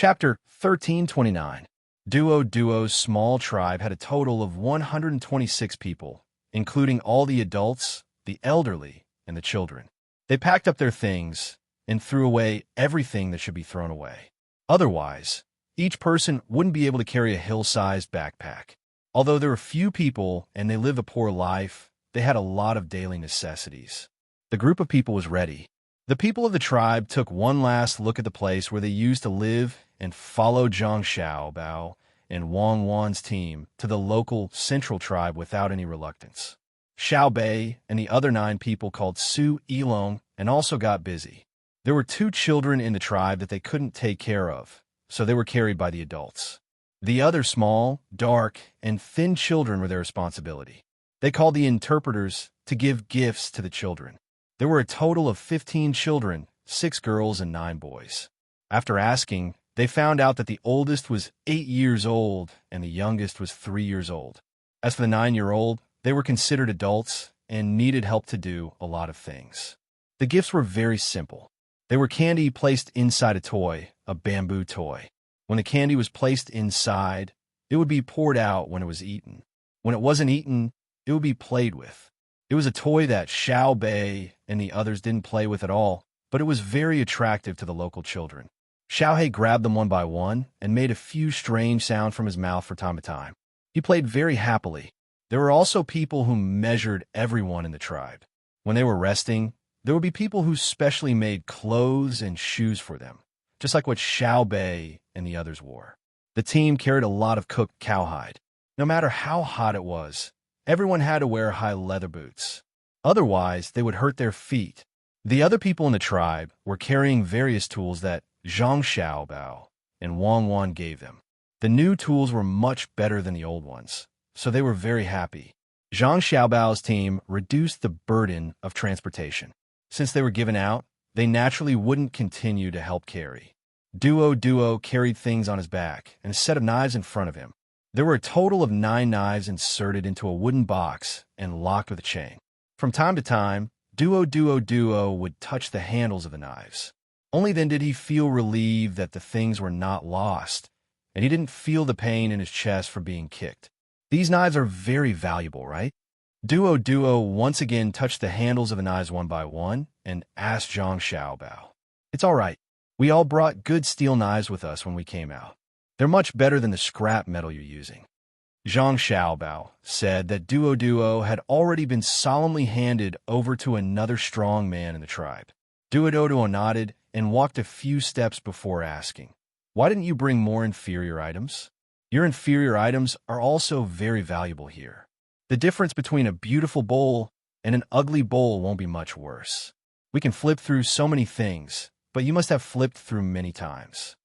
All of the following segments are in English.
Chapter 1329. Duo's small tribe had a total of 126 people, including all the adults, the elderly, and the children. They packed up their things and threw away everything that should be thrown away. Otherwise, each person wouldn't be able to carry a hill-sized backpack. Although there were few people and they lived a poor life, they had a lot of daily necessities. The group of people was ready. The people of the tribe took one last look at the place where they used to live and followed Zhang Xiaobao and Wang Wan's team to the local central tribe without any reluctance. Xiao Bei and the other 9 people called Su Yilong and also got busy. There were 2 children in the tribe that they couldn't take care of, so they were carried by the adults. The other small, dark, and thin children were their responsibility. They called the interpreters to give gifts to the children. There were a total of 15 children, 6 girls and 9 boys. After asking, they found out that the oldest was 8 years old and the youngest was 3 years old. As for the 9-year-old, they were considered adults and needed help to do a lot of things. The gifts were very simple. They were candy placed inside a toy, a bamboo toy. When the candy was placed inside, it would be poured out when it was eaten. When it wasn't eaten, it would be played with. It was a toy that Xiao Bei and the others didn't play with at all, but it was very attractive to the local children. Xiao He grabbed them one by one and made a few strange sounds from his mouth from time to time. He played very happily. There were also people who measured everyone in the tribe. When they were resting, there would be people who specially made clothes and shoes for them, just like what Xiao Bei and the others wore. The team carried a lot of cooked cowhide. No matter how hot it was, everyone had to wear high leather boots. Otherwise, they would hurt their feet. The other people in the tribe were carrying various tools that Zhang Xiaobao and Wang Wan gave them. The new tools were much better than the old ones, so they were very happy. Zhang Xiaobao's team reduced the burden of transportation. Since they were given out, they naturally wouldn't continue to help carry. Duo carried things on his back and a set of knives in front of him. There were a total of 9 knives inserted into a wooden box and locked with a chain. From time to time, Duo would touch the handles of the knives. Only then did he feel relieved that the things were not lost, and he didn't feel the pain in his chest for being kicked. These knives are very valuable, right? Duo once again touched the handles of the knives one by one and asked Zhang Xiaobao, "It's all right. We all brought good steel knives with us when we came out. They're much better than the scrap metal you're using." Zhang Xiaobao said that Duo had already been solemnly handed over to another strong man in the tribe. Duo nodded and walked a few steps before asking, "Why didn't you bring more inferior items? Your inferior items are also very valuable here. The difference between a beautiful bowl and an ugly bowl won't be much worse. We can flip through so many things, but you must have flipped through many times.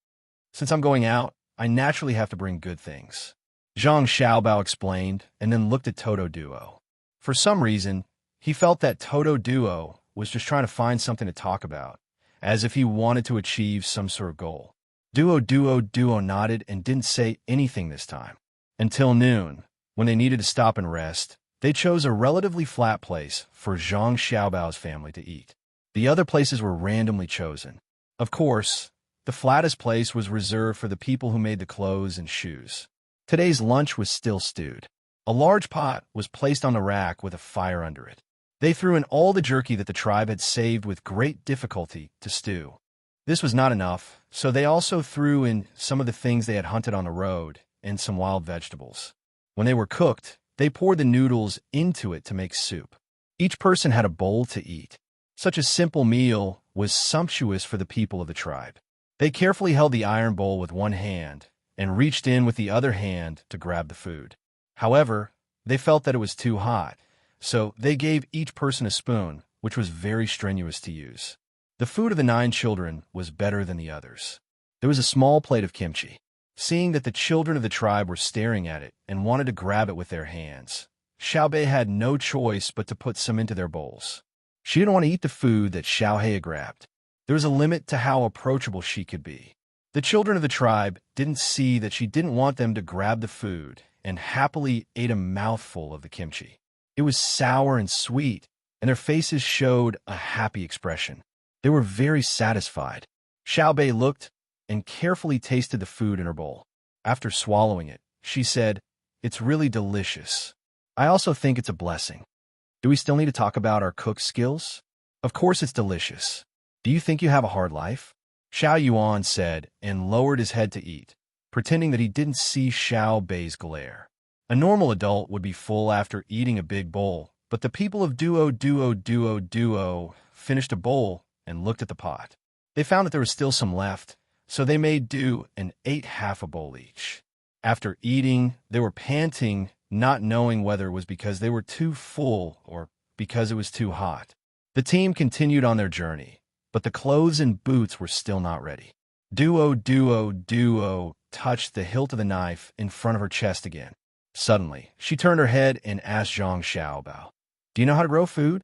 Since I'm going out, I naturally have to bring good things." Zhang Xiaobao explained and then looked at Duo. For some reason, he felt that Duo was just trying to find something to talk about, as if he wanted to achieve some sort of goal. Duo nodded and didn't say anything this time. Until noon, when they needed to stop and rest, they chose a relatively flat place for Zhang Xiaobao's family to eat. The other places were randomly chosen. Of course, the flattest place was reserved for the people who made the clothes and shoes. Today's lunch was still stewed. A large pot was placed on the rack with a fire under it. They threw in all the jerky that the tribe had saved with great difficulty to stew. This was not enough, so they also threw in some of the things they had hunted on the road and some wild vegetables. When they were cooked, they poured the noodles into it to make soup. Each person had a bowl to eat. Such a simple meal was sumptuous for the people of the tribe. They carefully held the iron bowl with one hand and reached in with the other hand to grab the food. However, they felt that it was too hot, so they gave each person a spoon, which was very strenuous to use. The food of the 9 children was better than the others. There was a small plate of kimchi. Seeing that the children of the tribe were staring at it and wanted to grab it with their hands, Xiao Bei had no choice but to put some into their bowls. She didn't want to eat the food that Xiao He had grabbed. There was a limit to how approachable she could be. The children of the tribe didn't see that she didn't want them to grab the food and happily ate a mouthful of the kimchi. It was sour and sweet, and their faces showed a happy expression. They were very satisfied. Xiao Bei looked and carefully tasted the food in her bowl. After swallowing it, she said, "It's really delicious. I also think it's a blessing." Do we still need to talk about our cook skills? Of course it's delicious. Do you think you have a hard life? Xiao Yuan said, and lowered his head to eat, pretending that he didn't see Xiao Bei's glare. A normal adult would be full after eating a big bowl, but the people of Duo finished a bowl and looked at the pot. They found that there was still some left, so they made do and ate half a bowl each. After eating, they were panting, not knowing whether it was because they were too full or because it was too hot. The team continued on their journey, but the clothes and boots were still not ready. Duo touched the hilt of the knife in front of her chest again. Suddenly, she turned her head and asked Zhang Xiaobao, "Do you know how to grow food?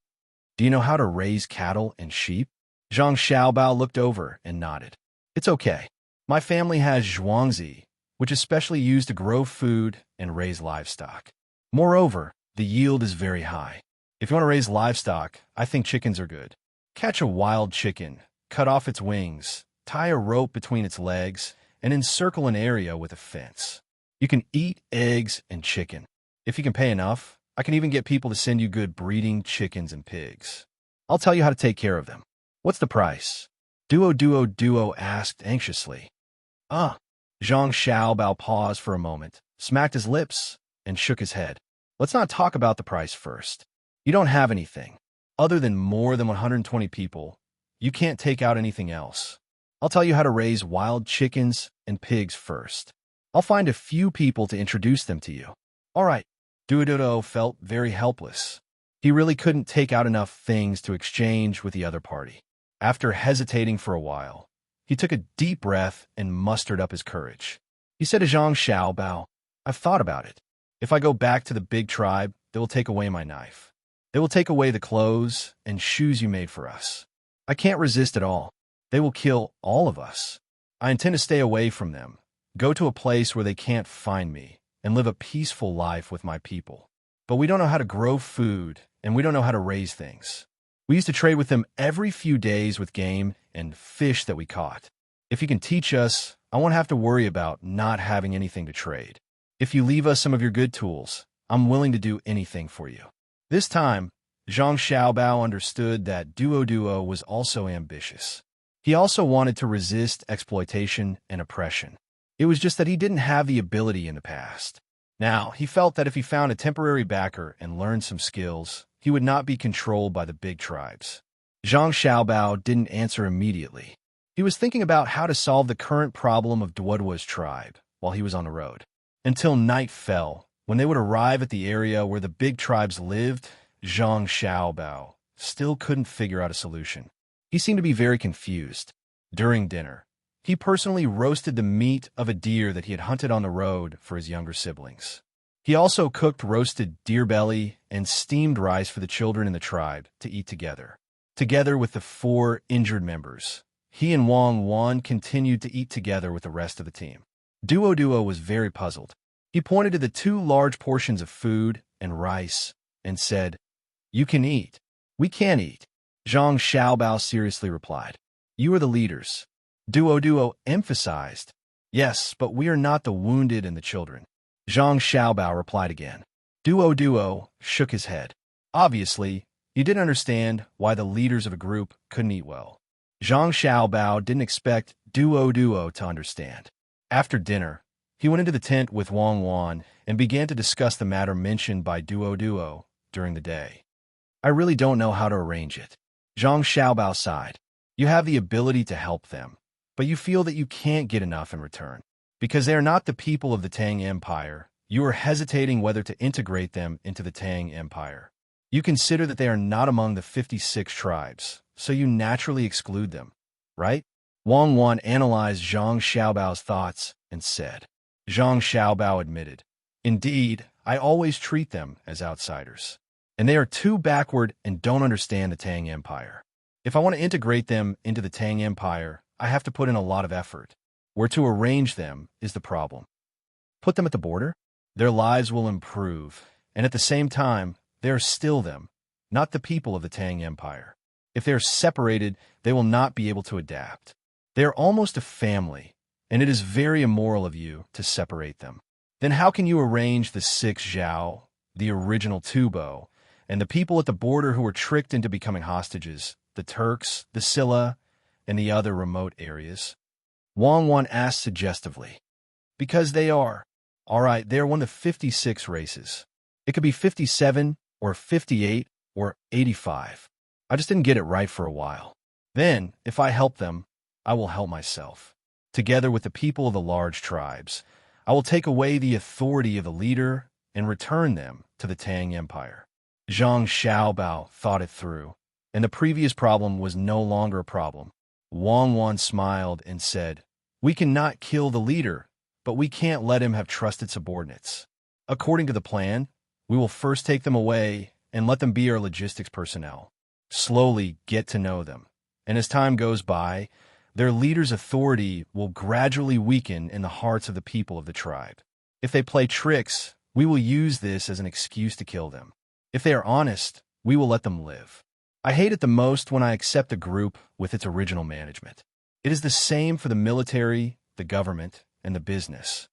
Do you know how to raise cattle and sheep?" Zhang Xiaobao looked over and nodded. "It's okay. My family has zhuangzi, which is specially used to grow food and raise livestock. Moreover, the yield is very high. If you want to raise livestock, I think chickens are good. Catch a wild chicken, cut off its wings, tie a rope between its legs, and encircle an area with a fence. You can eat eggs and chicken. If you can pay enough, I can even get people to send you good breeding chickens and pigs. I'll tell you how to take care of them. What's the price?" Duo asked anxiously. Zhang Xiaobao paused for a moment, smacked his lips, and shook his head. "Let's not talk about the price first. You don't have anything. Other than more than 120 people, you can't take out anything else. I'll tell you how to raise wild chickens and pigs first. I'll find a few people to introduce them to you." All right. Duo felt very helpless. He really couldn't take out enough things to exchange with the other party. After hesitating for a while, he took a deep breath and mustered up his courage. He said to Zhang Xiaobao, "I've thought about it. If I go back to the big tribe, they will take away my knife. They will take away the clothes and shoes you made for us. I can't resist at all. They will kill all of us. I intend to stay away from them, go to a place where they can't find me, and live a peaceful life with my people. But we don't know how to grow food, and we don't know how to raise things. We used to trade with them every few days with game and fish that we caught. If you can teach us, I won't have to worry about not having anything to trade. If you leave us some of your good tools, I'm willing to do anything for you." This time, Zhang Xiaobao understood that Duo was also ambitious. He also wanted to resist exploitation and oppression. It was just that he didn't have the ability in the past. Now, he felt that if he found a temporary backer and learned some skills, he would not be controlled by the big tribes. Zhang Xiaobao didn't answer immediately. He was thinking about how to solve the current problem of Duoduo's tribe while he was on the road. Until night fell, when they would arrive at the area where the big tribes lived, Zhang Xiaobao still couldn't figure out a solution. He seemed to be very confused. During dinner, he personally roasted the meat of a deer that he had hunted on the road for his younger siblings. He also cooked roasted deer belly and steamed rice for the children in the tribe to eat together. Together with the 4 injured members, he and Wang Wan continued to eat together with the rest of the team. Duo was very puzzled. He pointed to the 2 large portions of food and rice and said, "You can eat. We can't eat." Zhang Xiaobao seriously replied, "You are the leaders." Duo emphasized, "Yes, but we are not the wounded and the children." Zhang Xiaobao replied again. Duo shook his head. Obviously, he didn't understand why the leaders of a group couldn't eat well. Zhang Xiaobao didn't expect Duo to understand. After dinner, he went into the tent with Wang Wan and began to discuss the matter mentioned by Duo during the day. "I really don't know how to arrange it." Zhang Xiaobao sighed. "You have the ability to help them, but you feel that you can't get enough in return. Because they are not the people of the Tang Empire, you are hesitating whether to integrate them into the Tang Empire. You consider that they are not among the 56 tribes, so you naturally exclude them, right?" Wang Wan analyzed Zhang Xiaobao's thoughts and said. Zhang Xiaobao admitted, "Indeed, I always treat them as outsiders. And they are too backward and don't understand the Tang Empire. If I want to integrate them into the Tang Empire, I have to put in a lot of effort. Where to arrange them is the problem. Put them at the border? Their lives will improve, and at the same time, they are still them, not the people of the Tang Empire. If they are separated, they will not be able to adapt. They are almost a family, and it is very immoral of you to separate them. Then how can you arrange the 6 Zhao, the original Tubo, and the people at the border who were tricked into becoming hostages, the Turks, the Silla, and the other remote areas? Wang Wan asked suggestively. Because they are. All right, they are one of the 56 races. It could be 57, or 58, or 85. I just didn't get it right for a while. Then, if I help them, I will help myself. Together with the people of the large tribes, I will take away the authority of the leader and return them to the Tang Empire. Zhang Xiaobao thought it through, and the previous problem was no longer a problem. Wang Wan smiled and said, "We cannot kill the leader, but we can't let him have trusted subordinates. According to the plan, we will first take them away and let them be our logistics personnel. Slowly get to know them, and as time goes by, their leader's authority will gradually weaken in the hearts of the people of the tribe. If they play tricks, we will use this as an excuse to kill them. If they are honest, we will let them live. I hate it the most when I accept a group with its original management. It is the same for the military, the government, and the business.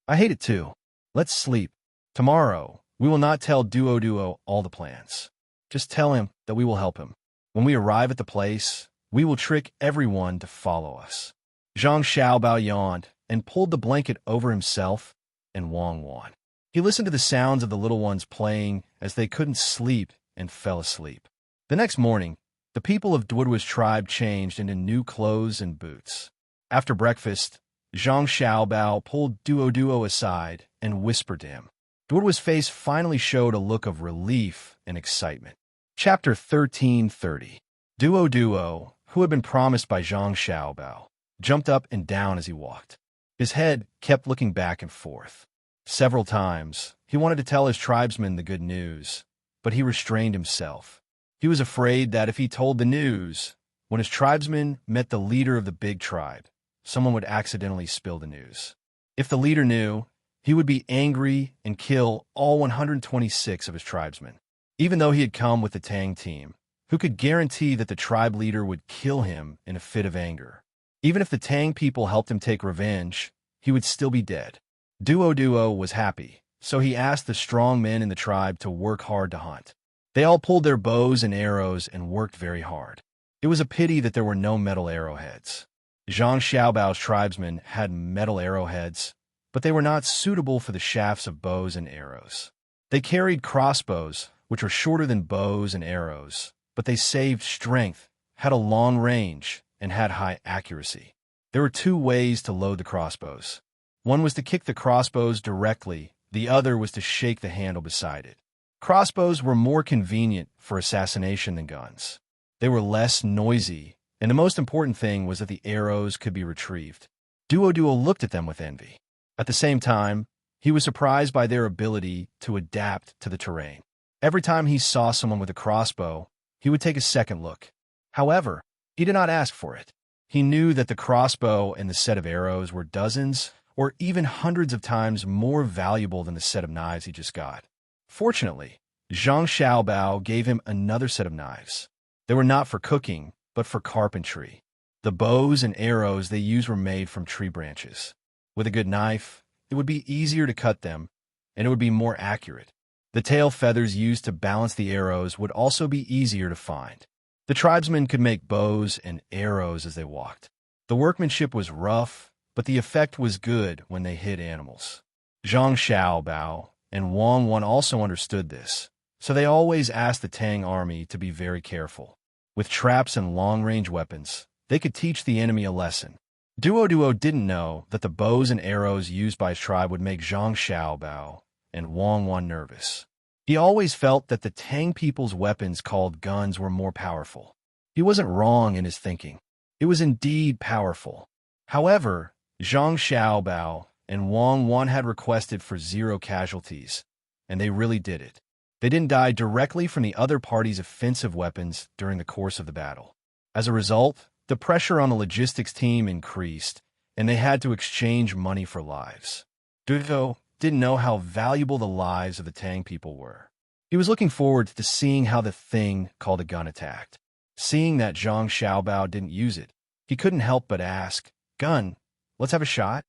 I hate it too. Let's sleep. Tomorrow, we will not tell Duo all the plans. Just tell him that we will help him. When we arrive at the place, we will trick everyone to follow us." Zhang Xiaobao yawned and pulled the blanket over himself and Wang Wan. He listened to the sounds of the little ones playing as they couldn't sleep and fell asleep. The next morning, the people of Duoduo's tribe changed into new clothes and boots. After breakfast, Zhang Xiaobao pulled Duo aside and whispered to him. Duoduo's face finally showed a look of relief and excitement. Chapter 1330. Duo, who had been promised by Zhang Xiaobao, jumped up and down as he walked. His head kept looking back and forth. Several times, he wanted to tell his tribesmen the good news, but he restrained himself. He was afraid that if he told the news, when his tribesmen met the leader of the big tribe, someone would accidentally spill the news. If the leader knew, he would be angry and kill all 126 of his tribesmen. Even though he had come with the Tang team, who could guarantee that the tribe leader would kill him in a fit of anger? Even if the Tang people helped him take revenge, he would still be dead. Duo was happy, so he asked the strong men in the tribe to work hard to hunt. They all pulled their bows and arrows and worked very hard. It was a pity that there were no metal arrowheads. Zhang Xiaobao's tribesmen had metal arrowheads, but they were not suitable for the shafts of bows and arrows. They carried crossbows, which were shorter than bows and arrows, but they saved strength, had a long range, and had high accuracy. There were 2 ways to load the crossbows. One was to kick the crossbows directly, the other was to shake the handle beside it. Crossbows were more convenient for assassination than guns. They were less noisy, and the most important thing was that the arrows could be retrieved. Duo looked at them with envy. At the same time, he was surprised by their ability to adapt to the terrain. Every time he saw someone with a crossbow, he would take a second look. However, he did not ask for it. He knew that the crossbow and the set of arrows were dozens or even hundreds of times more valuable than the set of knives he just got. Fortunately, Zhang Xiaobao gave him another set of knives. They were not for cooking, but for carpentry. The bows and arrows they used were made from tree branches. With a good knife, it would be easier to cut them, and it would be more accurate. The tail feathers used to balance the arrows would also be easier to find. The tribesmen could make bows and arrows as they walked. The workmanship was rough, but the effect was good when they hit animals. Zhang Xiaobao and Wang Wan also understood this, so they always asked the Tang army to be very careful. With traps and long-range weapons, they could teach the enemy a lesson. Duo didn't know that the bows and arrows used by his tribe would make Zhang Xiaobao and Wang Wan nervous. He always felt that the Tang people's weapons called guns were more powerful. He wasn't wrong in his thinking. It was indeed powerful. However, Zhang Xiaobao and Wang Wan had requested for 0 casualties, and they really did it. They didn't die directly from the other party's offensive weapons during the course of the battle. As a result, the pressure on the logistics team increased, and they had to exchange money for lives. Duo didn't know how valuable the lives of the Tang people were. He was looking forward to seeing how the thing called a gun attacked. Seeing that Zhang Xiaobao didn't use it, He couldn't help but ask, "Gun, let's have a shot?"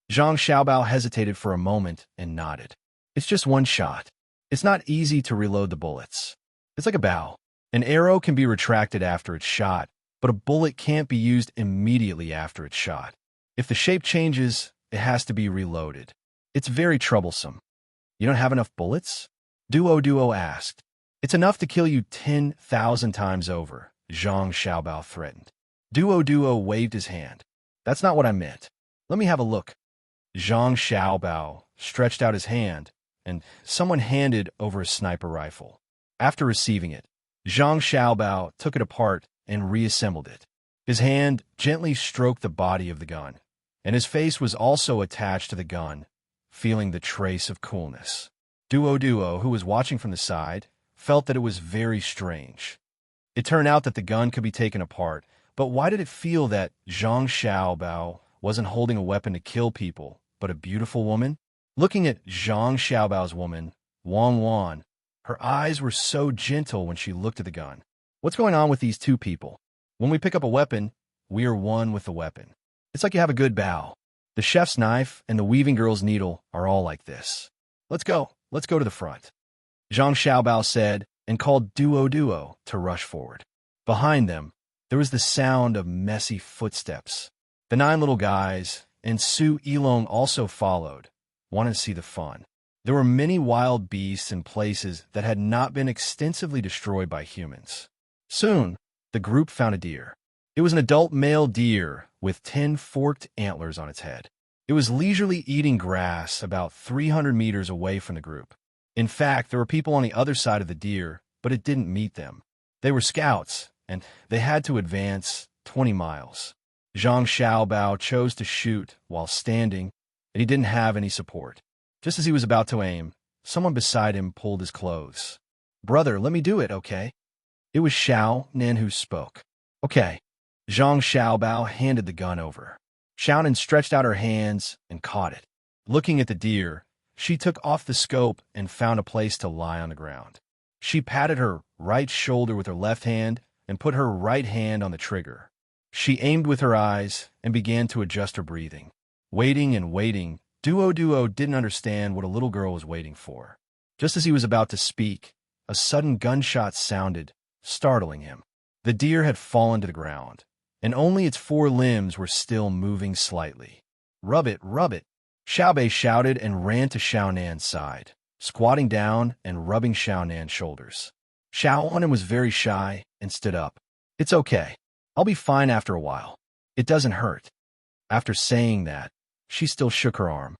Zhang Xiaobao hesitated for a moment and nodded. "It's just one shot. It's not easy to reload the bullets. It's like a bow. An arrow can be retracted after it's shot, but a bullet can't be used immediately after it's shot. If the shape changes, it has to be reloaded. It's very troublesome." "You don't have enough bullets?" Duo asked. "It's enough to kill you 10,000 times over," Zhang Xiaobao threatened. Duo waved his hand. "That's not what I meant. Let me have a look." Zhang Xiaobao stretched out his hand, and someone handed over a sniper rifle. After receiving it, Zhang Xiaobao took it apart and reassembled it. His hand gently stroked the body of the gun, and his face was also attached to the gun, feeling the trace of coolness. Duo, who was watching from the side, felt that it was very strange. It turned out that the gun could be taken apart, but why did it feel that Zhang Xiaobao wasn't holding a weapon to kill people, but a beautiful woman? Looking at Zhang Xiaobao's woman, Wang, her eyes were so gentle when she looked at the gun. "What's going on with these two people? When we pick up a weapon, we are one with the weapon. It's like you have a good bow. The chef's knife and the weaving girl's needle are all like this. Let's go to the front," Zhang Xiaobao said, and called Duo to rush forward. Behind them, there was the sound of messy footsteps. The 9 little guys and Su Yilong also followed, wanting to see the fun. There were many wild beasts in places that had not been extensively destroyed by humans. Soon, the group found a deer. It was an adult male deer with 10 forked antlers on its head. It was leisurely eating grass about 300 meters away from the group. In fact, there were people on the other side of the deer, but it didn't meet them. They were scouts, and they had to advance 20 miles. Zhang Xiaobao chose to shoot while standing, and he didn't have any support. Just as he was about to aim, someone beside him pulled his clothes. "Brother, let me do it, okay?" It was Xiao Nen who spoke. "Okay." Zhang Xiaobao handed the gun over. Xiao Nen stretched out her hands and caught it. Looking at the deer, she took off the scope and found a place to lie on the ground. She patted her right shoulder with her left hand and put her right hand on the trigger. She aimed with her eyes and began to adjust her breathing. Waiting and waiting, Duo didn't understand what a little girl was waiting for. Just as he was about to speak, a sudden gunshot sounded, startling him. The deer had fallen to the ground, and only its 4 limbs were still moving slightly. Rub it! Xiaobei shouted and ran to Xiao Nan's side, squatting down and rubbing Xiao Nan's shoulders. Xiao Nan was very shy and stood up. "It's okay. I'll be fine after a while. It doesn't hurt." After saying that, she still shook her arm.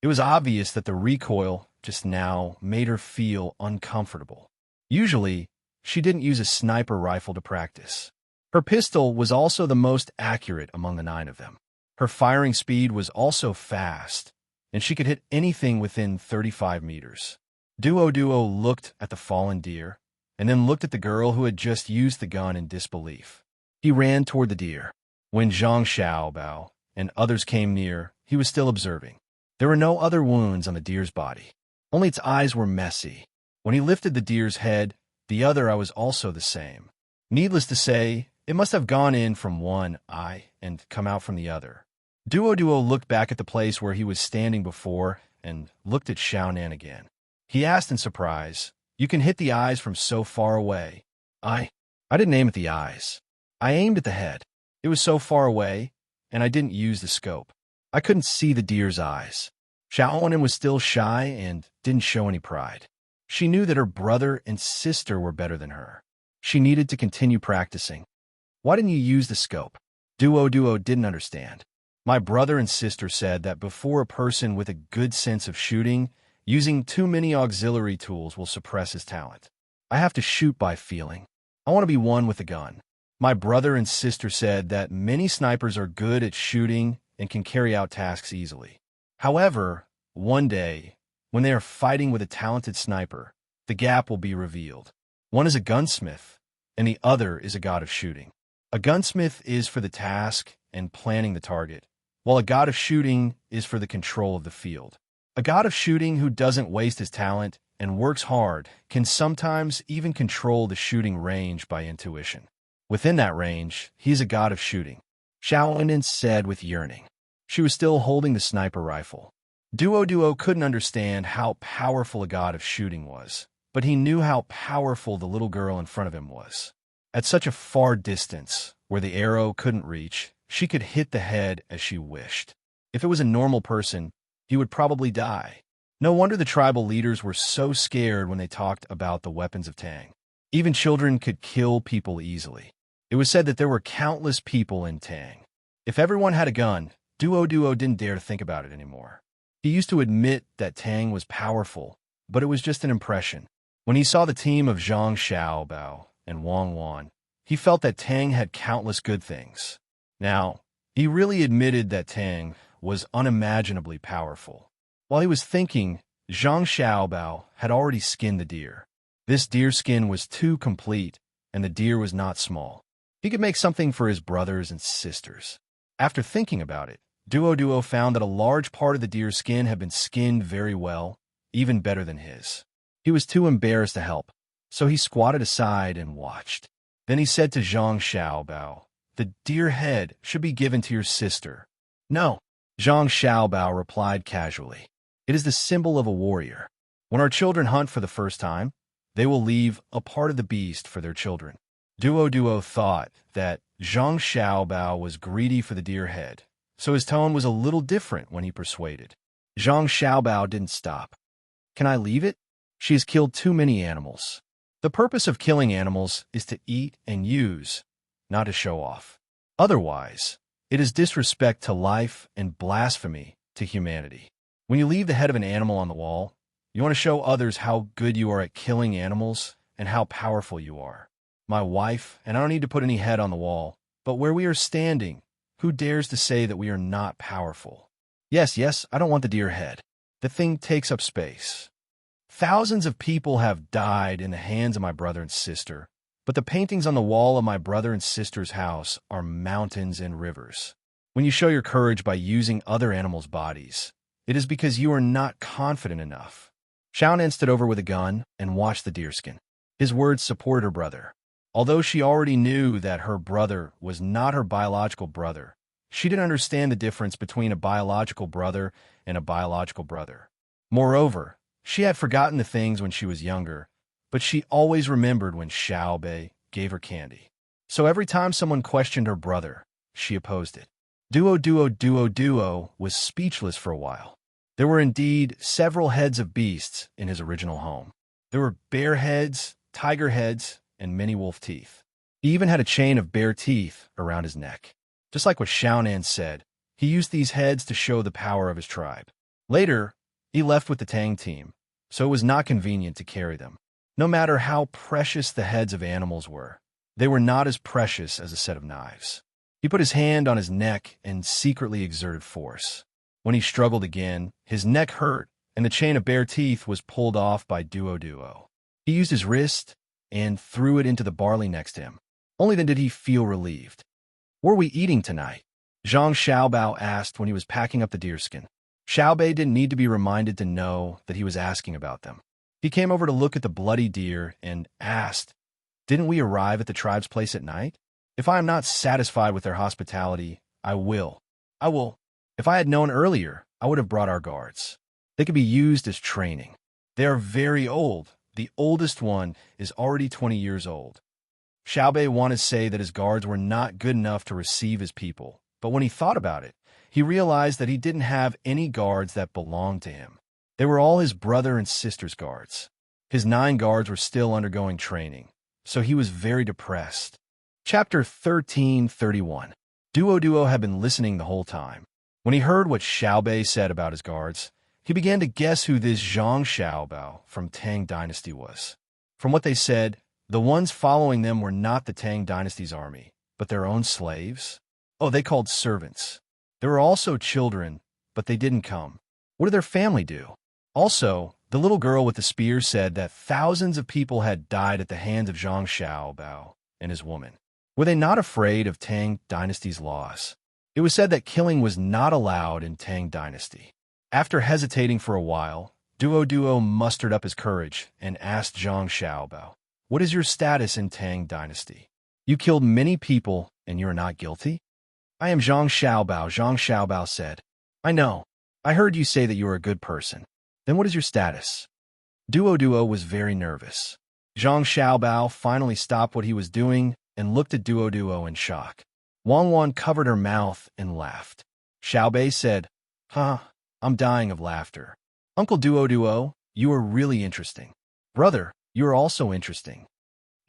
It was obvious that the recoil just now made her feel uncomfortable. Usually, she didn't use a sniper rifle to practice. Her pistol was also the most accurate among the 9 of them. Her firing speed was also fast, and she could hit anything within 35 meters. Duo looked at the fallen deer, and then looked at the girl who had just used the gun in disbelief. He ran toward the deer. When Zhang Xiaobao and others came near, he was still observing. There were no other wounds on the deer's body. Only its eyes were messy. When he lifted the deer's head, the other eye was also the same. Needless to say, it must have gone in from one eye and come out from the other. Duo looked back at the place where he was standing before and looked at Xiao Nan again. He asked in surprise, "You can hit the eyes from so far away." I didn't aim at the eyes. I aimed at the head. It was so far away, and I didn't use the scope. I couldn't see the deer's eyes." Xiao Nan was still shy and didn't show any pride. She knew that her brother and sister were better than her. She needed to continue practicing. "Why didn't you use the scope?" Duo didn't understand. "My brother and sister said that before a person with a good sense of shooting, using too many auxiliary tools will suppress his talent. I have to shoot by feeling. I want to be one with the gun." My brother and sister said that many snipers are good at shooting and can carry out tasks easily. However, one day, when they are fighting with a talented sniper, the gap will be revealed. One is a gunsmith, and the other is a god of shooting. A gunsmith is for the task and planning the target, while a god of shooting is for the control of the field. A god of shooting who doesn't waste his talent and works hard can sometimes even control the shooting range by intuition. Within that range, he is a god of shooting. Xiaonan said with yearning. She was still holding the sniper rifle. Duo couldn't understand how powerful a god of shooting was, but he knew how powerful the little girl in front of him was. At such a far distance, where the arrow couldn't reach, she could hit the head as she wished. If it was a normal person, he would probably die. No wonder the tribal leaders were so scared when they talked about the weapons of Tang. Even children could kill people easily. It was said that there were countless people in Tang. If everyone had a gun, Duo didn't dare to think about it anymore. He used to admit that Tang was powerful, but it was just an impression. When he saw the team of Zhang Xiaobao and Wang Wan, he felt that Tang had countless good things. Now, he really admitted that Tang was unimaginably powerful. While he was thinking, Zhang Xiaobao had already skinned the deer. This deer skin was too complete, and the deer was not small. He could make something for his brothers and sisters. After thinking about it, Duo found that a large part of the deer's skin had been skinned very well, even better than his. He was too embarrassed to help, so he squatted aside and watched. Then he said to Zhang Xiaobao, "The deer head should be given to your sister." "No," Zhang Xiaobao replied casually. "It is the symbol of a warrior. When our children hunt for the first time, they will leave a part of the beast for their children." Duo thought that Zhang Xiaobao was greedy for the deer head, so his tone was a little different when he persuaded. Zhang Xiaobao didn't stop. "Can I leave it? She has killed too many animals. The purpose of killing animals is to eat and use, not to show off. Otherwise, it is disrespect to life and blasphemy to humanity. When you leave the head of an animal on the wall, you want to show others how good you are at killing animals and how powerful you are. My wife, and I don't need to put any head on the wall, but where we are standing, who dares to say that we are not powerful? Yes, I don't want the deer head. The thing takes up space. Thousands of people have died in the hands of my brother and sister, but the paintings on the wall of my brother and sister's house are mountains and rivers. When you show your courage by using other animals' bodies, it is because you are not confident enough." Xiaonan stood over with a gun and watched the deerskin. His words supported her brother. Although she already knew that her brother was not her biological brother, she didn't understand the difference between a biological brother and a biological brother. Moreover, she had forgotten the things when she was younger, but she always remembered when Xiaobei gave her candy. So every time someone questioned her brother, she opposed it. Duo was speechless for a while. There were indeed several heads of beasts in his original home. There were bear heads, tiger heads, and many wolf teeth. He even had a chain of bear teeth around his neck. Just like what Xiaonan said, he used these heads to show the power of his tribe. Later, he left with the Tang team, so it was not convenient to carry them. No matter how precious the heads of animals were, they were not as precious as a set of knives. He put his hand on his neck and secretly exerted force. When he struggled again, his neck hurt, and the chain of bear teeth was pulled off by Duo. He used his wrist and threw it into the barley next to him. Only then did he feel relieved. "What are we eating tonight?" Zhang Xiaobao asked when he was packing up the deerskin. Xiaobei didn't need to be reminded to know that he was asking about them. He came over to look at the bloody deer and asked, "Didn't we arrive at the tribe's place at night? If I am not satisfied with their hospitality, I will. If I had known earlier, I would have brought our guards. They could be used as training. They are very old. The oldest one is already 20 years old." Xiaobei wanted to say that his guards were not good enough to receive his people, but when he thought about it, he realized that he didn't have any guards that belonged to him. They were all his brother and sister's guards. His 9 guards were still undergoing training, so he was very depressed. Chapter 1331. Duo had been listening the whole time. When he heard what Xiaobei said about his guards, he began to guess who this Zhang Xiaobao from Tang Dynasty was. From what they said, the ones following them were not the Tang Dynasty's army, but their own slaves. Oh, they called servants. There were also children, but they didn't come. What did their family do? Also, the little girl with the spear said that thousands of people had died at the hands of Zhang Xiaobao and his woman. Were they not afraid of Tang Dynasty's laws? It was said that killing was not allowed in Tang Dynasty. After hesitating for a while, Duo mustered up his courage and asked Zhang Xiaobao, "What is your status in Tang Dynasty? You killed many people and you are not guilty?" I am Zhang Xiaobao, Zhang Xiaobao said. I know. I heard you say that you are a good person. Then what is your status? Duo was very nervous. Zhang Xiaobao finally stopped what he was doing and looked at Duo in shock. Wang covered her mouth and laughed. Xiaobei said, I'm dying of laughter. Uncle Duo, you are really interesting. Brother, you are also interesting.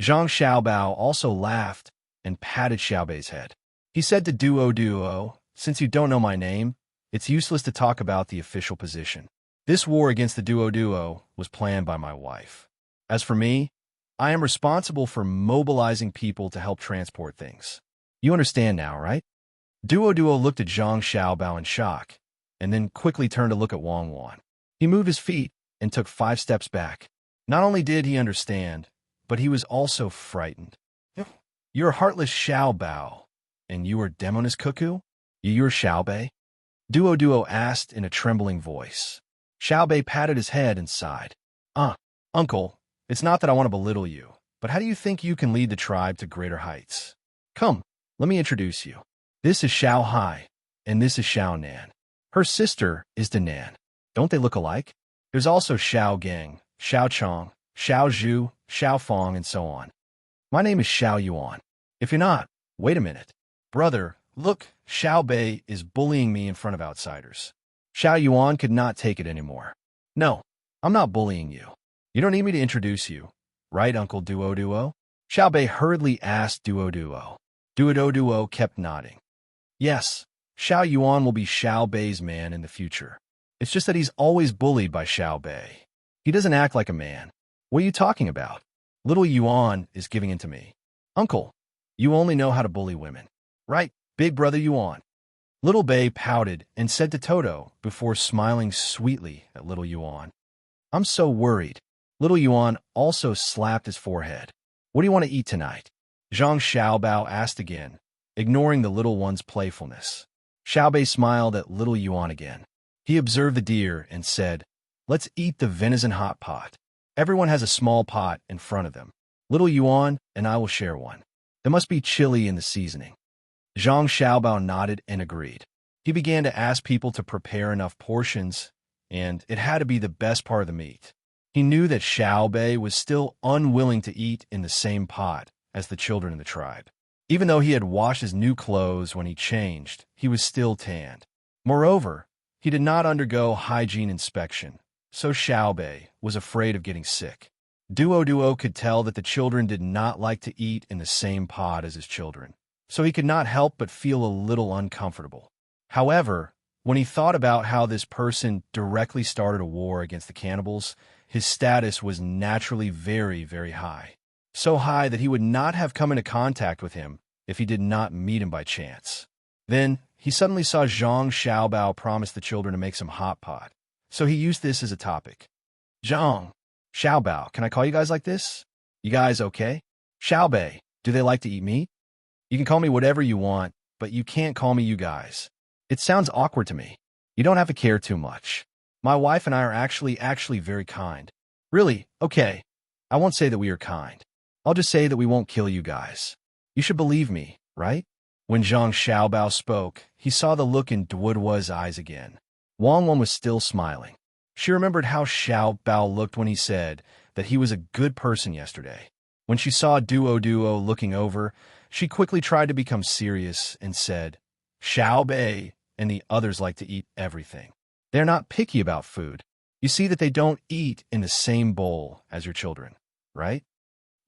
Zhang Xiaobao also laughed and patted Xiaobei's head. He said to Duo, since you don't know my name, it's useless to talk about the official position. This war against the Duo was planned by my wife. As for me, I am responsible for mobilizing people to help transport things. You understand now, right? Duo looked at Zhang Xiaobao in shock, and then quickly turned to look at Wang. He moved his feet and took 5 steps back. Not only did he understand, but he was also frightened. You're heartless Xiaobao, and you are Demoness Cuckoo? You're Xiaobei? Duo asked in a trembling voice. Xiaobei patted his head and sighed. Uncle, it's not that I want to belittle you, but how do you think you can lead the tribe to greater heights? Come, let me introduce you. This is Xiao Hai, and this is Xiao Nan. Her sister is Danan. Don't they look alike? There's also Xiao Gang, Xiao Chong, Xiao Zhu, Xiao Fong, and so on. My name is Xiao Yuan. If you're not, wait a minute. Brother, look, Xiao Bei is bullying me in front of outsiders. Xiao Yuan could not take it anymore. No, I'm not bullying you. You don't need me to introduce you, right, Uncle Duo? Xiao Bei hurriedly asked Duo. Duo kept nodding. Yes, Xiao Yuan will be Xiao Bei's man in the future. It's just that he's always bullied by Xiao Bei. He doesn't act like a man. What are you talking about? Little Yuan is giving in to me. Uncle, you only know how to bully women. Right, big brother Yuan? Little Bei pouted and said to Toto before smiling sweetly at little Yuan. I'm so worried. Little Yuan also slapped his forehead. What do you want to eat tonight? Zhang Xiaobao asked again, ignoring the little one's playfulness. Xiaobei smiled at little Yuan again. He observed the deer and said, Let's eat the venison hot pot. Everyone has a small pot in front of them. Little Yuan and I will share one. There must be chili in the seasoning. Zhang Xiaobao nodded and agreed. He began to ask people to prepare enough portions, and it had to be the best part of the meat. He knew that Xiaobei was still unwilling to eat in the same pot as the children in the tribe. Even though he had washed his new clothes when he changed, he was still tanned. Moreover, he did not undergo hygiene inspection, so Xiaobei was afraid of getting sick. Duo could tell that the children did not like to eat in the same pot as his children, so he could not help but feel a little uncomfortable. However, when he thought about how this person directly started a war against the cannibals, his status was naturally very, very high. So high that he would not have come into contact with him if he did not meet him by chance. Then, he suddenly saw Zhang Xiaobao promise the children to make some hot pot, so he used this as a topic. Zhang Xiaobao, can I call you guys like this? You guys okay? Xiaobei, do they like to eat meat? You can call me whatever you want, but you can't call me you guys. It sounds awkward to me. You don't have to care too much. My wife and I are actually very kind. Really? Okay. I won't say that we are kind. I'll just say that we won't kill you guys. You should believe me, right? When Zhang Xiaobao spoke, he saw the look in Duo's eyes again. Wang was still smiling. She remembered how Xiaobao looked when he said that he was a good person yesterday. When she saw Duo looking over, she quickly tried to become serious and said, Xiaobei and the others like to eat everything. They're not picky about food. You see that they don't eat in the same bowl as your children, right?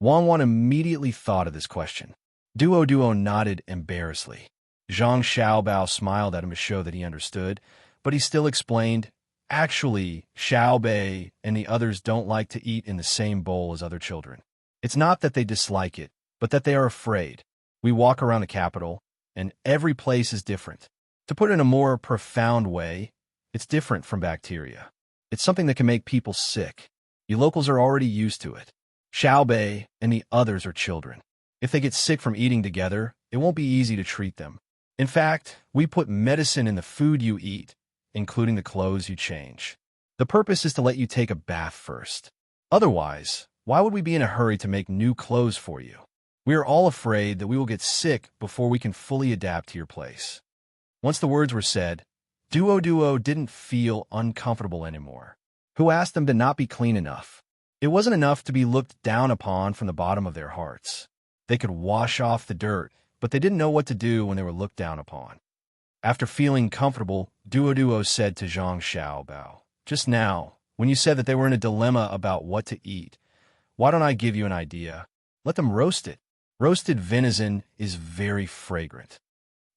Wang immediately thought of this question. Duo nodded embarrassedly. Zhang Xiaobao smiled at him to show that he understood, but he still explained, Actually, Xiaobei and the others don't like to eat in the same bowl as other children. It's not that they dislike it, but that they are afraid. We walk around the capital, and every place is different. To put it in a more profound way, it's different from bacteria. It's something that can make people sick. You locals are already used to it. Xiaobei and the others are children. If they get sick from eating together, it won't be easy to treat them. In fact, we put medicine in the food you eat, including the clothes you change. The purpose is to let you take a bath first. Otherwise, why would we be in a hurry to make new clothes for you? We are all afraid that we will get sick before we can fully adapt to your place. Once the words were said, Duo didn't feel uncomfortable anymore. Who asked them to not be clean enough? It wasn't enough to be looked down upon from the bottom of their hearts. They could wash off the dirt, but they didn't know what to do when they were looked down upon. After feeling comfortable, Duo said to Zhang Xiaobao, "Just now, when you said that they were in a dilemma about what to eat, why don't I give you an idea? Let them roast it. Roasted venison is very fragrant."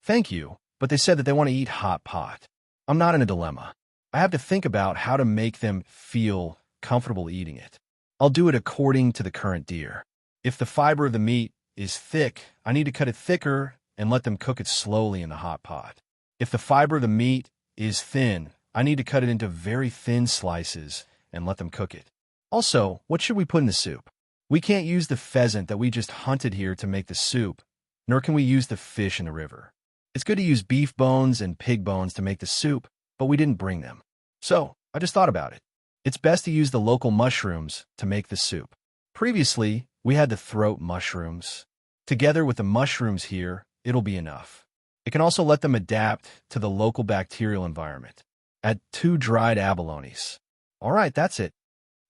"Thank you, but they said that they want to eat hot pot." "I'm not in a dilemma. I have to think about how to make them feel comfortable eating it. I'll do it according to the current deer. If the fiber of the meat is thick, I need to cut it thicker and let them cook it slowly in the hot pot. If the fiber of the meat is thin, I need to cut it into very thin slices and let them cook it. Also, what should we put in the soup? We can't use the pheasant that we just hunted here to make the soup, nor can we use the fish in the river. It's good to use beef bones and pig bones to make the soup, but we didn't bring them. So, I just thought about it. It's best to use the local mushrooms to make the soup. Previously, we had the throat mushrooms. Together with the mushrooms here, it'll be enough. It can also let them adapt to the local bacterial environment. Add 2 dried abalones. All right, that's it."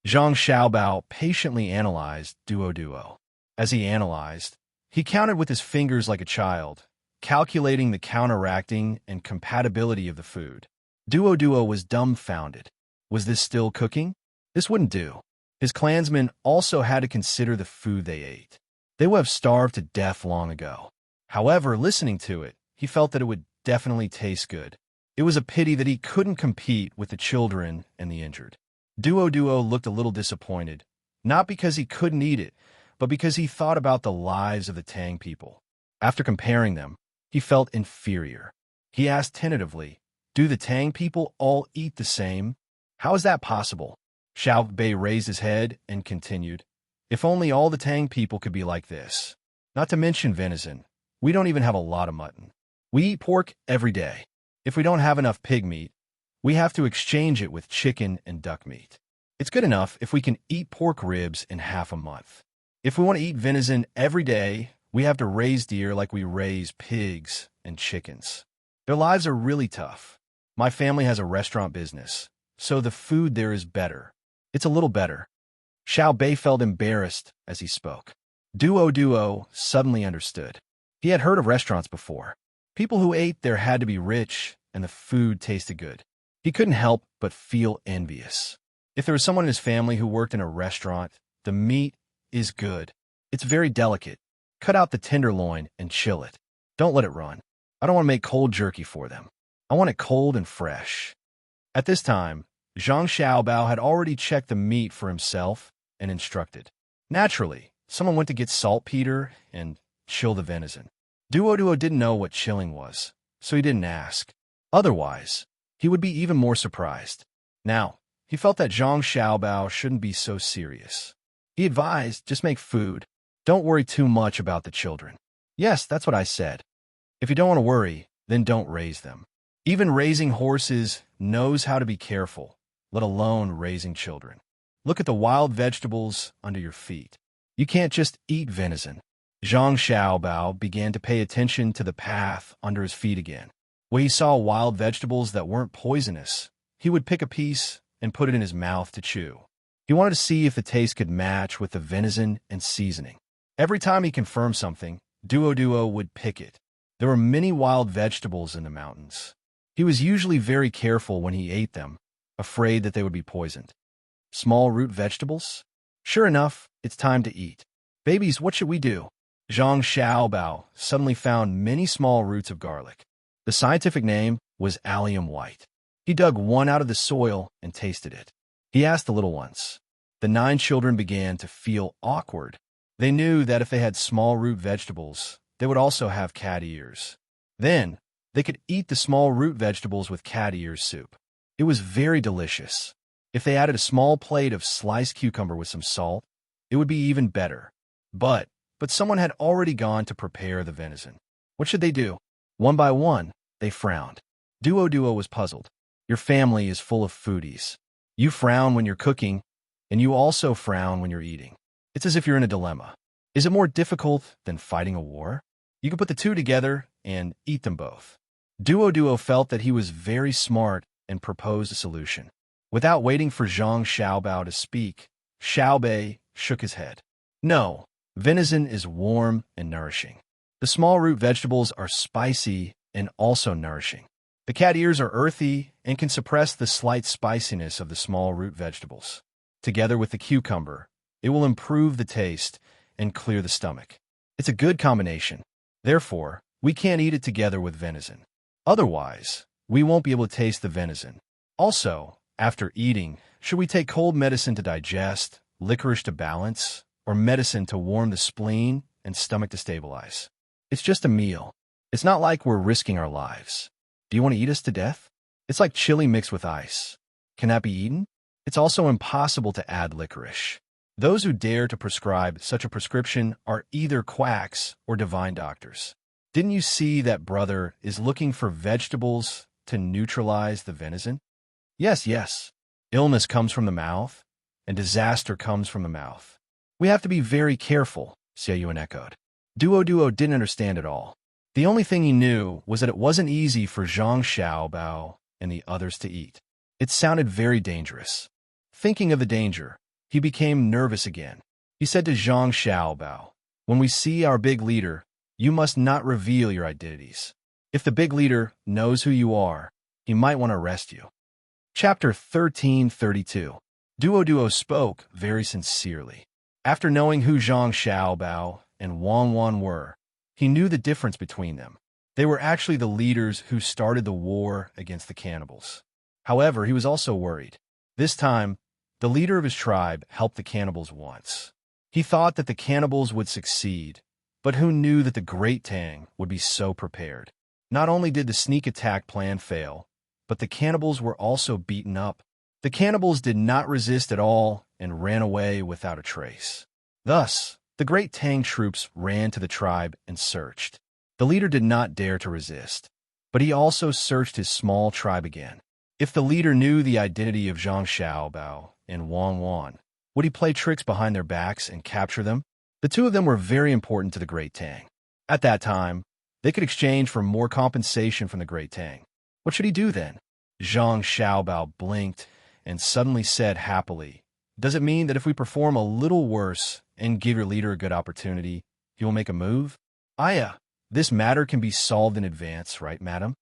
Zhang Xiaobao patiently analyzed Duo. As he analyzed, he counted with his fingers like a child, calculating the counteracting and compatibility of the food. Duo was dumbfounded. Was this still cooking? This wouldn't do. His clansmen also had to consider the food they ate. They would have starved to death long ago. However, listening to it, he felt that it would definitely taste good. It was a pity that he couldn't compete with the children and the injured. Duo looked a little disappointed, not because he couldn't eat it, but because he thought about the lives of the Tang people. After comparing them, he felt inferior. He asked tentatively, "Do the Tang people all eat the same? How is that possible?" Xiao Bei raised his head and continued, "If only all the Tang people could be like this. Not to mention venison. We don't even have a lot of mutton. We eat pork every day. If we don't have enough pig meat, we have to exchange it with chicken and duck meat. It's good enough if we can eat pork ribs in half a month. If we want to eat venison every day, we have to raise deer like we raise pigs and chickens. Their lives are really tough. My family has a restaurant business, so the food there is better. It's a little better." Xiao Bei felt embarrassed as he spoke. Duo suddenly understood. He had heard of restaurants before. People who ate there had to be rich, and the food tasted good. He couldn't help but feel envious. If there was someone in his family who worked in a restaurant, the meat is good. It's very delicate. Cut out the tenderloin and chill it. Don't let it run. I don't want to make cold jerky for them. I want it cold and fresh. At this time, Zhang Xiaobao had already checked the meat for himself and instructed. Naturally, someone went to get saltpeter and chill the venison. Duo didn't know what chilling was, so he didn't ask. Otherwise, he would be even more surprised. Now, he felt that Zhang Xiaobao shouldn't be so serious. He advised, "Just make food. Don't worry too much about the children." "Yes, that's what I said. If you don't want to worry, then don't raise them. Even raising horses knows how to be careful, let alone raising children. Look at the wild vegetables under your feet. You can't just eat venison." Zhang Xiaobao began to pay attention to the path under his feet again. When he saw wild vegetables that weren't poisonous, he would pick a piece and put it in his mouth to chew. He wanted to see if the taste could match with the venison and seasoning. Every time he confirmed something, Duo would pick it. There were many wild vegetables in the mountains. He was usually very careful when he ate them, afraid that they would be poisoned. Small root vegetables? Sure enough, it's time to eat. "Babies, what should we do?" Zhang Xiaobao suddenly found many small roots of garlic. The scientific name was allium white. He dug one out of the soil and tasted it. He asked the little ones. The 9 children began to feel awkward. They knew that if they had small root vegetables, they would also have cat ears. Then, they could eat the small root vegetables with cat ears soup. It was very delicious. If they added a small plate of sliced cucumber with some salt, it would be even better. But someone had already gone to prepare the venison. What should they do? One by one, they frowned. Duo was puzzled. Your family is full of foodies. You frown when you're cooking, and you also frown when you're eating. It's as if you're in a dilemma. Is it more difficult than fighting a war? You can put the two together and eat them both. Duo felt that he was very smart and proposed a solution. Without waiting for Zhang Xiaobao to speak, Xiaobei shook his head. No, venison is warm and nourishing. The small root vegetables are spicy and also nourishing. The cat ears are earthy and can suppress the slight spiciness of the small root vegetables. Together with the cucumber, it will improve the taste and clear the stomach. It's a good combination. Therefore, we can't eat it together with venison. Otherwise, we won't be able to taste the venison. Also, after eating, should we take cold medicine to digest, licorice to balance, or medicine to warm the spleen and stomach to stabilize? It's just a meal. It's not like we're risking our lives. Do you want to eat us to death? It's like chili mixed with ice. Can that be eaten? It's also impossible to add licorice. Those who dare to prescribe such a prescription are either quacks or divine doctors. Didn't you see that brother is looking for vegetables to neutralize the venison? Yes. Illness comes from the mouth, and disaster comes from the mouth. We have to be very careful, Xie Yuan echoed. Duo didn't understand at all. The only thing he knew was that it wasn't easy for Zhang Xiaobao and the others to eat. It sounded very dangerous. Thinking of the danger, he became nervous again. He said to Zhang Xiaobao, "When we see our big leader, you must not reveal your identities. If the big leader knows who you are, he might want to arrest you." Chapter 1332. Duo spoke very sincerely. After knowing who Zhang Xiaobao and Wang were, he knew the difference between them. They were actually the leaders who started the war against the cannibals. However, he was also worried. This time, the leader of his tribe helped the cannibals once. He thought that the cannibals would succeed, but who knew that the great Tang would be so prepared? Not only did the sneak attack plan fail, but the cannibals were also beaten up. The cannibals did not resist at all and ran away without a trace. Thus, the great Tang troops ran to the tribe and searched. The leader did not dare to resist, but he also searched his small tribe again. If the leader knew the identity of Zhang Xiaobao and Wang, would he play tricks behind their backs and capture them? The two of them were very important to the great Tang. At that time, they could exchange for more compensation from the great Tang. What should he do then? Zhang Xiaobao blinked and suddenly said happily, "Does it mean that if we perform a little worse and give your leader a good opportunity, he will make a move?" "Aya, this matter can be solved in advance, right, madam?"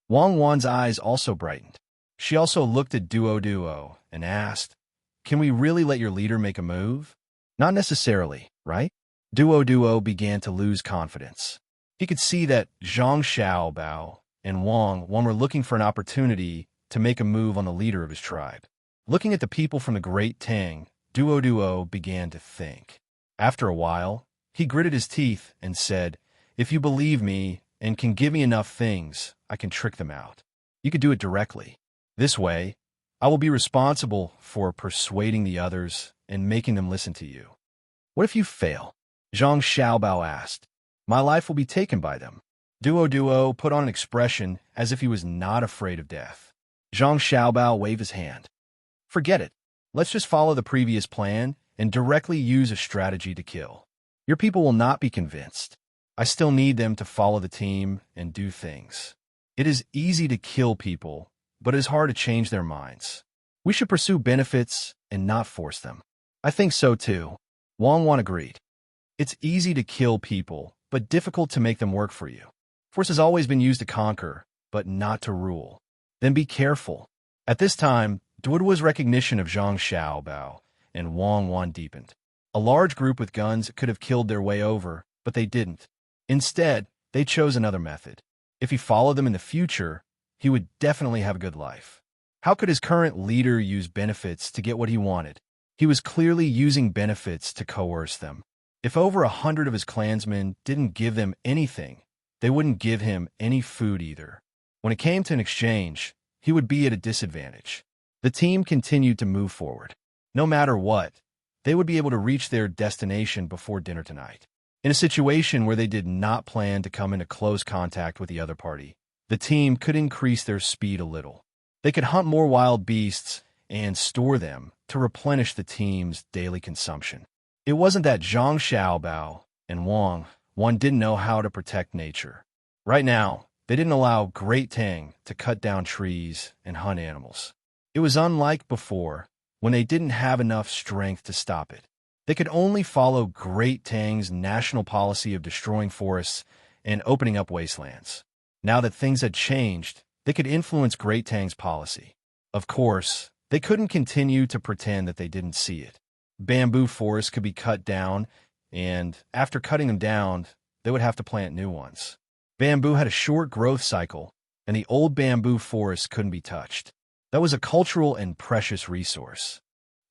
Wang's eyes also brightened. She also looked at Duo and asked, "Can we really let your leader make a move?" "Not necessarily, right?" Duo began to lose confidence. He could see that Zhang Xiaobao and Wang were looking for an opportunity to make a move on the leader of his tribe. Looking at the people from the great Tang, Duo began to think. After a while, he gritted his teeth and said, "If you believe me and can give me enough things, I can trick them out. You could do it directly. This way, I will be responsible for persuading the others and making them listen to you." "What if you fail?" Zhang Xiaobao asked. "My life will be taken by them." Duo put on an expression as if he was not afraid of death. Zhang Xiaobao waved his hand. "Forget it. Let's just follow the previous plan and directly use a strategy to kill. Your people will not be convinced. I still need them to follow the team and do things. It is easy to kill people, but it is hard to change their minds. We should pursue benefits and not force them." "I think so too," Wang agreed. "It's easy to kill people, but difficult to make them work for you. Force has always been used to conquer, but not to rule. Then be careful." At this time, Duo's recognition of Zhang Xiaobao and Wang deepened. A large group with guns could have killed their way over, but they didn't. Instead, they chose another method. If he followed them in the future, he would definitely have a good life. How could his current leader use benefits to get what he wanted? He was clearly using benefits to coerce them. If over 100 of his clansmen didn't give them anything, they wouldn't give him any food either. When it came to an exchange, he would be at a disadvantage. The team continued to move forward. No matter what, they would be able to reach their destination before dinner tonight. In a situation where they did not plan to come into close contact with the other party, the team could increase their speed a little. They could hunt more wild beasts and store them to replenish the team's daily consumption. It wasn't that Zhang Xiaobao and Wang didn't know how to protect nature. Right now, they didn't allow Great Tang to cut down trees and hunt animals. It was unlike before, when they didn't have enough strength to stop it. They could only follow Great Tang's national policy of destroying forests and opening up wastelands. Now that things had changed, they could influence Great Tang's policy. Of course, they couldn't continue to pretend that they didn't see it. Bamboo forests could be cut down, and after cutting them down, they would have to plant new ones. Bamboo had a short growth cycle, and the old bamboo forests couldn't be touched. That was a cultural and precious resource.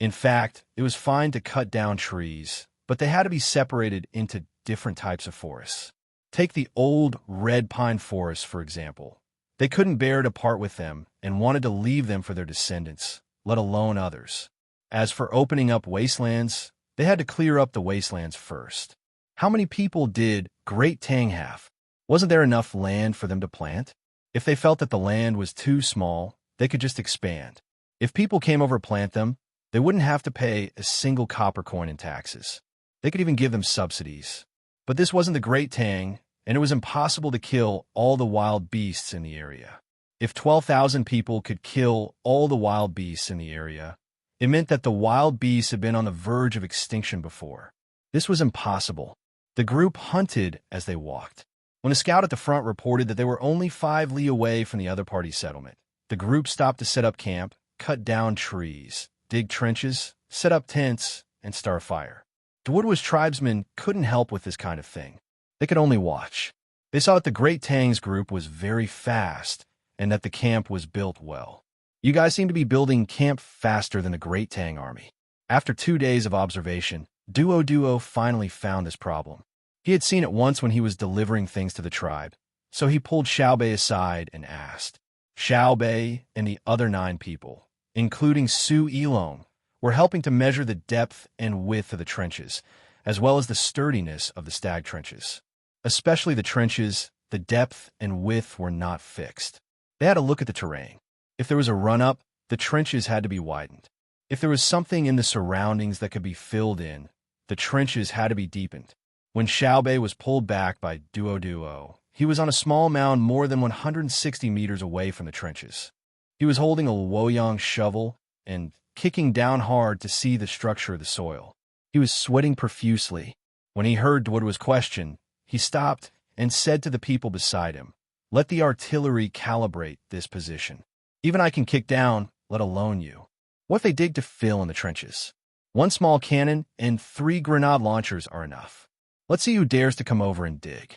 In fact, it was fine to cut down trees, but they had to be separated into different types of forests. Take the old red pine forests, for example. They couldn't bear to part with them and wanted to leave them for their descendants, let alone others. As for opening up wastelands, they had to clear up the wastelands first. How many people did Great Tang have? Wasn't there enough land for them to plant? If they felt that the land was too small, they could just expand. If people came over to plant them, they wouldn't have to pay a single copper coin in taxes. They could even give them subsidies. But this wasn't the Great Tang, and it was impossible to kill all the wild beasts in the area. If 12,000 people could kill all the wild beasts in the area, it meant that the wild beasts had been on the verge of extinction before. This was impossible. The group hunted as they walked. When a scout at the front reported that they were only 5 li away from the other party's settlement, the group stopped to set up camp, cut down trees, dig trenches, set up tents, and start a fire. The Woodward's tribesmen couldn't help with this kind of thing. They could only watch. They saw that the Great Tang's group was very fast and that the camp was built well. You guys seem to be building camp faster than the Great Tang army. After 2 days of observation, Duo finally found this problem. He had seen it once when he was delivering things to the tribe, so he pulled Xiaobei aside and asked. Xiaobei and the other 9 people, including Su Yilong, were helping to measure the depth and width of the trenches, as well as the sturdiness of the stag trenches. Especially the trenches, the depth and width were not fixed. They had to look at the terrain. If there was a run-up, the trenches had to be widened. If there was something in the surroundings that could be filled in, the trenches had to be deepened. When Xiaobei was pulled back by Duo, he was on a small mound more than 160 meters away from the trenches. He was holding a Luoyang shovel and kicking down hard to see the structure of the soil. He was sweating profusely. When he heard Duo's question, he stopped and said to the people beside him, "Let the artillery calibrate this position. Even I can kick down, let alone you." What if they dig to fill in the trenches? 1 small cannon and 3 grenade launchers are enough. Let's see who dares to come over and dig.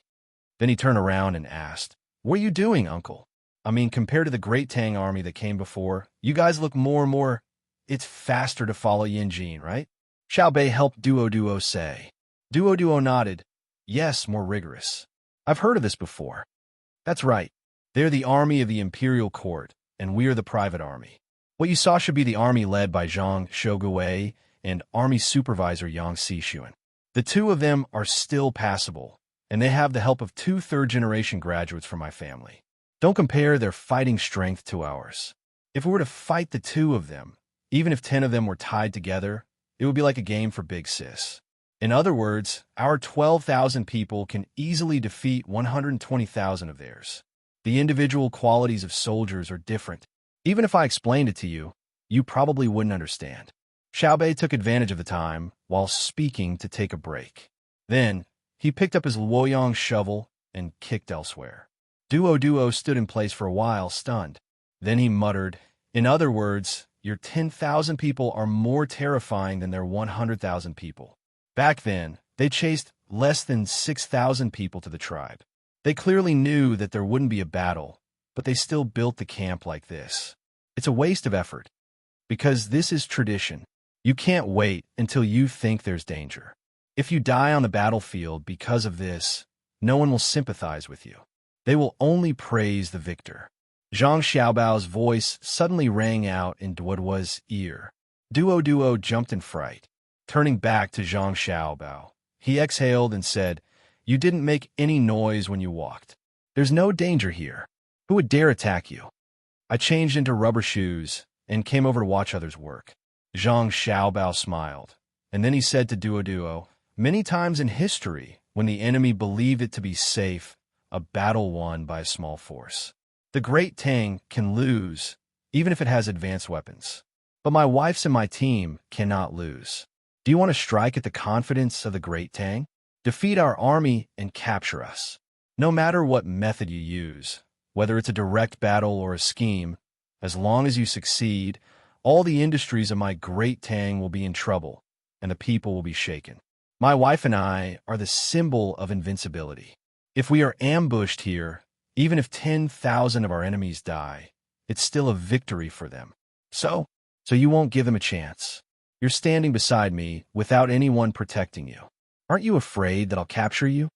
Then he turned around and asked, "What are you doing, uncle? I mean, compared to the Great Tang army that came before, you guys look more and more... It's faster to follow Yanjin, right?" Xiaobei helped Duo say. Duo nodded. "Yes, more rigorous. I've heard of this before." "That's right. They're the army of the imperial court, and we're the private army. What you saw should be the army led by Zhang Shogui and army supervisor Yang Xixuan. The 2 of them are still passable, and they have the help of 2 third-generation graduates from my family. Don't compare their fighting strength to ours. If we were to fight the 2 of them, even if 10 of them were tied together, it would be like a game for Big Sis. In other words, our 12,000 people can easily defeat 120,000 of theirs. The individual qualities of soldiers are different. Even if I explained it to you, you probably wouldn't understand." Xiaobei took advantage of the time while speaking to take a break. Then, he picked up his Luoyang shovel and kicked elsewhere. Duo stood in place for a while, stunned. Then he muttered, "In other words, your 10,000 people are more terrifying than their 100,000 people. Back then, they chased less than 6,000 people to the tribe. They clearly knew that there wouldn't be a battle, but they still built the camp like this. It's a waste of effort. Because this is tradition. You can't wait until you think there's danger. If you die on the battlefield because of this, no one will sympathize with you. They will only praise the victor." Zhang Xiaobao's voice suddenly rang out in Duo's ear. Duo jumped in fright. Turning back to Zhang Xiaobao, he exhaled and said, "You didn't make any noise when you walked. There's no danger here. Who would dare attack you?" "I changed into rubber shoes and came over to watch others work." Zhang Xiaobao smiled. And then he said to Duo, many times in history, when the enemy believed it to be safe, a battle won by a small force. The great Tang can lose, even if it has advanced weapons. But my wife's and my team cannot lose. Do you want to strike at the confidence of the great Tang? Defeat our army and capture us. No matter what method you use, whether it's a direct battle or a scheme, as long as you succeed, all the industries of my great Tang will be in trouble, and the people will be shaken. My wife and I are the symbol of invincibility. If we are ambushed here, even if 10,000 of our enemies die, it's still a victory for them. So you won't give them a chance. You're standing beside me without anyone protecting you. Aren't you afraid that I'll capture you?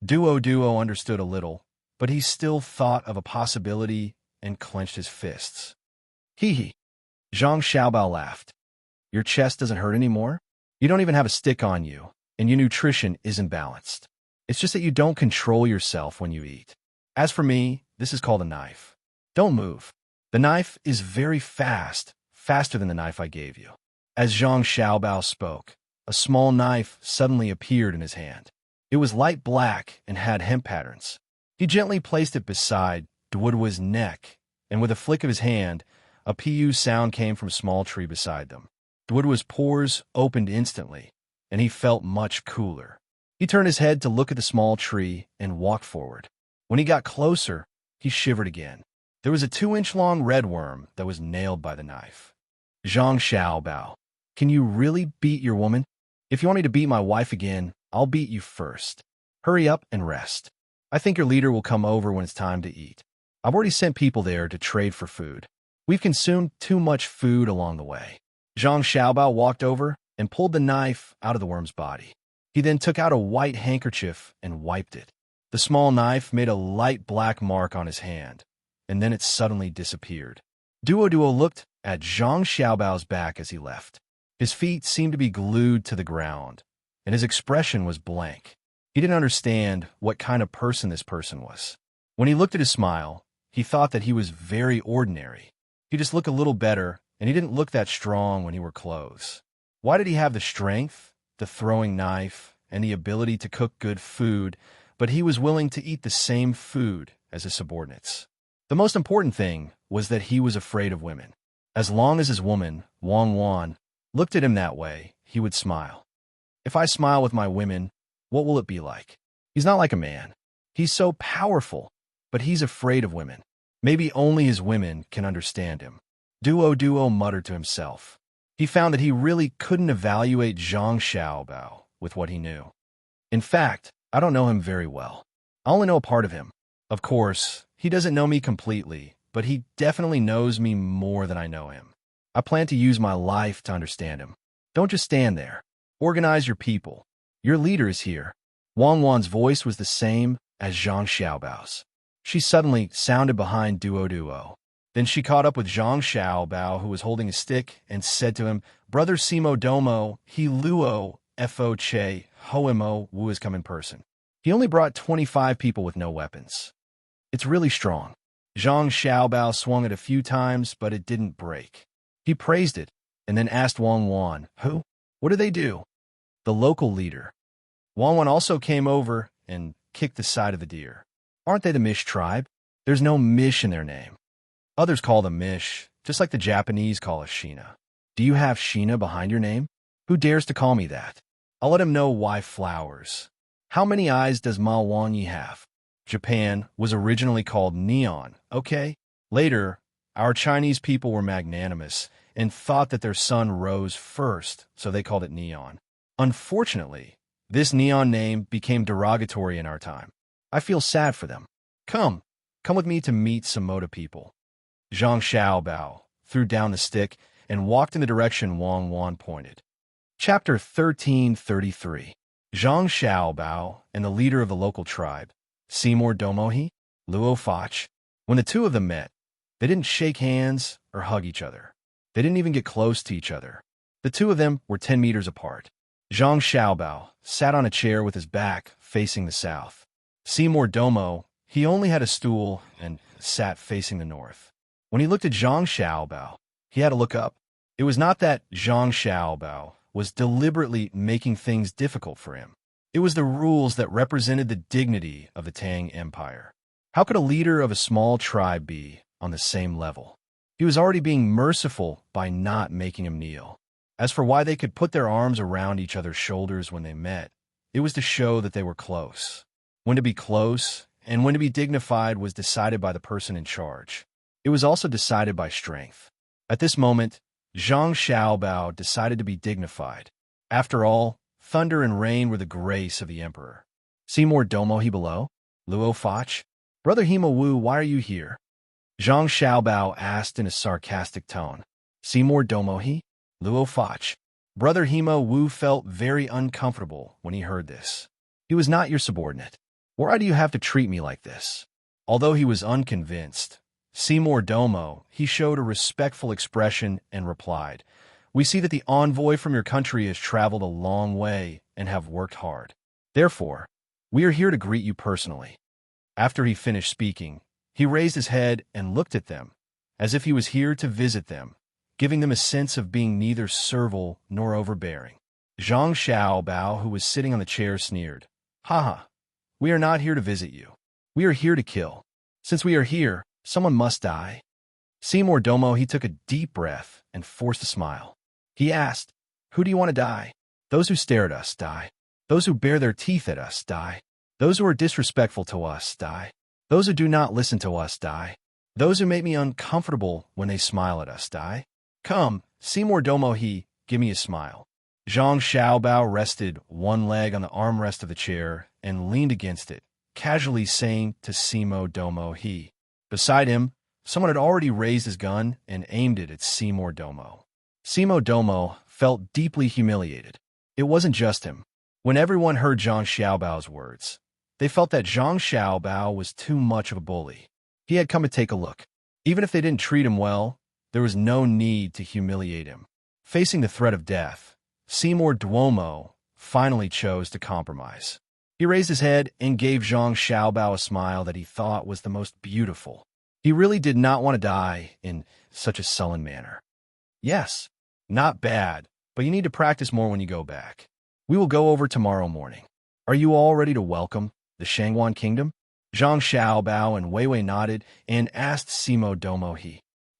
Duo understood a little, but he still thought of a possibility and clenched his fists. Hee. Zhang Xiaobao laughed. Your chest doesn't hurt anymore? You don't even have a stick on you, and your nutrition isn't balanced. It's just that you don't control yourself when you eat. As for me, this is called a knife. Don't move. The knife is very fast, faster than the knife I gave you. As Zhang Xiaobao spoke, a small knife suddenly appeared in his hand. It was light black and had hemp patterns. He gently placed it beside Duoduo's neck, and with a flick of his hand, a pu sound came from a small tree beside them. Duoduo's pores opened instantly, and he felt much cooler. He turned his head to look at the small tree and walked forward. When he got closer, he shivered again. There was a 2-inch-long red worm that was nailed by the knife. Zhang Xiaobao, can you really beat your woman? If you want me to beat my wife again, I'll beat you first. Hurry up and rest. I think your leader will come over when it's time to eat. I've already sent people there to trade for food. We've consumed too much food along the way. Zhang Xiaobao walked over and pulled the knife out of the worm's body. He then took out a white handkerchief and wiped it. The small knife made a light black mark on his hand, and then it suddenly disappeared. Duo looked at Zhang Xiaobao's back as he left. His feet seemed to be glued to the ground, and his expression was blank. He didn't understand what kind of person this person was. When he looked at his smile, he thought that he was very ordinary. He just looked a little better, and he didn't look that strong when he wore clothes. Why did he have the strength, the throwing knife, and the ability to cook good food, but he was willing to eat the same food as his subordinates? The most important thing was that he was afraid of women. As long as his woman, Wang Wan, looked at him that way, he would smile. If I smile with my women, what will it be like? He's not like a man. He's so powerful, but he's afraid of women. Maybe only his women can understand him. Duo muttered to himself. He found that he really couldn't evaluate Zhang Xiaobao with what he knew. In fact, I don't know him very well. I only know a part of him. Of course, he doesn't know me completely, but he definitely knows me more than I know him. I plan to use my life to understand him. Don't just stand there. Organize your people. Your leader is here. Wang Wan's voice was the same as Zhang Xiaobao's. She suddenly sounded behind Duo. Then she caught up with Zhang Xiaobao, who was holding a stick, and said to him, Brother Simo Domo, he luo, fo che, hoemo, wu has come in person. He only brought 25 people with no weapons. It's really strong. Zhang Xiaobao swung it a few times, but it didn't break. He praised it, and then asked Wang Wan, Who? What do they do? The local leader. Wang Wan also came over and kicked the side of the deer. Aren't they the Mish tribe? There's no Mish in their name. Others call them Mish, just like the Japanese call us Shina. Do you have Shina behind your name? Who dares to call me that? I'll let him know why flowers. How many eyes does Ma Wanyi have? Japan was originally called Neon, okay? Later, our Chinese people were magnanimous and thought that their sun rose first, so they called it Neon. Unfortunately, this Neon name became derogatory in our time. I feel sad for them. Come with me to meet some Moda people. Zhang Xiaobao threw down the stick and walked in the direction Wang Wan pointed. Chapter 1333. Zhang Xiaobao and the leader of the local tribe, Seymour Domohi, Luo Fach. When the two of them met, they didn't shake hands or hug each other. They didn't even get close to each other. The two of them were 10 meters apart. Zhang Xiaobao sat on a chair with his back facing the south. Seymour Domo, he only had a stool and sat facing the north. When he looked at Zhang Xiaobao, he had to look up. It was not that Zhang Xiaobao was deliberately making things difficult for him. It was the rules that represented the dignity of the Tang Empire. How could a leader of a small tribe be on the same level? He was already being merciful by not making him kneel. As for why they could put their arms around each other's shoulders when they met, it was to show that they were close. When to be close and when to be dignified was decided by the person in charge. It was also decided by strength. At this moment, Zhang Xiaobao decided to be dignified. After all, thunder and rain were the grace of the emperor. Seymour Domohi below? Luo Fach? Brother Hima Wu, why are you here? Zhang Xiaobao asked in a sarcastic tone. Seymour Domohi? Luo Fach. Brother Hima Wu felt very uncomfortable when he heard this. He was not your subordinate. Why do you have to treat me like this? Although he was unconvinced, Seymour Domo, he showed a respectful expression and replied, We see that the envoy from your country has traveled a long way and have worked hard. Therefore, we are here to greet you personally. After he finished speaking, he raised his head and looked at them, as if he was here to visit them, giving them a sense of being neither servile nor overbearing. Zhang Xiaobao, who was sitting on the chair, sneered, Haha, we are not here to visit you. We are here to kill. Since we are here, someone must die. Seymour Domo, he took a deep breath and forced a smile. He asked, Who do you want to die? Those who stare at us die. Those who bare their teeth at us die. Those who are disrespectful to us die. Those who do not listen to us die. Those who make me uncomfortable when they smile at us die. Come, Seymour Domo, give me a smile. Zhang Xiaobao rested one leg on the armrest of the chair and leaned against it, casually saying to Seymour Domo, Beside him, someone had already raised his gun and aimed it at Seymour Domo. Seymour Domo felt deeply humiliated. It wasn't just him. When everyone heard Zhang Xiaobao's words, they felt that Zhang Xiaobao was too much of a bully. He had come to take a look. Even if they didn't treat him well, there was no need to humiliate him. Facing the threat of death, Seymour Duomo finally chose to compromise. He raised his head and gave Zhang Xiaobao a smile that he thought was the most beautiful. He really did not want to die in such a sullen manner. Yes, not bad, but you need to practice more when you go back. We will go over tomorrow morning. Are you all ready to welcome the Shangguan Kingdom? Zhang Xiaobao and Wei Wei nodded and asked Seymour Domo,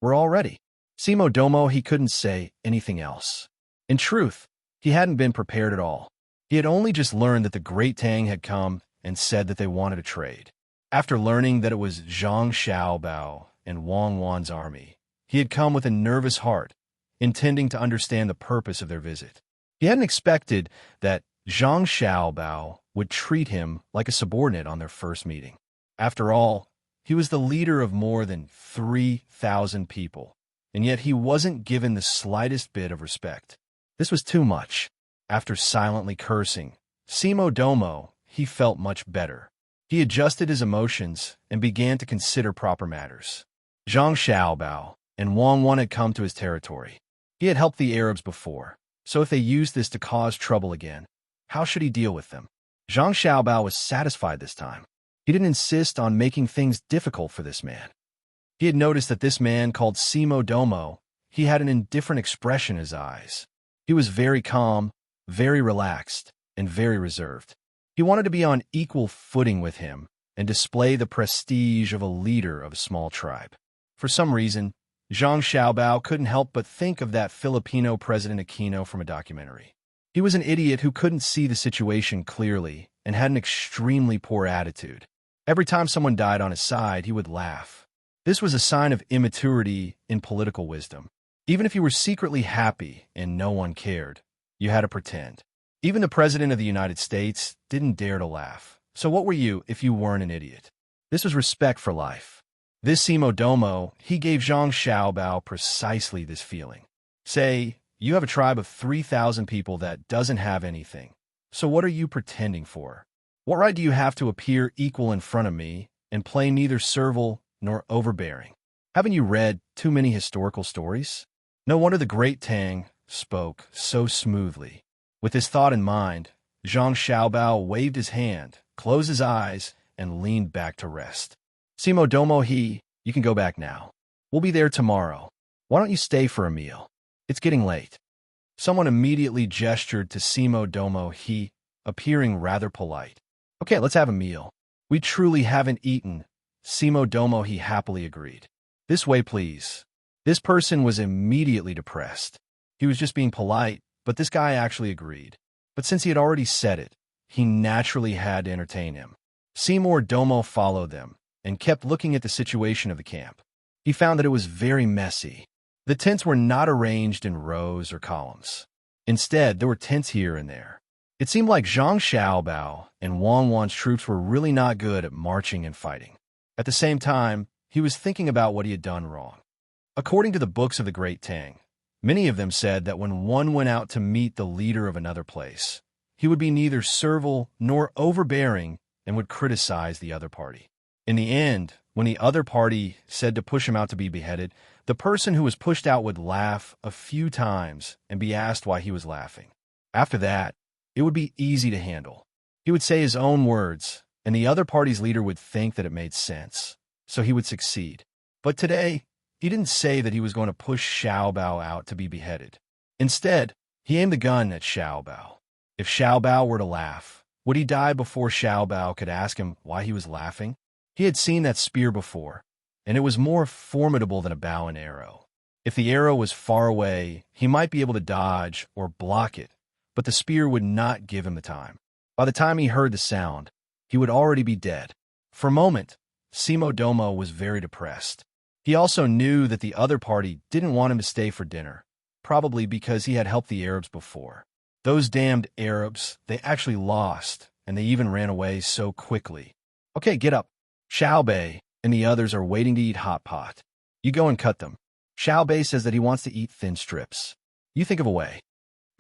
We're all ready. Seymour Domo, he couldn't say anything else. In truth, he hadn't been prepared at all. He had only just learned that the Great Tang had come and said that they wanted to trade. After learning that it was Zhang Xiaobao and Wang Wan's army, he had come with a nervous heart, intending to understand the purpose of their visit. He hadn't expected that Zhang Xiaobao would treat him like a subordinate on their first meeting. After all, he was the leader of more than 3,000 people, and yet he wasn't given the slightest bit of respect. This was too much. After silently cursing, Seymour Domo, he felt much better. He adjusted his emotions and began to consider proper matters. Zhang Xiaobao and Wang Wan had come to his territory. He had helped the Arabs before, so if they used this to cause trouble again, how should he deal with them? Zhang Xiaobao was satisfied this time. He didn't insist on making things difficult for this man. He had noticed that this man called Seymour Domo, he had an indifferent expression in his eyes. He was very calm, very relaxed, and very reserved. He wanted to be on equal footing with him and display the prestige of a leader of a small tribe. For some reason, Zhang Xiaobao couldn't help but think of that Filipino President Aquino from a documentary. He was an idiot who couldn't see the situation clearly and had an extremely poor attitude. Every time someone died on his side, he would laugh. This was a sign of immaturity in political wisdom. Even if you were secretly happy and no one cared, you had to pretend. Even the President of the United States didn't dare to laugh. So what were you if you weren't an idiot? This was respect for life. This Seymour Domo, he gave Zhang Xiaobao precisely this feeling. Say, you have a tribe of 3,000 people that doesn't have anything. So what are you pretending for? What right do you have to appear equal in front of me and play neither servile nor overbearing? Haven't you read too many historical stories? No wonder the great Tang spoke so smoothly. With this thought in mind, Zhang Xiaobao waved his hand, closed his eyes, and leaned back to rest. Seymour Domo, you can go back now. We'll be there tomorrow. Why don't you stay for a meal? It's getting late. Someone immediately gestured to Simo Domo he, appearing rather polite. Okay, let's have a meal. We truly haven't eaten. Simo Domo he happily agreed. This way, please. This person was immediately depressed. He was just being polite, but this guy actually agreed. But since he had already said it, he naturally had to entertain him. Seymour Domo followed them and kept looking at the situation of the camp. He found that it was very messy. The tents were not arranged in rows or columns. Instead, there were tents here and there. It seemed like Zhang Xiaobao and Wang Wan's troops were really not good at marching and fighting. At the same time, he was thinking about what he had done wrong. According to the books of the great Tang, many of them said that when one went out to meet the leader of another place, he would be neither servile nor overbearing and would criticize the other party. In the end, when the other party said to push him out to be beheaded, the person who was pushed out would laugh a few times and be asked why he was laughing. After that, it would be easy to handle. He would say his own words, and the other party's leader would think that it made sense, so he would succeed. But today, he didn't say that he was going to push Xiaobao out to be beheaded. Instead, he aimed the gun at Xiaobao. If Xiaobao were to laugh, would he die before Xiaobao could ask him why he was laughing? He had seen that spear before, and it was more formidable than a bow and arrow. If the arrow was far away, he might be able to dodge or block it, but the spear would not give him the time. By the time he heard the sound, he would already be dead. For a moment, Simo Domo was very depressed. He also knew that the other party didn't want him to stay for dinner, probably because he had helped the Arabs before. Those damned Arabs, they actually lost, and they even ran away so quickly. Okay, get up. Xiaobei and the others are waiting to eat hot pot. You go and cut them. Xiaobei says that he wants to eat thin strips. You think of a way.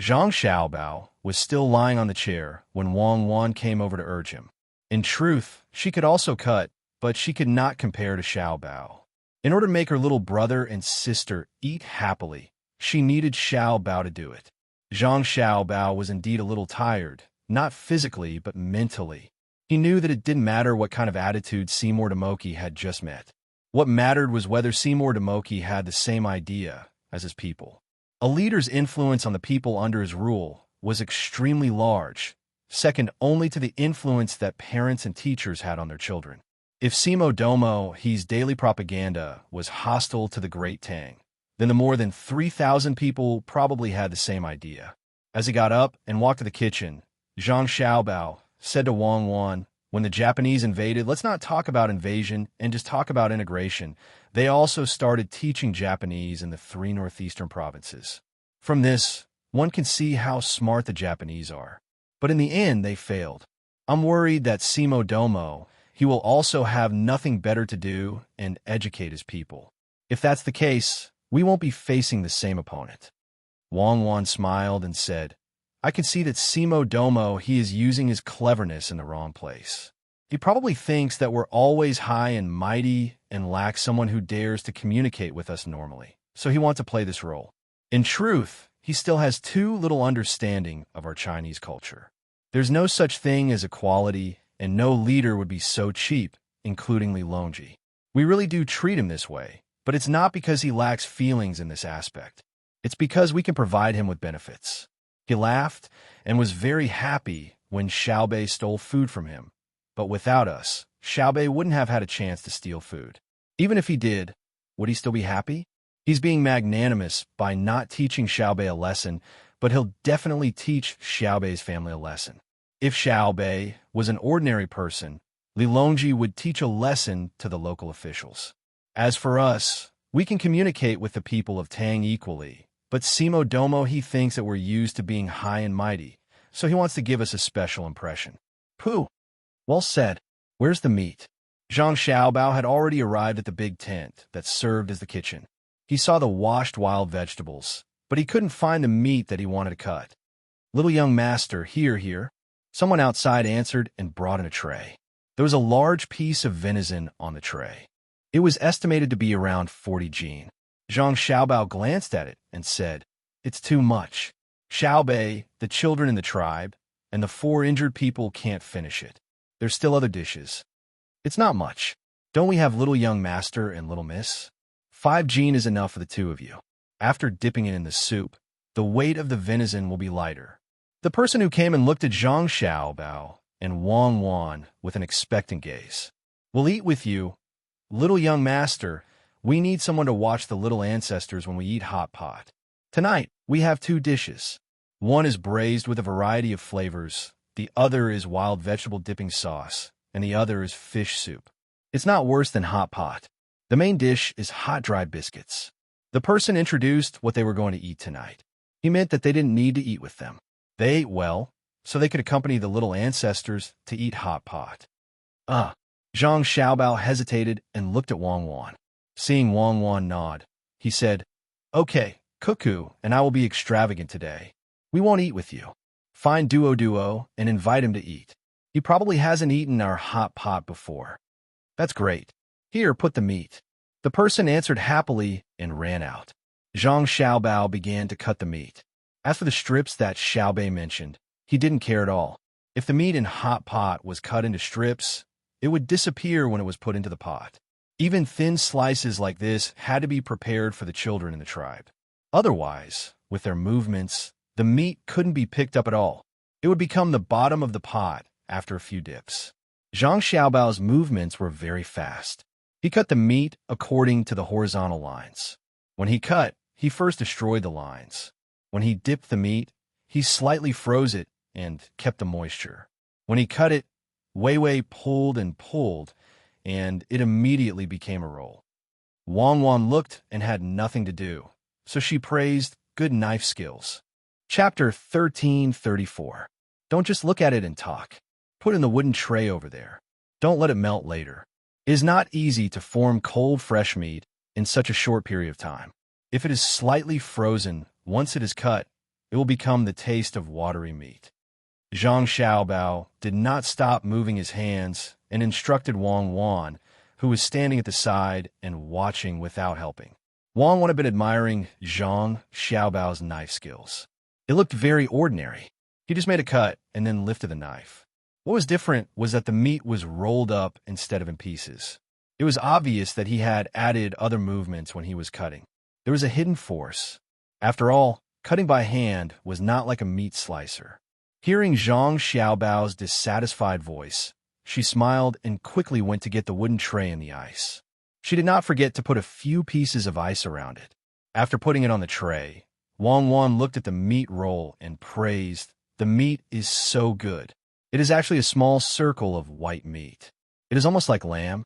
Zhang Xiaobao was still lying on the chair when Wang Wan came over to urge him. In truth, she could also cut, but she could not compare to Xiaobao. In order to make her little brother and sister eat happily, she needed Xiaobao to do it. Zhang Xiaobao was indeed a little tired, not physically but mentally. He knew that it didn't matter what kind of attitude Seymour Demoki had just met. What mattered was whether Seymour Demoki had the same idea as his people. A leader's influence on the people under his rule was extremely large, second only to the influence that parents and teachers had on their children. If Simo Domo he's daily propaganda was hostile to the Great Tang, then the more than 3,000 people probably had the same idea. As he got up and walked to the kitchen, Zhang Xiaobao said to Wang Wan, when the Japanese invaded, let's not talk about invasion and just talk about integration. They also started teaching Japanese in the 3 northeastern provinces. From this, one can see how smart the Japanese are. But in the end, they failed. I'm worried that Simo Domo, he will also have nothing better to do and educate his people. If that's the case, we won't be facing the same opponent. Wang Wan smiled and said, I can see that Simo Domo he is using his cleverness in the wrong place. He probably thinks that we're always high and mighty and lack someone who dares to communicate with us normally. So he wants to play this role. In truth, he still has too little understanding of our Chinese culture. There's no such thing as equality, and no leader would be so cheap, including Li Longji. We really do treat him this way, but it's not because he lacks feelings in this aspect. It's because we can provide him with benefits. He laughed and was very happy when Xiaobei stole food from him. But without us, Xiaobei wouldn't have had a chance to steal food. Even if he did, would he still be happy? He's being magnanimous by not teaching Xiaobei a lesson, but he'll definitely teach Xiaobei's family a lesson. If Xiaobei was an ordinary person, Li Longji would teach a lesson to the local officials. As for us, we can communicate with the people of Tang equally, but Simo Domo he thinks that we're used to being high and mighty, so he wants to give us a special impression. Pooh! Well said. Where's the meat? Zhang Xiaobao had already arrived at the big tent that served as the kitchen. He saw the washed wild vegetables, but he couldn't find the meat that he wanted to cut. Little young master, here. Someone outside answered and brought in a tray. There was a large piece of venison on the tray. It was estimated to be around 40 jin. Zhang Xiaobao glanced at it and said, It's too much. Xiaobei, the children in the tribe, and the 4 injured people can't finish it. There's still other dishes. It's not much. Don't we have little young master and little miss? 5 jin is enough for the 2 of you. After dipping it in the soup, the weight of the venison will be lighter. The person who came and looked at Zhang Xiaobao and Wang Wan with an expectant gaze. We'll eat with you. Little young master, we need someone to watch the little ancestors when we eat hot pot. Tonight, we have 2 dishes. One is braised with a variety of flavors, the other is wild vegetable dipping sauce, and the other is fish soup. It's not worse than hot pot. The main dish is hot dry biscuits. The person introduced what they were going to eat tonight. He meant that they didn't need to eat with them. They ate well, so they could accompany the little ancestors to eat hot pot. Zhang Xiaobao hesitated and looked at Wang Wan. Seeing Wang Wan nod, he said, "Okay, Cuckoo and I will be extravagant today. We won't eat with you. Find Duo and invite him to eat. He probably hasn't eaten our hot pot before." "That's great. Here, put the meat." The person answered happily and ran out. Zhang Xiaobao began to cut the meat. As for the strips that Xiaobei mentioned, he didn't care at all. If the meat in hot pot was cut into strips, it would disappear when it was put into the pot. Even thin slices like this had to be prepared for the children in the tribe. Otherwise, with their movements, the meat couldn't be picked up at all. It would become the bottom of the pot after a few dips. Zhang Xiaobao's movements were very fast. He cut the meat according to the horizontal lines. When he cut, he first destroyed the lines. When he dipped the meat, he slightly froze it and kept the moisture. When he cut it, Wei Wei pulled and pulled, and it immediately became a roll. Wang Wan looked and had nothing to do, so she praised good knife skills. Chapter 1334. Don't just look at it and talk. Put in the wooden tray over there. Don't let it melt later. It is not easy to form cold fresh meat in such a short period of time. If it is slightly frozen, once it is cut, it will become the taste of watery meat. Zhang Xiaobao did not stop moving his hands and instructed Wang Wan, who was standing at the side and watching without helping. Wang Wan had been admiring Zhang Xiaobao's knife skills. It looked very ordinary. He just made a cut and then lifted the knife. What was different was that the meat was rolled up instead of in pieces. It was obvious that he had added other movements when he was cutting. There was a hidden force. After all, cutting by hand was not like a meat slicer. Hearing Zhang Xiaobao's dissatisfied voice, she smiled and quickly went to get the wooden tray in the ice. She did not forget to put a few pieces of ice around it. After putting it on the tray, Wang Wan looked at the meat roll and praised, "The meat is so good. It is actually a small circle of white meat. It is almost like lamb.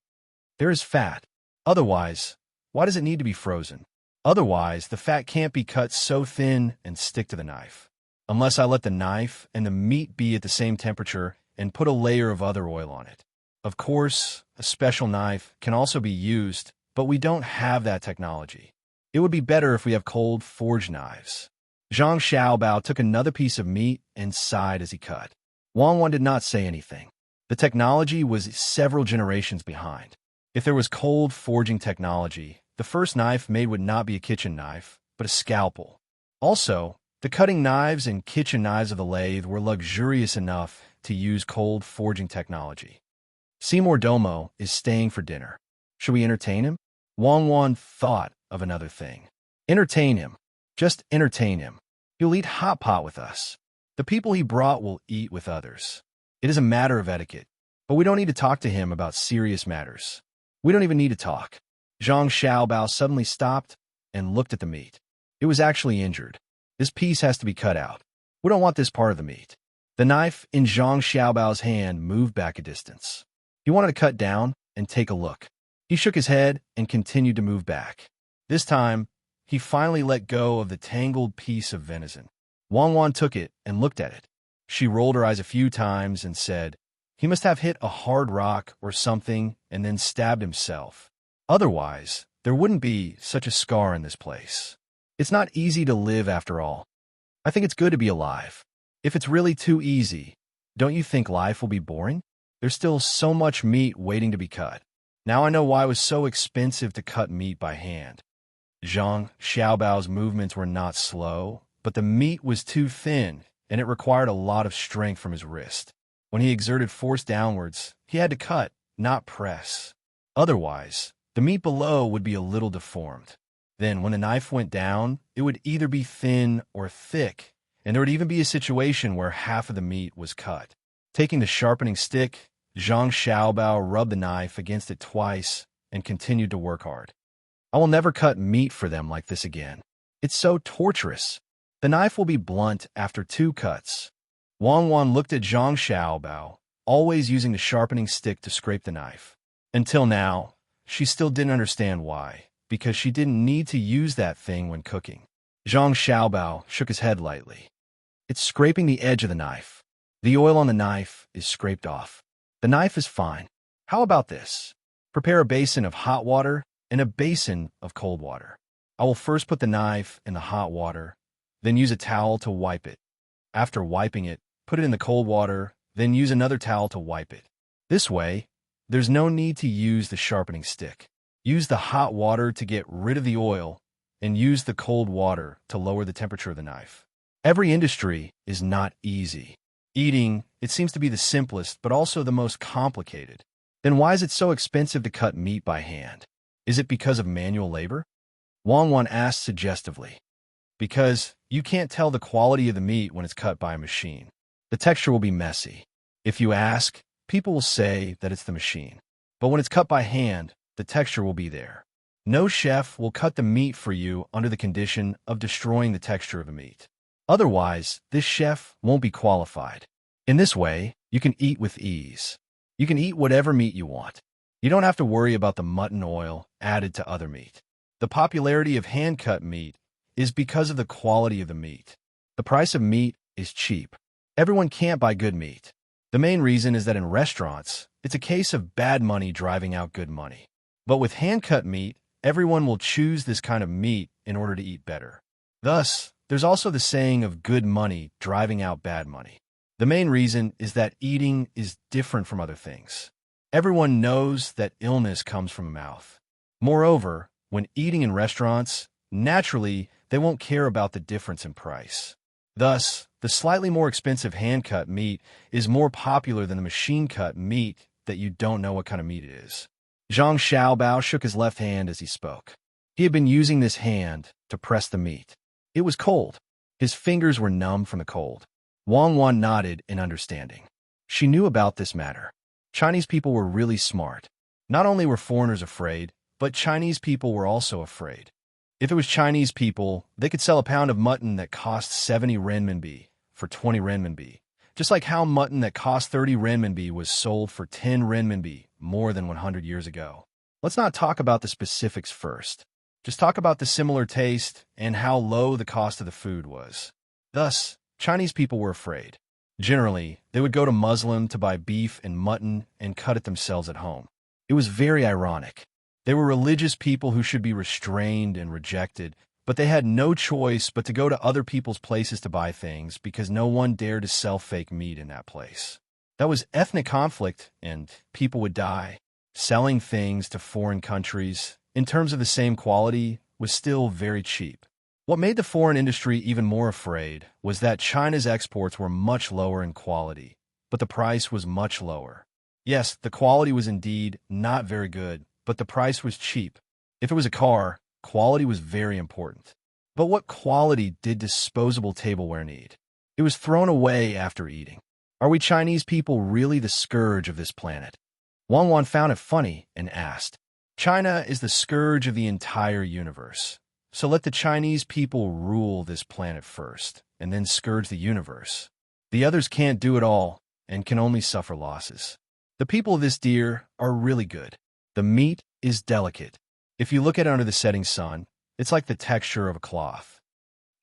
There is fat. Otherwise, why does it need to be frozen? Otherwise, the fat can't be cut so thin and stick to the knife. Unless I let the knife and the meat be at the same temperature and put a layer of other oil on it. Of course, a special knife can also be used, but we don't have that technology. It would be better if we have cold forged knives." Zhang Xiaobao took another piece of meat and sighed as he cut. Wang Wan did not say anything. The technology was several generations behind. If there was cold forging technology, the first knife made would not be a kitchen knife, but a scalpel. Also, the cutting knives and kitchen knives of the lathe were luxurious enough to use cold forging technology. Seymour Domo is staying for dinner. Should we entertain him? Wang Wan thought of another thing. Entertain him. Just entertain him. He'll eat hot pot with us. The people he brought will eat with others. It is a matter of etiquette, but we don't need to talk to him about serious matters. We don't even need to talk. Zhang Xiaobao suddenly stopped and looked at the meat. It was actually injured. This piece has to be cut out. We don't want this part of the meat. The knife in Zhang Xiaobao's hand moved back a distance. He wanted to cut down and take a look. He shook his head and continued to move back. This time, he finally let go of the tangled piece of venison. Wang Wan took it and looked at it. She rolled her eyes a few times and said, "He must have hit a hard rock or something and then stabbed himself. Otherwise, there wouldn't be such a scar in this place. It's not easy to live after all. I think it's good to be alive. If it's really too easy, don't you think life will be boring? There's still so much meat waiting to be cut. Now I know why it was so expensive to cut meat by hand." Zhang Xiaobao's movements were not slow, but the meat was too thin, and it required a lot of strength from his wrist. When he exerted force downwards, he had to cut, not press. Otherwise, the meat below would be a little deformed. Then, when the knife went down, it would either be thin or thick, and there would even be a situation where half of the meat was cut. Taking the sharpening stick, Zhang Xiaobao rubbed the knife against it twice and continued to work hard. I will never cut meat for them like this again. It's so torturous. The knife will be blunt after 2 cuts. Wang Wan looked at Zhang Xiaobao, always using the sharpening stick to scrape the knife. Until now, she still didn't understand why, because she didn't need to use that thing when cooking. Zhang Xiaobao shook his head lightly. It's scraping the edge of the knife. The oil on the knife is scraped off. The knife is fine. How about this? Prepare a basin of hot water and a basin of cold water. I will first put the knife in the hot water, then use a towel to wipe it. After wiping it, put it in the cold water, then use another towel to wipe it. This way, there's no need to use the sharpening stick. Use the hot water to get rid of the oil, and use the cold water to lower the temperature of the knife. Every industry is not easy. Eating, it seems to be the simplest, but also the most complicated. Then why is it so expensive to cut meat by hand? Is it because of manual labor? Wang Wan asked suggestively. Because you can't tell the quality of the meat when it's cut by a machine. The texture will be messy. If you ask, people will say that it's the machine. But when it's cut by hand, the texture will be there. No chef will cut the meat for you under the condition of destroying the texture of the meat. Otherwise, this chef won't be qualified. In this way, you can eat with ease. You can eat whatever meat you want. You don't have to worry about the mutton oil added to other meat. The popularity of hand-cut meat is because of the quality of the meat. The price of meat is cheap. Everyone can't buy good meat. The main reason is that in restaurants, it's a case of bad money driving out good money. But with hand-cut meat, everyone will choose this kind of meat in order to eat better. Thus, there's also the saying of good money driving out bad money. The main reason is that eating is different from other things. Everyone knows that illness comes from the mouth. Moreover, when eating in restaurants, naturally, they won't care about the difference in price. Thus, the slightly more expensive hand-cut meat is more popular than the machine-cut meat that you don't know what kind of meat it is. Zhang Xiaobao shook his left hand as he spoke. He had been using this hand to press the meat. It was cold. His fingers were numb from the cold. Wang Wan nodded in understanding. She knew about this matter. Chinese people were really smart. Not only were foreigners afraid, but Chinese people were also afraid. If it was Chinese people, they could sell a pound of mutton that cost 70 renminbi for 20 renminbi, just like how mutton that cost 30 renminbi was sold for 10 renminbi more than 100 years ago. Let's not talk about the specifics first. Just talk about the similar taste and how low the cost of the food was. Thus, Chinese people were afraid. Generally, they would go to Muslim to buy beef and mutton and cut it themselves at home. It was very ironic. They were religious people who should be restrained and rejected, but they had no choice but to go to other people's places to buy things because no one dared to sell fake meat in that place. That was ethnic conflict, and people would die. Selling things to foreign countries, in terms of the same quality, was still very cheap. What made the foreign industry even more afraid was that China's exports were much lower in quality, but the price was much lower. Yes, the quality was indeed not very good, but the price was cheap. If it was a car, quality was very important. But what quality did disposable tableware need? It was thrown away after eating. Are we Chinese people really the scourge of this planet? Wang Wan found it funny and asked, China is the scourge of the entire universe. So let the Chinese people rule this planet first, and then scourge the universe. The others can't do it all, and can only suffer losses. The people of this deer are really good. The meat is delicate. If you look at it under the setting sun, it's like the texture of a cloth.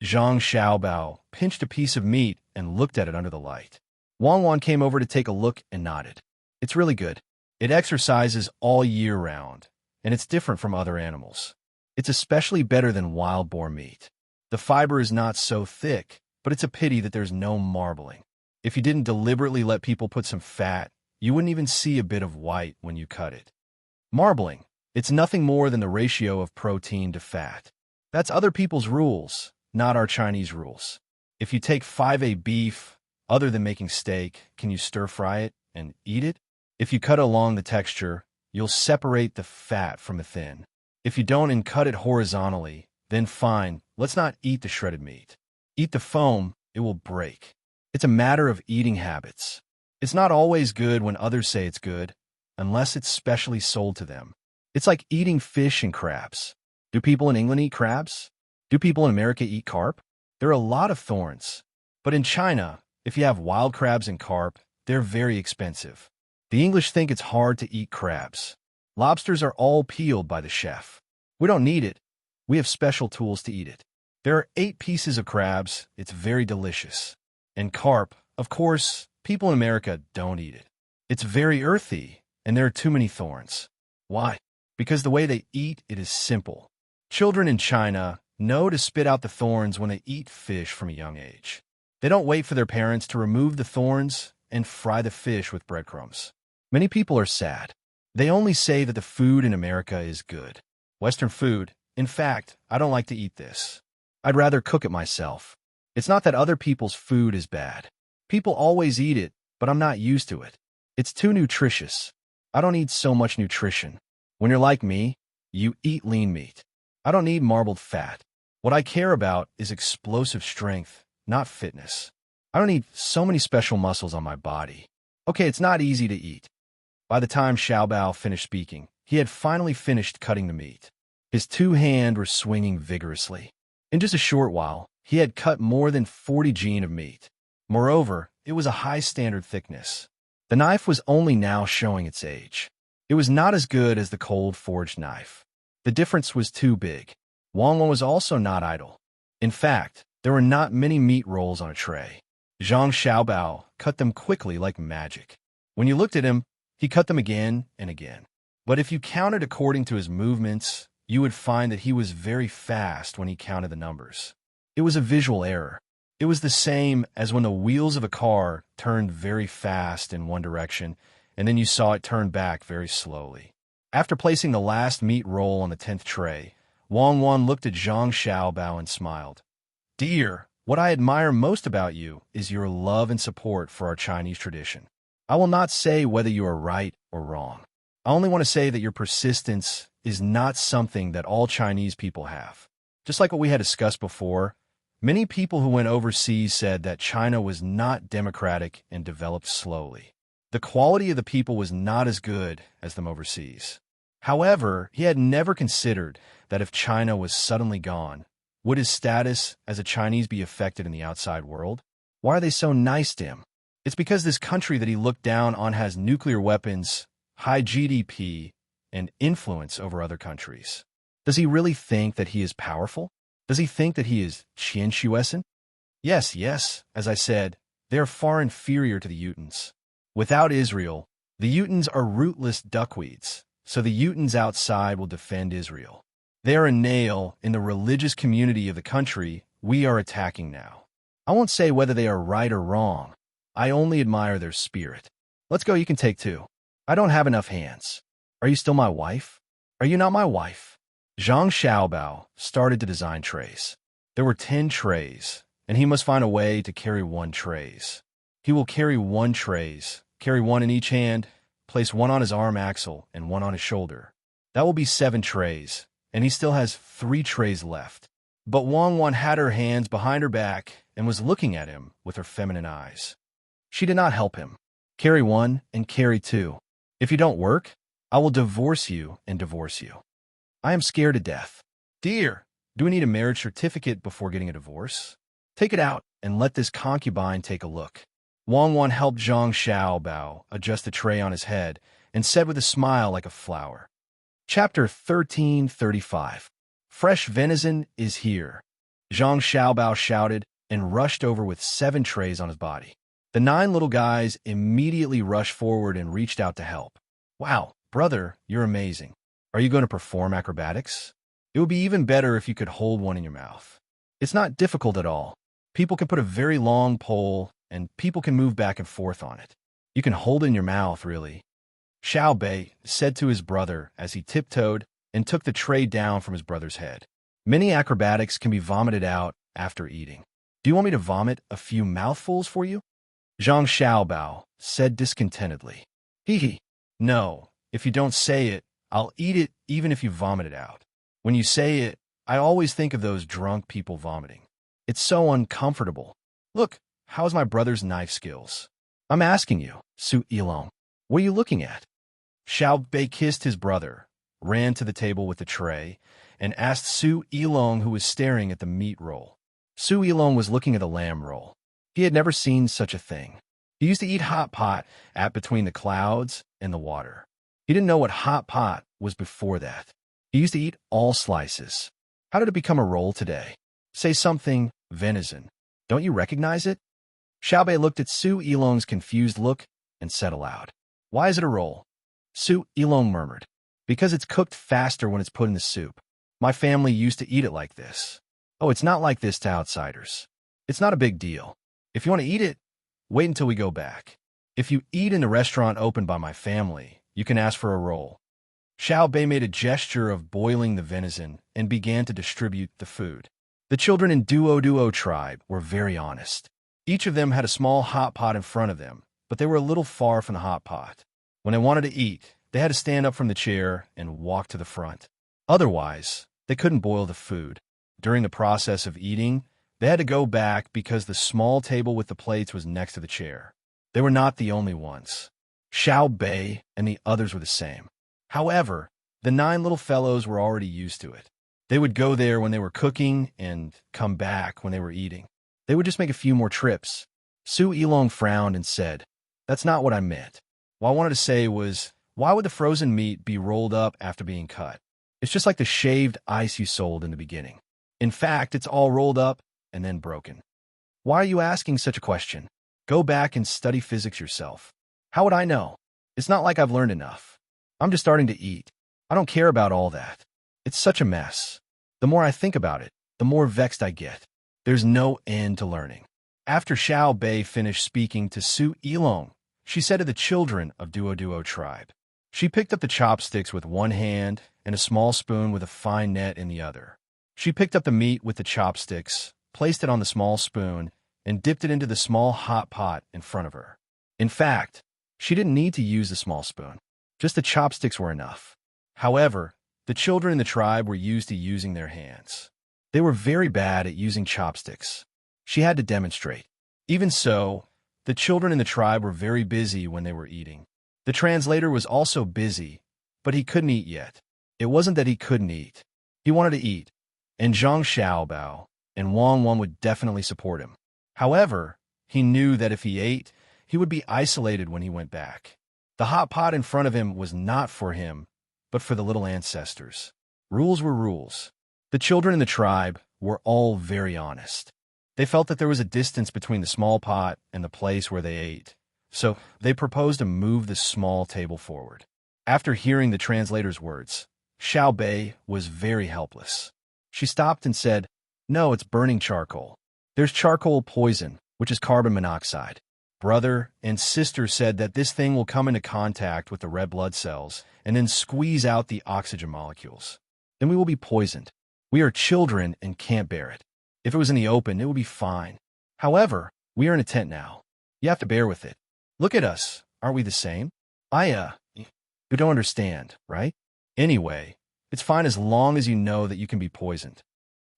Zhang Xiaobao pinched a piece of meat and looked at it under the light. Wang Wan came over to take a look and nodded. It's really good. It exercises all year round, and it's different from other animals. It's especially better than wild boar meat. The fiber is not so thick, but it's a pity that there's no marbling. If you didn't deliberately let people put some fat, you wouldn't even see a bit of white when you cut it. Marbling, it's nothing more than the ratio of protein to fat. That's other people's rules, not our Chinese rules. If you take 5A beef, other than making steak, can you stir-fry it and eat it? If you cut along the texture, you'll separate the fat from the thin. If you don't and cut it horizontally, then fine, let's not eat the shredded meat. Eat the foam, it will break. It's a matter of eating habits. It's not always good when others say it's good, unless it's specially sold to them. It's like eating fish and crabs. Do people in England eat crabs? Do people in America eat carp? There are a lot of thorns. But in China, if you have wild crabs and carp, they're very expensive. The English think it's hard to eat crabs. Lobsters are all peeled by the chef. We don't need it. We have special tools to eat it. There are 8 pieces of crabs. It's very delicious. And carp, of course, people in America don't eat it. It's very earthy, and there are too many thorns. Why? Because the way they eat it is simple. Children in China know to spit out the thorns when they eat fish from a young age. They don't wait for their parents to remove the thorns and fry the fish with breadcrumbs. Many people are sad. They only say that the food in America is good. Western food, in fact, I don't like to eat this. I'd rather cook it myself. It's not that other people's food is bad. People always eat it, but I'm not used to it. It's too nutritious. I don't need so much nutrition. When you're like me, you eat lean meat. I don't need marbled fat. What I care about is explosive strength, not fitness. I don't need so many special muscles on my body. Okay, it's not easy to eat. By the time Xiao Bao finished speaking, he had finally finished cutting the meat. His 2 hands were swinging vigorously. In just a short while, he had cut more than 40 jin of meat. Moreover, it was a high standard thickness. The knife was only now showing its age. It was not as good as the cold forged knife. The difference was too big. Wang Wen was also not idle. In fact, there were not many meat rolls on a tray. Zhang Xiaobao cut them quickly like magic. When you looked at him, he cut them again and again. But if you counted according to his movements, you would find that he was very fast when he counted the numbers. It was a visual error. It was the same as when the wheels of a car turned very fast in one direction, and then you saw it turn back very slowly. After placing the last meat roll on the 10th tray, Wang Wan looked at Zhang Xiaobao and smiled. Dear, what I admire most about you is your love and support for our Chinese tradition. I will not say whether you are right or wrong. I only want to say that your persistence is not something that all Chinese people have. Just like what we had discussed before, many people who went overseas said that China was not democratic and developed slowly. The quality of the people was not as good as them overseas. However, he had never considered that if China was suddenly gone, would his status as a Chinese be affected in the outside world? Why are they so nice to him? It's because this country that he looked down on has nuclear weapons, high GDP, and influence over other countries. Does he really think that he is powerful? Does he think that he is Qian Shuesan? Yes, as I said, they are far inferior to the Utans. Without Israel, the Utans are rootless duckweeds, so the Utans outside will defend Israel. They are a nail in the religious community of the country we are attacking now. I won't say whether they are right or wrong. I only admire their spirit. Let's go, you can take 2. I don't have enough hands. Are you still my wife? Are you not my wife? Zhang Xiaobao started to design trays. There were 10 trays, and he must find a way to carry 1 trays. He will carry 1 trays, carry 1 in each hand, place 1 on his arm axle and 1 on his shoulder. That will be 7 trays, and he still has 3 trays left. But Wang Wan had her hands behind her back and was looking at him with her feminine eyes. She did not help him. Carry 1 and carry 2. If you don't work, I will divorce you and divorce you. I am scared to death. Dear, do we need a marriage certificate before getting a divorce? Take it out and let this concubine take a look. Wang Wan helped Zhang Xiaobao adjust the tray on his head and said with a smile like a flower. Chapter 1335. Fresh venison is here. Zhang Xiaobao shouted and rushed over with 7 trays on his body. The 9 little guys immediately rushed forward and reached out to help. Wow, brother, you're amazing. Are you going to perform acrobatics? It would be even better if you could hold one in your mouth. It's not difficult at all. People can put a very long pole, and people can move back and forth on it. You can hold it in your mouth, really. Xiao Bei said to his brother as he tiptoed and took the tray down from his brother's head. Many acrobatics can be vomited out after eating. Do you want me to vomit a few mouthfuls for you? Zhang Xiaobao said discontentedly. Hee. No, if you don't say it, I'll eat it even if you vomit it out. When you say it, I always think of those drunk people vomiting. It's so uncomfortable. Look, how's my brother's knife skills? I'm asking you, Su Ilong. What are you looking at? Xiao Bei kissed his brother, ran to the table with the tray, and asked Su Ilong, who was staring at the meat roll. Su Ilong was looking at the lamb roll. He had never seen such a thing. He used to eat hot pot at between the clouds and the water. He didn't know what hot pot was before that. He used to eat all slices. How did it become a roll today? Say something, venison. Don't you recognize it? Xiaobei looked at Su Ilong's confused look and said aloud, "Why is it a roll?" Su Ilong murmured, "Because it's cooked faster when it's put in the soup. My family used to eat it like this." "Oh, it's not like this to outsiders. It's not a big deal. If you want to eat it, wait until we go back. If you eat in the restaurant opened by my family, you can ask for a roll." Xiao Bei made a gesture of boiling the venison and began to distribute the food. The children in Duo tribe were very honest. Each of them had a small hot pot in front of them, but they were a little far from the hot pot. When they wanted to eat, they had to stand up from the chair and walk to the front. Otherwise, they couldn't boil the food. During the process of eating, they had to go back because the small table with the plates was next to the chair. They were not the only ones. Xiao Bei and the others were the same. However, the 9 little fellows were already used to it. They would go there when they were cooking and come back when they were eating. They would just make a few more trips. Su Ilong frowned and said, "That's not what I meant. What I wanted to say was, why would the frozen meat be rolled up after being cut? It's just like the shaved ice you sold in the beginning. In fact, it's all rolled up and then broken. Why are you asking such a question? Go back and study physics yourself. How would I know? It's not like I've learned enough. I'm just starting to eat. I don't care about all that. It's such a mess. The more I think about it, the more vexed I get. There's no end to learning." After Xiao Bei finished speaking to Su Ilong, she said to the children of Duo tribe. She picked up the chopsticks with one hand and a small spoon with a fine net in the other. She picked up the meat with the chopsticks, placed it on the small spoon, and dipped it into the small hot pot in front of her. In fact, she didn't need to use the small spoon. Just the chopsticks were enough. However, the children in the tribe were used to using their hands. They were very bad at using chopsticks. She had to demonstrate. Even so, the children in the tribe were very busy when they were eating. The translator was also busy, but he couldn't eat yet. It wasn't that he couldn't eat. He wanted to eat, and Zhang Xiaobao and Wang Wan would definitely support him. However, he knew that if he ate, he would be isolated when he went back. The hot pot in front of him was not for him, but for the little ancestors. Rules were rules. The children in the tribe were all very honest. They felt that there was a distance between the small pot and the place where they ate, so they proposed to move the small table forward. After hearing the translator's words, Xiao Bei was very helpless. She stopped and said, "No, it's burning charcoal. There's charcoal poison, which is carbon monoxide. Brother and sister said that this thing will come into contact with the red blood cells and then squeeze out the oxygen molecules. Then we will be poisoned. We are children and can't bear it. If it was in the open, it would be fine. However, we are in a tent now. You have to bear with it. Look at us. Aren't we the same? You don't understand, right? Anyway, it's fine as long as you know that you can be poisoned."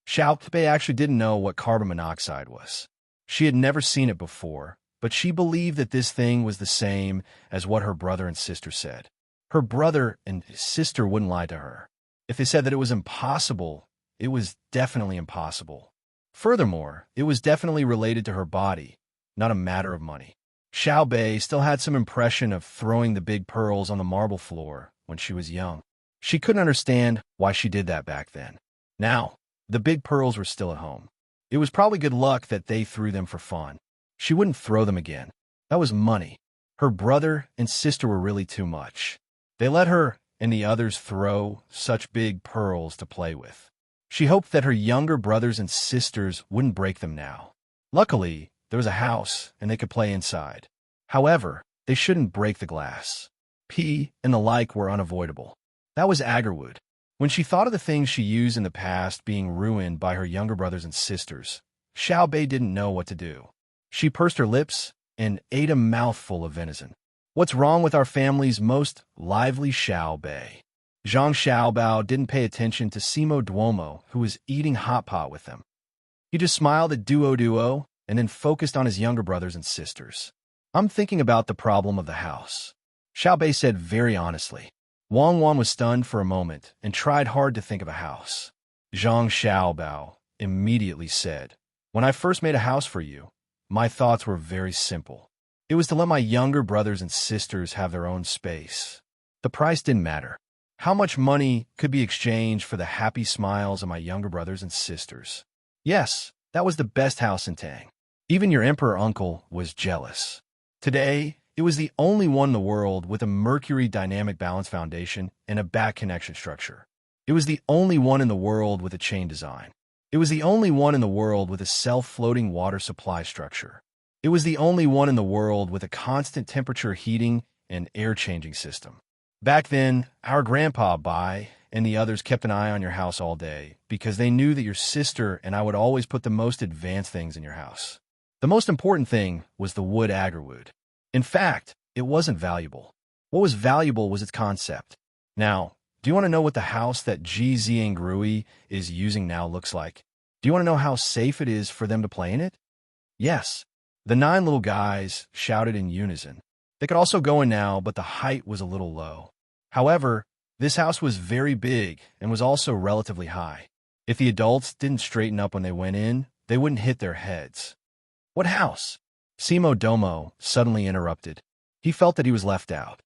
Xiao Bei actually didn't know what carbon monoxide was. She had never seen it before, but she believed that this thing was the same as what her brother and sister said. Her brother and sister wouldn't lie to her. If they said that it was impossible, it was definitely impossible. Furthermore, it was definitely related to her body, not a matter of money. Xiao Bei still had some impression of throwing the big pearls on the marble floor when she was young. She couldn't understand why she did that back then. Now, the big pearls were still at home. It was probably good luck that they threw them for fun. She wouldn't throw them again. That was money. Her brother and sister were really too much. They let her and the others throw such big pearls to play with. She hoped that her younger brothers and sisters wouldn't break them now. Luckily, there was a house and they could play inside. However, they shouldn't break the glass. Pee and the like were unavoidable. That was Agarwood. When she thought of the things she used in the past being ruined by her younger brothers and sisters, Xiao Bei didn't know what to do. She pursed her lips and ate a mouthful of venison. "What's wrong with our family's most lively Xiao Bei?" Zhang Xiaobao didn't pay attention to Simo Duomo, who was eating hot pot with them. He just smiled at Duo and then focused on his younger brothers and sisters. I'm thinking about the problem of the house, Xiao Bei said very honestly. Wang Wan was stunned for a moment and tried hard to think of a house. Zhang Xiaobao immediately said, when I first made a house for you, my thoughts were very simple. It was to let my younger brothers and sisters have their own space. The price didn't matter. How much money could be exchanged for the happy smiles of my younger brothers and sisters? Yes, that was the best house in Tang. Even your emperor uncle was jealous. Today, it was the only one in the world with a Mercury dynamic balance foundation and a back connection structure. It was the only one in the world with a chain design. It was the only one in the world with a self-floating water supply structure. It was the only one in the world with a constant temperature heating and air-changing system. Back then, our grandpa, Bai, and the others kept an eye on your house all day because they knew that your sister and I would always put the most advanced things in your house. The most important thing was the wood agarwood. In fact, it wasn't valuable. What was valuable was its concept. Now, do you want to know what the house that Ji Ziangrui is using now looks like? Do you want to know how safe it is for them to play in it? Yes. The 9 little guys shouted in unison. They could also go in now, but the height was a little low. However, this house was very big and was also relatively high. If the adults didn't straighten up when they went in, they wouldn't hit their heads. What house? Simo Domo suddenly interrupted. He felt that he was left out.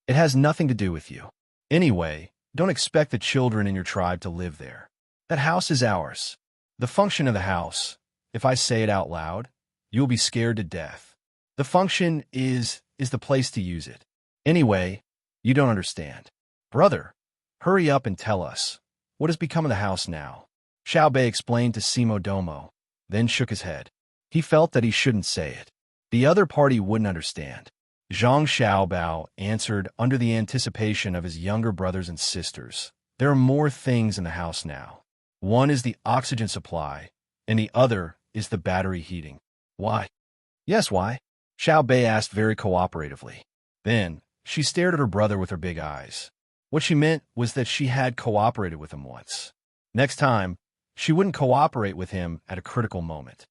It has nothing to do with you. Anyway, don't expect the children in your tribe to live there. That house is ours. The function of the house, if I say it out loud, you'll be scared to death. The function is the place to use it. Anyway, you don't understand. Brother, hurry up and tell us. What has become of the house now? Xiao Bei explained to Simo Domo, then shook his head. He felt that he shouldn't say it. The other party wouldn't understand. Zhang Xiaobao answered under the anticipation of his younger brothers and sisters. There are more things in the house now. One is the oxygen supply, and the other is the battery heating. Why? Yes, why? Xiao Bei asked very cooperatively. Then, she stared at her brother with her big eyes. What she meant was that she had cooperated with him once. Next time, she wouldn't cooperate with him at a critical moment.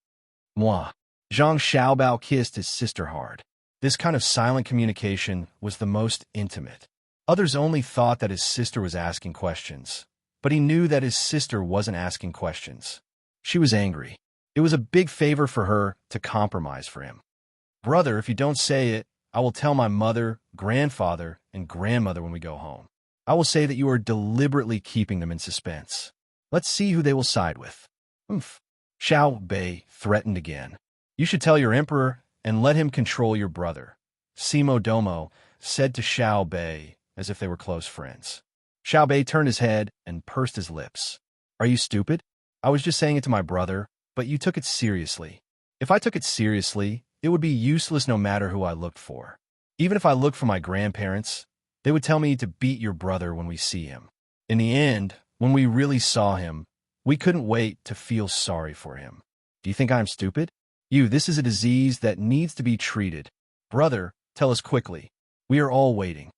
Moi. Zhang Xiaobao kissed his sister hard. This kind of silent communication was the most intimate. Others only thought that his sister was asking questions, but he knew that his sister wasn't asking questions. She was angry. It was a big favor for her to compromise for him. Brother, if you don't say it, I will tell my mother, grandfather, and grandmother when we go home. I will say that you are deliberately keeping them in suspense. Let's see who they will side with. Oomph. Xiao Bei threatened again. You should tell your emperor and let him control your brother. Simo Domo said to Xiao Bei as if they were close friends. Xiao Bei turned his head and pursed his lips. Are you stupid? I was just saying it to my brother, but you took it seriously. If I took it seriously, it would be useless no matter who I looked for. Even if I looked for my grandparents, they would tell me to beat your brother when we see him. In the end, when we really saw him, we couldn't wait to feel sorry for him. Do you think I'm stupid? This is a disease that needs to be treated. Brother, tell us quickly. We are all waiting.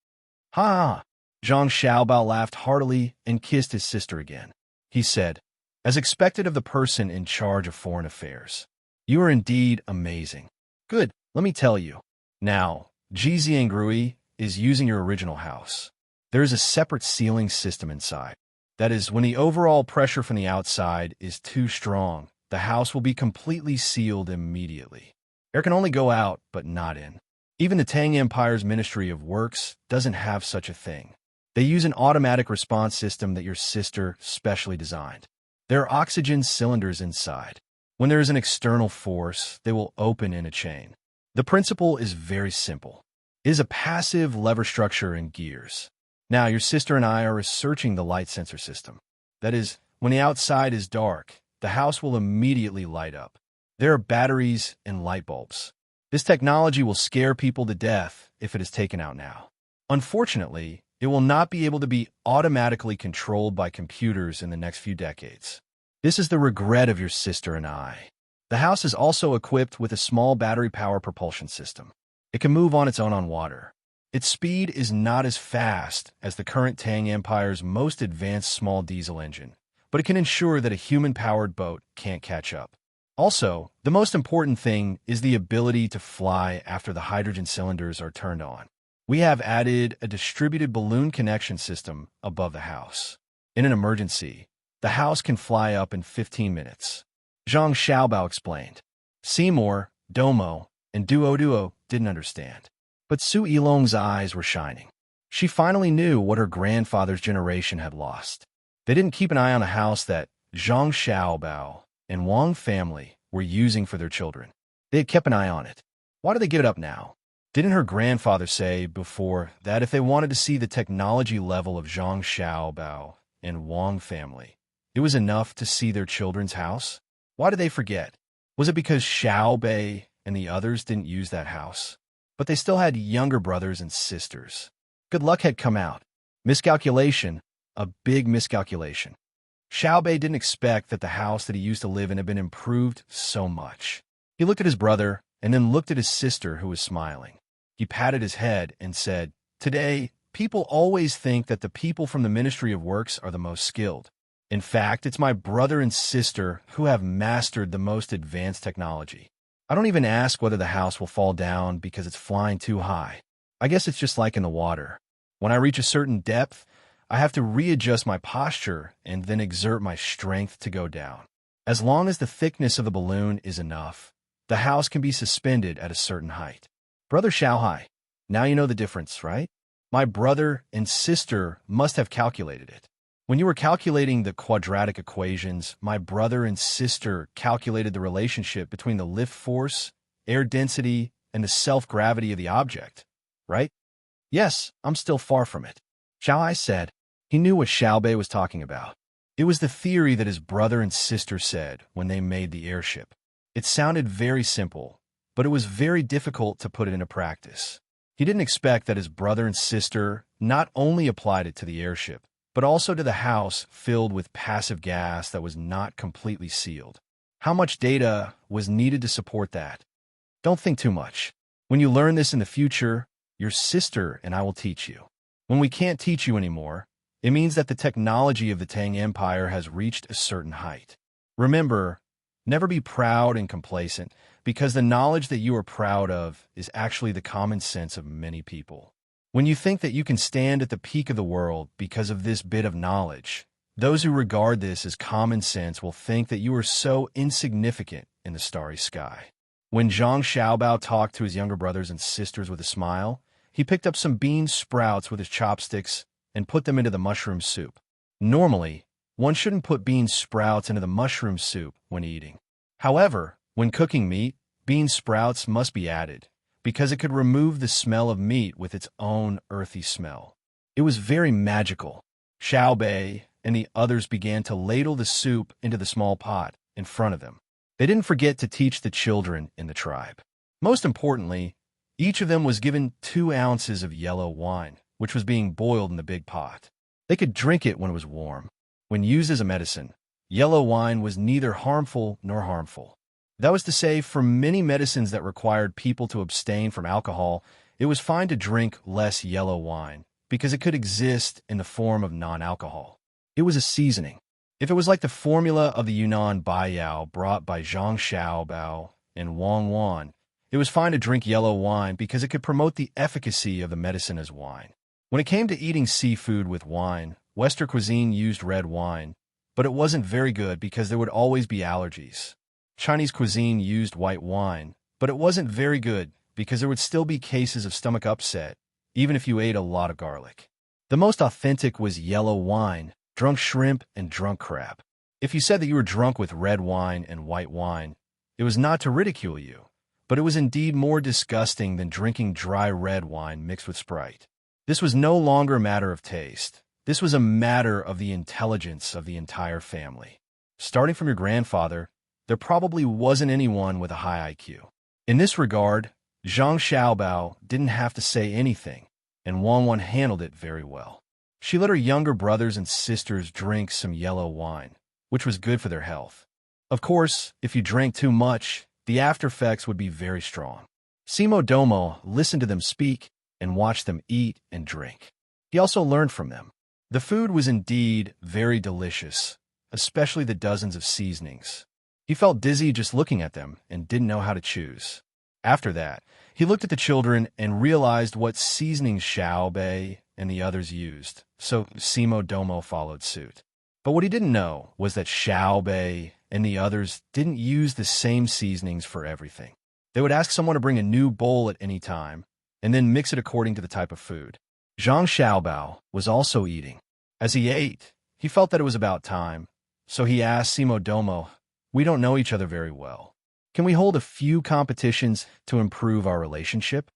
Ha! Zhang Xiaobao laughed heartily and kissed his sister again. He said, as expected of the person in charge of foreign affairs. You are indeed amazing. Good, let me tell you. Now, Ji Ziangrui is using your original house. There is a separate sealing system inside. That is, when the overall pressure from the outside is too strong, the house will be completely sealed immediately. Air can only go out, but not in. Even the Tang Empire's Ministry of Works doesn't have such a thing. They use an automatic response system that your sister specially designed. There are oxygen cylinders inside. When there is an external force, they will open in a chain. The principle is very simple. It is a passive lever structure and gears. Now, your sister and I are researching the light sensor system. That is, when the outside is dark, the house will immediately light up. There are batteries and light bulbs. This technology will scare people to death if it is taken out now. Unfortunately, it will not be able to be automatically controlled by computers in the next few decades. This is the regret of your sister and I. The house is also equipped with a small battery power propulsion system. It can move on its own on water. Its speed is not as fast as the current Tang Empire's most advanced small diesel engine, but it can ensure that a human-powered boat can't catch up. Also, the most important thing is the ability to fly after the hydrogen cylinders are turned on. We have added a distributed balloon connection system above the house. In an emergency, the house can fly up in 15 minutes. Zhang Xiaobao explained. Seymour, Domo, and Duo didn't understand. But Su Yilong's eyes were shining. She finally knew what her grandfather's generation had lost. They didn't keep an eye on a house that Zhang Xiaobao and Wang family were using for their children. They had kept an eye on it. Why do they give it up now? Didn't her grandfather say before that if they wanted to see the technology level of Zhang Xiaobao and Wang family, it was enough to see their children's house? Why did they forget? Was it because Xiao Bei and the others didn't use that house? But they still had younger brothers and sisters. Good luck had come out. Miscalculation, a big miscalculation. Xiao Bei didn't expect that the house that he used to live in had been improved so much. He looked at his brother and then looked at his sister who was smiling. He patted his head and said, "Today, people always think that the people from the Ministry of Works are the most skilled. In fact, it's my brother and sister who have mastered the most advanced technology. I don't even ask whether the house will fall down because it's flying too high. I guess it's just like in the water. When I reach a certain depth, I have to readjust my posture and then exert my strength to go down. As long as the thickness of the balloon is enough, the house can be suspended at a certain height. Brother Xiaohai, now you know the difference, right? My brother and sister must have calculated it. When you were calculating the quadratic equations, my brother and sister calculated the relationship between the lift force, air density, and the self-gravity of the object, right? Yes, I'm still far from it." Xiaohai said. He knew what Xiao Bei was talking about. It was the theory that his brother and sister said when they made the airship. It sounded very simple, but it was very difficult to put it into practice. He didn't expect that his brother and sister not only applied it to the airship, but also to the house filled with passive gas that was not completely sealed. How much data was needed to support that? Don't think too much. When you learn this in the future, your sister and I will teach you. When we can't teach you anymore, it means that the technology of the Tang Empire has reached a certain height. Remember, never be proud and complacent, because the knowledge that you are proud of is actually the common sense of many people. When you think that you can stand at the peak of the world because of this bit of knowledge, those who regard this as common sense will think that you are so insignificant in the starry sky. When Zhang Xiaobao talked to his younger brothers and sisters with a smile, he picked up some bean sprouts with his chopsticks and put them into the mushroom soup. Normally, one shouldn't put bean sprouts into the mushroom soup when eating. However, when cooking meat, bean sprouts must be added, because it could remove the smell of meat with its own earthy smell. It was very magical. Xiao Bei and the others began to ladle the soup into the small pot in front of them. They didn't forget to teach the children in the tribe. Most importantly, each of them was given 2 ounces of yellow wine, which was being boiled in the big pot. They could drink it when it was warm. When used as a medicine, yellow wine was neither harmful nor harmful. That was to say, for many medicines that required people to abstain from alcohol, it was fine to drink less yellow wine, because it could exist in the form of non-alcohol. It was a seasoning. If it was like the formula of the Yunnan Baiyao brought by Zhang Xiaobao and Wang Wan, it was fine to drink yellow wine because it could promote the efficacy of the medicine as wine. When it came to eating seafood with wine, Western cuisine used red wine, but it wasn't very good because there would always be allergies. Chinese cuisine used white wine, but it wasn't very good because there would still be cases of stomach upset, even if you ate a lot of garlic. The most authentic was yellow wine, drunk shrimp, and drunk crab. If you said that you were drunk with red wine and white wine, it was not to ridicule you, but it was indeed more disgusting than drinking dry red wine mixed with Sprite. This was no longer a matter of taste. This was a matter of the intelligence of the entire family. Starting from your grandfather, there probably wasn't anyone with a high IQ. In this regard, Zhang Xiaobao didn't have to say anything, and Wang Wan handled it very well. She let her younger brothers and sisters drink some yellow wine, which was good for their health. Of course, if you drank too much, the after effects would be very strong. Simo Domo listened to them speak, and watched them eat and drink. He also learned from them. The food was indeed very delicious, especially the dozens of seasonings. He felt dizzy just looking at them and didn't know how to choose. After that, he looked at the children and realized what seasonings Xiao Bei and the others used, so Simo Domo followed suit. But what he didn't know was that Xiao Bei and the others didn't use the same seasonings for everything. They would ask someone to bring a new bowl at any time, and then mix it according to the type of food. Zhang Xiaobao was also eating. As he ate, he felt that it was about time, so he asked Simo Domo, "We don't know each other very well. Can we hold a few competitions to improve our relationship?"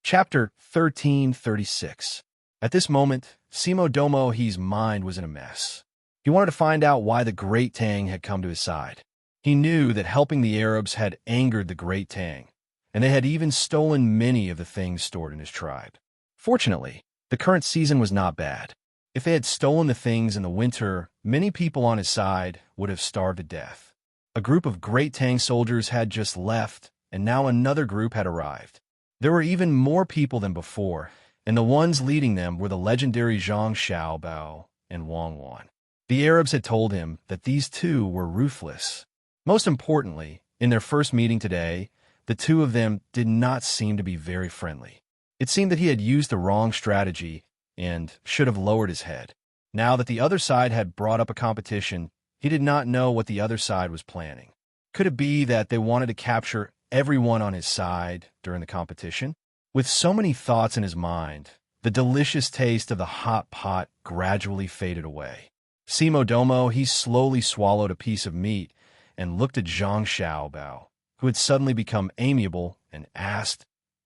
Chapter 1336. At this moment, Simo Domo He's mind was in a mess. He wanted to find out why the Great Tang had come to his side. He knew that helping the Arabs had angered the Great Tang, and they had even stolen many of the things stored in his tribe. Fortunately, the current season was not bad. If they had stolen the things in the winter, many people on his side would have starved to death. A group of Great Tang soldiers had just left, and now another group had arrived. There were even more people than before, and the ones leading them were the legendary Zhang Xiaobao and Wang Wan. The Arabs had told him that these two were ruthless. Most importantly, in their first meeting today, the two of them did not seem to be very friendly. It seemed that he had used the wrong strategy and should have lowered his head. Now that the other side had brought up a competition, he did not know what the other side was planning. Could it be that they wanted to capture everyone on his side during the competition? With so many thoughts in his mind, the delicious taste of the hot pot gradually faded away. Simo Domo He slowly swallowed a piece of meat and looked at Zhang Xiaobao, who had suddenly become amiable, and asked,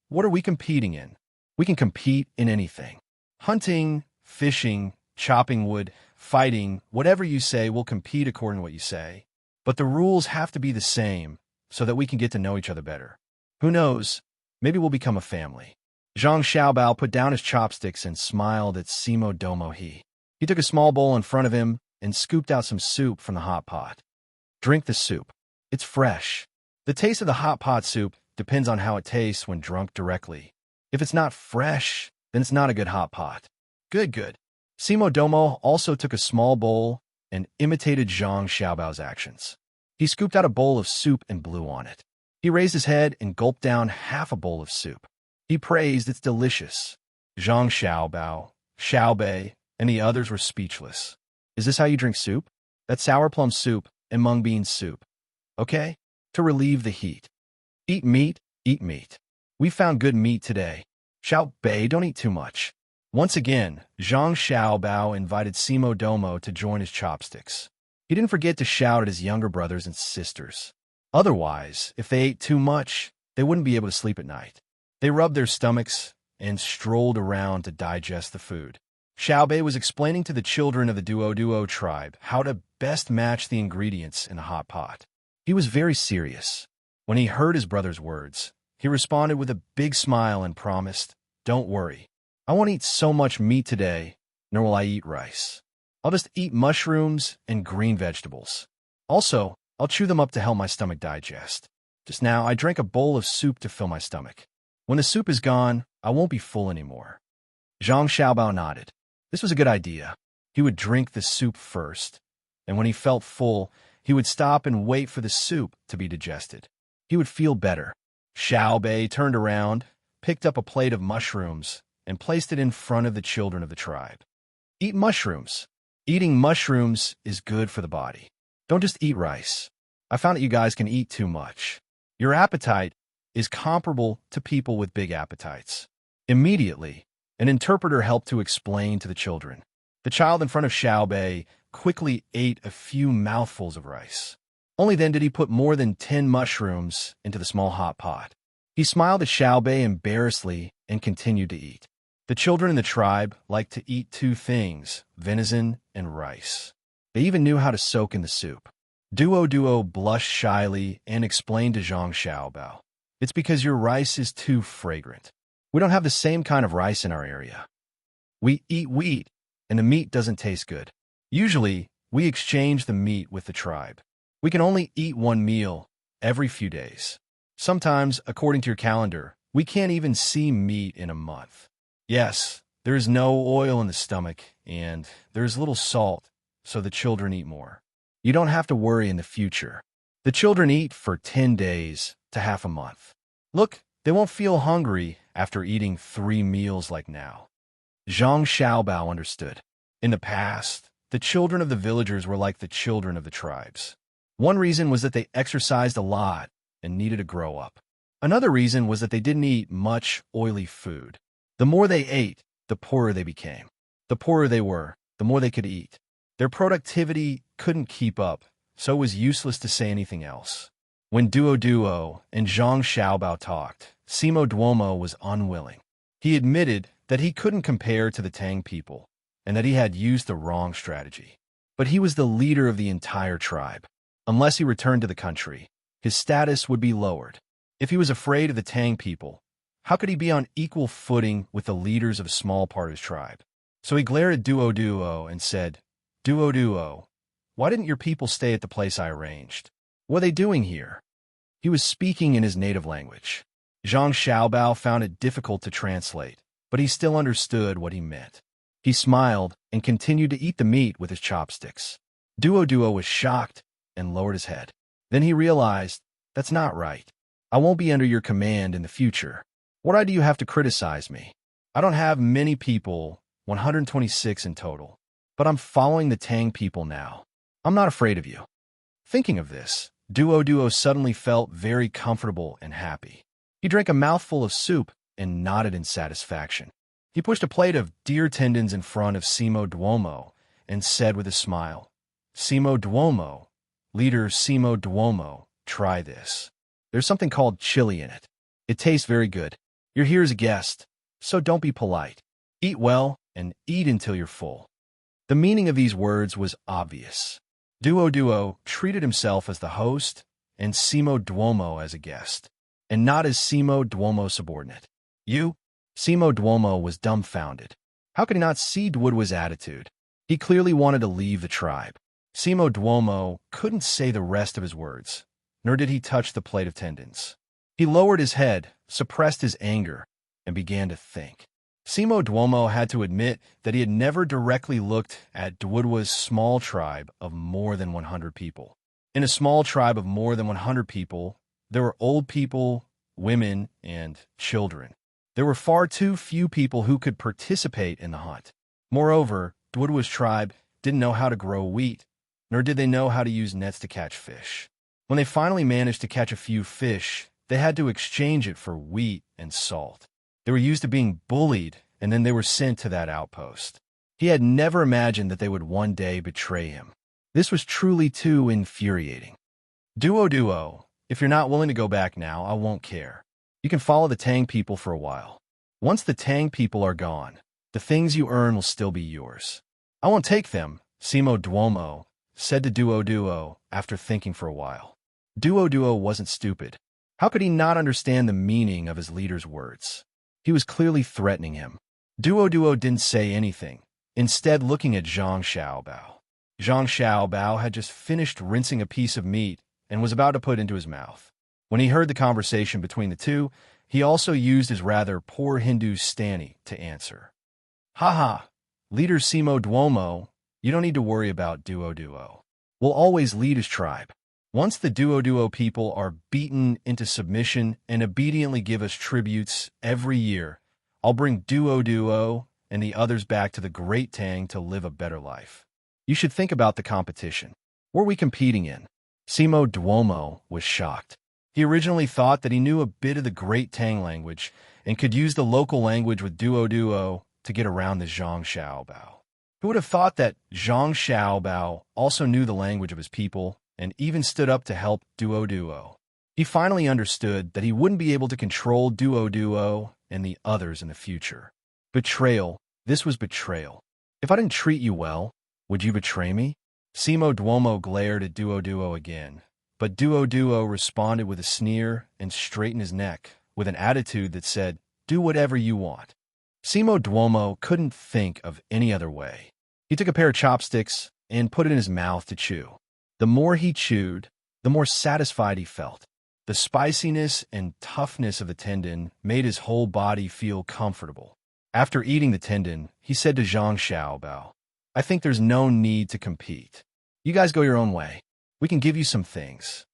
"What are we competing in?" "We can compete in anything. Hunting, fishing, chopping wood, fighting, whatever you say, we'll compete according to what you say. But the rules have to be the same so that we can get to know each other better. Who knows, maybe we'll become a family." Zhang Xiaobao put down his chopsticks and smiled at Simo Domo He. He took a small bowl in front of him and scooped out some soup from the hot pot. "Drink the soup. It's fresh." The taste of the hot pot soup depends on how it tastes when drunk directly. If it's not fresh, then it's not a good hot pot. Good. Simo Domo also took a small bowl and imitated Zhang Xiaobao's actions. He scooped out a bowl of soup and blew on it. He raised his head and gulped down half a bowl of soup. He praised its delicious. Zhang Xiaobao, Xiao Bei, and the others were speechless. "Is this how you drink soup?" "That's sour plum soup and mung bean soup." "Okay." "To relieve the heat." Eat meat. We found good meat today." "Xiao Bei, don't eat too much." Once again, Zhang Xiaobao invited Simo Domo to join his chopsticks. He didn't forget to shout at his younger brothers and sisters. Otherwise, if they ate too much, they wouldn't be able to sleep at night. They rubbed their stomachs and strolled around to digest the food. Xiao Bei was explaining to the children of the Duo tribe how to best match the ingredients in the hot pot. He was very serious. When he heard his brother's words, he responded with a big smile and promised, "Don't worry. I won't eat so much meat today, nor will I eat rice. I'll just eat mushrooms and green vegetables. Also, I'll chew them up to help my stomach digest. Just now, I drank a bowl of soup to fill my stomach. When the soup is gone, I won't be full anymore." Zhang Xiaobao nodded. This was a good idea. He would drink the soup first, and when he felt full, he would stop and wait for the soup to be digested. He would feel better. Xiao Bei turned around, picked up a plate of mushrooms, and placed it in front of the children of the tribe. "Eat mushrooms. Eating mushrooms is good for the body. Don't just eat rice. I found that you guys can eat too much. Your appetite is comparable to people with big appetites." Immediately, an interpreter helped to explain to the children. The child in front of Xiao Bei quickly ate a few mouthfuls of rice. Only then did he put more than 10 mushrooms into the small hot pot. He smiled at Xiao Bei embarrassedly and continued to eat. The children in the tribe liked to eat two things, venison and rice. They even knew how to soak in the soup. Duo blushed shyly and explained to Zhang Xiaobao, "It's because your rice is too fragrant. We don't have the same kind of rice in our area. We eat wheat, and the meat doesn't taste good. Usually, we exchange the meat with the tribe. We can only eat one meal every few days. Sometimes, according to your calendar, We can't even see meat in a month. Yes, there is no oil in the stomach, and there is little salt, so the children eat more. You don't have to worry in the future. The children eat for 10 days to half a month. Look, they won't feel hungry after eating 3 meals like now. Zhang Xiaobao understood. In the past, the children of the villagers were like the children of the tribes. One reason was that they exercised a lot and needed to grow up. Another reason was that they didn't eat much oily food. The more they ate, the poorer they became. The poorer they were, the more they could eat. Their productivity couldn't keep up, so it was useless to say anything else. When Duo and Zhang Xiaobao talked, Simo Duomo was unwilling. He admitted that he couldn't compare to the Tang people, and that he had used the wrong strategy. But he was the leader of the entire tribe. Unless he returned to the country, his status would be lowered. If he was afraid of the Tang people, how could he be on equal footing with the leaders of a small part of his tribe? So he glared at Duo and said, Duo, why didn't your people stay at the place I arranged? What are they doing here? He was speaking in his native language. Zhang Xiaobao found it difficult to translate, but he still understood what he meant. He smiled and continued to eat the meat with his chopsticks. Duo was shocked and lowered his head. Then he realized, that's not right. I won't be under your command in the future. What right do you have to criticize me? I don't have many people, 126 in total, but I'm following the Tang people now. I'm not afraid of you. Thinking of this, Duo suddenly felt very comfortable and happy. He drank a mouthful of soup and nodded in satisfaction. He pushed a plate of deer tendons in front of Simo Duomo and said with a smile, Simo Duomo, leader Simo Duomo, try this. There's something called chili in it. It tastes very good. You're here as a guest, so don't be polite. Eat well and eat until you're full. The meaning of these words was obvious. Duo treated himself as the host and Simo Duomo as a guest, and not as Simo Duomo's subordinate. Simo Duomo was dumbfounded. How could he not see Duo's attitude? He clearly wanted to leave the tribe. Simo Duomo couldn't say the rest of his words, nor did he touch the plate of tendons. He lowered his head, suppressed his anger, and began to think. Simo Duomo had to admit that he had never directly looked at Duo's small tribe of more than 100 people. In a small tribe of more than 100 people, there were old people, women, and children. There were far too few people who could participate in the hunt. Moreover, Duo's tribe didn't know how to grow wheat, nor did they know how to use nets to catch fish. When they finally managed to catch a few fish, they had to exchange it for wheat and salt. They were used to being bullied, and then they were sent to that outpost. He had never imagined that they would one day betray him. This was truly too infuriating. Duo, if you're not willing to go back now, I won't care. You can follow the Tang people for a while. Once the Tang people are gone, the things you earn will still be yours. I won't take them, Simo Duomo said to Duo after thinking for a while. Duo wasn't stupid. How could he not understand the meaning of his leader's words? He was clearly threatening him. Duo didn't say anything, instead looking at Zhang Xiaobao. Zhang Xiaobao had just finished rinsing a piece of meat and was about to put it into his mouth. When he heard the conversation between the two, he also used his rather poor Hindu Stanny to answer. Ha, leader Simo Duomo, you don't need to worry about Duo. We'll always lead his tribe. Once the Duo people are beaten into submission and obediently give us tributes every year, I'll bring Duo and the others back to the Great Tang to live a better life. You should think about the competition. What are we competing in? Simo Duomo was shocked. He originally thought that he knew a bit of the Great Tang language and could use the local language with Duo to get around the Zhang Xiaobao. Who would have thought that Zhang Xiaobao also knew the language of his people and even stood up to help Duo? He finally understood that he wouldn't be able to control Duo and the others in the future. Betrayal. This was betrayal. If I didn't treat you well, would you betray me? Simo Duomo glared at Duo again, but Duo responded with a sneer and straightened his neck with an attitude that said, do whatever you want. Simo Duomo couldn't think of any other way. He took a pair of chopsticks and put it in his mouth to chew. The more he chewed, the more satisfied he felt. The spiciness and toughness of the tendon made his whole body feel comfortable. After eating the tendon, he said to Zhang Xiaobao, I think there's no need to compete. You guys go your own way. We can give you some things.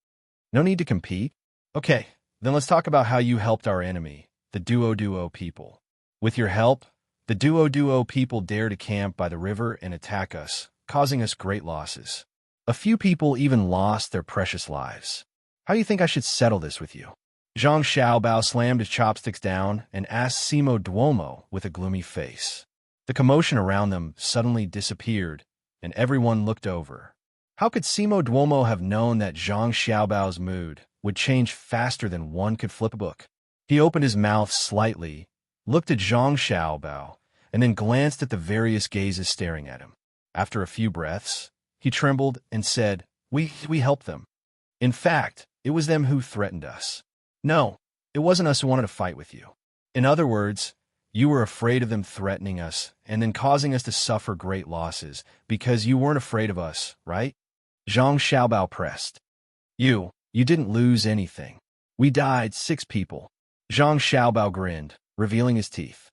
No need to compete? Okay, then let's talk about how you helped our enemy, the Duo people. With your help, the Duo people dare to camp by the river and attack us, causing us great losses. A few people even lost their precious lives. How do you think I should settle this with you? Zhang Xiaobao slammed his chopsticks down and asked Simo Duomo with a gloomy face. The commotion around them suddenly disappeared, and everyone looked over. How could Simo Duomo have known that Zhang Xiaobao's mood would change faster than one could flip a book? He opened his mouth slightly, looked at Zhang Xiaobao, and then glanced at the various gazes staring at him. After a few breaths, he trembled and said, We helped them. In fact, it was them who threatened us. No, it wasn't us who wanted to fight with you. In other words, you were afraid of them threatening us and then causing us to suffer great losses because you weren't afraid of us, right? Zhang Xiaobao pressed. You didn't lose anything. We died 6 people. Zhang Xiaobao grinned, revealing his teeth.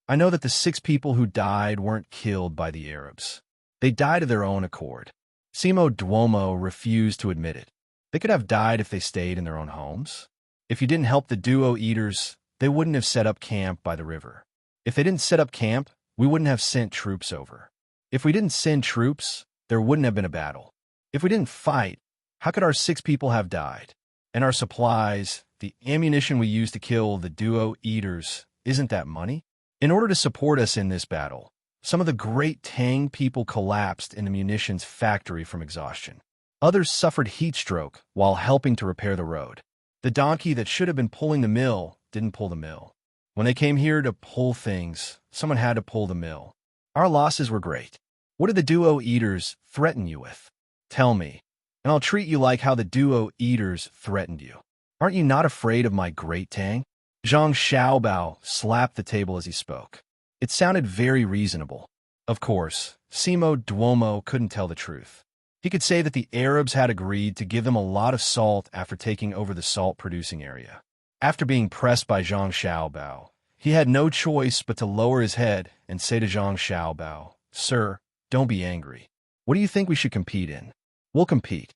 I know that the 6 people who died weren't killed by the Arabs. They died of their own accord. Simo Duomo refused to admit it. They could have died if they stayed in their own homes. If you didn't help the Duo eaters, they wouldn't have set up camp by the river. If they didn't set up camp, we wouldn't have sent troops over. If we didn't send troops, there wouldn't have been a battle. If we didn't fight, how could our 6 people have died? And our supplies, the ammunition we used to kill the Duo eaters, isn't that money? In order to support us in this battle, some of the great Tang people collapsed in the munitions factory from exhaustion. Others suffered heat stroke while helping to repair the road. The donkey that should have been pulling the mill didn't pull the mill. When they came here to pull things, someone had to pull the mill. Our losses were great. What did the Duo eaters threaten you with? Tell me, and I'll treat you like how the Duo eaters threatened you. Aren't you not afraid of my great Tang? Zhang Xiaobao slapped the table as he spoke. It sounded very reasonable. Of course, Simo Duomo couldn't tell the truth. He could say that the Arabs had agreed to give them a lot of salt after taking over the salt-producing area. After being pressed by Zhang Xiaobao, he had no choice but to lower his head and say to Zhang Xiaobao, Sir, don't be angry. What do you think we should compete in? We'll compete.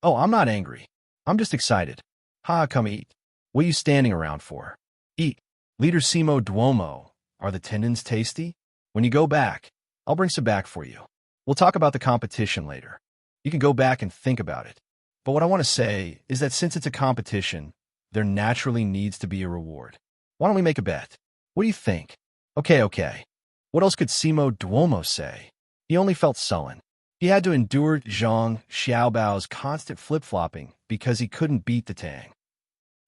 Oh, I'm not angry. I'm just excited. Come eat. What are you standing around for? Eat. Leader Simo Duomo, are the tendons tasty? When you go back, I'll bring some back for you. We'll talk about the competition later. You can go back and think about it. But what I want to say is that since it's a competition, there naturally needs to be a reward. Why don't we make a bet? What do you think? Okay. What else could Simo Duomo say? He only felt sullen. He had to endure Zhang Xiaobao's constant flip-flopping because he couldn't beat the Tang.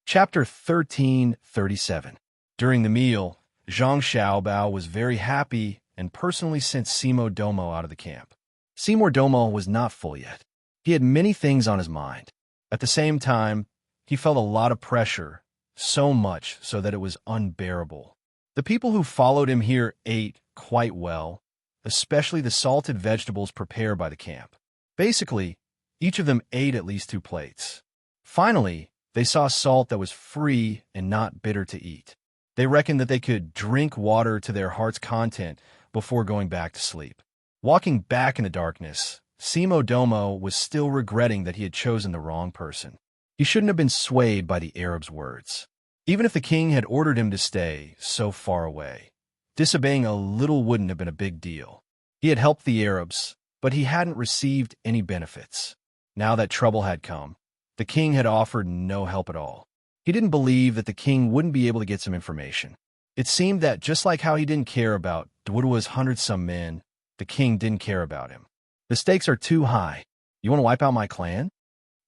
Chapter 1337. During the meal, Zhang Xiaobao was very happy and personally sent Simo Duomo out of the camp. Simo Duomo was not full yet. He had many things on his mind. At the same time, he felt a lot of pressure, so much so that it was unbearable. The people who followed him here ate quite well, especially the salted vegetables prepared by the camp. Basically, each of them ate at least 2 plates. Finally, they saw salt that was free and not bitter to eat. They reckoned that they could drink water to their heart's content before going back to sleep. Walking back in the darkness, Simo Duomo was still regretting that he had chosen the wrong person. He shouldn't have been swayed by the Arab's words. Even if the king had ordered him to stay so far away, disobeying a little wouldn't have been a big deal. He had helped the Arabs, but he hadn't received any benefits. Now that trouble had come, the king had offered no help at all. He didn't believe that the king wouldn't be able to get some information. It seemed that just like how he didn't care about Duodua's 100-some men, the king didn't care about him. The stakes are too high. You want to wipe out my clan?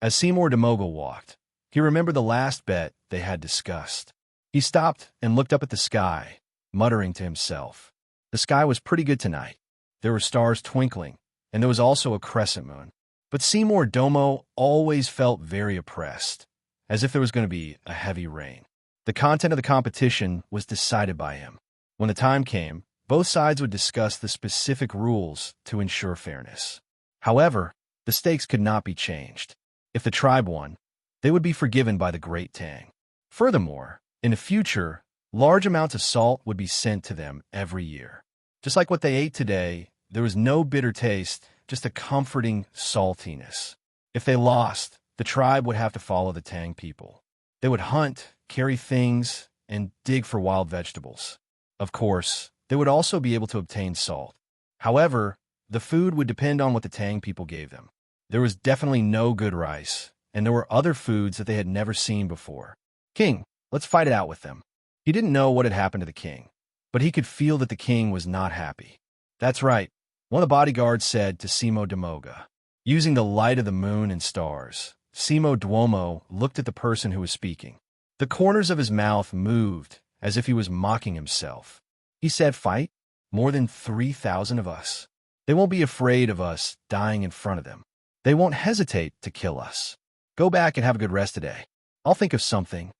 As Seymour Demogul walked, he remembered the last bet they had discussed. He stopped and looked up at the sky, muttering to himself. The sky was pretty good tonight. There were stars twinkling, and there was also a crescent moon. But Seymour Domo always felt very oppressed, as if there was going to be a heavy rain. The content of the competition was decided by him. When the time came, both sides would discuss the specific rules to ensure fairness. However, the stakes could not be changed. If the tribe won, they would be forgiven by the great Tang. Furthermore, in the future, large amounts of salt would be sent to them every year. Just like what they ate today, there was no bitter taste, just a comforting saltiness. If they lost, the tribe would have to follow the Tang people. They would hunt, carry things, and dig for wild vegetables. Of course, they would also be able to obtain salt. However, the food would depend on what the Tang people gave them. There was definitely no good rice, and there were other foods that they had never seen before. King, let's fight it out with them. He didn't know what had happened to the king, but he could feel that the king was not happy. That's right, one of the bodyguards said to Simo Damoga. Using the light of the moon and stars, Simo Duomo looked at the person who was speaking. The corners of his mouth moved as if he was mocking himself. He said, "Fight? More than 3,000 of us. They won't be afraid of us dying in front of them. They won't hesitate to kill us. Go back and have a good rest today. I'll think of something."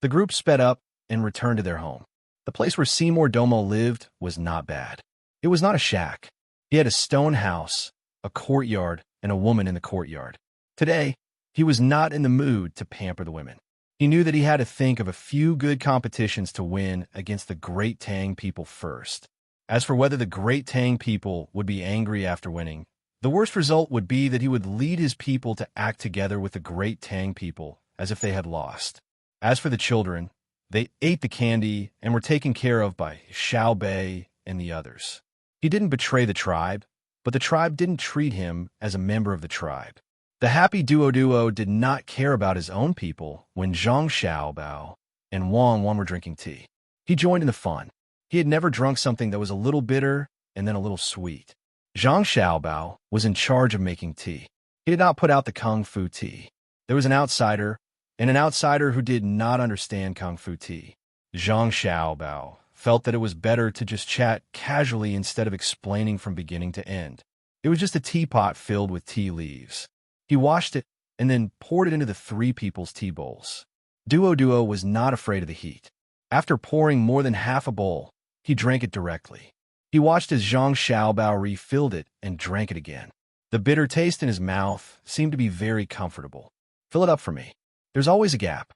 The group sped up and returned to their home. The place where Seymour Domo lived was not bad. It was not a shack. He had a stone house, a courtyard, and a woman in the courtyard. Today, he was not in the mood to pamper the women. He knew that he had to think of a few good competitions to win against the Great Tang people first. As for whether the Great Tang people would be angry after winning, the worst result would be that he would lead his people to act together with the Great Tang people as if they had lost. As for the children, they ate the candy and were taken care of by Xiao Bei and the others. He didn't betray the tribe, but the tribe didn't treat him as a member of the tribe. The happy Duo did not care about his own people when Zhang Xiaobao and Wang Wan were drinking tea. He joined in the fun. He had never drunk something that was a little bitter and then a little sweet. Zhang Xiaobao was in charge of making tea. He did not put out the Kung Fu tea. There was an outsider who did not understand Kung Fu tea. Zhang Xiaobao felt that it was better to just chat casually instead of explaining from beginning to end. It was just a teapot filled with tea leaves. He washed it and then poured it into the three people's tea bowls. Duo was not afraid of the heat. After pouring more than half a bowl, he drank it directly. He watched as Zhang Xiaobao refilled it and drank it again. The bitter taste in his mouth seemed to be very comfortable. "Fill it up for me. There's always a gap."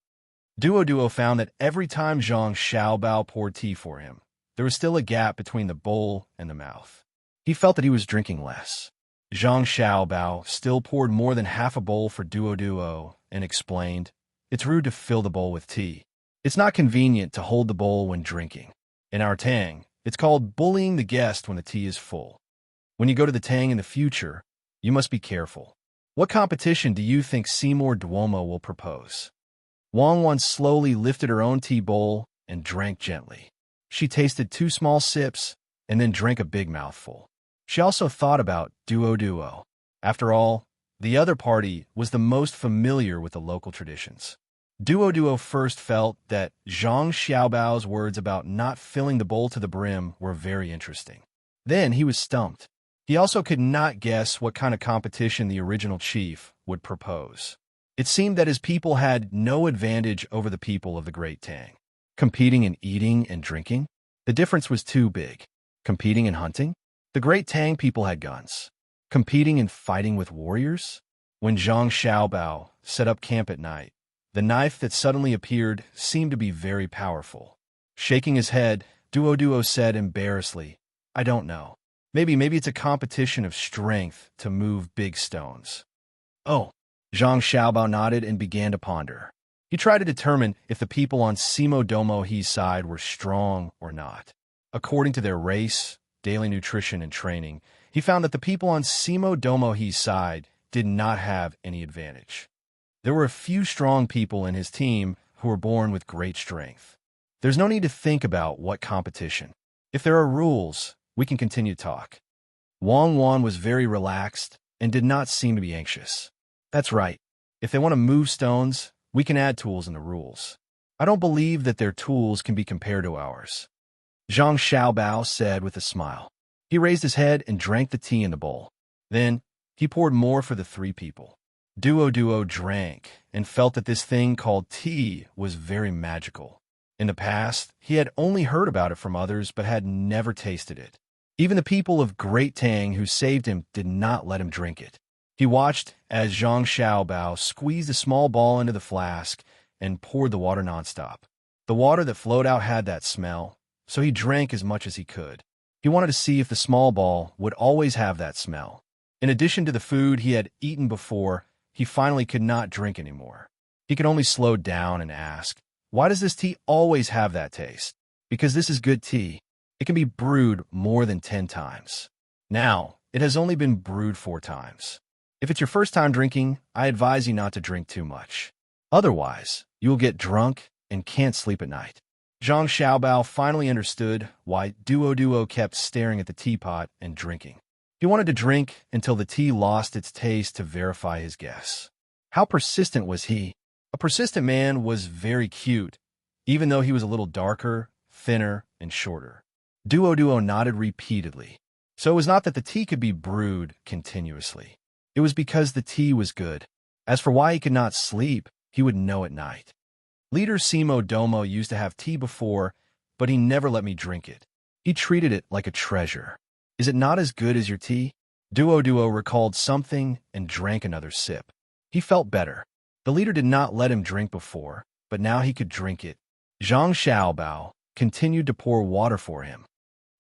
Duo found that every time Zhang Xiaobao poured tea for him, there was still a gap between the bowl and the mouth. He felt that he was drinking less. Zhang Xiaobao still poured more than half a bowl for Duo and explained, "It's rude to fill the bowl with tea. It's not convenient to hold the bowl when drinking. In our Tang, it's called bullying the guest when the tea is full. When you go to the Tang in the future, you must be careful. What competition do you think Seymour Duomo will propose?" Wang Wan slowly lifted her own tea bowl and drank gently. She tasted 2 small sips and then drank a big mouthful. She also thought about Duo. After all, the other party was the most familiar with the local traditions. Duo first felt that Zhang Xiaobao's words about not filling the bowl to the brim were very interesting. Then he was stumped. He also could not guess what kind of competition the original chief would propose. It seemed that his people had no advantage over the people of the Great Tang. Competing in eating and drinking? The difference was too big. Competing in hunting? The Great Tang people had guns. Competing in fighting with warriors? When Zhang Xiaobao set up camp at night, the knife that suddenly appeared seemed to be very powerful. Shaking his head, Duo said embarrassedly, "I don't know. Maybe it's a competition of strength to move big stones." "Oh." Zhang Xiaobao nodded and began to ponder. He tried to determine if the people on Simo Domo He's side were strong or not. According to their race, daily nutrition, and training, he found that the people on Simo Domo He's side did not have any advantage. There were a few strong people in his team who were born with great strength. There's no need to think about what competition. If there are rules, we can continue to talk. Wang Wan was very relaxed and did not seem to be anxious. "That's right. If they want to move stones, we can add tools in the rules. I don't believe that their tools can be compared to ours," Zhang Xiaobao said with a smile. He raised his head and drank the tea in the bowl. Then, he poured more for the 3 people. Duo drank and felt that this thing called tea was very magical. In the past, he had only heard about it from others but had never tasted it. Even the people of Great Tang who saved him did not let him drink it. He watched as Zhang Xiaobao squeezed a small ball into the flask and poured the water nonstop. The water that flowed out had that smell, so he drank as much as he could. He wanted to see if the small ball would always have that smell. In addition to the food he had eaten before, he finally could not drink anymore. He could only slow down and ask, "Why does this tea always have that taste?" Because this is good tea. It can be brewed more than 10 times. Now, it has only been brewed 4 times. If it's your first time drinking, I advise you not to drink too much. Otherwise, you will get drunk and can't sleep at night. Zhang Xiaobao finally understood why Duo kept staring at the teapot and drinking. He wanted to drink until the tea lost its taste to verify his guess. How persistent was he? A persistent man was very cute, even though he was a little darker, thinner, and shorter. Duo nodded repeatedly. So it was not that the tea could be brewed continuously. It was because the tea was good. As for why he could not sleep, he would know at night. Leader Simo Domo used to have tea before, but he never let me drink it. He treated it like a treasure. Is it not as good as your tea? Duo recalled something and drank another sip. He felt better. The leader did not let him drink before, but now he could drink it. Zhang Xiaobao continued to pour water for him.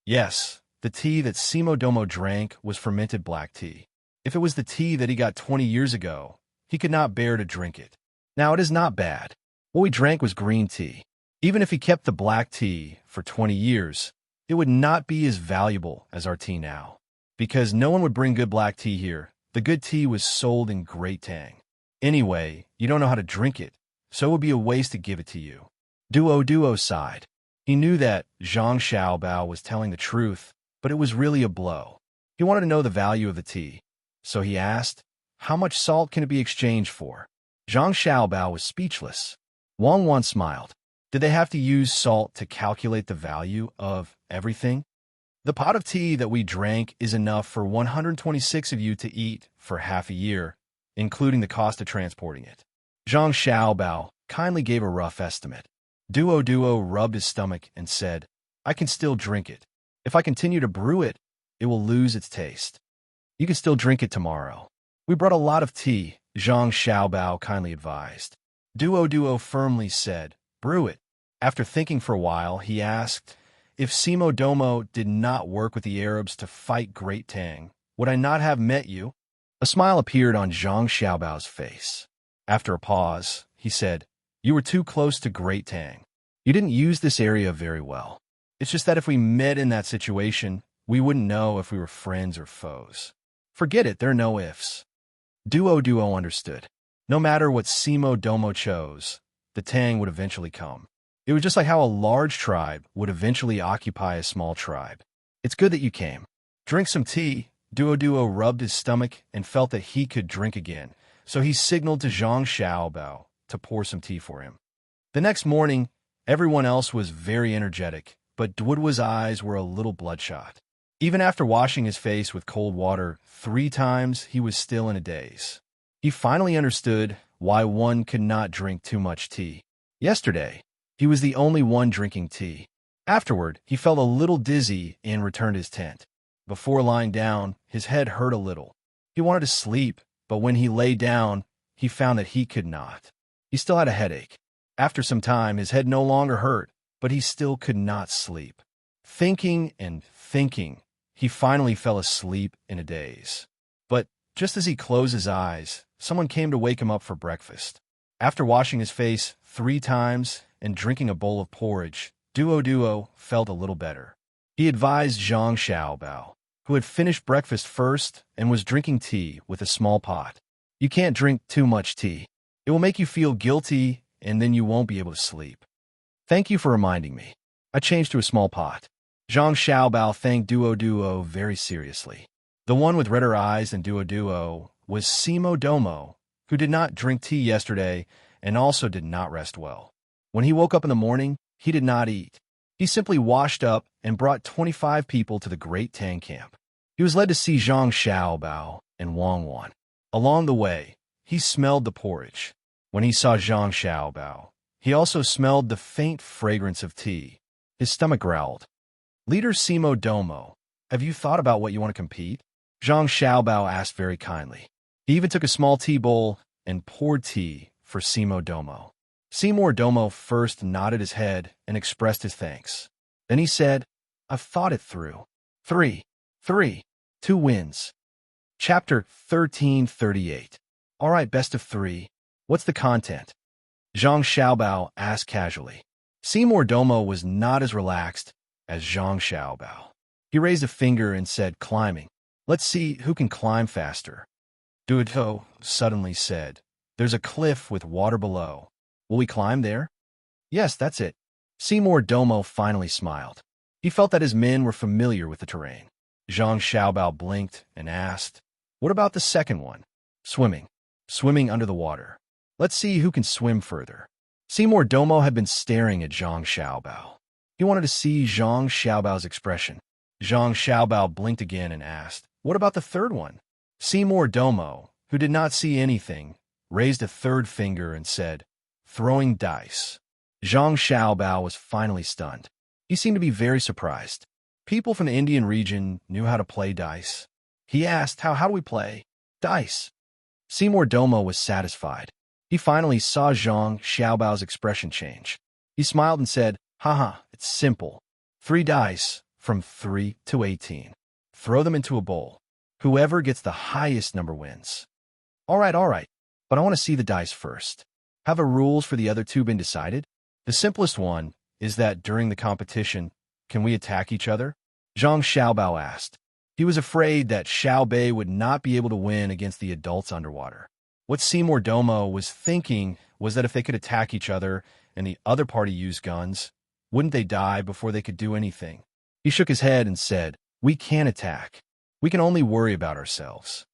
Yes, the tea that Simo Domo drank was fermented black tea. If it was the tea that he got 20 years ago, he could not bear to drink it. Now, it is not bad. What we drank was green tea. Even if he kept the black tea for 20 years, it would not be as valuable as our tea now. Because no one would bring good black tea here. The good tea was sold in great Tang. Anyway, you don't know how to drink it, so it would be a waste to give it to you. Duo sighed. He knew that Zhang Xiaobao was telling the truth, but it was really a blow. He wanted to know the value of the tea, so he asked, "How much salt can it be exchanged for?" Zhang Xiaobao was speechless. Wang smiled. Did they have to use salt to calculate the value of everything? The pot of tea that we drank is enough for 126 of you to eat for half a year, including the cost of transporting it. Zhang Xiaobao kindly gave a rough estimate. Duo rubbed his stomach and said, "I can still drink it. If I continue to brew it, it will lose its taste. You can still drink it tomorrow." "We brought a lot of tea," Zhang Xiaobao kindly advised. Duo firmly said, "Brew it." After thinking for a while, he asked, "If Simo Domo did not work with the Arabs to fight Great Tang, would I not have met you?" A smile appeared on Zhang Xiaobao's face. After a pause, he said, "You were too close to Great Tang. You didn't use this area very well. It's just that if we met in that situation, we wouldn't know if we were friends or foes. Forget it, there are no ifs." Duo understood. No matter what Simo Domo chose, the Tang would eventually come. It was just like how a large tribe would eventually occupy a small tribe. "It's good that you came. Drink some tea." Duo rubbed his stomach and felt that he could drink again, so he signaled to Zhang Xiaobao to pour some tea for him. The next morning, everyone else was very energetic, but Duo's eyes were a little bloodshot. Even after washing his face with cold water 3 times, he was still in a daze. He finally understood why one could not drink too much tea. Yesterday, he was the only one drinking tea. Afterward, he felt a little dizzy and returned to his tent. Before lying down, his head hurt a little. He wanted to sleep, but when he lay down, he found that he could not. He still had a headache. After some time, his head no longer hurt, but he still could not sleep. Thinking and thinking, he finally fell asleep in a daze. But just as he closed his eyes, someone came to wake him up for breakfast. After washing his face 3 times and drinking a bowl of porridge, Duo felt a little better. He advised Zhang Xiaobao, who had finished breakfast first and was drinking tea with a small pot. "You can't drink too much tea. It will make you feel guilty, and then you won't be able to sleep." "Thank you for reminding me. I changed to a small pot." Zhang Xiaobao thanked Duo very seriously. The one with redder eyes than Duo was Simo Domo, who did not drink tea yesterday and also did not rest well. When he woke up in the morning, he did not eat. He simply washed up and brought 25 people to the Great Tang camp. He was led to see Zhang Xiaobao and Wang. Along the way, he smelled the porridge. When he saw Zhang Xiaobao, he also smelled the faint fragrance of tea. His stomach growled. "Leader Simo Domo, have you thought about what you want to compete?" Zhang Xiaobao asked very kindly. He even took a small tea bowl and poured tea for Simo Domo. Seymour Domo first nodded his head and expressed his thanks. Then he said, "I've thought it through. 2 wins. Chapter 1338. All right, best of 3. What's the content?" Zhang Xiaobao asked casually. Seymour Domo was not as relaxed as Zhang Xiaobao. He raised a finger and said, "Climbing. Let's see who can climb faster." Duoto suddenly said, "There's a cliff with water below. Will we climb there?" "Yes, that's it." Seymour Domo finally smiled. He felt that his men were familiar with the terrain. Zhang Xiaobao blinked and asked, "What about the second one?" "Swimming. Swimming under the water. Let's see who can swim further." Seymour Domo had been staring at Zhang Xiaobao. He wanted to see Zhang Xiaobao's expression. Zhang Xiaobao blinked again and asked, "What about the third one?" Seymour Domo, who did not see anything, raised a third finger and said, "Throwing dice." Zhang Xiaobao was finally stunned. He seemed to be very surprised. People from the Indian region knew how to play dice. He asked, how do we play dice?" Seymour Domo was satisfied. He finally saw Zhang Xiaobao's expression change. He smiled and said, "Haha, it's simple. 3 dice from 3 to 18. Throw them into a bowl. Whoever gets the highest number wins." All right, but I want to see the dice first. Have the rules for the other 2 been decided?" "The simplest one is that during the competition, can we attack each other?" Zhang Xiaobao asked. He was afraid that Xiao Bei would not be able to win against the adults underwater. What Seymour Domo was thinking was that if they could attack each other and the other party used guns, wouldn't they die before they could do anything? He shook his head and said, "We can't attack. We can only worry about ourselves."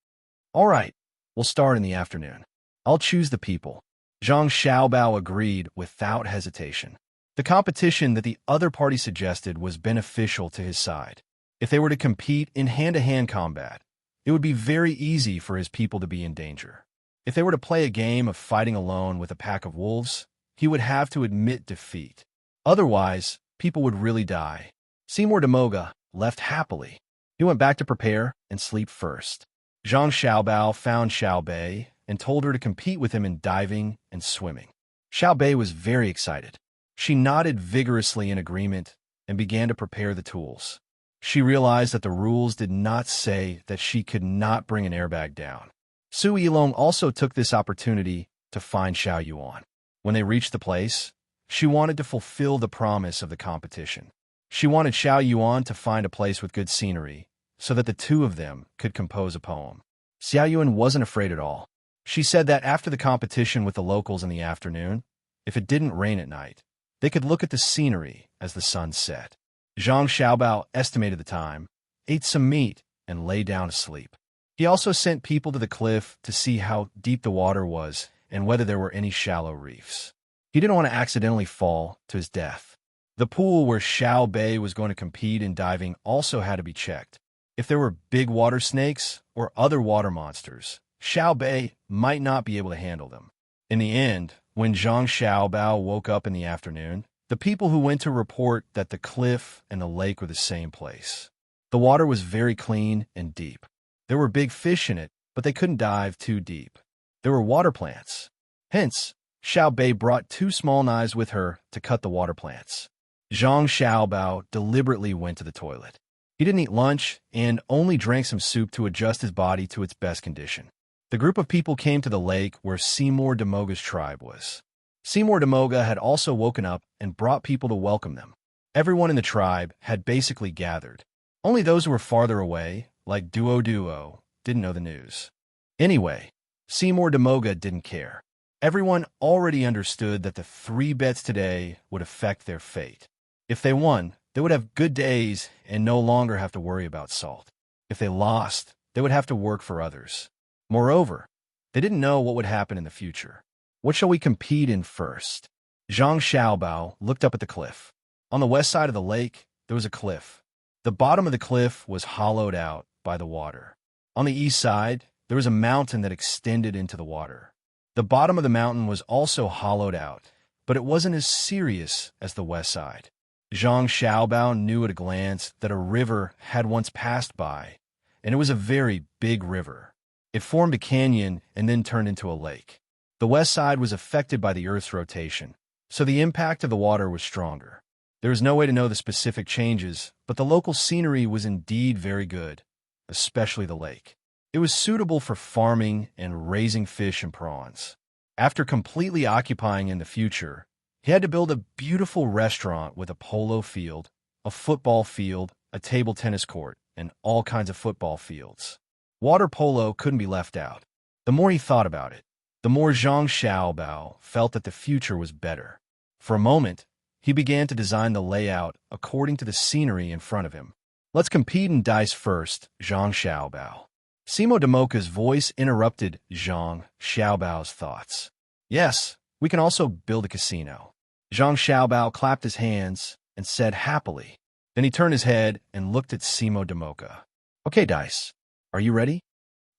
"All right, we'll start in the afternoon. I'll choose the people." Zhang Xiaobao agreed without hesitation. The competition that the other party suggested was beneficial to his side. If they were to compete in hand-to-hand combat, it would be very easy for his people to be in danger. If they were to play a game of fighting alone with a pack of wolves, he would have to admit defeat. Otherwise, people would really die. Seymour Domoga left happily. He went back to prepare and sleep first. Zhang Xiaobao found Xiao Bei and told her to compete with him in diving and swimming. Xiao Bei was very excited. She nodded vigorously in agreement and began to prepare the tools. She realized that the rules did not say that she could not bring an airbag down. Su Yilong also took this opportunity to find Xiao Yuan. When they reached the place, she wanted to fulfill the promise of the competition. She wanted Xiao Yuan to find a place with good scenery so that the 2 of them could compose a poem. Xiao Yuan wasn't afraid at all. She said that after the competition with the locals in the afternoon, if it didn't rain at night, they could look at the scenery as the sun set. Zhang Xiaobao estimated the time, ate some meat, and lay down to sleep. He also sent people to the cliff to see how deep the water was and whether there were any shallow reefs. He didn't want to accidentally fall to his death. The pool where Xiao Bei was going to compete in diving also had to be checked. If there were big water snakes or other water monsters, Xiao Bei might not be able to handle them. In the end, when Zhang Xiaobao woke up in the afternoon, the people who went to report that the cliff and the lake were the same place. The water was very clean and deep. There were big fish in it, but they couldn't dive too deep. There were water plants. Hence, Xiao Bei brought 2 small knives with her to cut the water plants. Zhang Xiaobao deliberately went to the toilet. He didn't eat lunch and only drank some soup to adjust his body to its best condition. The group of people came to the lake where Seymour Domoga's tribe was. Seymour Domoga had also woken up and brought people to welcome them. Everyone in the tribe had basically gathered. Only those who were farther away, like Duo, didn't know the news. Anyway, Seymour Domoga didn't care. Everyone already understood that the 3 bets today would affect their fate. If they won, they would have good days and no longer have to worry about salt. If they lost, they would have to work for others. Moreover, they didn't know what would happen in the future. What shall we compete in first? Zhang Xiaobao looked up at the cliff. On the west side of the lake, there was a cliff. The bottom of the cliff was hollowed out by the water. On the east side, there was a mountain that extended into the water. The bottom of the mountain was also hollowed out, but it wasn't as serious as the west side. Zhang Xiaobao knew at a glance that a river had once passed by, and it was a very big river. It formed a canyon and then turned into a lake. The west side was affected by the Earth's rotation, so the impact of the water was stronger. There was no way to know the specific changes, but the local scenery was indeed very good, especially the lake. It was suitable for farming and raising fish and prawns. After completely occupying in the future, he had to build a beautiful restaurant with a polo field, a football field, a table tennis court, and all kinds of football fields. Water polo couldn't be left out. The more he thought about it, the more Zhang Xiaobao felt that the future was better. For a moment, he began to design the layout according to the scenery in front of him. Let's compete in dice first, Zhang Xiaobao. Simo Damoka's voice interrupted Zhang Xiaobao's thoughts. Yes, we can also build a casino. Zhang Xiaobao clapped his hands and said happily. Then he turned his head and looked at Simo Damoka. Okay, dice. Are you ready?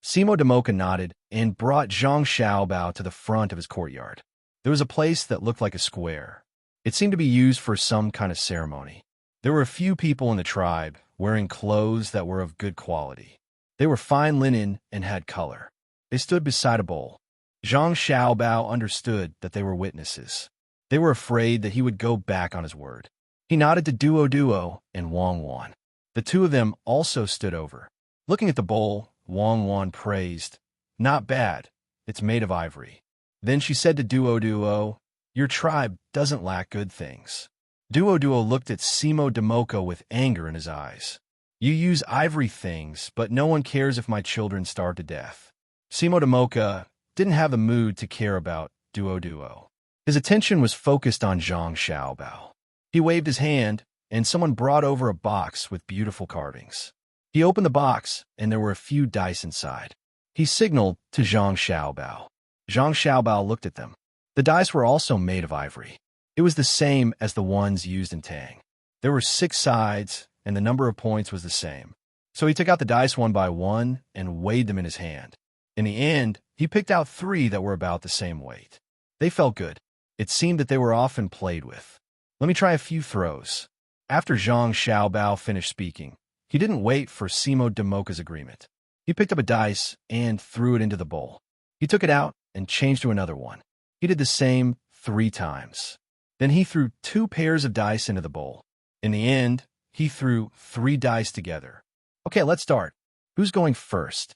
Simo Damoka nodded and brought Zhang Xiaobao to the front of his courtyard. There was a place that looked like a square. It seemed to be used for some kind of ceremony. There were a few people in the tribe wearing clothes that were of good quality. They were fine linen and had color. They stood beside a bowl. Zhang Xiaobao understood that they were witnesses. They were afraid that he would go back on his word. He nodded to Duo and Wang Wan. The two of them also stood over. Looking at the bowl, Wang Wan praised, "Not bad. It's made of ivory." Then she said to Duo, "Your tribe doesn't lack good things." Duo looked at Simo Damoka with anger in his eyes. "You use ivory things, but no one cares if my children starve to death." Simo Damoka didn't have the mood to care about Duo. His attention was focused on Zhang Xiaobao. He waved his hand, and someone brought over a box with beautiful carvings. He opened the box, and there were a few dice inside. He signaled to Zhang Xiaobao. Zhang Xiaobao looked at them. The dice were also made of ivory. It was the same as the ones used in Tang. There were 6 sides, and the number of points was the same. So he took out the dice one by one and weighed them in his hand. In the end, he picked out 3 that were about the same weight. They felt good. It seemed that they were often played with. Let me try a few throws. After Zhang Xiaobao finished speaking, he didn't wait for Simo Damoka's agreement. He picked up a dice and threw it into the bowl. He took it out and changed to another one. He did the same 3 times. Then he threw 2 pairs of dice into the bowl. In the end, he threw 3 dice together. Okay, let's start. Who's going first?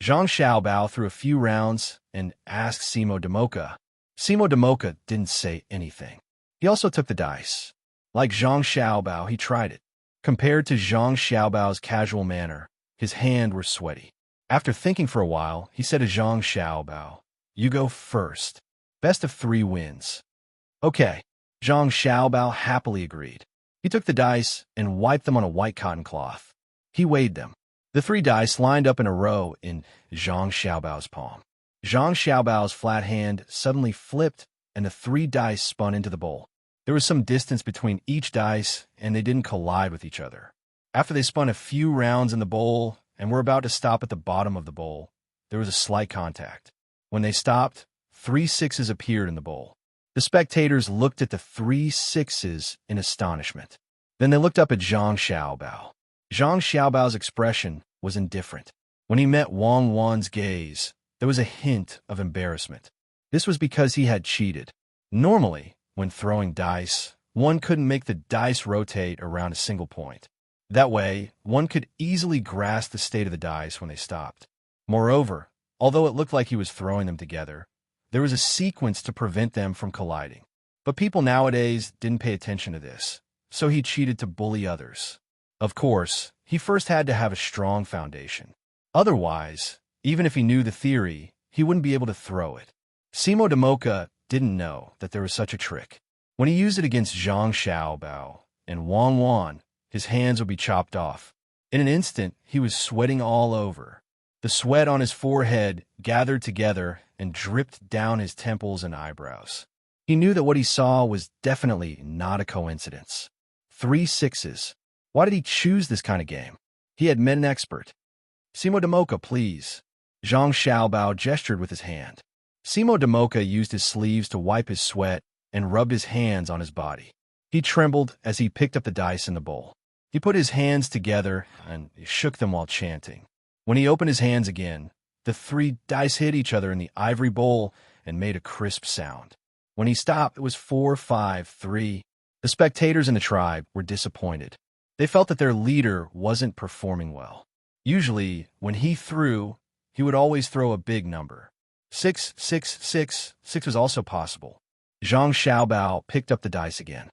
Zhang Xiaobao threw a few rounds and asked Simo Damoka. Simo Damoka didn't say anything. He also took the dice. Like Zhang Xiaobao, he tried it. Compared to Zhang Xiaobao's casual manner, his hands were sweaty. After thinking for a while, he said to Zhang Xiaobao, "You go first. Best of 3 wins." Okay, Zhang Xiaobao happily agreed. He took the dice and wiped them on a white cotton cloth. He weighed them. The 3 dice lined up in a row in Zhang Xiaobao's palm. Zhang Xiaobao's flat hand suddenly flipped, and the 3 dice spun into the bowl. There was some distance between each dice, and they didn't collide with each other. After they spun a few rounds in the bowl and were about to stop at the bottom of the bowl, there was a slight contact. When they stopped, 3 sixes appeared in the bowl. The spectators looked at the 3 sixes in astonishment. Then they looked up at Zhang Xiaobao. Zhang Xiaobao's expression was indifferent. When he met Wang Wan's gaze, there was a hint of embarrassment. This was because he had cheated. Normally, when throwing dice, one couldn't make the dice rotate around a single point. That way, one could easily grasp the state of the dice when they stopped. Moreover, although it looked like he was throwing them together, there was a sequence to prevent them from colliding. But people nowadays didn't pay attention to this, so he cheated to bully others. Of course, he first had to have a strong foundation. Otherwise, even if he knew the theory, he wouldn't be able to throw it. Simo Damoka didn't know that there was such a trick. When he used it against Zhang Xiaobao and Wang Wan, his hands would be chopped off. In an instant, he was sweating all over. The sweat on his forehead gathered together and dripped down his temples and eyebrows. He knew that what he saw was definitely not a coincidence. 3 sixes. Why did he choose this kind of game? He had met an expert. Simo Damoka, please. Zhang Xiaobao gestured with his hand. Simo Damoka used his sleeves to wipe his sweat and rubbed his hands on his body. He trembled as he picked up the dice in the bowl. He put his hands together and shook them while chanting. When he opened his hands again, The 3 dice hit each other in the ivory bowl and made a crisp sound. When he stopped, it was 4, 5, 3. The spectators in the tribe were disappointed. They felt that their leader wasn't performing well. Usually, when he threw, he would always throw a big number. 6, 6, 6. 6 was also possible. Zhang Xiaobao picked up the dice again.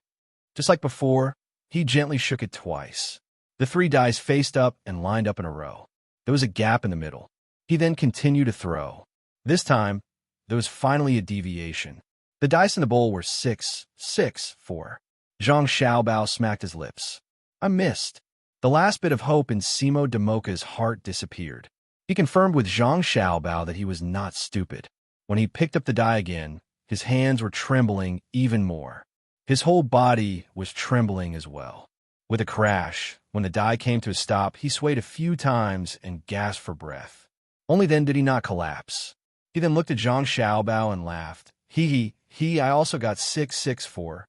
Just like before, he gently shook it twice. The 3 dice faced up and lined up in a row. There was a gap in the middle. He then continued to throw. This time, there was finally a deviation. The dice in the bowl were 6, 6, 4. Zhang Xiaobao smacked his lips. I missed. The last bit of hope in Simo Damoka's heart disappeared. He confirmed with Zhang Xiaobao that he was not stupid. When he picked up the die again, his hands were trembling even more. His whole body was trembling as well. With a crash, when the die came to a stop, he swayed a few times and gasped for breath. Only then did he not collapse. He then looked at Zhang Xiaobao and laughed. I also got 6, 6, 4.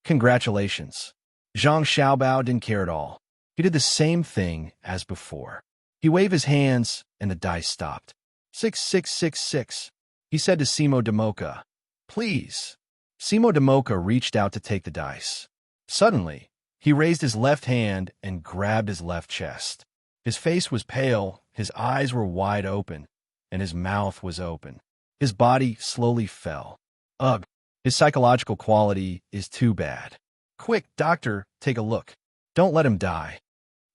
Congratulations. Zhang Xiaobao didn't care at all. He did the same thing as before. He waved his hands, and the dice stopped. 6, 6, 6, 6. He said to Simo Damoka, Please. Simo Damoka reached out to take the dice. Suddenly, he raised his left hand and grabbed his left chest. His face was pale, his eyes were wide open, and his mouth was open. His body slowly fell. Ugh, his psychological quality is too bad. Quick, doctor, take a look. Don't let him die.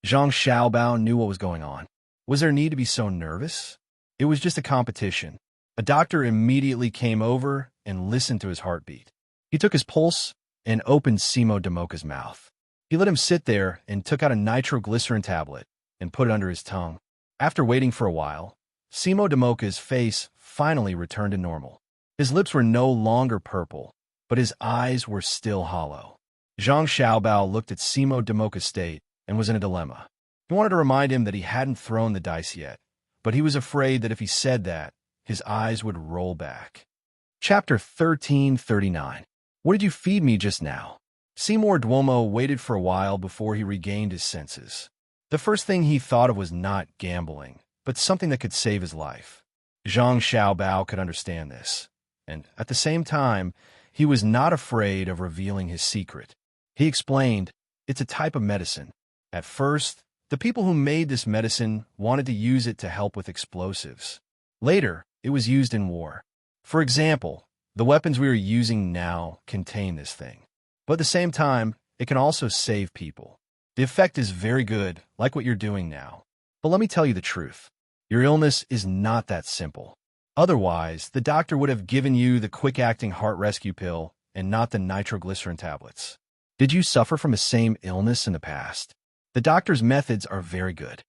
Zhang Xiaobao knew what was going on. Was there need to be so nervous? It was just a competition. A doctor immediately came over and listened to his heartbeat. He took his pulse and opened Simo Damoka's mouth. He let him sit there and took out a nitroglycerin tablet and put it under his tongue. After waiting for a while, Simo Damoka's face finally returned to normal. His lips were no longer purple, but his eyes were still hollow. Zhang Xiaobao looked at Simo Damoka's state and was in a dilemma. He wanted to remind him that he hadn't thrown the dice yet, but he was afraid that if he said that, his eyes would roll back. Chapter 1339. What did you feed me just now? Seymour Duomo waited for a while before he regained his senses. The first thing he thought of was not gambling, but something that could save his life. Zhang Xiaobao could understand this, and at the same time, he was not afraid of revealing his secret. He explained, It's a type of medicine. At first, the people who made this medicine wanted to use it to help with explosives. Later, it was used in war. For example, the weapons we are using now contain this thing. But at the same time, it can also save people. The effect is very good, like what you're doing now. But let me tell you the truth. Your illness is not that simple. Otherwise, the doctor would have given you the quick-acting heart rescue pill and not the nitroglycerin tablets. Did you suffer from the same illness in the past? The doctor's methods are very good.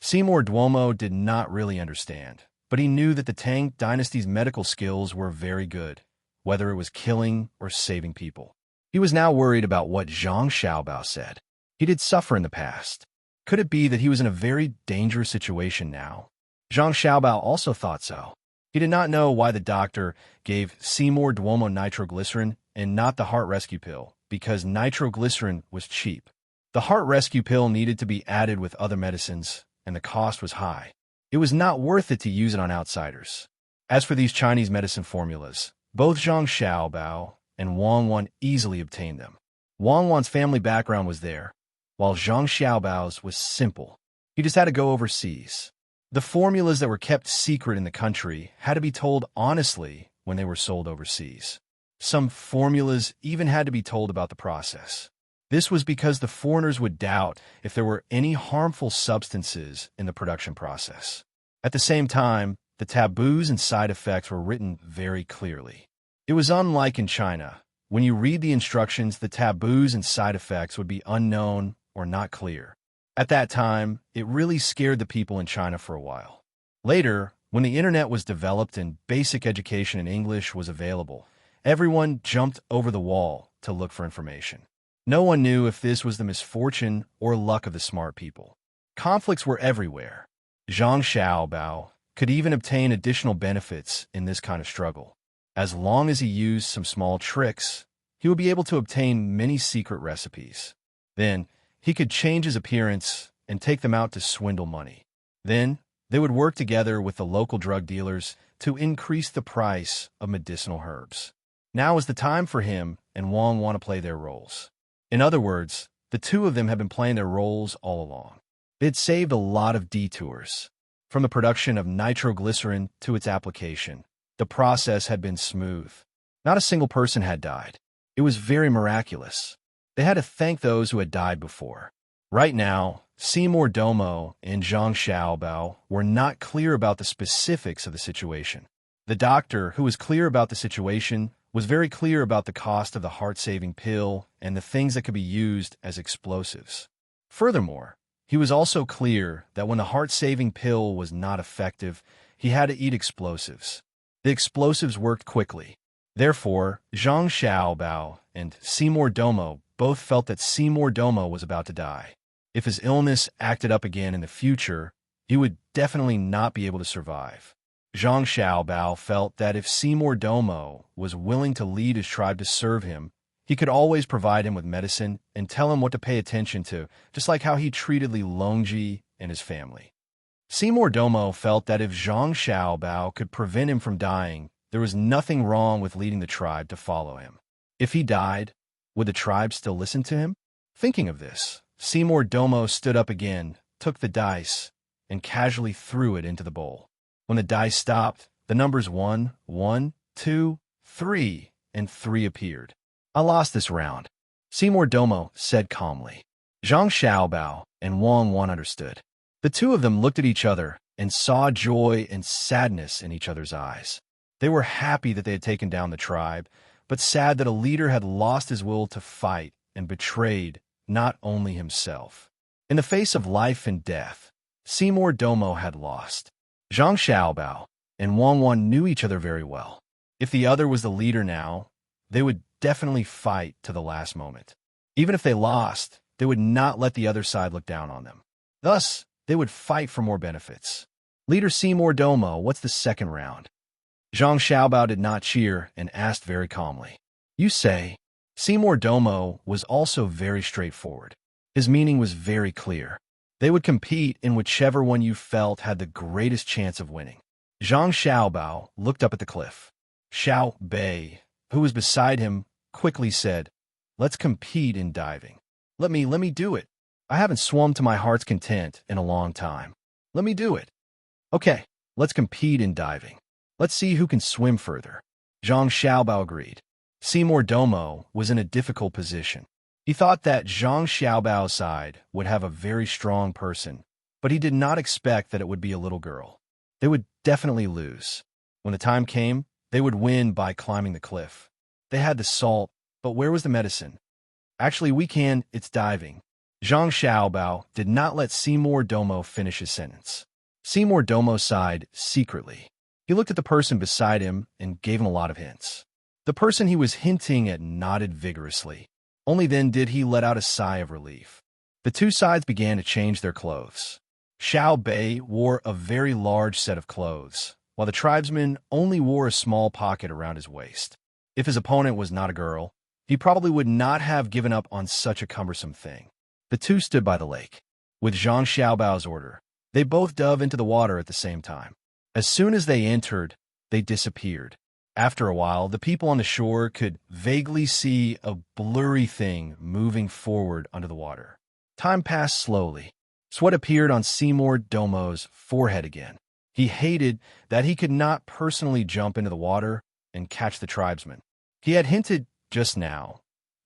Seymour Duomo did not really understand, but he knew that the Tang Dynasty's medical skills were very good, whether it was killing or saving people. He was now worried about what Zhang Xiaobao said. He did suffer in the past. Could it be that he was in a very dangerous situation now? Zhang Xiaobao also thought so. He did not know why the doctor gave Seymour Duomo nitroglycerin and not the heart rescue pill, because nitroglycerin was cheap. The heart rescue pill needed to be added with other medicines, and the cost was high. It was not worth it to use it on outsiders. As for these Chinese medicine formulas, both Zhang Xiaobao and Wang Wan easily obtained them. Wang Wan's family background was there, while Zhang Xiaobao's was simple. He just had to go overseas. The formulas that were kept secret in the country had to be told honestly when they were sold overseas. Some formulas even had to be told about the process. This was because the foreigners would doubt if there were any harmful substances in the production process. At the same time, the taboos and side effects were written very clearly. It was unlike in China. When you read the instructions, the taboos and side effects would be unknown or not clear. At that time, it really scared the people in China for a while. Later, when the internet was developed and basic education in English was available, everyone jumped over the wall to look for information. No one knew if this was the misfortune or luck of the smart people. Conflicts were everywhere. Zhang Xiaobao could even obtain additional benefits in this kind of struggle. As long as he used some small tricks, he would be able to obtain many secret recipes. Then, he could change his appearance and take them out to swindle money. Then They would work together with the local drug dealers to increase the price of medicinal herbs. Now is the time for him and Wang want to play their roles. In other words, the two of them have been playing their roles all along. It saved a lot of detours. From the production of nitroglycerin to its application, the process had been smooth. Not a single person had died. It was very miraculous. They had to thank those who had died before. Right now, Seymour Domo and Zhang Xiaobao were not clear about the specifics of the situation. The doctor, who was clear about the situation, was very clear about the cost of the heart-saving pill and the things that could be used as explosives. Furthermore, he was also clear that when the heart-saving pill was not effective, he had to eat explosives. The explosives worked quickly. Therefore, Zhang Xiaobao and Seymour Domo both felt that Seymour Domo was about to die. If his illness acted up again in the future, he would definitely not be able to survive. Zhang Xiaobao felt that if Seymour Domo was willing to lead his tribe to serve him, he could always provide him with medicine and tell him what to pay attention to, just like how he treated Li Longji and his family. Seymour Domo felt that if Zhang Xiaobao could prevent him from dying, there was nothing wrong with leading the tribe to follow him. If he died, would the tribe still listen to him? Thinking of this, Seymour Domo stood up again, took the dice, and casually threw it into the bowl. When the dice stopped, the numbers 1, 1, 2, 3, and 3 appeared. I lost this round, Seymour Domo said calmly. Zhang Xiaobao and Wang Wan understood. The two of them looked at each other and saw joy and sadness in each other's eyes. They were happy that they had taken down the tribe, but sad that a leader had lost his will to fight and betrayed not only himself. In the face of life and death, Seymour Domo had lost. Zhang Xiaobao and Wang Wan knew each other very well. If the other was the leader now, they would definitely fight to the last moment. Even if they lost, they would not let the other side look down on them. Thus, they would fight for more benefits. Leader Seymour Domo, what's the second round? Zhang Xiaobao did not cheer and asked very calmly. You say. Seymour Domo was also very straightforward. His meaning was very clear. They would compete in whichever one you felt had the greatest chance of winning. Zhang Xiaobao looked up at the cliff. Xiao Bei, who was beside him, quickly said, Let's compete in diving. Let me do it. I haven't swum to my heart's content in a long time. Let me do it. Okay, let's compete in diving. Let's see who can swim further. Zhang Xiaobao agreed. Seymour Domo was in a difficult position. He thought that Zhang Xiaobao's side would have a very strong person, but he did not expect that it would be a little girl. They would definitely lose. When the time came, they would win by climbing the cliff. They had the salt, but where was the medicine? Actually, it's diving. Zhang Xiaobao did not let Seymour Domo finish his sentence. Seymour Domo sighed secretly. He looked at the person beside him and gave him a lot of hints. The person he was hinting at nodded vigorously. Only then did he let out a sigh of relief. The two sides began to change their clothes. Xiao Bei wore a very large set of clothes, while the tribesman only wore a small pocket around his waist. If his opponent was not a girl, he probably would not have given up on such a cumbersome thing. The two stood by the lake. With Zhang Xiaobao's order, they both dove into the water at the same time. As soon as they entered, they disappeared. After a while, the people on the shore could vaguely see a blurry thing moving forward under the water. Time passed slowly. Sweat appeared on Seymour Domo's forehead again. He hated that he could not personally jump into the water and catch the tribesman. He had hinted just now,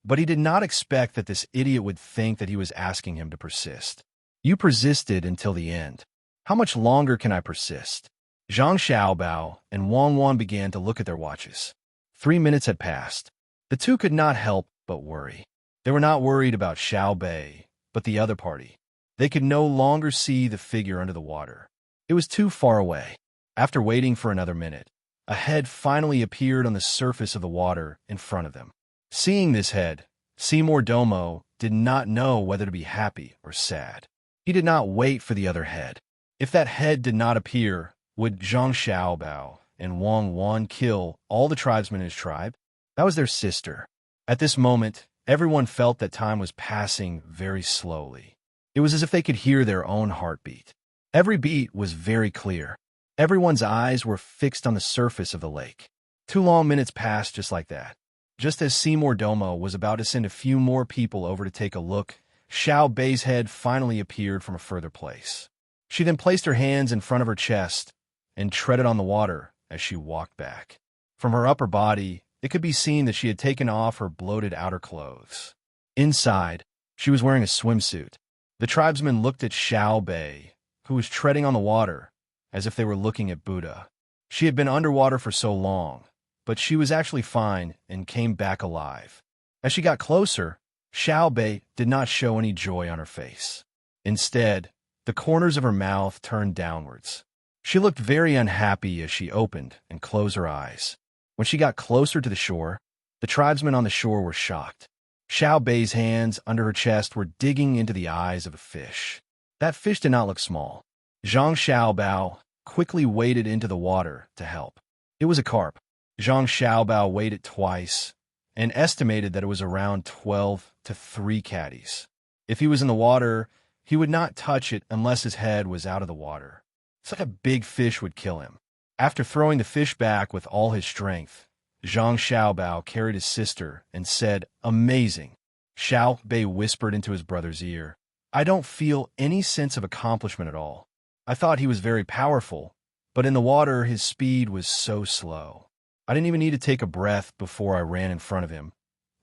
but he did not expect that this idiot would think that he was asking him to persist. You persisted until the end. How much longer can I persist? Zhang Xiaobao and Wang Wan began to look at their watches. 3 minutes had passed. The two could not help but worry. They were not worried about Xiao Bei, but the other party. They could no longer see the figure under the water. It was too far away. After waiting for another minute, a head finally appeared on the surface of the water in front of them. Seeing this head, Seymour Domo did not know whether to be happy or sad. He did not wait for the other head. If that head did not appear, would Zhang Xiaobao and Wang Wan kill all the tribesmen in his tribe? That was their sister. At this moment, everyone felt that time was passing very slowly. It was as if they could hear their own heartbeat. Every beat was very clear. Everyone's eyes were fixed on the surface of the lake. 2 long minutes passed just like that. Just as Seymour Domo was about to send a few more people over to take a look, Xiao Bei's head finally appeared from a further place. She then placed her hands in front of her chest and treaded on the water as she walked back. From her upper body, it could be seen that she had taken off her bloated outer clothes. Inside, she was wearing a swimsuit. The tribesmen looked at Xiao Bei, who was treading on the water, as if they were looking at Buddha. She had been underwater for so long, but she was actually fine and came back alive. As she got closer, Xiao Bei did not show any joy on her face. Instead, the corners of her mouth turned downwards. She looked very unhappy as she opened and closed her eyes. When she got closer to the shore, the tribesmen on the shore were shocked. Xiao Bei's hands under her chest were digging into the eyes of a fish. That fish did not look small. Zhang Xiaobao quickly waded into the water to help. It was a carp. Zhang Xiaobao weighed it twice and estimated that it was around 12 to 3 caddies. If he was in the water, he would not touch it unless his head was out of the water. Such a big fish would kill him. After throwing the fish back with all his strength, Zhang Xiaobao carried his sister and said, "Amazing." Xiao Bei whispered into his brother's ear, "I don't feel any sense of accomplishment at all. I thought he was very powerful, but in the water his speed was so slow. I didn't even need to take a breath before I ran in front of him,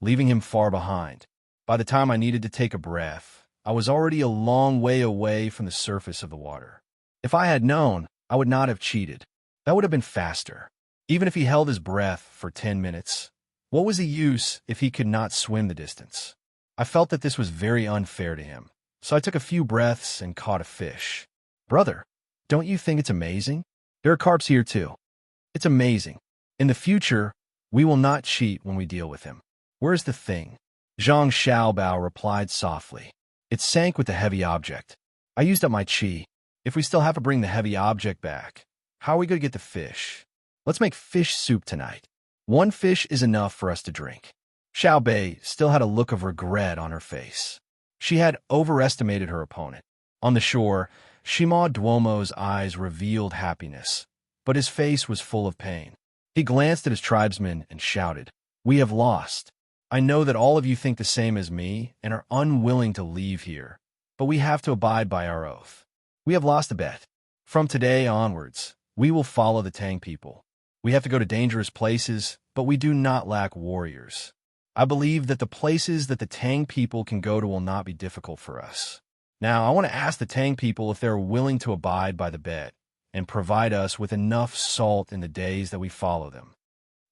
leaving him far behind. By the time I needed to take a breath, I was already a long way away from the surface of the water. If I had known, I would not have cheated. That would have been faster. Even if he held his breath for 10 minutes, what was the use if he could not swim the distance? I felt that this was very unfair to him, so I took a few breaths and caught a fish. Brother, don't you think it's amazing? There are carps here too. It's amazing. In the future, we will not cheat when we deal with him. Where's the thing?" Zhang Xiaobao replied softly. "It sank with the heavy object. I used up my qi. If we still have to bring the heavy object back, how are we going to get the fish? Let's make fish soup tonight. 1 fish is enough for us to drink." Xiao Bei still had a look of regret on her face. She had overestimated her opponent. On the shore, Shima Duomo's eyes revealed happiness, but his face was full of pain. He glanced at his tribesmen and shouted, "We have lost. I know that all of you think the same as me and are unwilling to leave here, but we have to abide by our oath. We have lost a bet. From today onwards, we will follow the Tang people. We have to go to dangerous places, but we do not lack warriors. I believe that the places that the Tang people can go to will not be difficult for us. Now, I want to ask the Tang people if they're willing to abide by the bet and provide us with enough salt in the days that we follow them."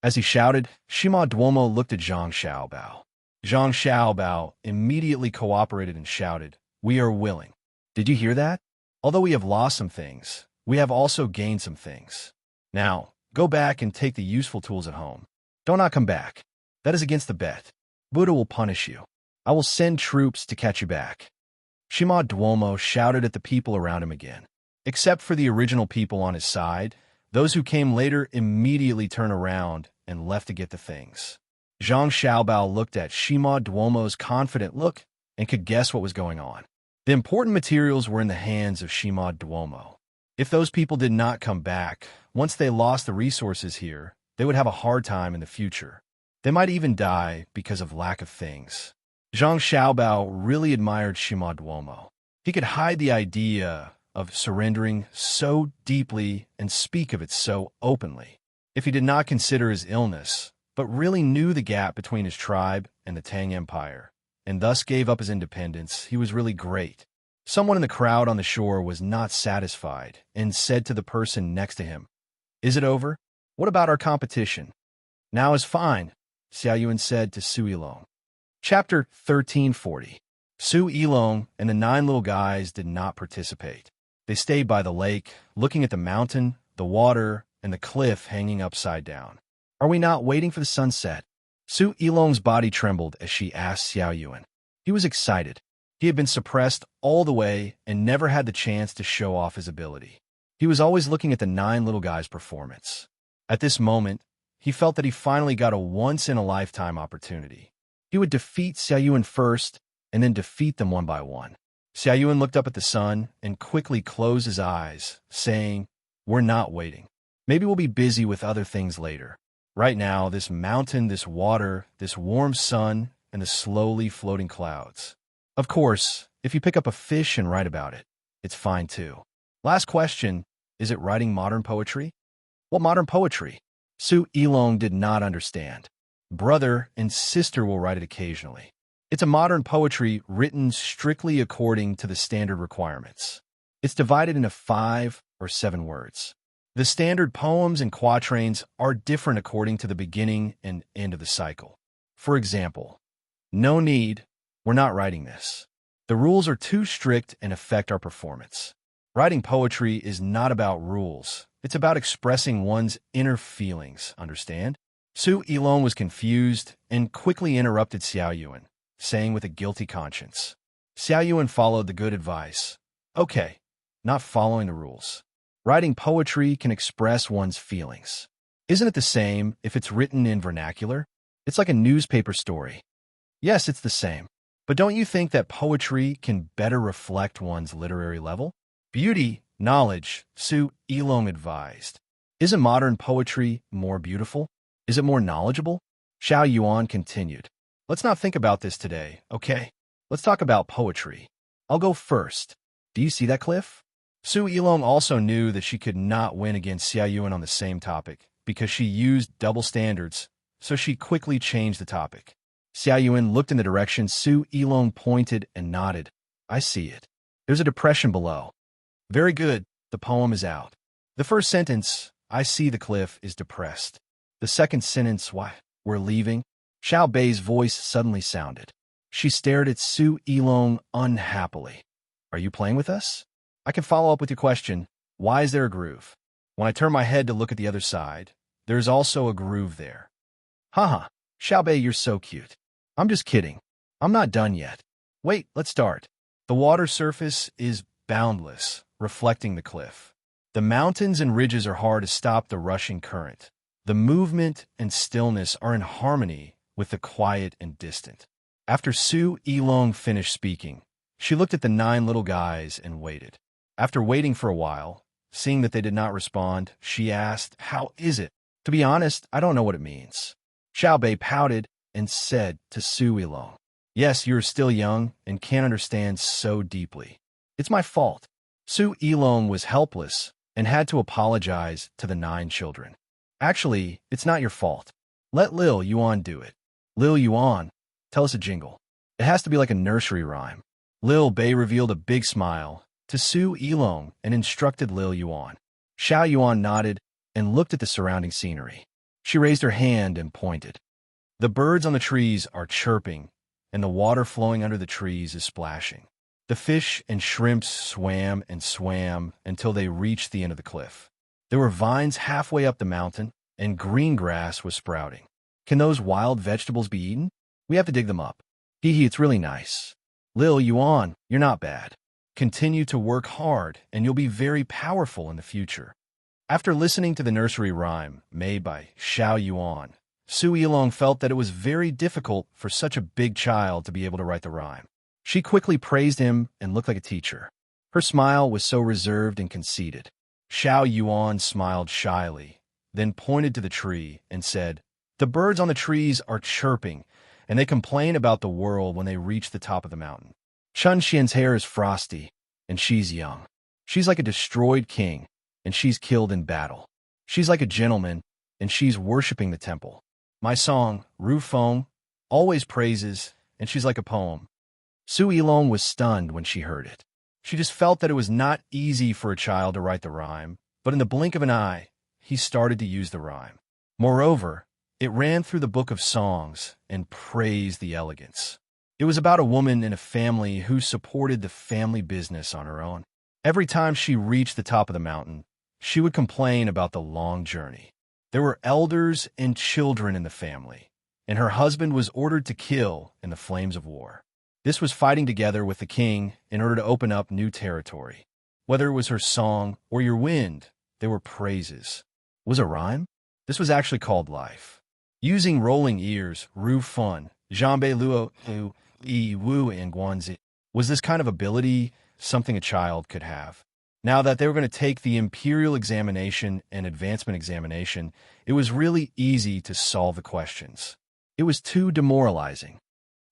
As he shouted, Shima Duomo looked at Zhang Xiaobao. Zhang Xiaobao immediately cooperated and shouted, "We are willing." Did you hear that? Although we have lost some things, we have also gained some things. Now, go back and take the useful tools at home. Do not come back. That is against the bet. Buddha will punish you. I will send troops to catch you back. Shima Duomo shouted at the people around him again. Except for the original people on his side, those who came later immediately turned around and left to get the things. Zhang Xiaobao looked at Shima Duomo's confident look and could guess what was going on. The important materials were in the hands of Shima Duomo. If those people did not come back, once they lost the resources here, they would have a hard time in the future. They might even die because of lack of things. Zhang Xiaobao really admired Shima Duomo. He could hide the idea of surrendering so deeply and speak of it so openly. If he did not consider his illness, but really knew the gap between his tribe and the Tang Empire, and thus gave up his independence, he was really great. Someone in the crowd on the shore was not satisfied and said to the person next to him, "Is it over? What about our competition?" "Now is fine," Xiao Yuan said to Su Yilong. Chapter 1340. Su Yilong and the 9 little guys did not participate. They stayed by the lake, looking at the mountain, the water, and the cliff hanging upside down. "Are we not waiting for the sunset?" Su Yilong's body trembled as she asked Xiao Yuan. He was excited. He had been suppressed all the way and never had the chance to show off his ability. He was always looking at the 9 little guys' performance. At this moment, he felt that he finally got a once-in-a-lifetime opportunity. He would defeat Xiao Yuan first, and then defeat them one by one. Xiaoyuan looked up at the sun and quickly closed his eyes, saying, "We're not waiting. Maybe we'll be busy with other things later. Right now, this mountain, this water, this warm sun, and the slowly floating clouds. Of course, if you pick up a fish and write about it, it's fine too." Last question, is it writing modern poetry? What modern poetry? Su Yilong did not understand. Brother and sister will write it occasionally. It's a modern poetry written strictly according to the standard requirements. It's divided into 5 or 7 words. The standard poems and quatrains are different according to the beginning and end of the cycle. For example, "No need, we're not writing this. The rules are too strict and affect our performance." Writing poetry is not about rules. It's about expressing one's inner feelings, understand? Su Yilong was confused and quickly interrupted Xiaoyuan, saying with a guilty conscience. Xiaoyuan followed the good advice. Okay, not following the rules. Writing poetry can express one's feelings. Isn't it the same if it's written in vernacular? It's like a newspaper story. Yes, it's the same. But don't you think that poetry can better reflect one's literary level? Beauty, knowledge, Su Yilong advised. Isn't modern poetry more beautiful? Is it more knowledgeable? Xiao Yuan continued. Let's not think about this today, okay? Let's talk about poetry. I'll go first. Do you see that cliff? Su Yilong also knew that she could not win against Xiaoyuan on the same topic because she used double standards, so she quickly changed the topic. Xiaoyuan looked in the direction Su Yilong pointed and nodded. I see it. There's a depression below. Very good, the poem is out. The first sentence, I see the cliff, is depressed. The second sentence, why, we're leaving. Xiao Bei's voice suddenly sounded. She stared at Su Yilong unhappily. Are you playing with us? I can follow up with your question. Why is there a groove? When I turn my head to look at the other side, there's also a groove there. Haha, Xiao Bei, you're so cute. I'm just kidding. I'm not done yet. Wait, let's start. The water surface is boundless, reflecting the cliff. The mountains and ridges are hard to stop the rushing current. The movement and stillness are in harmony with the quiet and distant. After Su Yilong finished speaking, she looked at the 9 little guys and waited. After waiting for a while, seeing that they did not respond, she asked, "How is it?" "To be honest, I don't know what it means." Xiao Bei pouted and said to Su Yilong, "Yes, you're still young and can't understand so deeply. It's my fault." Su Yilong was helpless and had to apologize to the 9 children. "Actually, it's not your fault. Let Lil Yuan do it." "Lil Yuan, tell us a jingle. It has to be like a nursery rhyme." Lil Bei revealed a big smile to Su Yilong and instructed Lil Yuan. Xiao Yuan nodded and looked at the surrounding scenery. She raised her hand and pointed. The birds on the trees are chirping, and the water flowing under the trees is splashing. The fish and shrimps swam and swam until they reached the end of the cliff. There were vines halfway up the mountain, and green grass was sprouting. Can those wild vegetables be eaten? We have to dig them up. Hee hee, it's really nice. Lil Yuan, you're not bad. Continue to work hard, and you'll be very powerful in the future. After listening to the nursery rhyme made by Xiao Yuan, Su Yilong felt that it was very difficult for such a big child to be able to write the rhyme. She quickly praised him and looked like a teacher. Her smile was so reserved and conceited. Xiao Yuan smiled shyly, then pointed to the tree and said, "The birds on the trees are chirping, and they complain about the world when they reach the top of the mountain. Chun Xian's hair is frosty, and she's young. She's like a destroyed king, and she's killed in battle. She's like a gentleman, and she's worshipping the temple. My song, Ru Feng, always praises, and she's like a poem." Su Yilong was stunned when she heard it. She just felt that it was not easy for a child to write the rhyme, but in the blink of an eye, he started to use the rhyme. Moreover, it ran through the book of songs and praised the elegance. It was about a woman in a family who supported the family business on her own. Every time she reached the top of the mountain, she would complain about the long journey. There were elders and children in the family, and her husband was ordered to kill in the flames of war. This was fighting together with the king in order to open up new territory. Whether it was her song or your wind, they were praises. Was a rhyme? This was actually called life. Using rolling ears, Ru Fun, Zhangbei Luo Hu, Yi Wu and Guanzi. Was this kind of ability something a child could have? Now that they were going to take the Imperial examination and advancement examination, it was really easy to solve the questions. It was too demoralizing.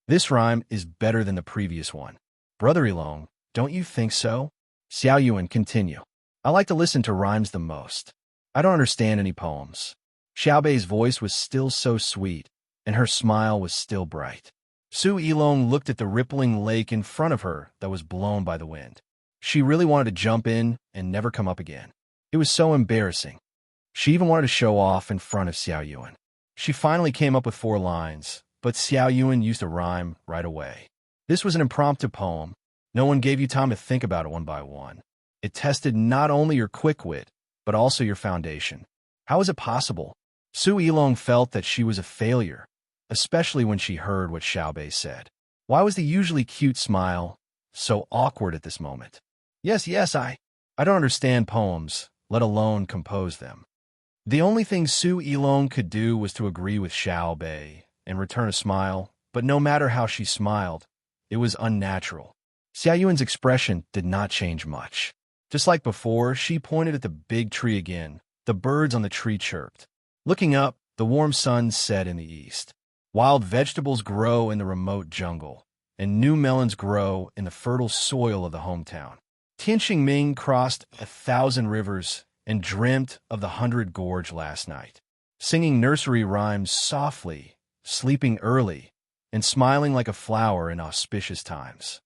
This rhyme is better than the previous one. Brother Elong, don't you think so? Xiao Yuan, continue. I like to listen to rhymes the most. I don't understand any poems. Xiaobei's voice was still so sweet, and her smile was still bright. Su Elong looked at the rippling lake in front of her that was blown by the wind. She really wanted to jump in and never come up again. It was so embarrassing. She even wanted to show off in front of Xiao Yuan. She finally came up with 4 lines, but Xiao Yuan used a rhyme right away. This was an impromptu poem. No one gave you time to think about it one by one. It tested not only your quick wit, but also your foundation. How was it possible? Su Elong felt that she was a failure, especially when she heard what Xiaobei said. Why was the usually cute smile so awkward at this moment? Yes, I don't understand poems, let alone compose them. The only thing Su Elong could do was to agree with Xiaobei and return a smile, but no matter how she smiled, it was unnatural. Xiao Yuan's expression did not change much. Just like before, she pointed at the big tree again. The birds on the tree chirped. Looking up, the warm sun set in the east. Wild vegetables grow in the remote jungle, and new melons grow in the fertile soil of the hometown. Tianxing Ming crossed 1,000 rivers and dreamt of the 100 Gorge last night, singing nursery rhymes softly, sleeping early, and smiling like a flower in auspicious times.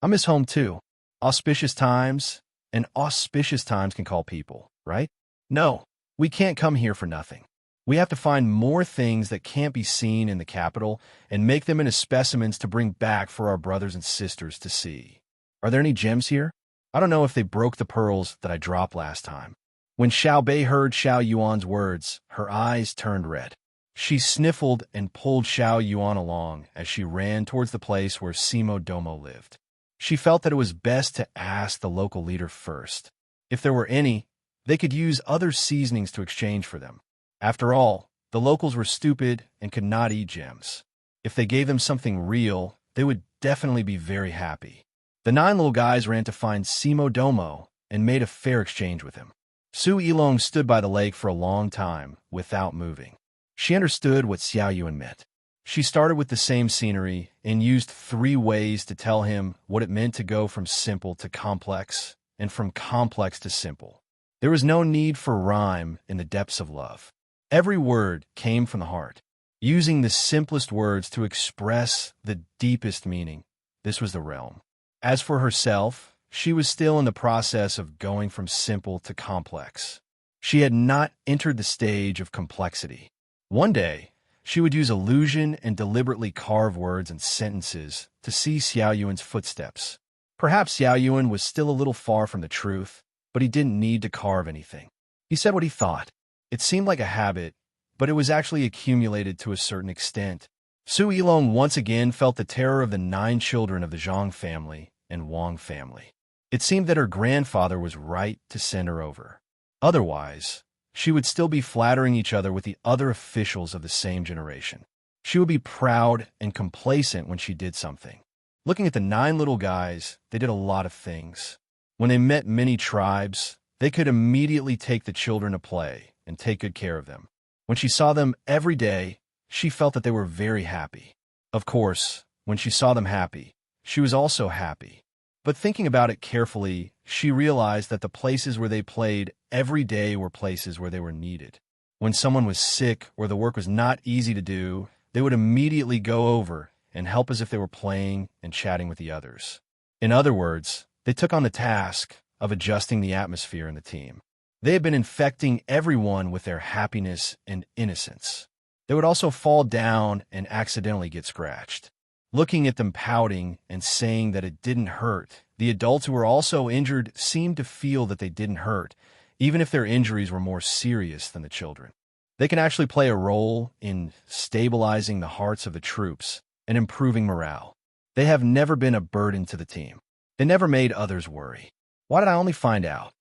I miss home too. Auspicious times, and auspicious times can call people, right? No, we can't come here for nothing. We have to find more things that can't be seen in the capital and make them into specimens to bring back for our brothers and sisters to see. Are there any gems here? I don't know if they broke the pearls that I dropped last time. When Xiaobei heard Xiao Yuan's words, her eyes turned red. She sniffled and pulled Xiao Yuan along as she ran towards the place where Simo Domo lived. She felt that it was best to ask the local leader first. If there were any, they could use other seasonings to exchange for them. After all, the locals were stupid and could not eat gems. If they gave them something real, they would definitely be very happy. The 9 little guys ran to find Simo Domo and made a fair exchange with him. Su Elong stood by the lake for a long time without moving. She understood what Xiao Yuan meant. She started with the same scenery and used 3 ways to tell him what it meant to go from simple to complex and from complex to simple. There was no need for rhyme in the depths of love. Every word came from the heart, using the simplest words to express the deepest meaning. This was the realm. As for herself, she was still in the process of going from simple to complex. She had not entered the stage of complexity. One day, she would use illusion and deliberately carve words and sentences to see Xiao Yuan's footsteps. Perhaps Xiao Yuan was still a little far from the truth, but he didn't need to carve anything. He said what he thought. It seemed like a habit, but it was actually accumulated to a certain extent. Su Elong once again felt the terror of the 9 children of the Zhang family and Wang family. It seemed that her grandfather was right to send her over. Otherwise, she would still be flattering each other with the other officials of the same generation. She would be proud and complacent when she did something. Looking at the 9 little guys, they did a lot of things. When they met many tribes, they could immediately take the children to play and take good care of them. When she saw them every day, she felt that they were very happy. Of course, when she saw them happy, she was also happy. But thinking about it carefully, she realized that the places where they played every day were places where they were needed. When someone was sick or the work was not easy to do, they would immediately go over and help as if they were playing and chatting with the others. In other words, they took on the task of adjusting the atmosphere in the team. They had been infecting everyone with their happiness and innocence. They would also fall down and accidentally get scratched. Looking at them pouting and saying that it didn't hurt, the adults who were also injured seemed to feel that they didn't hurt, even if their injuries were more serious than the children. They can actually play a role in stabilizing the hearts of the troops and improving morale. They have never been a burden to the team. They never made others worry. Why did I only find out?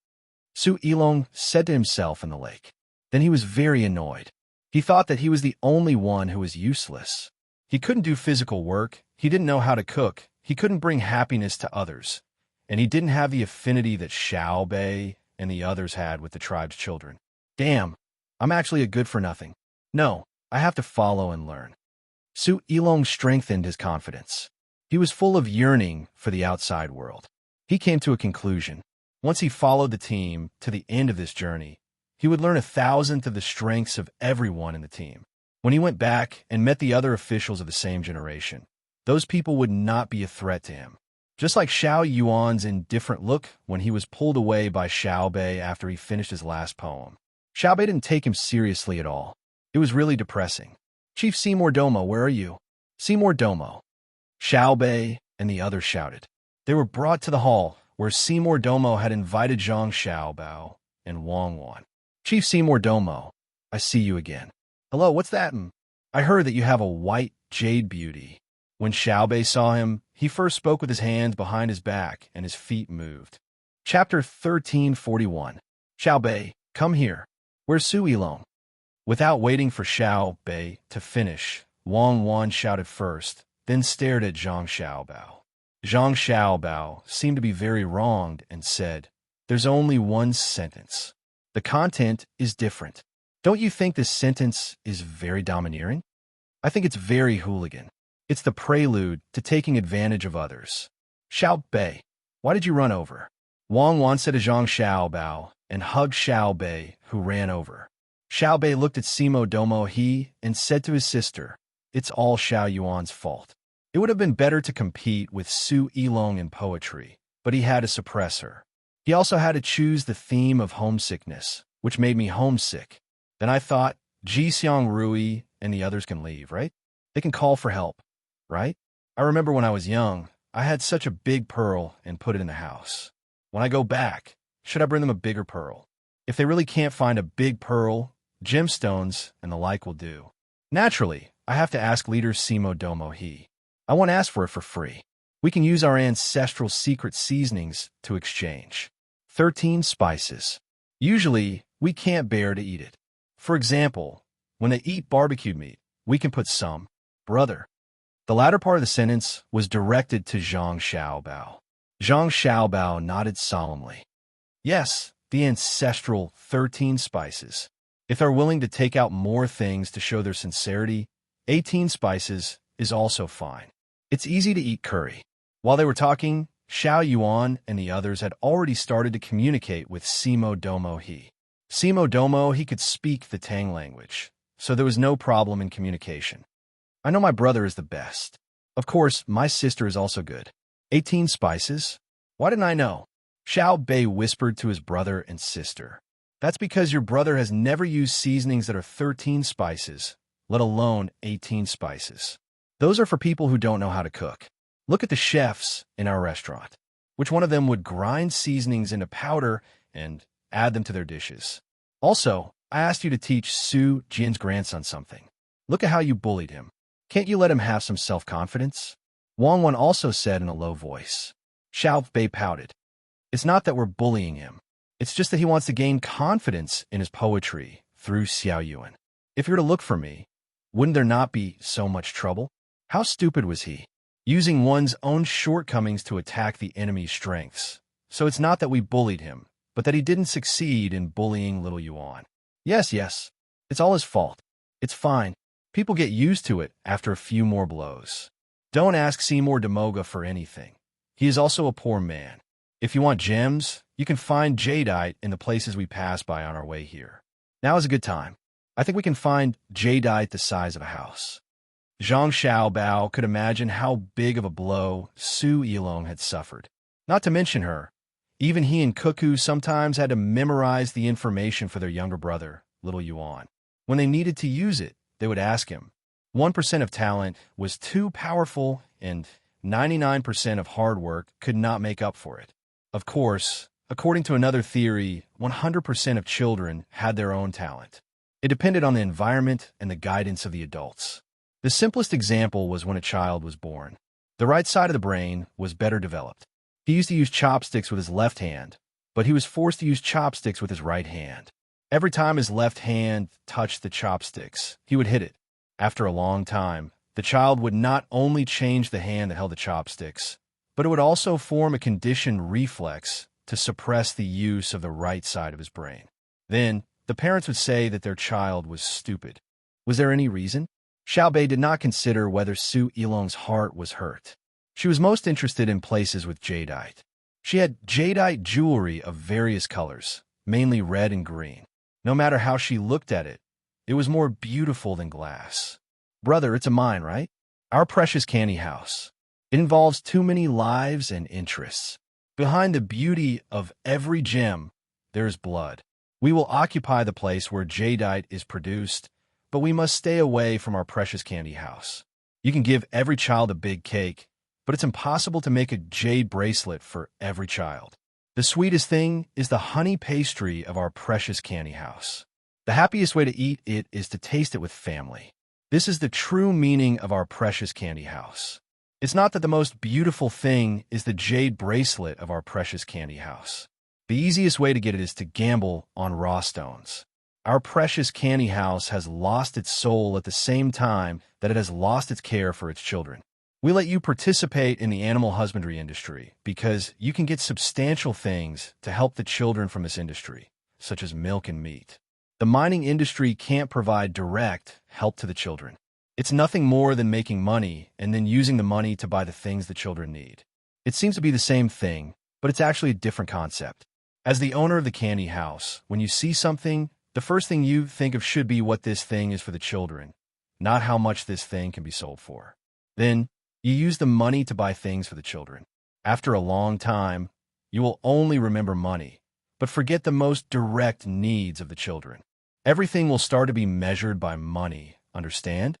Su Elong said to himself in the lake. Then he was very annoyed. He thought that he was the only one who was useless. He couldn't do physical work, he didn't know how to cook, he couldn't bring happiness to others, and he didn't have the affinity that Xiao Bei and the others had with the tribe's children. Damn, I'm actually a good-for-nothing. No, I have to follow and learn. Su Yilong strengthened his confidence. He was full of yearning for the outside world. He came to a conclusion. Once he followed the team to the end of this journey, he would learn 1,000th of the strengths of everyone in the team. When he went back and met the other officials of the same generation, those people would not be a threat to him. Just like Xiao Yuan's indifferent look when he was pulled away by Xiao Bei after he finished his last poem. Xiao Bei didn't take him seriously at all. It was really depressing. Chief Seymour Domo, where are you? Seymour Domo. Xiao Bei and the others shouted. They were brought to the hall where Seymour Domo had invited Zhang Xiaobao and Wang Wan. Chief Seymour Domo, I see you again. Hello, what's that? I heard that you have a white jade beauty. When Xiao Bei saw him, he first spoke with his hands behind his back and his feet moved. Chapter 1341. Xiao Bei, come here. Where's Su Yilong? Without waiting for Xiao Bei to finish, Wang Wan shouted first, then stared at Zhang Xiaobao. Zhang Xiaobao seemed to be very wronged and said, there's only one sentence. The content is different. Don't you think this sentence is very domineering? I think it's very hooligan. It's the prelude to taking advantage of others. Xiao Bei, why did you run over? Wang Wan said to Zhang Xiaobao and hugged Xiao Bei, who ran over. Xiao Bei looked at Simo Domo He and said to his sister, it's all Xiao Yuan's fault. It would have been better to compete with Su Yilong in poetry, but he had to suppress her. He also had to choose the theme of homesickness, which made me homesick. Then I thought, Ji Xiang Rui and the others can leave, right? They can call for help, right? I remember when I was young, I had such a big pearl and put it in the house. When I go back, should I bring them a bigger pearl? If they really can't find a big pearl, gemstones and the like will do. Naturally, I have to ask leader Simo Domo He. I won't ask for it for free. We can use our ancestral secret seasonings to exchange. 13 spices. Usually, we can't bear to eat it. For example, when they eat barbecued meat, we can put some. Brother. The latter part of the sentence was directed to Zhang Xiaobao. Zhang Xiaobao nodded solemnly. Yes, the ancestral 13 spices. If they're willing to take out more things to show their sincerity, 18 spices is also fine. It's easy to eat curry. While they were talking, Xiao Yuan and the others had already started to communicate with Simo Domo He. Simo Domo He could speak the Tang language, so there was no problem in communication. I know my brother is the best. Of course, my sister is also good. 18 spices? Why didn't I know? Xiao Bei whispered to his brother and sister. That's because your brother has never used seasonings that are 13 spices, let alone 18 spices. Those are for people who don't know how to cook. Look at the chefs in our restaurant. Which one of them would grind seasonings into powder and add them to their dishes? Also, I asked you to teach Su Jin's grandson something. Look at how you bullied him. Can't you let him have some self-confidence? Wang Wan also said in a low voice. Xiao Bei pouted. It's not that we're bullying him. It's just that he wants to gain confidence in his poetry through Xiao Yuan. If you're to look for me, wouldn't there not be so much trouble? How stupid was he? Using one's own shortcomings to attack the enemy's strengths. So it's not that we bullied him, but that he didn't succeed in bullying little Yuan. Yes, it's all his fault. It's fine. People get used to it after a few more blows. Don't ask Seymour Demoga for anything. He is also a poor man. If you want gems, you can find jadeite in the places we pass by on our way here. Now is a good time. I think we can find jadeite the size of a house. Zhang Xiaobao could imagine how big of a blow Su Yilong had suffered. Not to mention her. Even he and Cuckoo sometimes had to memorize the information for their younger brother, little Yuan. When they needed to use it, they would ask him. 1% of talent was too powerful, and 99% of hard work could not make up for it. Of course, according to another theory, 100% of children had their own talent. It depended on the environment and the guidance of the adults. The simplest example was when a child was born. The right side of the brain was better developed. He used to use chopsticks with his left hand, but he was forced to use chopsticks with his right hand. Every time his left hand touched the chopsticks, he would hit it. After a long time, The child would not only change the hand that held the chopsticks, but it would also form a conditioned reflex to suppress the use of the right side of his brain. Then, the parents would say that their child was stupid. Was there any reason? Xiaobei did not consider whether Su Yilong's heart was hurt. She was most interested in places with jadeite. She had jadeite jewelry of various colors, mainly red and green. No matter how she looked at it, it was more beautiful than glass. Brother, it's a mine, right? Our precious candy house. It involves too many lives and interests. Behind the beauty of every gem, there is blood. We will occupy the place where jadeite is produced, but we must stay away from our precious candy house. You can give every child a big cake, but it's impossible to make a jade bracelet for every child. The sweetest thing is the honey pastry of our precious candy house. The happiest way to eat it is to taste it with family. This is the true meaning of our precious candy house. It's not that the most beautiful thing is the jade bracelet of our precious candy house. The easiest way to get it is to gamble on raw stones. Our precious candy house has lost its soul at the same time that it has lost its care for its children. We let you participate in the animal husbandry industry because you can get substantial things to help the children from this industry, such as milk and meat. The mining industry can't provide direct help to the children. It's nothing more than making money and then using the money to buy the things the children need. It seems to be the same thing, but it's actually a different concept. As the owner of the candy house, when you see something, the first thing you think of should be what this thing is for the children, not how much this thing can be sold for. Then, you use the money to buy things for the children. After a long time, you will only remember money, but forget the most direct needs of the children. Everything will start to be measured by money, understand?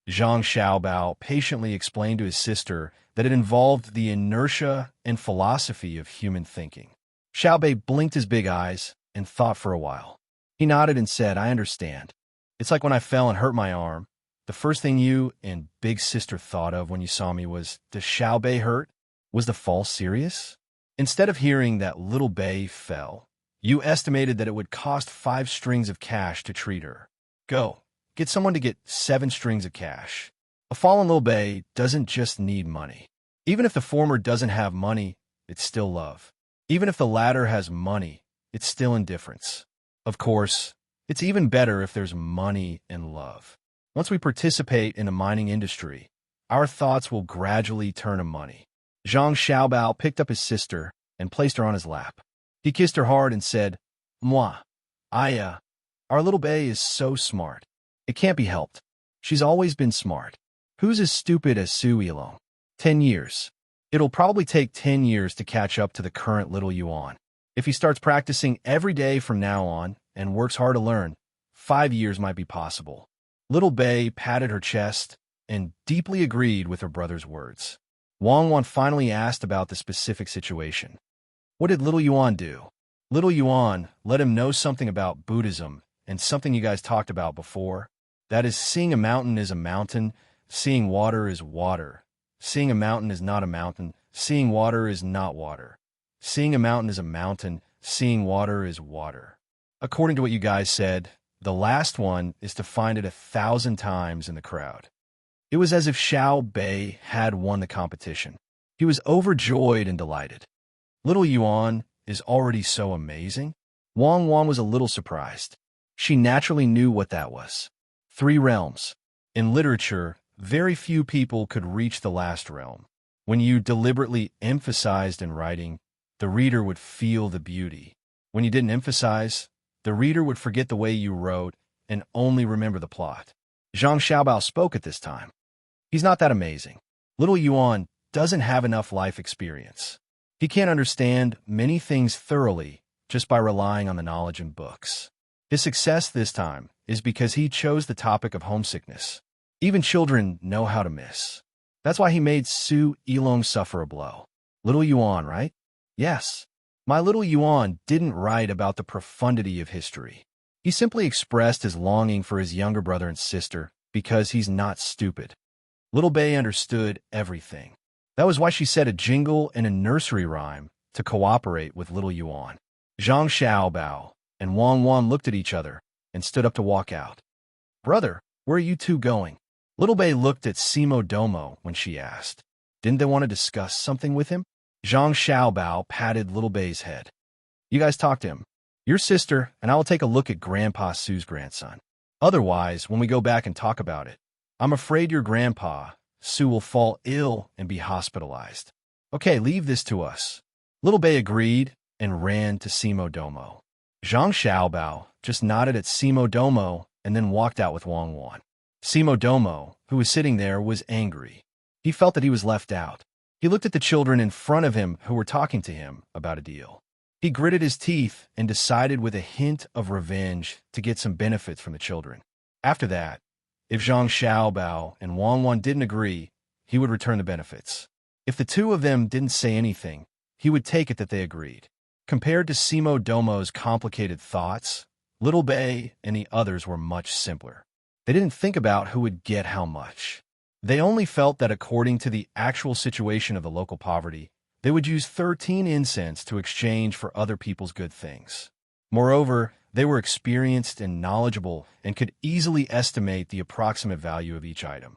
Zhang Xiaobao patiently explained to his sister that it involved the inertia and philosophy of human thinking. Xiaobei blinked his big eyes and thought for a while. He nodded and said, I understand. It's like when I fell and hurt my arm. The first thing you and big sister thought of when you saw me was, does Xiaobei hurt? Was the fall serious? Instead of hearing that little Bei fell, you estimated that it would cost 5 strings of cash to treat her. Go. Get someone to get 7 strings of cash. A fallen little Bei doesn't just need money. Even if the former doesn't have money, it's still love. Even if the latter has money, it's still indifference. Of course, it's even better if there's money and love. Once we participate in the mining industry, our thoughts will gradually turn to money. Zhang Xiaobao picked up his sister and placed her on his lap. He kissed her hard and said, Moi, our little Bei is so smart. It can't be helped. She's always been smart. Who's as stupid as Su Yilong? 10 years. It'll probably take 10 years to catch up to the current little Yuan. If he starts practicing every day from now on and works hard to learn, 5 years might be possible. Little Bei patted her chest and deeply agreed with her brother's words. Wang Wan finally asked about the specific situation. What did little Yuan do? Little Yuan let him know something about Buddhism and something you guys talked about before. That is, seeing a mountain is a mountain, seeing water is water. Seeing a mountain is not a mountain, seeing water is not water. Seeing a mountain is a mountain, seeing water is water. According to what you guys said, the last one is to find it 1,000 times in the crowd. It was as if Xiaobei had won the competition. He was overjoyed and delighted. Little Yuan is already so amazing. Wang Wan was a little surprised. She naturally knew what that was. 3 realms. In literature, very few people could reach the last realm. When you deliberately emphasized in writing, the reader would feel the beauty. When you didn't emphasize, the reader would forget the way you wrote and only remember the plot. Zhang Xiaobao spoke at this time. He's not that amazing. Little Yuan doesn't have enough life experience. He can't understand many things thoroughly just by relying on the knowledge in books. His success this time is because he chose the topic of homesickness. Even children know how to miss. That's why he made Su Yilong suffer a blow. Little Yuan, right? Yes. My little Yuan didn't write about the profundity of history. He simply expressed his longing for his younger brother and sister because he's not stupid. Little Bei understood everything. That was why she said a jingle and a nursery rhyme to cooperate with little Yuan. Zhang Xiaobao and Wang Wan looked at each other and stood up to walk out. Brother, where are you two going? Little Bei looked at Simo Domo when she asked. Didn't they want to discuss something with him? Zhang Xiaobao patted Little Bei's head. You guys talk to him. Your sister, and I will take a look at Grandpa Sue's grandson. Otherwise, when we go back and talk about it, I'm afraid your grandpa, Sue, will fall ill and be hospitalized. Okay, leave this to us. Little Bei agreed and ran to Simo Domo. Zhang Xiaobao just nodded at Simo Domo and then walked out with Wang Wan. Simo Domo, who was sitting there, was angry. He felt that he was left out. He looked at the children in front of him who were talking to him about a deal. He gritted his teeth and decided with a hint of revenge to get some benefits from the children. After that, if Zhang Xiaobao and Wang Wan didn't agree, he would return the benefits. If the two of them didn't say anything, he would take it that they agreed. Compared to Simo Domo's complicated thoughts, Little Bei and the others were much simpler. They didn't think about who would get how much. They only felt that according to the actual situation of the local poverty, they would use 13 incense to exchange for other people's good things. Moreover, they were experienced and knowledgeable and could easily estimate the approximate value of each item.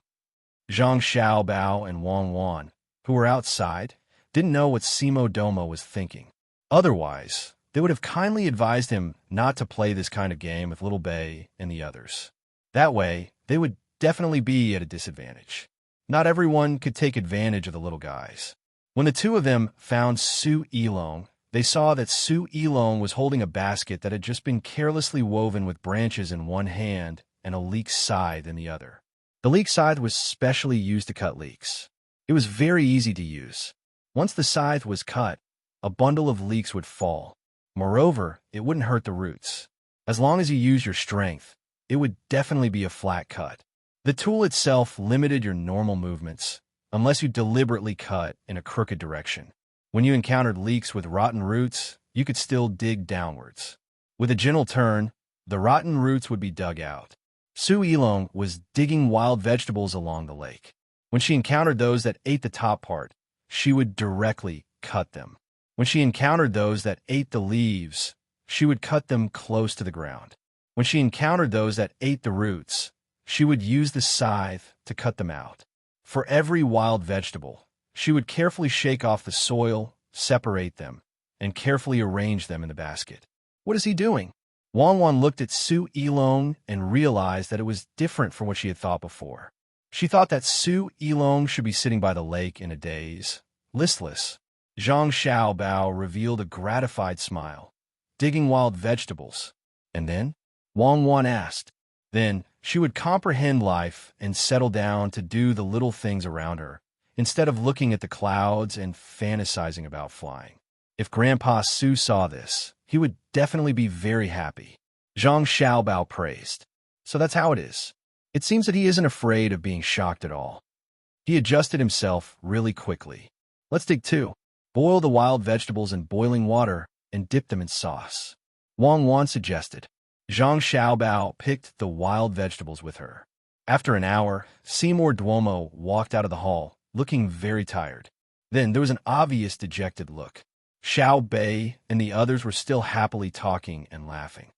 Zhang Xiaobao and Wang Wan, who were outside, didn't know what Simo Domo was thinking. Otherwise, they would have kindly advised him not to play this kind of game with Little Bei and the others. That way, they would definitely be at a disadvantage. Not everyone could take advantage of the little guys. When the two of them found Su Yilong, they saw that Su Yilong was holding a basket that had just been carelessly woven with branches in one hand and a leek scythe in the other. The leek scythe was specially used to cut leeks. It was very easy to use. Once the scythe was cut, a bundle of leeks would fall. Moreover, it wouldn't hurt the roots. As long as you use your strength, it would definitely be a flat cut. The tool itself limited your normal movements, unless you deliberately cut in a crooked direction. When you encountered leeks with rotten roots, you could still dig downwards. With a gentle turn, the rotten roots would be dug out. Su Yilong was digging wild vegetables along the lake. When she encountered those that ate the top part, she would directly cut them. When she encountered those that ate the leaves, she would cut them close to the ground. When she encountered those that ate the roots, she would use the scythe to cut them out. For every wild vegetable, she would carefully shake off the soil, separate them, and carefully arrange them in the basket. What is he doing? Wang Wan looked at Su Yilong and realized that it was different from what she had thought before. She thought that Su Yilong should be sitting by the lake in a daze, listless. Zhang Xiaobao revealed a gratified smile, digging wild vegetables. And then? Wang Wan asked. Then she would comprehend life and settle down to do the little things around her, instead of looking at the clouds and fantasizing about flying. If Grandpa Su saw this, he would definitely be very happy. Zhang Xiaobao praised. So that's how it is. It seems that he isn't afraid of being shocked at all. He adjusted himself really quickly. Let's dig two. Boil the wild vegetables in boiling water and dip them in sauce. Wang Wan suggested. Zhang Xiaobao picked the wild vegetables with her. After an hour, Seymour Duomo walked out of the hall, looking very tired. Then there was an obvious dejected look. Xiao Bei and the others were still happily talking and laughing.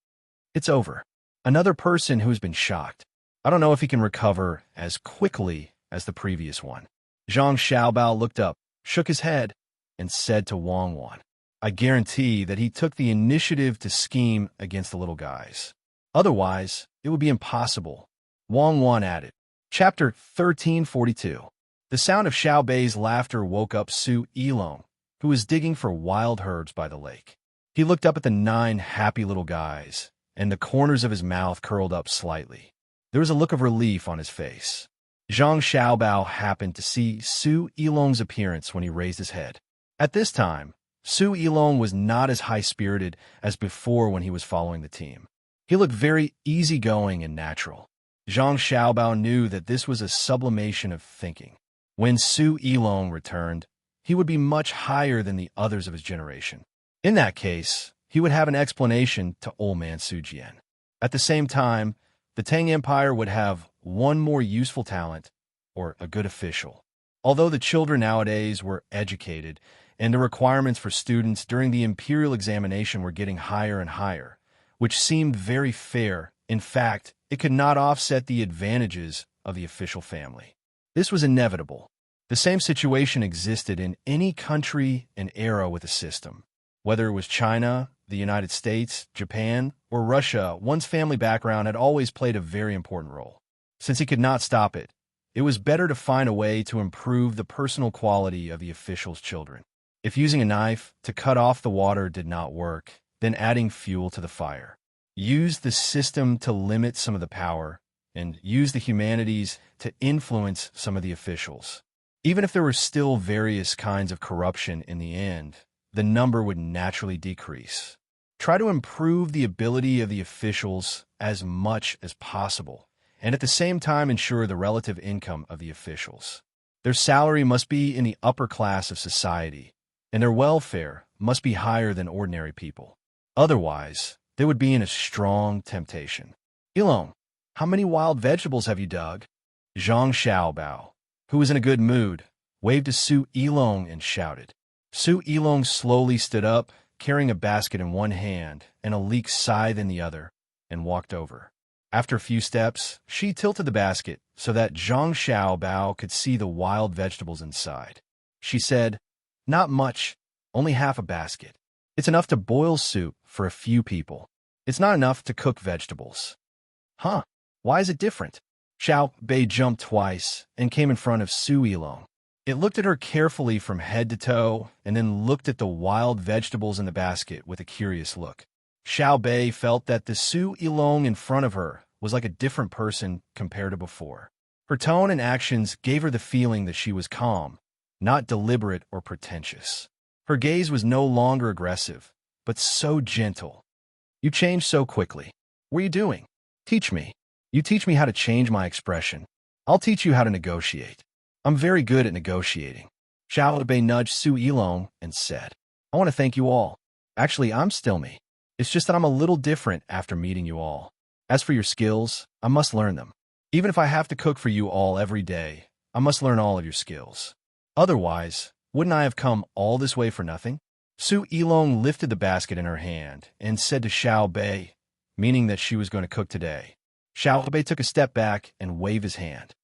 It's over. Another person who's been shocked. I don't know if he can recover as quickly as the previous one. Zhang Xiaobao looked up, shook his head, and said to Wang Wan, I guarantee that he took the initiative to scheme against the little guys. Otherwise, it would be impossible. Wang Wan added. Chapter 1342. The sound of Xiao Bei's laughter woke up Su Yilong, who was digging for wild herbs by the lake. He looked up at the 9 happy little guys, and the corners of his mouth curled up slightly. There was a look of relief on his face. Zhang Xiaobao happened to see Su Yilong's appearance when he raised his head. At this time, Su Yilong was not as high-spirited as before when he was following the team. He looked very easygoing and natural. Zhang Xiaobao knew that this was a sublimation of thinking. When Su Yilong returned, he would be much higher than the others of his generation. In that case, he would have an explanation to old man Su Jian. At the same time, the Tang Empire would have one more useful talent, or a good official. Although the children nowadays were educated, and the requirements for students during the imperial examination were getting higher and higher, which seemed very fair. In fact, it could not offset the advantages of the official family. This was inevitable. The same situation existed in any country and era with a system. Whether it was China, the United States, Japan, or Russia, one's family background had always played a very important role. Since he could not stop it, it was better to find a way to improve the personal quality of the official's children. If using a knife to cut off the water did not work, then adding fuel to the fire. Use the system to limit some of the power, and use the humanities to influence some of the officials. Even if there were still various kinds of corruption in the end, the number would naturally decrease. Try to improve the ability of the officials as much as possible, and at the same time ensure the relative income of the officials. Their salary must be in the upper class of society, and their welfare must be higher than ordinary people. Otherwise, they would be in a strong temptation. Ilong, how many wild vegetables have you dug? Zhang Xiaobao, who was in a good mood, waved to Su Ilong and shouted. Su Ilong slowly stood up, carrying a basket in one hand and a leek scythe in the other, and walked over. After a few steps, she tilted the basket so that Zhang Xiaobao could see the wild vegetables inside. She said, "Not much, only half a basket. It's enough to boil soup for a few people. It's not enough to cook vegetables." Huh? Why is it different? Xiao Bei jumped twice and came in front of Su Ilong. It looked at her carefully from head to toe and then looked at the wild vegetables in the basket with a curious look. Xiao Bei felt that the Su Ilong in front of her was like a different person compared to before. Her tone and actions gave her the feeling that she was calm, not deliberate or pretentious. Her gaze was no longer aggressive, but so gentle. "You changed so quickly. What are you doing? Teach me. You teach me how to change my expression. I'll teach you how to negotiate. I'm very good at negotiating." Xiao Bei nudged Su Ilong and said, "I want to thank you all. Actually, I'm still me. It's just that I'm a little different after meeting you all. As for your skills, I must learn them. Even if I have to cook for you all every day, I must learn all of your skills. Otherwise, wouldn't I have come all this way for nothing?" Su Ilong lifted the basket in her hand and said to Xiao Bei, meaning that she was going to cook today. Xiao Bei took a step back and waved his hand.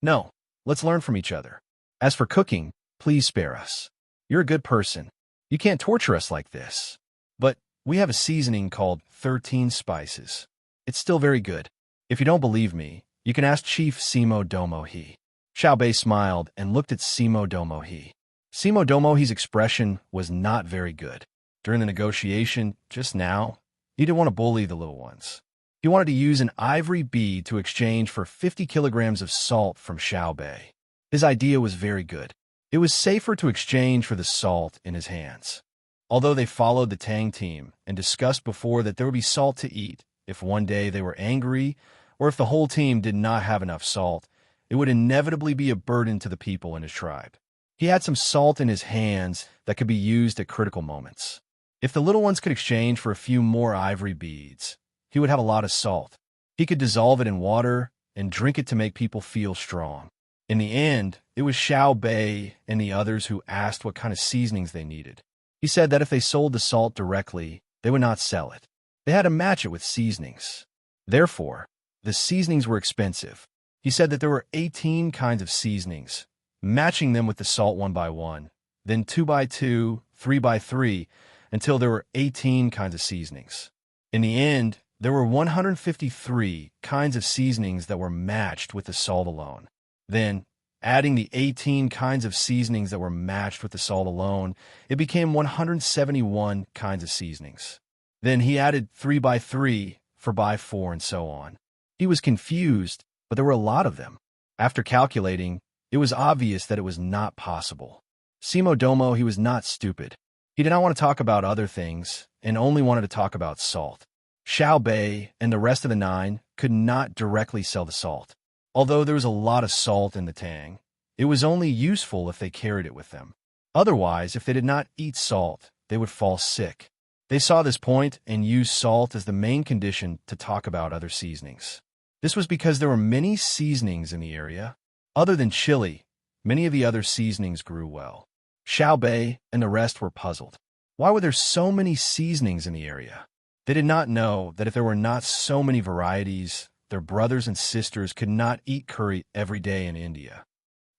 "No, let's learn from each other. As for cooking, please spare us. You're a good person. You can't torture us like this. But we have a seasoning called 13 spices. It's still very good. If you don't believe me, you can ask Chief Simo Domo He." Xiao Bei smiled and looked at Simo Domo He. Simo Domo He's expression was not very good. During the negotiation, just now, he didn't want to bully the little ones. He wanted to use an ivory bead to exchange for 50 kilograms of salt from Xiao Bei. His idea was very good. It was safer to exchange for the salt in his hands. Although they followed the Tang team and discussed before that there would be salt to eat if one day they were angry or if the whole team did not have enough salt, it would inevitably be a burden to the people in his tribe. He had some salt in his hands that could be used at critical moments. If the little ones could exchange for a few more ivory beads, he would have a lot of salt. He could dissolve it in water and drink it to make people feel strong. In the end, it was Xiao Bei and the others who asked what kind of seasonings they needed. He said that if they sold the salt directly, they would not sell it. They had to match it with seasonings. Therefore, the seasonings were expensive. He said that there were 18 kinds of seasonings, matching them with the salt one by one, then 2 by 2, 3 by 3, until there were 18 kinds of seasonings. In the end, there were 153 kinds of seasonings that were matched with the salt alone. Then, adding the 18 kinds of seasonings that were matched with the salt alone, it became 171 kinds of seasonings. Then he added 3 by 3, 4 by 4, and so on. He was confused, but there were a lot of them. After calculating, it was obvious that it was not possible. Simo Domo, he was not stupid. He did not want to talk about other things, and only wanted to talk about salt. Xiao Bei and the rest of the 9 could not directly sell the salt. Although there was a lot of salt in the Tang, it was only useful if they carried it with them. Otherwise, if they did not eat salt, they would fall sick. They saw this point and used salt as the main condition to talk about other seasonings. This was because there were many seasonings in the area. Other than chili, many of the other seasonings grew well. Xiao Bei and the rest were puzzled. Why were there so many seasonings in the area? They did not know that if there were not so many varieties, their brothers and sisters could not eat curry every day in India.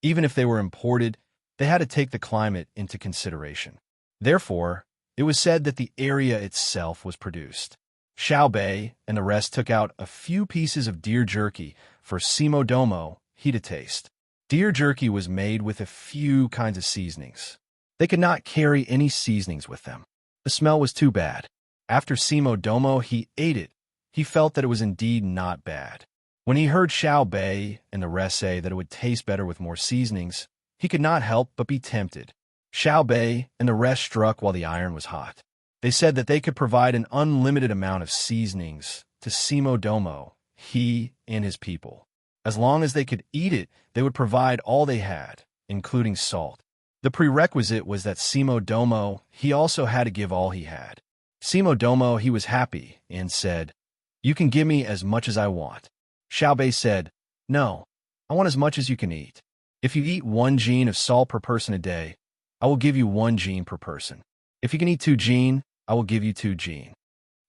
Even if they were imported, they had to take the climate into consideration. Therefore, it was said that the area itself was produced. Xiao Bei and the rest took out a few pieces of deer jerky for Simo Domo he to taste. Deer jerky was made with a few kinds of seasonings. They could not carry any seasonings with them. The smell was too bad. After Simo Domo he ate it, he felt that it was indeed not bad. When he heard Xiao Bei and the rest say that it would taste better with more seasonings, he could not help but be tempted. Xiao Bei and the rest struck while the iron was hot. They said that they could provide an unlimited amount of seasonings to Simo Domo, he and his people. As long as they could eat it, they would provide all they had, including salt. The prerequisite was that Simo Domo, he also had to give all he had. Simo Domo, he was happy and said, "You can give me as much as I want." Xiao Bei said, "No, I want as much as you can eat. If you eat 1 jin of salt per person a day, I will give you 1 jin per person. If you can eat 2 jin, I will give you 2 jin."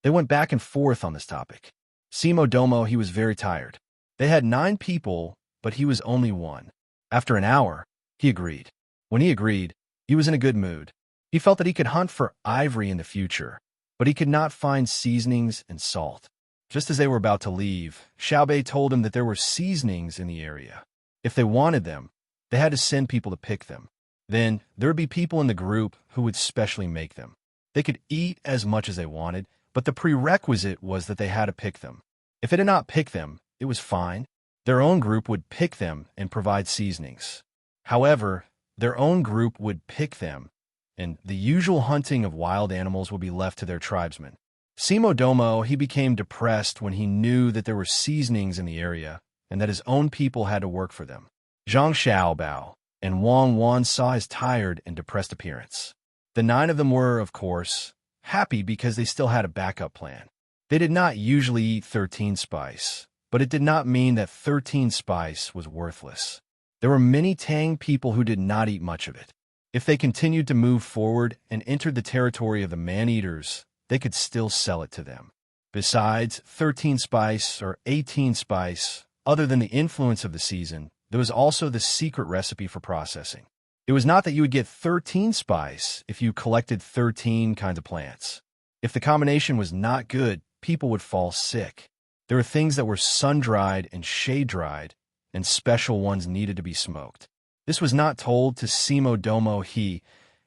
They went back and forth on this topic. Simo Domo, he was very tired. They had 9 people, but he was only 1. After an hour, he agreed. When he agreed, he was in a good mood. He felt that he could hunt for ivory in the future, but he could not find seasonings and salt. Just as they were about to leave, Xiao Bei told him that there were seasonings in the area. If they wanted them, they had to send people to pick them. Then, there would be people in the group who would specially make them. They could eat as much as they wanted, but the prerequisite was that they had to pick them. If they did not pick them, it was fine. Their own group would pick them and provide seasonings. However, their own group would pick them, and the usual hunting of wild animals would be left to their tribesmen. Simo Domo, he became depressed when he knew that there were seasonings in the area and that his own people had to work for them. Zhang Xiaobao and Wang Wan saw his tired and depressed appearance. The 9 of them were, of course, happy because they still had a backup plan. They did not usually eat 13 spice, but it did not mean that 13 spice was worthless. There were many Tang people who did not eat much of it. If they continued to move forward and entered the territory of the man-eaters, they could still sell it to them. Besides 13 spice or 18 spice, other than the influence of the season, there was also the secret recipe for processing. It was not that you would get 13 spice if you collected 13 kinds of plants. If the combination was not good, people would fall sick. There were things that were sun-dried and shade-dried, and special ones needed to be smoked. This was not told to Simo Domo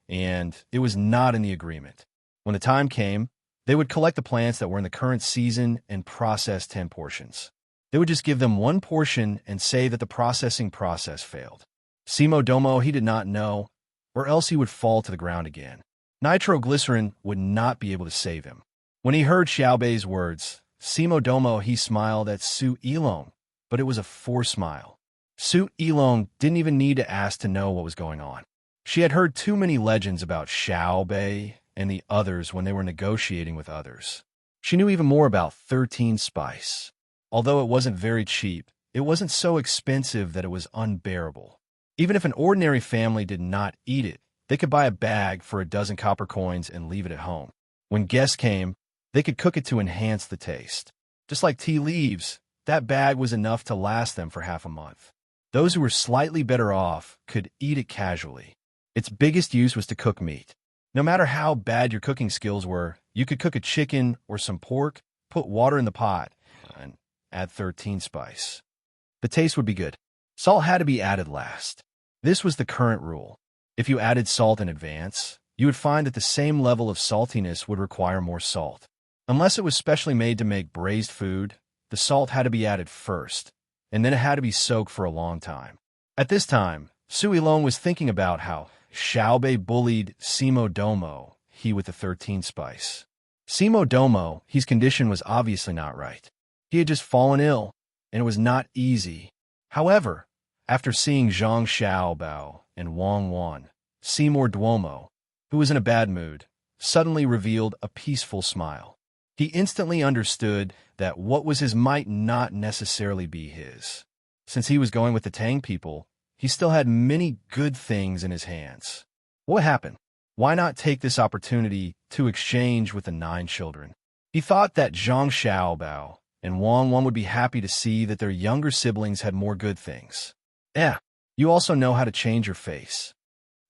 and it was not in the agreement. When the time came, they would collect the plants that were in the current season and process 10 portions. They would just give them 1 portion and say that the processing process failed. Simo Domo, he did not know, or else he would fall to the ground again. Nitroglycerin would not be able to save him. When he heard Xiao Bei's words, Simo Domo, he smiled at Su Yilong, but it was a forced smile. Su Yilong didn't even need to ask to know what was going on. She had heard too many legends about Xiao Bei and the others when they were negotiating with others. She knew even more about 13 spice. Although it wasn't very cheap, it wasn't so expensive that it was unbearable. Even if an ordinary family did not eat it, they could buy a bag for 12 copper coins and leave it at home. When guests came, they could cook it to enhance the taste. Just like tea leaves, that bag was enough to last them for half a month. Those who were slightly better off could eat it casually. Its biggest use was to cook meat. No matter how bad your cooking skills were, you could cook a chicken or some pork, put water in the pot, and add 13 spice. The taste would be good. Salt had to be added last. This was the current rule. If you added salt in advance, you would find that the same level of saltiness would require more salt. Unless it was specially made to make braised food, the salt had to be added first, and then it had to be soaked for a long time. At this time, Su Yilong was thinking about how Xiao Bei bullied Simo Domo, he with the 13 spice. Simo Domo, his condition was obviously not right. He had just fallen ill, and it was not easy. However, after seeing Zhang Xiaobao and Wang Wan, Seymour Duomo, who was in a bad mood, suddenly revealed a peaceful smile. He instantly understood that what was his might not necessarily be his. Since he was going with the Tang people, he still had many good things in his hands. What happened? Why not take this opportunity to exchange with the 9 children? He thought that Zhang Xiaobao and Wang would be happy to see that their younger siblings had more good things. You also know how to change your face.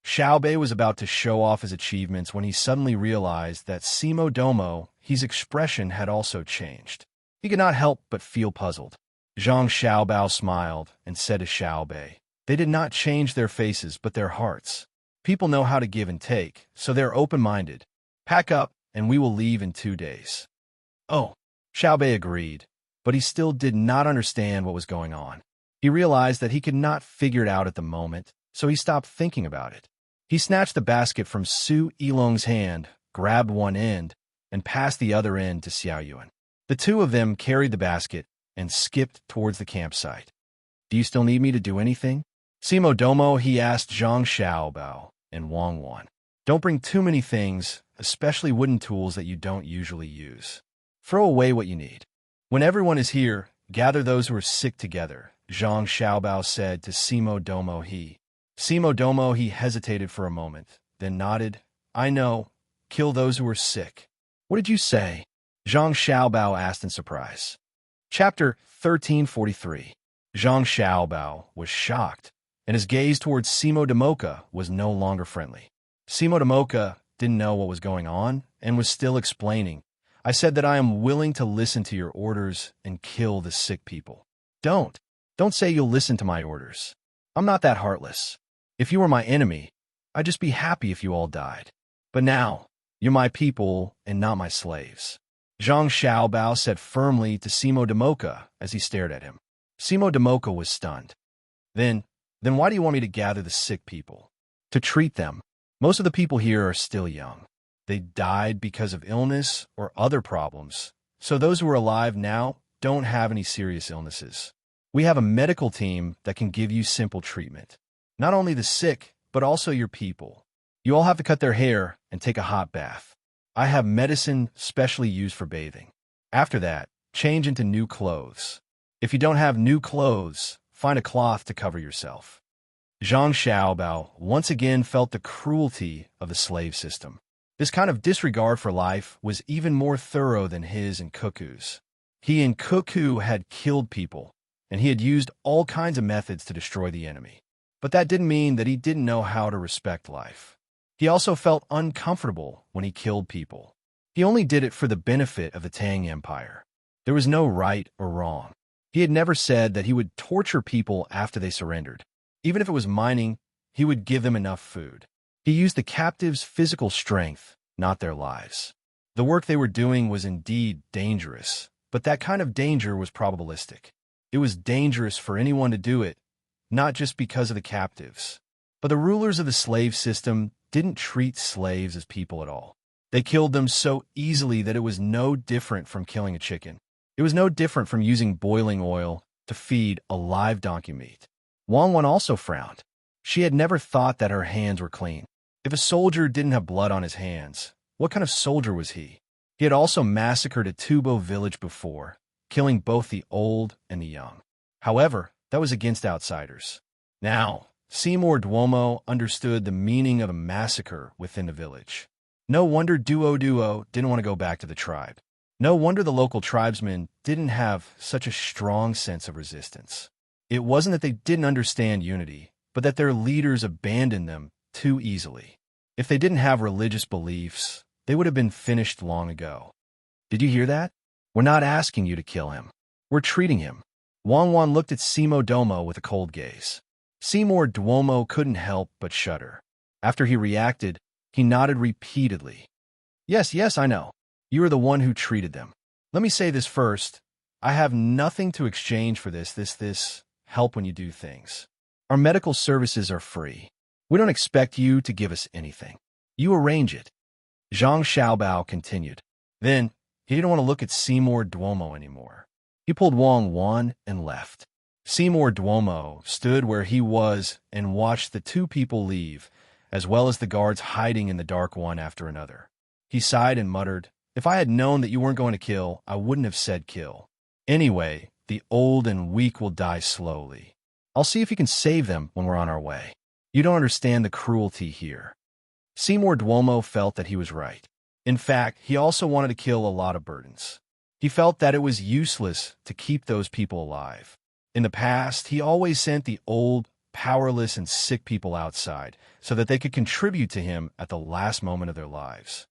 Xiaobei was about to show off his achievements when he suddenly realized that Simo Domo, his expression had also changed. He could not help but feel puzzled. Zhang Xiaobao smiled and said to Xiaobei, "They did not change their faces but their hearts. People know how to give and take, so they're open-minded. Pack up, and we will leave in 2 days." Oh, Xiaobei agreed, but he still did not understand what was going on. He realized that he could not figure it out at the moment, so he stopped thinking about it. He snatched the basket from Su Yilong's hand, grabbed one end, and passed the other end to Xiao Yuan. The two of them carried the basket and skipped towards the campsite. "Do you still need me to do anything?" Simo Domo, he asked Zhang Xiaobao and Wang Wan. "Don't bring too many things, especially wooden tools that you don't usually use. Throw away what you need. When everyone is here, gather those who are sick together," Zhang Xiaobao said to Simo Domo. Simo Domo, he hesitated for a moment, then nodded. "I know. Kill those who are sick." "What did you say?" Zhang Xiaobao asked in surprise. Chapter 1343. Zhang Xiaobao was shocked, and his gaze towards Simo Domoka was no longer friendly. Simo Domoka didn't know what was going on and was still explaining. "I said that I am willing to listen to your orders and kill the sick people." Don't say you'll listen to my orders. I'm not that heartless. If you were my enemy, I'd just be happy if you all died. But now, you're my people and not my slaves." Zhang Xiaobao said firmly to Simo Domoka as he stared at him. Simo Domoka was stunned. Then why do you want me to gather the sick people? "To treat them. Most of the people here are still young. They died because of illness or other problems, so those who are alive now don't have any serious illnesses. We have a medical team that can give you simple treatment. Not only the sick, but also your people. You all have to cut their hair and take a hot bath. I have medicine specially used for bathing. After that, change into new clothes. If you don't have new clothes, find a cloth to cover yourself." Zhang Xiaobao once again felt the cruelty of the slave system. This kind of disregard for life was even more thorough than his and Cuckoo's. He and Cuckoo had killed people, and he had used all kinds of methods to destroy the enemy. But that didn't mean that he didn't know how to respect life. He also felt uncomfortable when he killed people. He only did it for the benefit of the Tang Empire. There was no right or wrong. He had never said that he would torture people after they surrendered. Even if it was mining, he would give them enough food. He used the captives' physical strength, not their lives. The work they were doing was indeed dangerous, but that kind of danger was probabilistic. It was dangerous for anyone to do it, not just because of the captives. But the rulers of the slave system didn't treat slaves as people at all. They killed them so easily that it was no different from killing a chicken. It was no different from using boiling oil to feed a live donkey meat. Wang Wan also frowned. She had never thought that her hands were clean. If a soldier didn't have blood on his hands, what kind of soldier was he? He had also massacred a Tubo village before, killing both the old and the young. However, that was against outsiders. Now, Seymour Duomo understood the meaning of a massacre within the village. No wonder Duo didn't want to go back to the tribe. No wonder the local tribesmen didn't have such a strong sense of resistance. It wasn't that they didn't understand unity, but that their leaders abandoned them too easily. If they didn't have religious beliefs, they would have been finished long ago. "Did you hear that? We're not asking you to kill him. We're treating him." Wang Wan looked at Simo Domo with a cold gaze. Seymour Duomo couldn't help but shudder. After he reacted, he nodded repeatedly. Yes, I know. You are the one who treated them. Let me say this first. I have nothing to exchange for this help when you do things. Our medical services are free. We don't expect you to give us anything. You arrange it." Zhang Xiaobao continued. Then, he didn't want to look at Seymour Duomo anymore. He pulled Wang Wan and left. Seymour Duomo stood where he was and watched the two people leave, as well as the guards hiding in the dark one after another. He sighed and muttered, "If I had known that you weren't going to kill, I wouldn't have said kill. Anyway, the old and weak will die slowly. I'll see if you can save them when we're on our way. You don't understand the cruelty here." Seymour Duomo felt that he was right. In fact, he also wanted to kill a lot of burdens. He felt that it was useless to keep those people alive. In the past, he always sent the old, powerless, and sick people outside so that they could contribute to him at the last moment of their lives.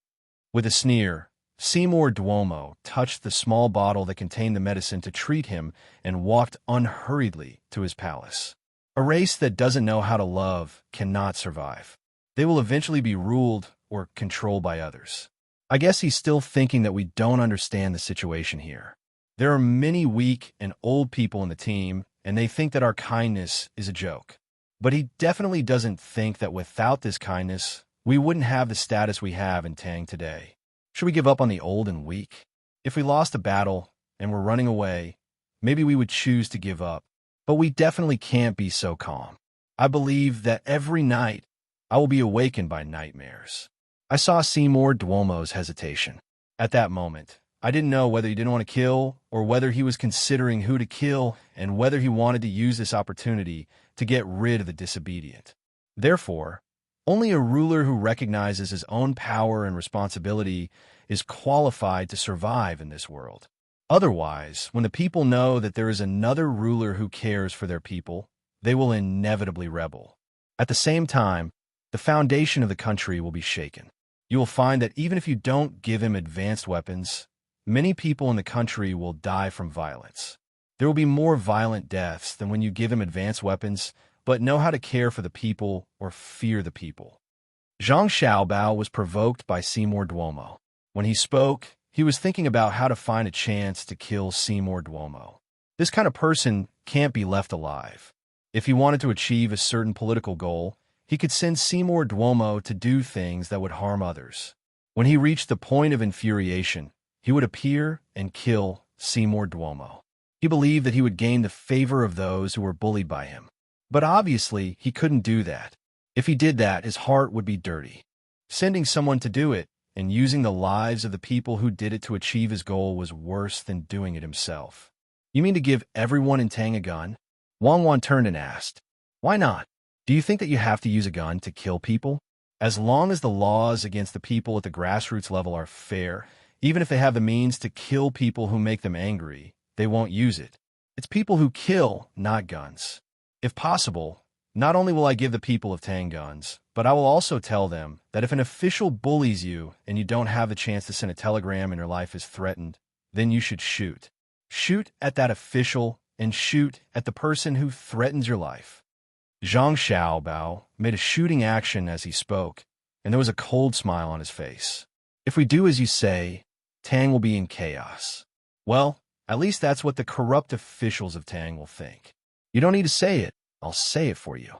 With a sneer, Seymour Duomo touched the small bottle that contained the medicine to treat him and walked unhurriedly to his palace. A race that doesn't know how to love cannot survive. They will eventually be ruled or controlled by others. I guess he's still thinking that we don't understand the situation here. There are many weak and old people in the team, and they think that our kindness is a joke. But he definitely doesn't think that without this kindness, we wouldn't have the status we have in Tang today. Should we give up on the old and weak? If we lost a battle and were running away, maybe we would choose to give up. But we definitely can't be so calm. I believe that every night I will be awakened by nightmares. I saw Seymour Duomo's hesitation. At that moment, I didn't know whether he didn't want to kill or whether he was considering who to kill and whether he wanted to use this opportunity to get rid of the disobedient. Therefore, only a ruler who recognizes his own power and responsibility is qualified to survive in this world. Otherwise, when the people know that there is another ruler who cares for their people, they will inevitably rebel. At the same time, the foundation of the country will be shaken. You will find that even if you don't give him advanced weapons, many people in the country will die from violence. There will be more violent deaths than when you give him advanced weapons, but know how to care for the people or fear the people. Zhang Xiaobao was provoked by Seymour Duomo. When he spoke, he was thinking about how to find a chance to kill Seymour Duomo. This kind of person can't be left alive. If he wanted to achieve a certain political goal, he could send Seymour Duomo to do things that would harm others. When he reached the point of infuriation, he would appear and kill Seymour Duomo. He believed that he would gain the favor of those who were bullied by him. But obviously, he couldn't do that. If he did that, his heart would be dirty. Sending someone to do it and using the lives of the people who did it to achieve his goal was worse than doing it himself. You mean to give everyone in Tang a gun? Wang Wan turned and asked, "Why not? Do you think that you have to use a gun to kill people? As long as the laws against the people at the grassroots level are fair, even if they have the means to kill people who make them angry, they won't use it. It's people who kill, not guns. If possible, not only will I give the people of Tang guns, but I will also tell them that if an official bullies you and you don't have the chance to send a telegram and your life is threatened, then you should shoot. Shoot at that official and shoot at the person who threatens your life." Zhang Xiaobao made a shooting action as he spoke, and there was a cold smile on his face. "If we do as you say, Tang will be in chaos." "Well, at least that's what the corrupt officials of Tang will think. You don't need to say it. I'll say it for you."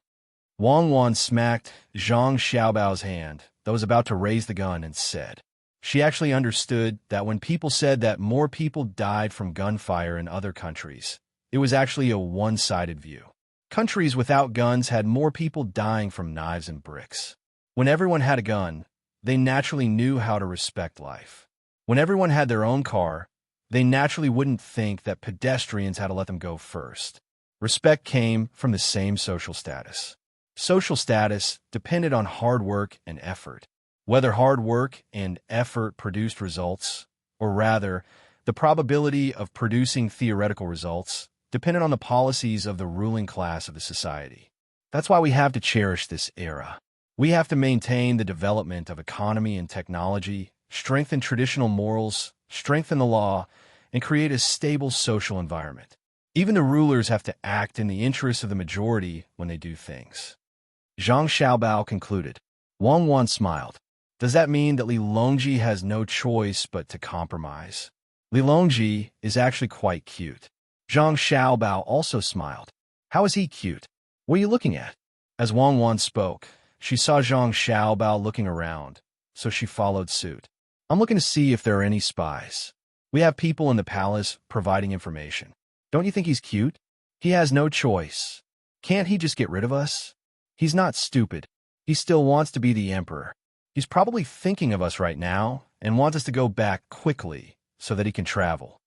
Wang Wan smacked Zhang Xiaobao's hand that was about to raise the gun and said, she actually understood that when people said that more people died from gunfire in other countries, it was actually a one-sided view. Countries without guns had more people dying from knives and bricks. When everyone had a gun, they naturally knew how to respect life. When everyone had their own car, they naturally wouldn't think that pedestrians had to let them go first. Respect came from the same social status. Social status depended on hard work and effort. Whether hard work and effort produced results, or rather, the probability of producing theoretical results, depended on the policies of the ruling class of the society. That's why we have to cherish this era. We have to maintain the development of economy and technology, strengthen traditional morals, strengthen the law, and create a stable social environment. Even the rulers have to act in the interests of the majority when they do things. Zhang Xiaobao concluded. Wang Wan smiled. Does that mean that Li Longji has no choice but to compromise? Li Longji is actually quite cute. Zhang Xiaobao also smiled. How is he cute? What are you looking at? As Wang Wan spoke, she saw Zhang Xiaobao looking around, so she followed suit. I'm looking to see if there are any spies. We have people in the palace providing information. Don't you think he's cute? He has no choice. Can't he just get rid of us? He's not stupid. He still wants to be the emperor. He's probably thinking of us right now and wants us to go back quickly so that he can travel.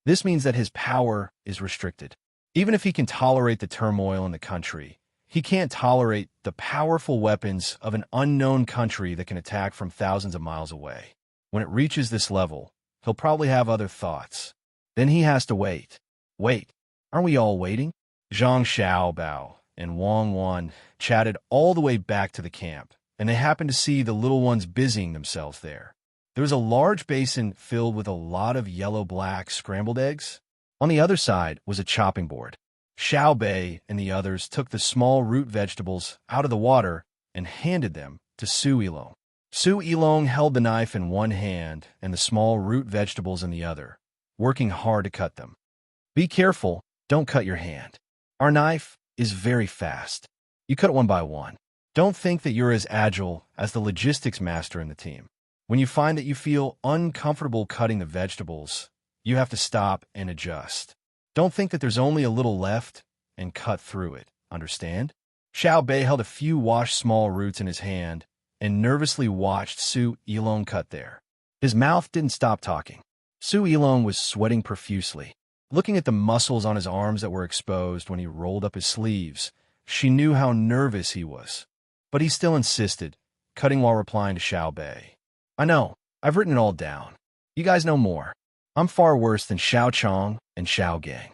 This means that his power is restricted. Even if he can tolerate the turmoil in the country, he can't tolerate the powerful weapons of an unknown country that can attack from thousands of miles away. When it reaches this level, He'll probably have other thoughts. Then he has to wait. Wait, aren't we all waiting? Zhang Xiaobao and Wang Wan chatted all the way back to the camp, and they happened to see the little ones busying themselves there. There was a large basin filled with a lot of yellow-black scrambled eggs. On the other side was a chopping board. Xiao Bei and the others took the small root vegetables out of the water and handed them to Su Yilong. Su Yilong held the knife in one hand and the small root vegetables in the other, working hard to cut them. Be careful, don't cut your hand. Our knife is very fast. You cut it one by one. Don't think that you're as agile as the logistics master in the team. When you find that you feel uncomfortable cutting the vegetables, you have to stop and adjust. Don't think that there's only a little left and cut through it, understand? Xiao Bei held a few washed small roots in his hand and nervously watched Su Yilong cut there. His mouth didn't stop talking. Su Yilong was sweating profusely. Looking at the muscles on his arms that were exposed when he rolled up his sleeves, she knew how nervous he was. But he still insisted, cutting while replying to Xiao Bei. I know, I've written it all down. You guys know more. I'm far worse than Xiao Chong and Xiao Gang.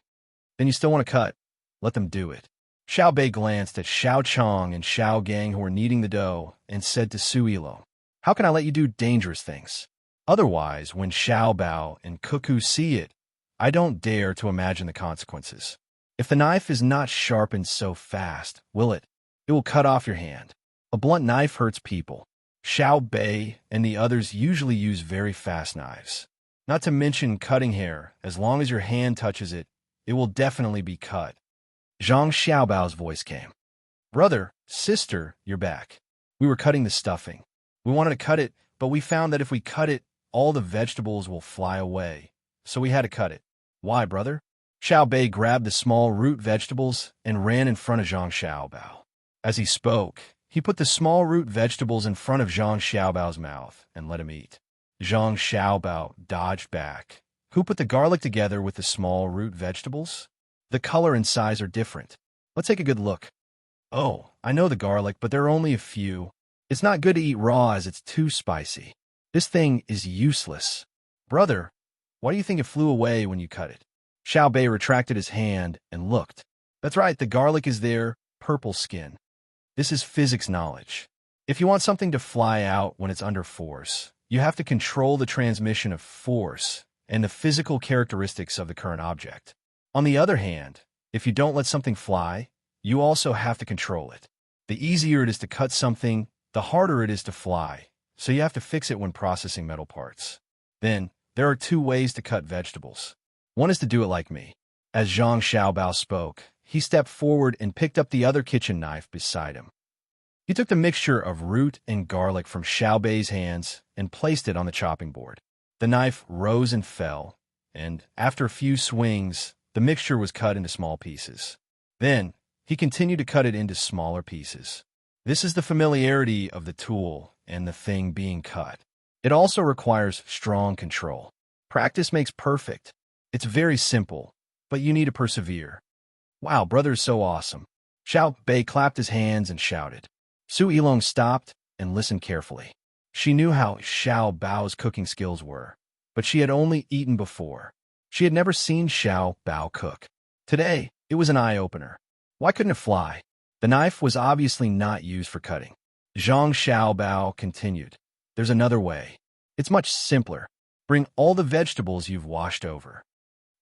Then you still want to cut? Let them do it. Xiao Bei glanced at Xiao Chong and Xiao Gang who were kneading the dough and said to Su Yilong, how can I let you do dangerous things? Otherwise, when Xiao Bao and Cuckoo see it, I don't dare to imagine the consequences. If the knife is not sharpened so fast, will it? It will cut off your hand. A blunt knife hurts people. Xiao Bei and the others usually use very fast knives. Not to mention cutting hair, as long as your hand touches it, it will definitely be cut. Zhang Xiaobao's voice came. Brother, sister, you're back. We were cutting the stuffing. We wanted to cut it, but we found that if we cut it, all the vegetables will fly away. So we had to cut it. Why, brother? Xiao Bei grabbed the small root vegetables and ran in front of Zhang Xiaobao. As he spoke, he put the small root vegetables in front of Zhang Xiaobao's mouth and let him eat. Zhang Xiaobao dodged back. Who put the garlic together with the small root vegetables? The color and size are different. Let's take a good look. Oh, I know the garlic, but there are only a few. It's not good to eat raw as it's too spicy. This thing is useless. Brother, why do you think it flew away when you cut it? Xiao Bei retracted his hand and looked. That's right, the garlic is there, purple skin. This is physics knowledge. If you want something to fly out when it's under force, you have to control the transmission of force and the physical characteristics of the current object. On the other hand, if you don't let something fly, you also have to control it. The easier it is to cut something, the harder it is to fly, so you have to fix it when processing metal parts. Then, there are two ways to cut vegetables. One is to do it like me. As Zhang Xiaobao spoke, he stepped forward and picked up the other kitchen knife beside him. He took the mixture of root and garlic from Xiao Bei's hands and placed it on the chopping board. The knife rose and fell, and after a few swings, the mixture was cut into small pieces. Then, he continued to cut it into smaller pieces. This is the familiarity of the tool and the thing being cut. It also requires strong control. Practice makes perfect. It's very simple, but you need to persevere. Wow, brother is so awesome. Xiao Bei clapped his hands and shouted. Su Yilong stopped and listened carefully. She knew how Xiao Bao's cooking skills were, but she had only eaten before. She had never seen Xiao Bao cook. Today, it was an eye-opener. Why couldn't it fly? The knife was obviously not used for cutting. Zhang Xiaobao continued. There's another way. It's much simpler. Bring all the vegetables you've washed over.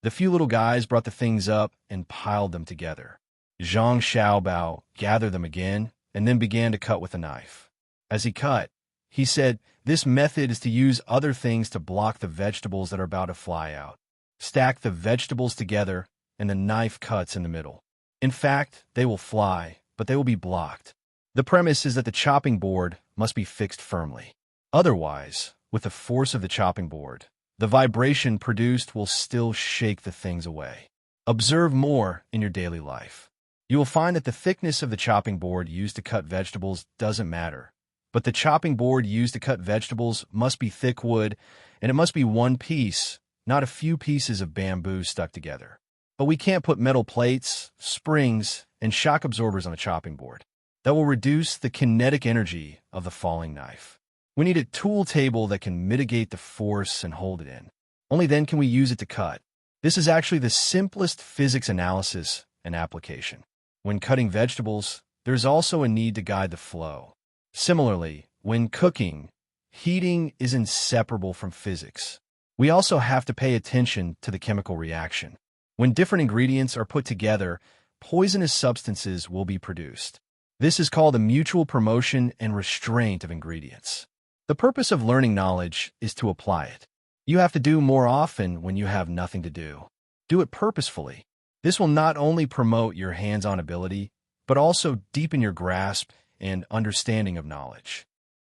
The few little guys brought the things up and piled them together. Zhang Xiaobao gathered them again and then began to cut with a knife. As he cut, he said, this method is to use other things to block the vegetables that are about to fly out. Stack the vegetables together and the knife cuts in the middle. In fact, they will fly, but they will be blocked. The premise is that the chopping board must be fixed firmly. Otherwise, with the force of the chopping board, the vibration produced will still shake the things away. Observe more in your daily life. You will find that the thickness of the chopping board used to cut vegetables doesn't matter. But the chopping board used to cut vegetables must be thick wood, and it must be one piece, not a few pieces of bamboo stuck together. But we can't put metal plates, springs, and shock absorbers on a chopping board. That will reduce the kinetic energy of the falling knife. We need a tool table that can mitigate the force and hold it in. Only then can we use it to cut. This is actually the simplest physics analysis and application. When cutting vegetables, there's also a need to guide the flow. Similarly, when cooking, heating is inseparable from physics. We also have to pay attention to the chemical reaction. When different ingredients are put together, poisonous substances will be produced. This is called the mutual promotion and restraint of ingredients. The purpose of learning knowledge is to apply it. You have to do more often when you have nothing to do. Do it purposefully. This will not only promote your hands-on ability, but also deepen your grasp and understanding of knowledge.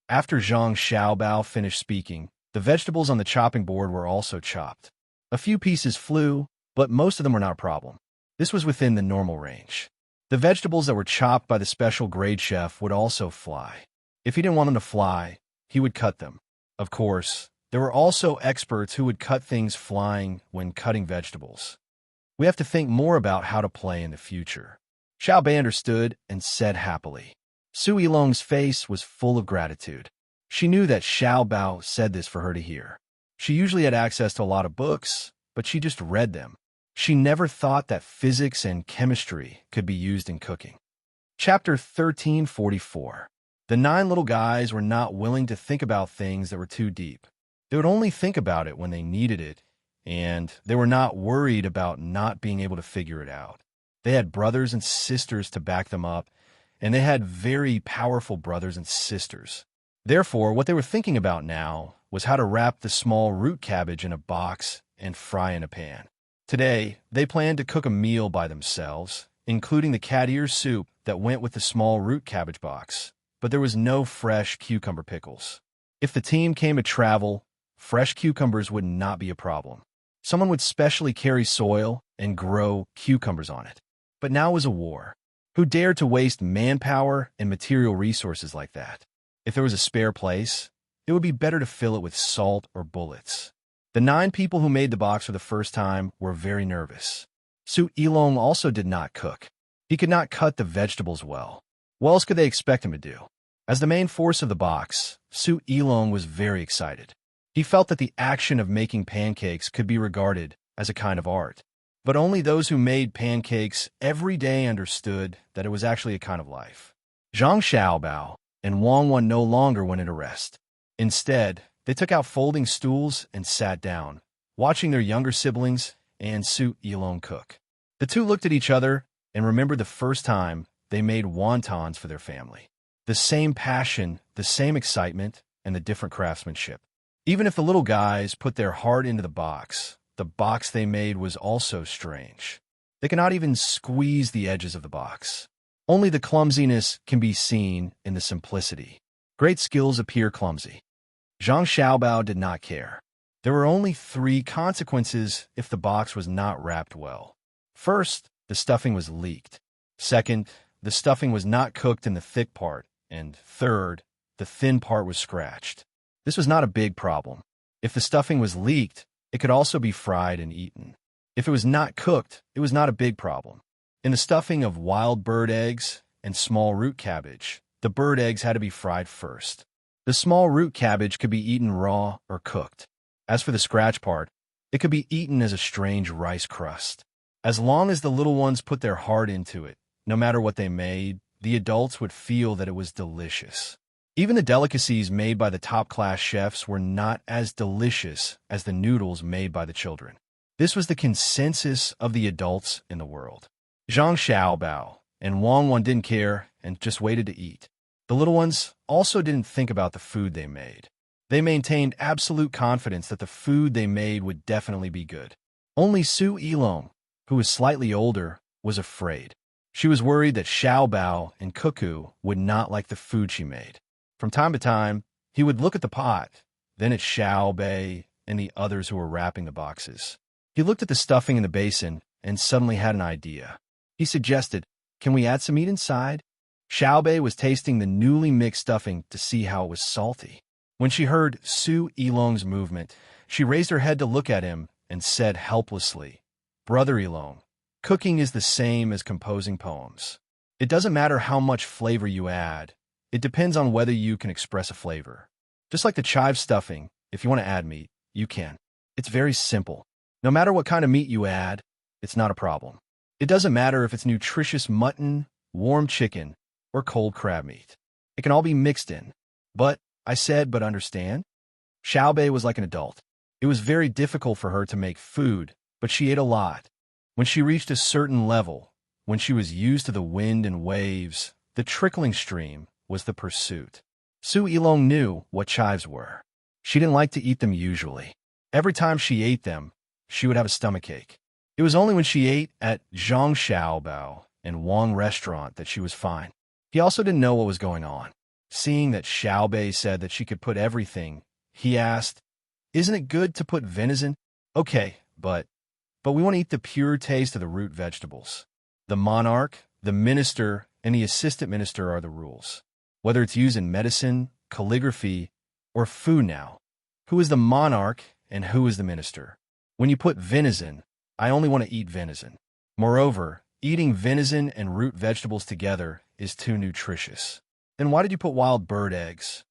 After Zhang Xiaobao finished speaking, the vegetables on the chopping board were also chopped. A few pieces flew, but most of them were not a problem. This was within the normal range. The vegetables that were chopped by the special grade chef would also fly. If he didn't want them to fly, he would cut them. Of course, there were also experts who would cut things flying when cutting vegetables. We have to think more about how to play in the future. Xiao Bei understood and said happily. Su Yilong's face was full of gratitude. She knew that Xiao Bao said this for her to hear. She usually had access to a lot of books, but she just read them. She never thought that physics and chemistry could be used in cooking. Chapter 1344. The 9 little guys were not willing to think about things that were too deep. They would only think about it when they needed it, and they were not worried about not being able to figure it out. They had brothers and sisters to back them up, and they had very powerful brothers and sisters. Therefore, what they were thinking about now was how to wrap the small root cabbage in a box and fry in a pan. Today, they planned to cook a meal by themselves, including the cat ear soup that went with the small root cabbage box, but there was no fresh cucumber pickles. If the team came to travel, fresh cucumbers would not be a problem. Someone would specially carry soil and grow cucumbers on it. But now was a war. Who dared to waste manpower and material resources like that? If there was a spare place, it would be better to fill it with salt or bullets. The 9 people who made the box for the first time were very nervous. Su Yilong also did not cook. He could not cut the vegetables well. What else could they expect him to do? As the main force of the box, Su Yilong was very excited. He felt that the action of making pancakes could be regarded as a kind of art. But only those who made pancakes every day understood that it was actually a kind of life. Zhang Xiaobao and Wang Wan no longer went into rest. Instead, they took out folding stools and sat down, watching their younger siblings and Su Yilong cook. The two looked at each other and remembered the first time they made wontons for their family. The same passion, the same excitement, and the different craftsmanship. Even if the little guys put their heart into the box they made was also strange. They could not even squeeze the edges of the box. Only the clumsiness can be seen in the simplicity. Great skills appear clumsy. Zhang Xiaobao did not care. There were only 3 consequences if the box was not wrapped well. First, the stuffing was leaked. Second, the stuffing was not cooked in the thick part. And third, the thin part was scratched. This was not a big problem. If the stuffing was leaked, it could also be fried and eaten. If it was not cooked, it was not a big problem. In the stuffing of wild bird eggs and small root cabbage, the bird eggs had to be fried first. The small root cabbage could be eaten raw or cooked. As for the scratch part, it could be eaten as a strange rice crust. As long as the little ones put their heart into it, no matter what they made, the adults would feel that it was delicious. Even the delicacies made by the top-class chefs were not as delicious as the noodles made by the children. This was the consensus of the adults in the world. Zhang Xiaobao and Wang Wan didn't care and just waited to eat. The little ones also didn't think about the food they made. They maintained absolute confidence that the food they made would definitely be good. Only Su Yilong, who was slightly older, was afraid. She was worried that Xiao Bao and Cuckoo would not like the food she made. From time to time, he would look at the pot, then at Xiao Bei and the others who were wrapping the boxes. He looked at the stuffing in the basin and suddenly had an idea. He suggested, "Can we add some meat inside?" Xiao Bei was tasting the newly mixed stuffing to see how it was salty. When she heard Su Yilong's movement, she raised her head to look at him and said helplessly, "Brother Yilong, cooking is the same as composing poems. It doesn't matter how much flavor you add. It depends on whether you can express a flavor. Just like the chive stuffing, if you want to add meat, you can. It's very simple. No matter what kind of meat you add, it's not a problem. It doesn't matter if it's nutritious mutton, warm chicken, or cold crab meat. It can all be mixed in. But, I said, but understand? Xiaobei was like an adult. It was very difficult for her to make food, but she ate a lot. When she reached a certain level, when she was used to the wind and waves, the trickling stream was the pursuit. Su Yilong knew what chives were. She didn't like to eat them usually. Every time she ate them, she would have a stomachache. It was only when she ate at Zhang Xiaobao and Wang restaurant that she was fine. He also didn't know what was going on. Seeing that Xiaobei said that she could put everything, he asked, "Isn't it good to put venison?" "Okay, but we want to eat the pure taste of the root vegetables. The monarch, the minister, and the assistant minister are the rules. Whether it's used in medicine, calligraphy, or food now. Who is the monarch and who is the minister? When you put venison, I only want to eat venison. Moreover, eating venison and root vegetables together is too nutritious. Then why did you put wild bird eggs?"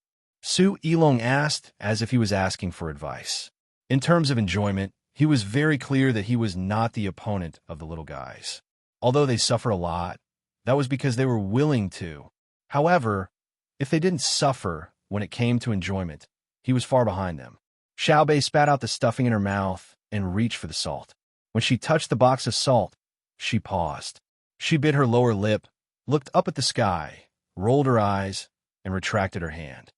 Su Yilong asked as if he was asking for advice. In terms of enjoyment, he was very clear that he was not the opponent of the little guys. Although they suffer a lot, that was because they were willing to. However, if they didn't suffer when it came to enjoyment, he was far behind them. Xiaobei spat out the stuffing in her mouth and reached for the salt. When she touched the box of salt, she paused. She bit her lower lip, looked up at the sky, rolled her eyes, and retracted her hand.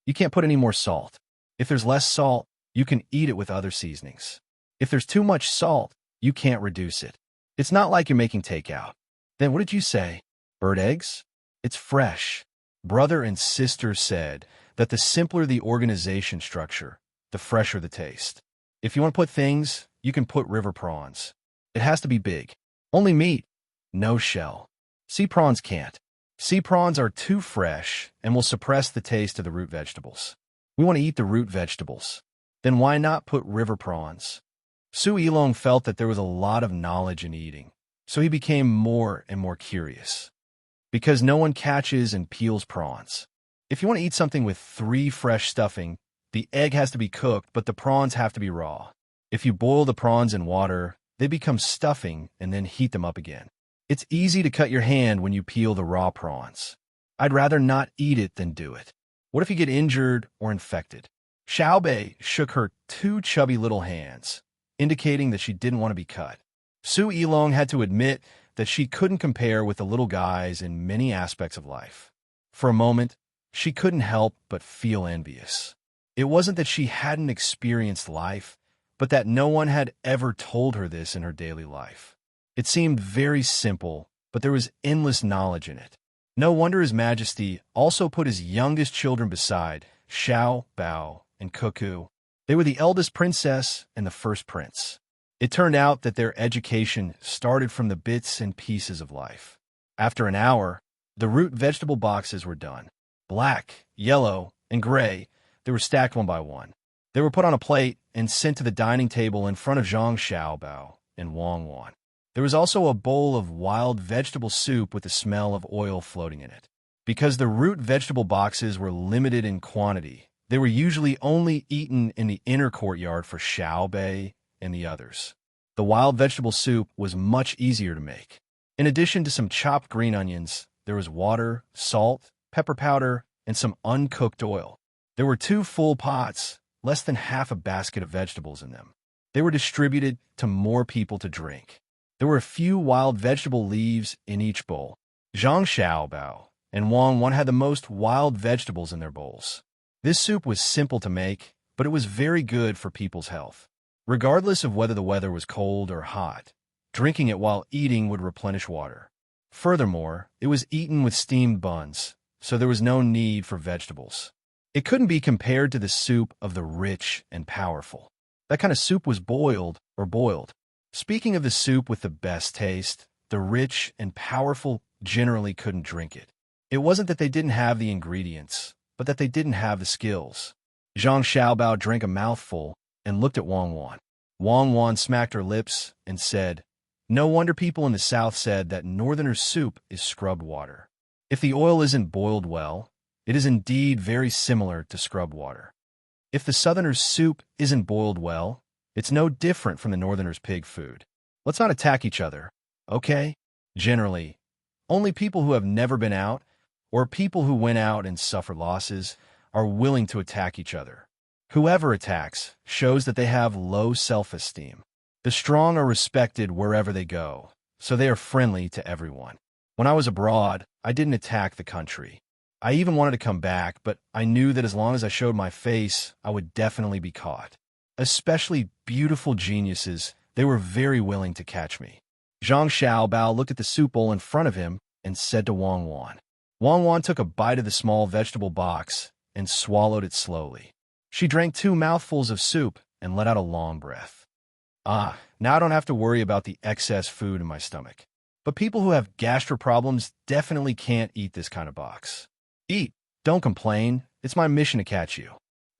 "You can't put any more salt. If there's less salt, you can eat it with other seasonings. If there's too much salt, you can't reduce it. It's not like you're making takeout." "Then what did you say? Bird eggs?" "It's fresh." Brother and sister said that the simpler the organization structure, the fresher the taste. If you want to put things, you can put river prawns. It has to be big. Only meat, no shell. Sea prawns can't. Sea prawns are too fresh and will suppress the taste of the root vegetables. We want to eat the root vegetables. Then why not put river prawns? Su Yilong felt that there was a lot of knowledge in eating, so he became more and more curious. Because no one catches and peels prawns. If you want to eat something with 3 fresh stuffing, the egg has to be cooked, but the prawns have to be raw. If you boil the prawns in water, they become stuffing and then heat them up again. It's easy to cut your hand when you peel the raw prawns. I'd rather not eat it than do it. What if you get injured or infected? Xiaobei shook her 2 chubby little hands, indicating that she didn't want to be cut. Su Yilong had to admit that she couldn't compare with the little guys in many aspects of life. For a moment, she couldn't help but feel envious. It wasn't that she hadn't experienced life, but that no one had ever told her this in her daily life. It seemed very simple, but there was endless knowledge in it. No wonder His Majesty also put his youngest children beside Xiao, Bao, and Cuckoo. They were the eldest princess and the first prince. It turned out that their education started from the bits and pieces of life. After an hour, the root vegetable boxes were done. Black, yellow, and gray, they were stacked one by one. They were put on a plate and sent to the dining table in front of Zhang Xiaobao and Wang Wan. There was also a bowl of wild vegetable soup with the smell of oil floating in it. Because the root vegetable boxes were limited in quantity, they were usually only eaten in the inner courtyard for Xiaobei and the others. The wild vegetable soup was much easier to make. In addition to some chopped green onions, there was water, salt, pepper powder, and some uncooked oil. There were 2 full pots, less than half a basket of vegetables in them. They were distributed to more people to drink. There were a few wild vegetable leaves in each bowl. Zhang Xiaobao and Wang Wan had the most wild vegetables in their bowls. This soup was simple to make, but it was very good for people's health. Regardless of whether the weather was cold or hot, drinking it while eating would replenish water. Furthermore, it was eaten with steamed buns, so there was no need for vegetables. It couldn't be compared to the soup of the rich and powerful. That kind of soup was boiled or boiled. Speaking of the soup with the best taste, the rich and powerful generally couldn't drink it. It wasn't that they didn't have the ingredients, but that they didn't have the skills. Zhang Xiaobao drank a mouthful and looked at Wang Wan. Wang Wan smacked her lips and said, "No wonder people in the south said that northerners' soup is scrubbed water. If the oil isn't boiled well, it is indeed very similar to scrubbed water. If the southerners' soup isn't boiled well, It's no different from the Northerners' pig food. Let's not attack each other, okay? Generally, only people who have never been out, or people who went out and suffer losses, are willing to attack each other. Whoever attacks shows that they have low self-esteem. The strong are respected wherever they go, so they are friendly to everyone. When I was abroad, I didn't attack the country. I even wanted to come back, but I knew that as long as I showed my face, I would definitely be caught. Especially beautiful geniuses, they were very willing to catch me. Zhang Xiaobao looked at the soup bowl in front of him and said to Wang Wan. Wang Wan took a bite of the small vegetable box and swallowed it slowly. She drank 2 mouthfuls of soup and let out a long breath. Ah, now I don't have to worry about the excess food in my stomach. But people who have gastro problems definitely can't eat this kind of box. Eat. Don't complain. It's my mission to catch you.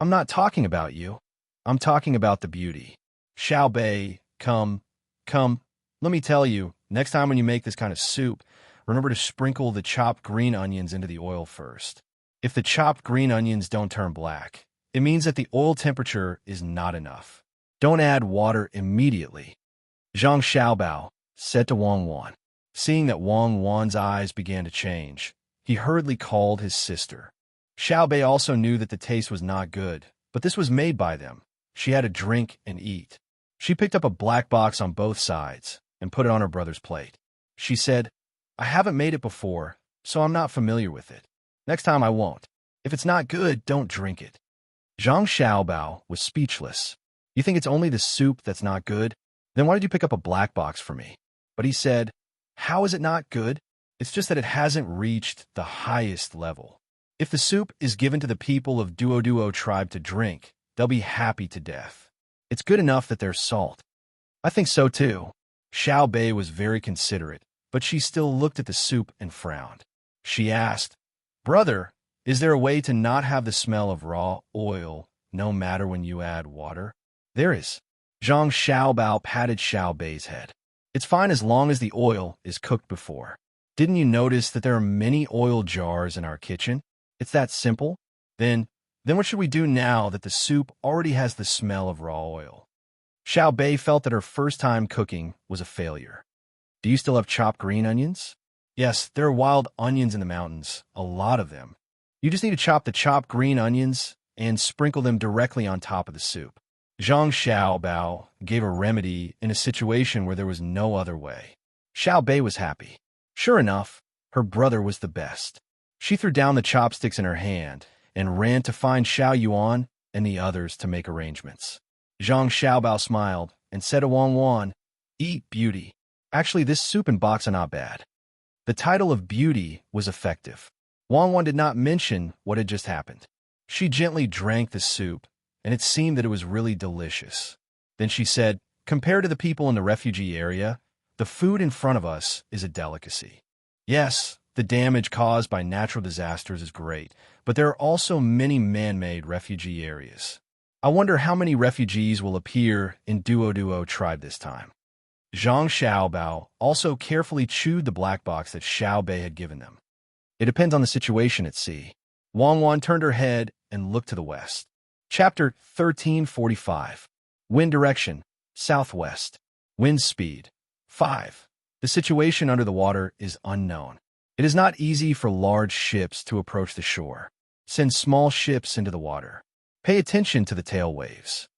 I'm not talking about you. I'm talking about the beauty. Xiao Bei, come. Let me tell you, next time when you make this kind of soup, remember to sprinkle the chopped green onions into the oil first. If the chopped green onions don't turn black, it means that the oil temperature is not enough. Don't add water immediately. Zhang Xiaobao said to Wang Wan. Seeing that Wang Wan's eyes began to change, he hurriedly called his sister. Xiao Bei also knew that the taste was not good, but this was made by them. She had to drink and eat. She picked up a black box on both sides and put it on her brother's plate. She said, I haven't made it before, so I'm not familiar with it. Next time I won't. If it's not good, don't drink it. Zhang Xiaobao was speechless. You think it's only the soup that's not good? Then why did you pick up a black box for me? But he said, how is it not good? It's just that it hasn't reached the highest level. If the soup is given to the people of Duo tribe to drink, they'll be happy to death. It's good enough that there's salt. I think so too. Xiao Bei was very considerate, but she still looked at the soup and frowned. She asked, Brother, is there a way to not have the smell of raw oil no matter when you add water? There is. Zhang Xiaobao patted Xiao Bei's head. It's fine as long as the oil is cooked before. Didn't you notice that there are many oil jars in our kitchen? It's that simple. Then what should we do now that the soup already has the smell of raw oil? Xiao Bei felt that her first time cooking was a failure. Do you still have chopped green onions? Yes, there are wild onions in the mountains, a lot of them. You just need to chop the chopped green onions and sprinkle them directly on top of the soup. Zhang Xiaobao gave a remedy in a situation where there was no other way. Xiao Bei was happy. Sure enough, her brother was the best. She threw down the chopsticks in her hand and ran to find Xiao Yuan and the others to make arrangements. Zhang Xiaobao smiled and said to Wang Wan, Eat beauty. Actually, this soup and box are not bad. The title of beauty was effective. Wang Wan did not mention what had just happened. She gently drank the soup, and it seemed that it was really delicious. Then she said, compared to the people in the refugee area, the food in front of us is a delicacy. Yes, the damage caused by natural disasters is great, but there are also many man-made refugee areas. I wonder how many refugees will appear in Duo tribe this time. Zhang Xiaobao also carefully chewed the black box that Xiao Bei had given them. It depends on the situation at sea. Wang Wan turned her head and looked to the west. Chapter 1345. Wind direction, southwest. Wind speed, 5. The situation under the water is unknown. It is not easy for large ships to approach the shore. Send small ships into the water. Pay attention to the tail waves.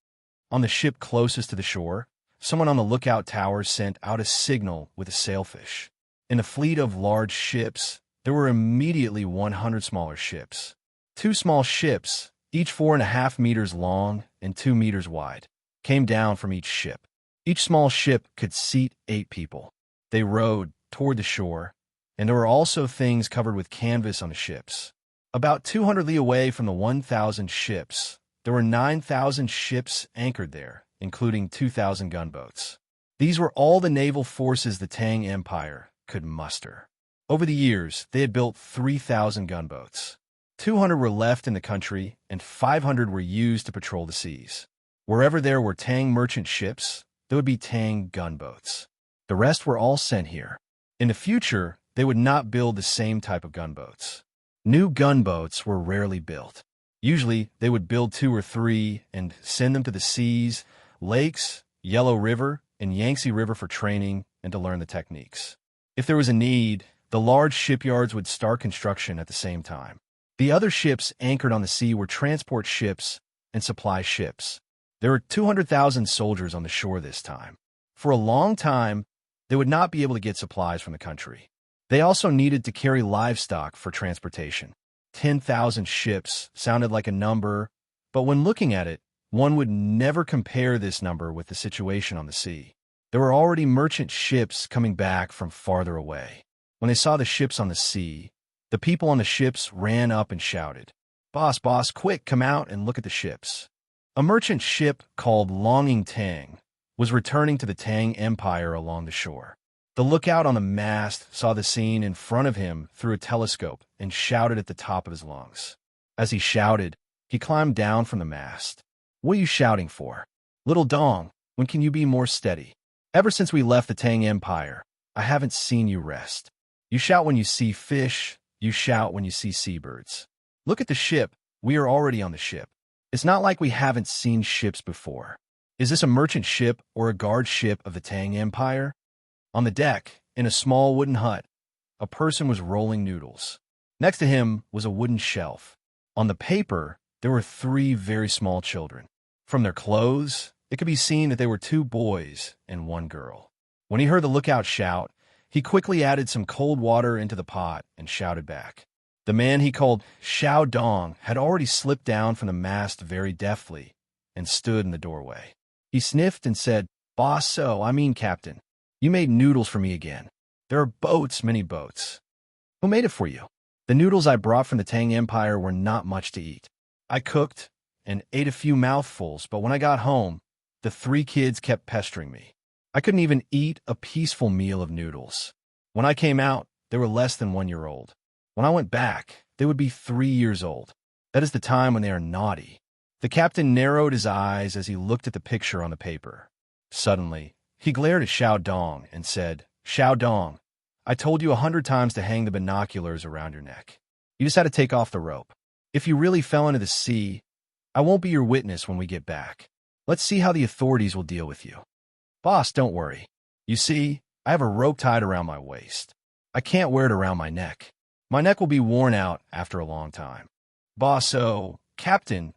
On the ship closest to the shore, someone on the lookout tower sent out a signal with a sailfish. In the fleet of large ships, there were immediately 100 smaller ships. 2 small ships, each 4.5 meters long and 2 meters wide, came down from each ship. Each small ship could seat 8 people. They rowed toward the shore, and there were also things covered with canvas on the ships. About 200 li away from the 1,000 ships, there were 9,000 ships anchored there, including 2,000 gunboats. These were all the naval forces the Tang Empire could muster. Over the years, they had built 3,000 gunboats. 200 were left in the country, and 500 were used to patrol the seas. Wherever there were Tang merchant ships, there would be Tang gunboats. The rest were all sent here. In the future, they would not build the same type of gunboats. New gunboats were rarely built. Usually, they would build 2 or 3 and send them to the seas lakes, Yellow River, and Yangtze River for training and to learn the techniques. If there was a need, the large shipyards would start construction at the same time. The other ships anchored on the sea were transport ships and supply ships. There were 200,000 soldiers on the shore this time. For a long time, they would not be able to get supplies from the country. They also needed to carry livestock for transportation. 10,000 ships sounded like a number, but when looking at it, one would never compare this number with the situation on the sea. There were already merchant ships coming back from farther away. When they saw the ships on the sea, the people on the ships ran up and shouted, "Boss, boss, quick, come out and look at the ships." A merchant ship called Longing Tang was returning to the Tang Empire along the shore. The lookout on the mast saw the scene in front of him through a telescope and shouted at the top of his lungs. As he shouted, he climbed down from the mast. "What are you shouting for? Little Dong, when can you be more steady? Ever since we left the Tang Empire, I haven't seen you rest. You shout when you see fish, you shout when you see seabirds. Look at the ship, we are already on the ship. It's not like we haven't seen ships before. Is this a merchant ship or a guard ship of the Tang Empire?" On the deck, in a small wooden hut, a person was rolling noodles. Next to him was a wooden shelf. On the paper, there were 3 very small children. From their clothes, it could be seen that they were 2 boys and 1 girl. When he heard the lookout shout, he quickly added some cold water into the pot and shouted back. The man he called Xiao Dong had already slipped down from the mast very deftly and stood in the doorway. He sniffed and said, "Boss, Captain, you made noodles for me again. There are boats, many boats. Who made it for you?" "The noodles I brought from the Tang Empire were not much to eat. I cooked and ate a few mouthfuls, but when I got home, the 3 kids kept pestering me. I couldn't even eat a peaceful meal of noodles. When I came out, they were less than 1 year old. When I went back, they would be 3 years old. That is the time when they are naughty." The captain narrowed his eyes as he looked at the picture on the paper. Suddenly, he glared at Xiao Dong and said, "Xiao Dong, I told you 100 times to hang the binoculars around your neck. You just had to take off the rope. If you really fell into the sea, I won't be your witness when we get back. Let's see how the authorities will deal with you." "Boss, don't worry. You see, I have a rope tied around my waist. I can't wear it around my neck. My neck will be worn out after a long time." "Boss, Captain,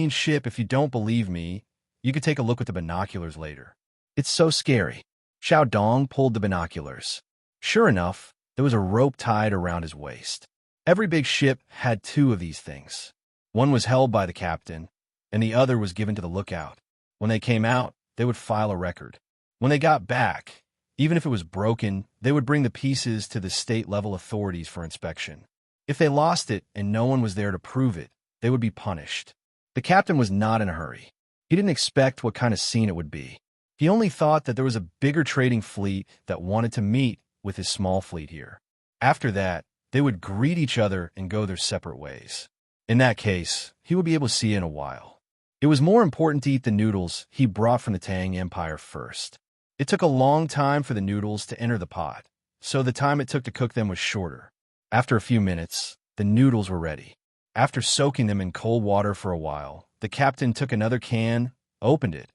ship, if you don't believe me, you could take a look at the binoculars later. It's so scary." Xiao Dong pulled the binoculars. Sure enough, there was a rope tied around his waist. Every big ship had 2 of these things. One was held by the captain, and the other was given to the lookout. When they came out, they would file a record. When they got back, even if it was broken, they would bring the pieces to the state-level authorities for inspection. If they lost it and no one was there to prove it, they would be punished. The captain was not in a hurry. He didn't expect what kind of scene it would be. He only thought that there was a bigger trading fleet that wanted to meet with his small fleet here. After that, they would greet each other and go their separate ways. In that case, he would be able to see in a while. It was more important to eat the noodles he brought from the Tang Empire first. It took a long time for the noodles to enter the pot, so the time it took to cook them was shorter. After a few minutes, the noodles were ready. After soaking them in cold water for a while, the captain took another can, opened it,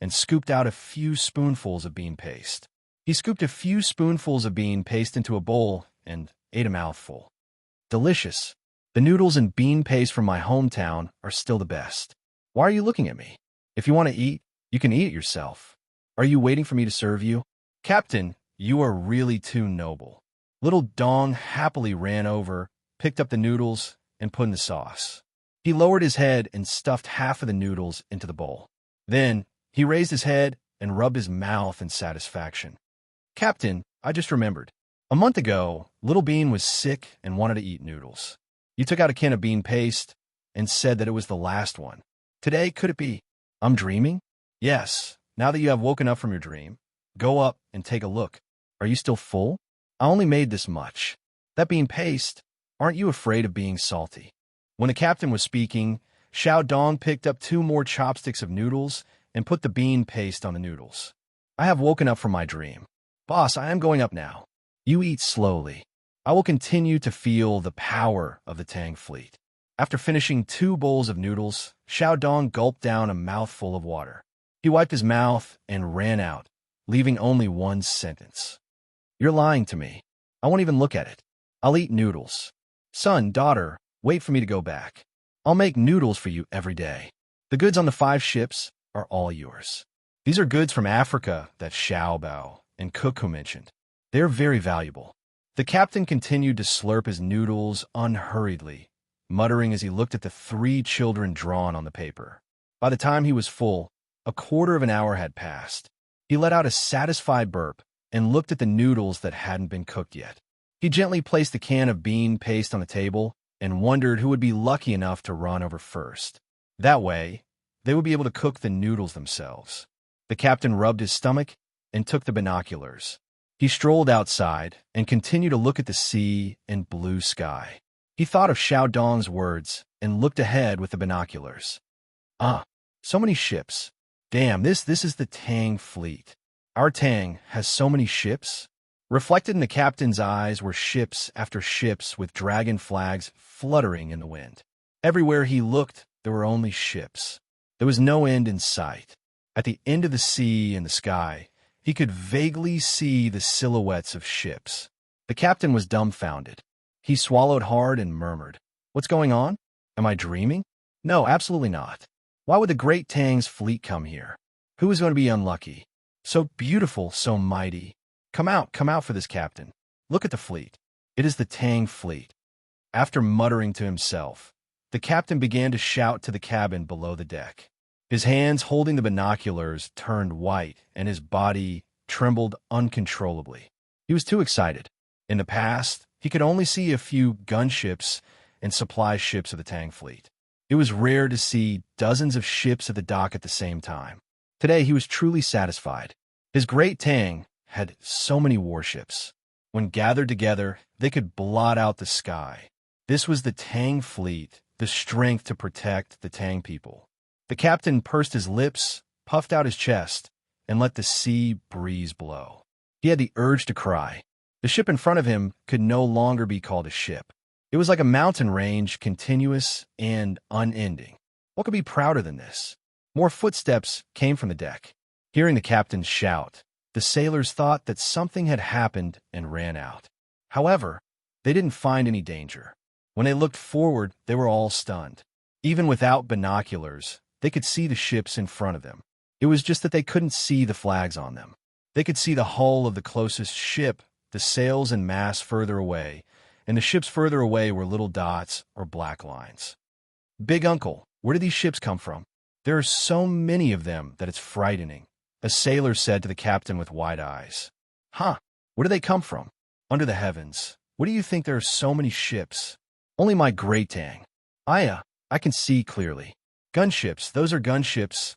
and scooped out a few spoonfuls of bean paste. He scooped a few spoonfuls of bean paste into a bowl and ate a mouthful. Delicious. The noodles and bean paste from my hometown are still the best. Why are you looking at me? If you want to eat, you can eat it yourself. Are you waiting for me to serve you? Captain, you are really too noble. Little Dong happily ran over, picked up the noodles, and put in the sauce. He lowered his head and stuffed half of the noodles into the bowl. Then, he raised his head and rubbed his mouth in satisfaction. Captain, I just remembered. A month ago, Little Bean was sick and wanted to eat noodles. You took out a can of bean paste and said that it was the last one. Today, could it be? I'm dreaming? Yes. Now that you have woken up from your dream, go up and take a look. Are you still full? I only made this much. That bean paste, aren't you afraid of being salty? When the captain was speaking, Xiao Dong picked up 2 more chopsticks of noodles and put the bean paste on the noodles. I have woken up from my dream. Boss, I am going up now. You eat slowly. I will continue to feel the power of the Tang fleet. After finishing 2 bowls of noodles, Xiao Dong gulped down a mouthful of water. He wiped his mouth and ran out, leaving only one sentence. "You're lying to me. I won't even look at it. I'll eat noodles. Son, daughter, wait for me to go back. I'll make noodles for you every day. The goods on the 5 ships are all yours. These are goods from Africa that Xiao Bao and Cuckoo mentioned. They are very valuable." The captain continued to slurp his noodles unhurriedly, muttering as he looked at the 3 children drawn on the paper. By the time he was full, a quarter of an hour had passed. He let out a satisfied burp and looked at the noodles that hadn't been cooked yet. He gently placed the can of bean paste on the table and wondered who would be lucky enough to run over first. That way, they would be able to cook the noodles themselves. The captain rubbed his stomach and took the binoculars. He strolled outside and continued to look at the sea and blue sky. He thought of Xiao Dong's words and looked ahead with the binoculars. So many ships. Damn, this is the Tang fleet. Our Tang has so many ships. Reflected in the captain's eyes were ships after ships with dragon flags fluttering in the wind. Everywhere he looked, there were only ships. There was no end in sight. At the end of the sea and the sky, he could vaguely see the silhouettes of ships. The captain was dumbfounded. He swallowed hard and murmured, "What's going on? Am I dreaming? No, absolutely not. Why would the great Tang's fleet come here? Who is going to be unlucky? So beautiful, so mighty. Come out for this, captain. Look at the fleet. It is the Tang fleet." After muttering to himself, the captain began to shout to the cabin below the deck. His hands holding the binoculars turned white, and his body trembled uncontrollably. He was too excited. In the past, he could only see a few gunships and supply ships of the Tang fleet. It was rare to see dozens of ships at the dock at the same time. Today, he was truly satisfied. His great Tang had so many warships. When gathered together, they could blot out the sky. This was the Tang fleet, the strength to protect the Tang people. The captain pursed his lips, puffed out his chest, and let the sea breeze blow. He had the urge to cry. The ship in front of him could no longer be called a ship. It was like a mountain range, continuous and unending. What could be prouder than this? More footsteps came from the deck. Hearing the captain's shout, the sailors thought that something had happened and ran out. However, they didn't find any danger. When they looked forward, they were all stunned. Even without binoculars, they could see the ships in front of them. It was just that they couldn't see the flags on them. They could see the hull of the closest ship, the sails and masts further away, and the ships further away were little dots or black lines. "Big Uncle, where do these ships come from? There are so many of them that it's frightening," a sailor said to the captain with wide eyes. "Huh, where do they come from?" "Under the heavens. What do you think there are so many ships?" "Only my great Tang. I can see clearly. Gunships, those are gunships,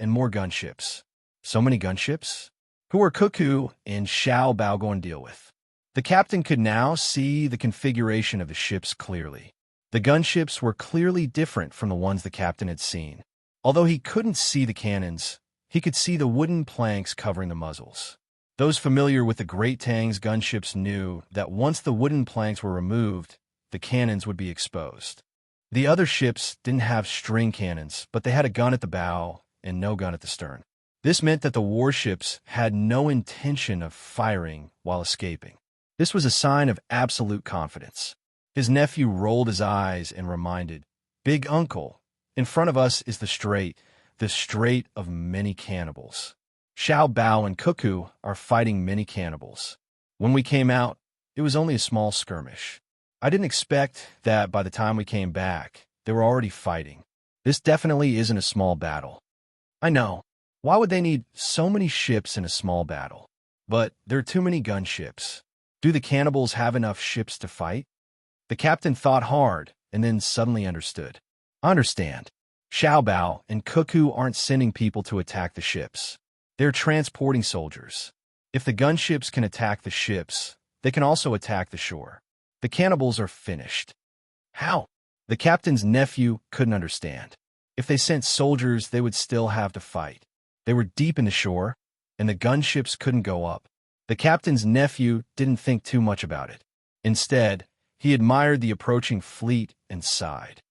and more gunships." "So many gunships? Who are Cuckoo and Xiao Bao going to deal with?" The captain could now see the configuration of the ships clearly. The gunships were clearly different from the ones the captain had seen. Although he couldn't see the cannons, he could see the wooden planks covering the muzzles. Those familiar with the Great Tang's gunships knew that once the wooden planks were removed, the cannons would be exposed. The other ships didn't have string cannons, but they had a gun at the bow and no gun at the stern. This meant that the warships had no intention of firing while escaping. This was a sign of absolute confidence. His nephew rolled his eyes and reminded, "Big Uncle, in front of us is the strait of many cannibals. Xiao Bao and Cuckoo are fighting many cannibals. When we came out, it was only a small skirmish. I didn't expect that by the time we came back, they were already fighting. This definitely isn't a small battle." "I know. Why would they need so many ships in a small battle? But there are too many gunships. Do the cannibals have enough ships to fight?" The captain thought hard and then suddenly understood. "I understand. Xiao Bao and Cuckoo aren't sending people to attack the ships. They're transporting soldiers. If the gunships can attack the ships, they can also attack the shore. The cannibals are finished." "How?" The captain's nephew couldn't understand. If they sent soldiers, they would still have to fight. They were deep in the shore, and the gunships couldn't go up. The captain's nephew didn't think too much about it. Instead, he admired the approaching fleet and sighed.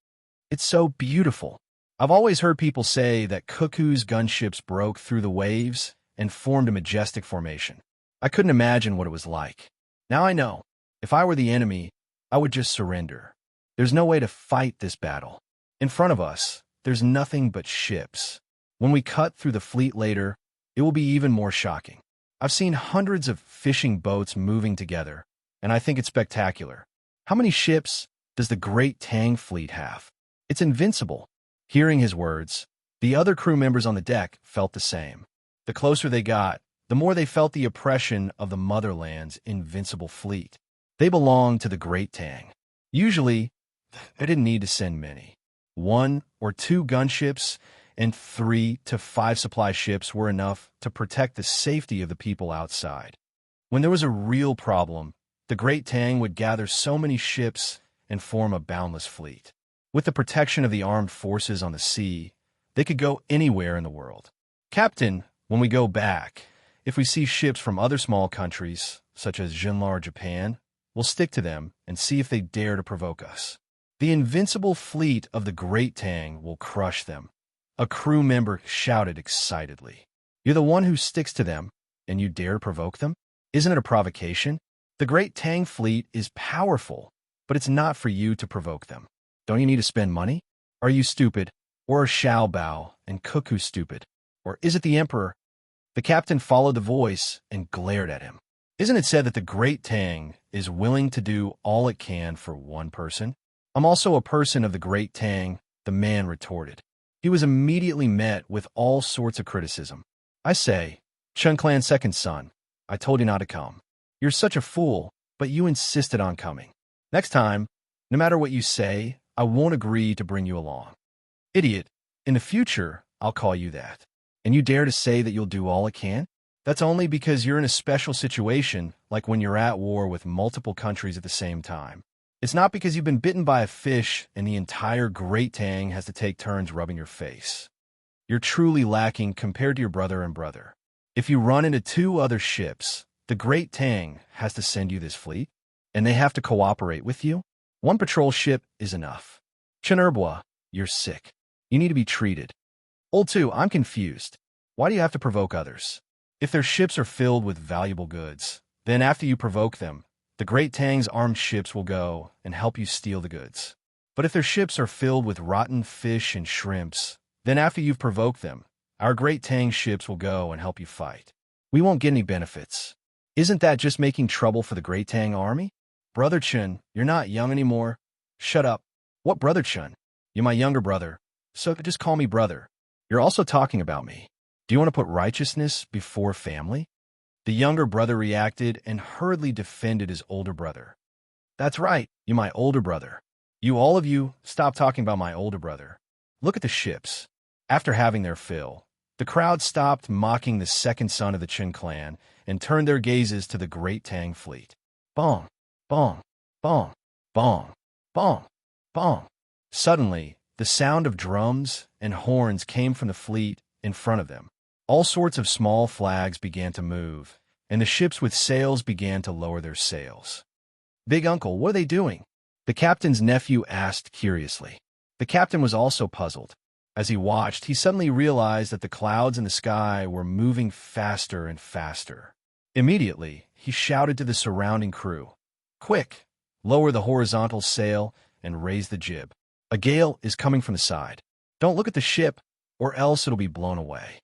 "It's so beautiful. I've always heard people say that Cuckoo's gunships broke through the waves and formed a majestic formation. I couldn't imagine what it was like. Now I know. If I were the enemy, I would just surrender. There's no way to fight this battle. In front of us, there's nothing but ships. When we cut through the fleet later, it will be even more shocking. I've seen hundreds of fishing boats moving together, and I think it's spectacular. How many ships does the great Tang fleet have? It's invincible. Hearing his words, the other crew members on the deck felt the same. The closer they got, the more they felt the oppression of the motherland's invincible fleet. They belonged to the great Tang. Usually, they didn't need to send many. 1 or 2 gunships and 3 to 5 supply ships were enough to protect the safety of the people outside. When there was a real problem, the great Tang would gather so many ships and form a boundless fleet. With the protection of the armed forces on the sea, they could go anywhere in the world. Captain, when we go back, if we see ships from other small countries, such as Jinla or Japan, we'll stick to them and see if they dare to provoke us. The invincible fleet of the great Tang will crush them. A crew member shouted excitedly. You're the one who sticks to them, and you dare to provoke them? Isn't it a provocation? The great Tang fleet is powerful, but it's not for you to provoke them. Don't you need to spend money? Are you stupid? Or are Xiao Bao and Cuckoo stupid? Or is it the emperor? The captain followed the voice and glared at him. Isn't it said that the great Tang is willing to do all it can for one person? I'm also a person of the great Tang, the man retorted. He was immediately met with all sorts of criticism. I say, Chen Clan's second son, I told you not to come. You're such a fool, but you insisted on coming. Next time, no matter what you say, I won't agree to bring you along. Idiot, in the future, I'll call you that. And you dare to say that you'll do all it can? That's only because you're in a special situation, like when you're at war with multiple countries at the same time. It's not because you've been bitten by a fish and the entire Great Tang has to take turns rubbing your face. You're truly lacking compared to your brother and brother. If you run into 2 other ships, the Great Tang has to send you this fleet, and they have to cooperate with you. 1 patrol ship is enough. Chenerbua, you're sick. You need to be treated. Old 2, I'm confused. Why do you have to provoke others? If their ships are filled with valuable goods, then after you provoke them, the Great Tang's armed ships will go and help you steal the goods. But if their ships are filled with rotten fish and shrimps, then after you've provoked them, our Great Tang ships will go and help you fight. We won't get any benefits. Isn't that just making trouble for the Great Tang army? Brother Chen, you're not young anymore. Shut up. What brother Chen? You're my younger brother, so just call me brother. You're also talking about me. Do you want to put righteousness before family? The younger brother reacted and hurriedly defended his older brother. That's right, you're my older brother. You all of you, stop talking about my older brother. Look at the ships. After having their fill, the crowd stopped mocking the second son of the Chen clan and turned their gazes to the great Tang fleet. Bong, bong, bong, bong, bong, bong. Suddenly, the sound of drums and horns came from the fleet in front of them. All sorts of small flags began to move, and the ships with sails began to lower their sails. Big uncle, what are they doing? The captain's nephew asked curiously. The captain was also puzzled. As he watched, he suddenly realized that the clouds in the sky were moving faster and faster. Immediately, he shouted to the surrounding crew, Quick, lower the horizontal sail and raise the jib. A gale is coming from the side. Don't look at the ship, or else it'll be blown away.